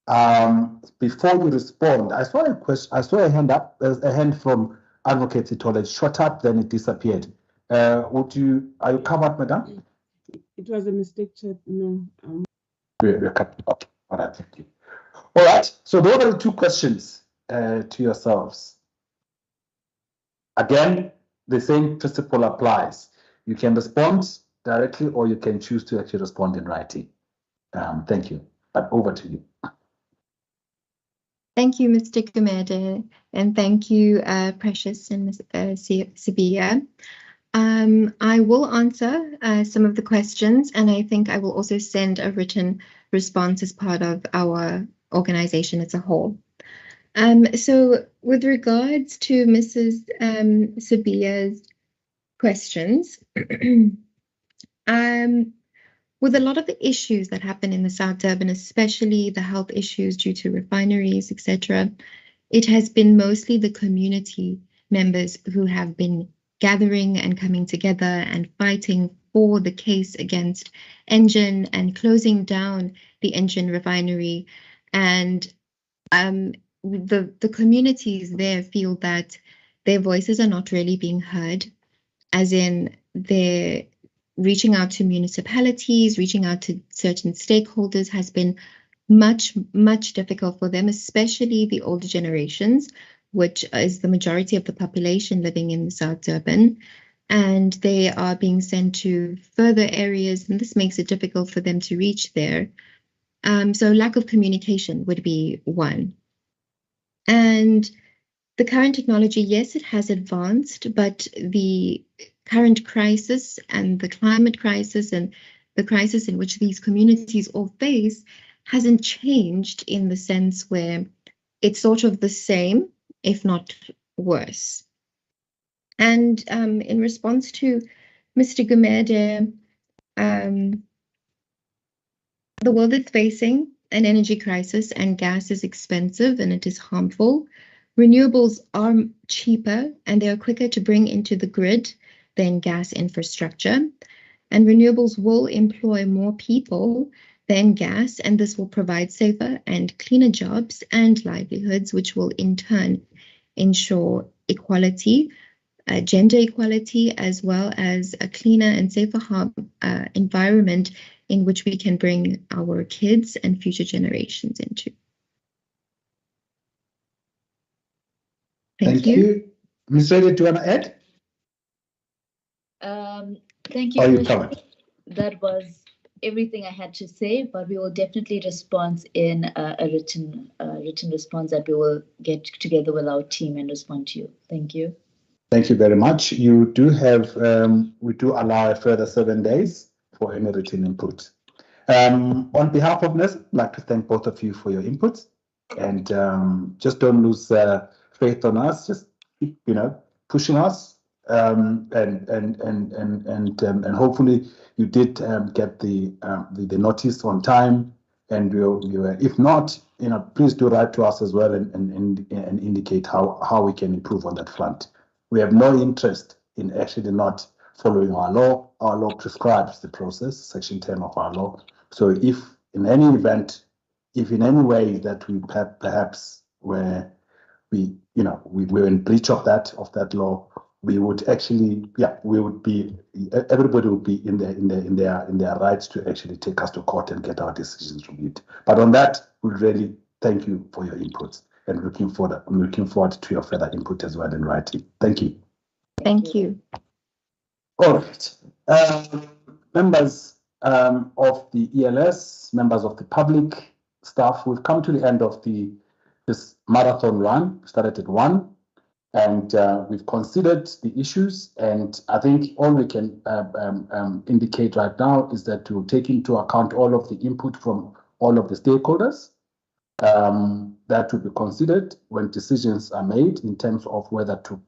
Before you respond, I saw a question. I saw a hand from Advocate Itole. Shot up, then it disappeared. Are you covered, madam? It was a mistake, Chair. No. We're covered. Okay. All right. Thank you. All right. So those are the two questions to yourselves. Again, the same principle applies. You can respond directly, or you can choose to actually respond in writing. Thank you. But over to you. Thank you, Mr. Gumede, and thank you, Precious and Sibiya. I will answer some of the questions, and I think I will also send a written response as part of our organization as a whole. So with regards to Mrs. Sibiya's questions, with a lot of the issues that happen in the South Durban, especially the health issues due to refineries, etc., it has been mostly the community members who have been gathering and coming together and fighting for the case against Engen and closing down the Engen refinery. And the communities there feel that their voices are not really being heard, as in they're reaching out to municipalities, reaching out to certain stakeholders has been much, much difficult for them, especially the older generations, which is the majority of the population living in the South Durban. And they are being sent to further areas, and this makes it difficult for them to reach there. So lack of communication would be one. And the current technology, yes, it has advanced, but the current crisis and the climate crisis and the crisis in which these communities all face hasn't changed, in the sense where it's sort of the same, if not worse. And in response to Mr. Gumede, the world is facing an energy crisis, and gas is expensive and it is harmful. Renewables are cheaper and they are quicker to bring into the grid than gas infrastructure. And renewables will employ more people than gas, and this will provide safer and cleaner jobs and livelihoods, which will in turn ensure equality, gender equality, as well as a cleaner and safer environment in which we can bring our kids and future generations into. Thank you. Ms. Reddy, do you want to add? Thank you. Are you covered? That was everything I had to say, but we will definitely respond in a written response that we will get together with our team and respond to you. Thank you. Thank you very much. You do have, we do allow a further 7 days for any written input. On behalf of Ners, I'd like to thank both of you for your inputs, and just don't lose faith on us. Just keep, pushing us, and hopefully you did get the notice on time. And if not, please do write to us as well and indicate how we can improve on that front. We have no interest in actually not following our law. Our law prescribes the process, Section 10 of our law. So if in any event, if in any way that we perhaps were we were in breach of that law, we would actually, everybody would be in their rights to actually take us to court and get our decisions reviewed. But on that, we really thank you for your inputs, and I'm looking forward to your further input as well in writing. Thank you. Thank you. All right. Members of the ELS, members of the public, staff, we've come to the end of this marathon run. We started at 1, and we've considered the issues. And I think all we can indicate right now is that to take into account all of the input from all of the stakeholders, that will be considered when decisions are made in terms of whether to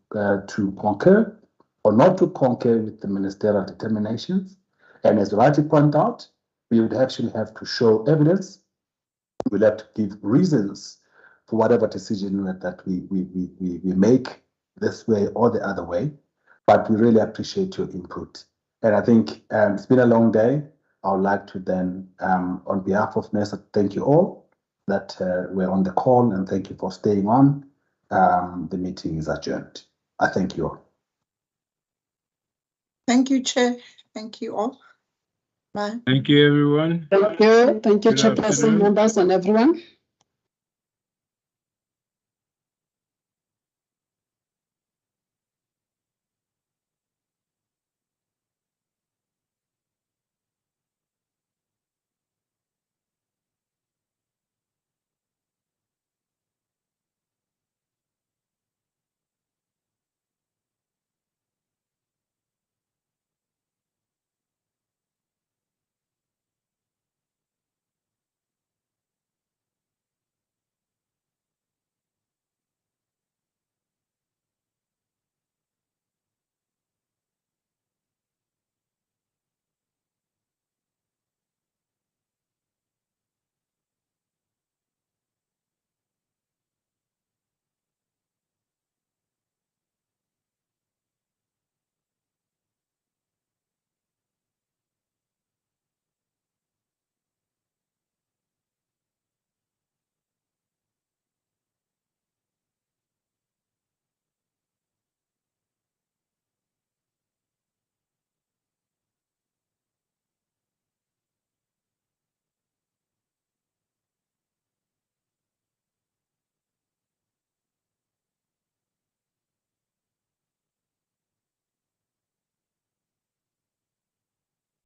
concur or not to concur with the ministerial determinations. And as rightly pointed out, we would actually have to show evidence. We'll have to give reasons for whatever decision that we make this way or the other way, but we really appreciate your input. And I think it's been a long day. I would like to then, on behalf of Nersa, thank you all that were on the call, and thank you for staying on. The meeting is adjourned. I thank you all. Thank you, Chair. Thank you all. Bye. Thank you, everyone. Thank you. Thank you, Good Chairperson, afternoon. members, and everyone.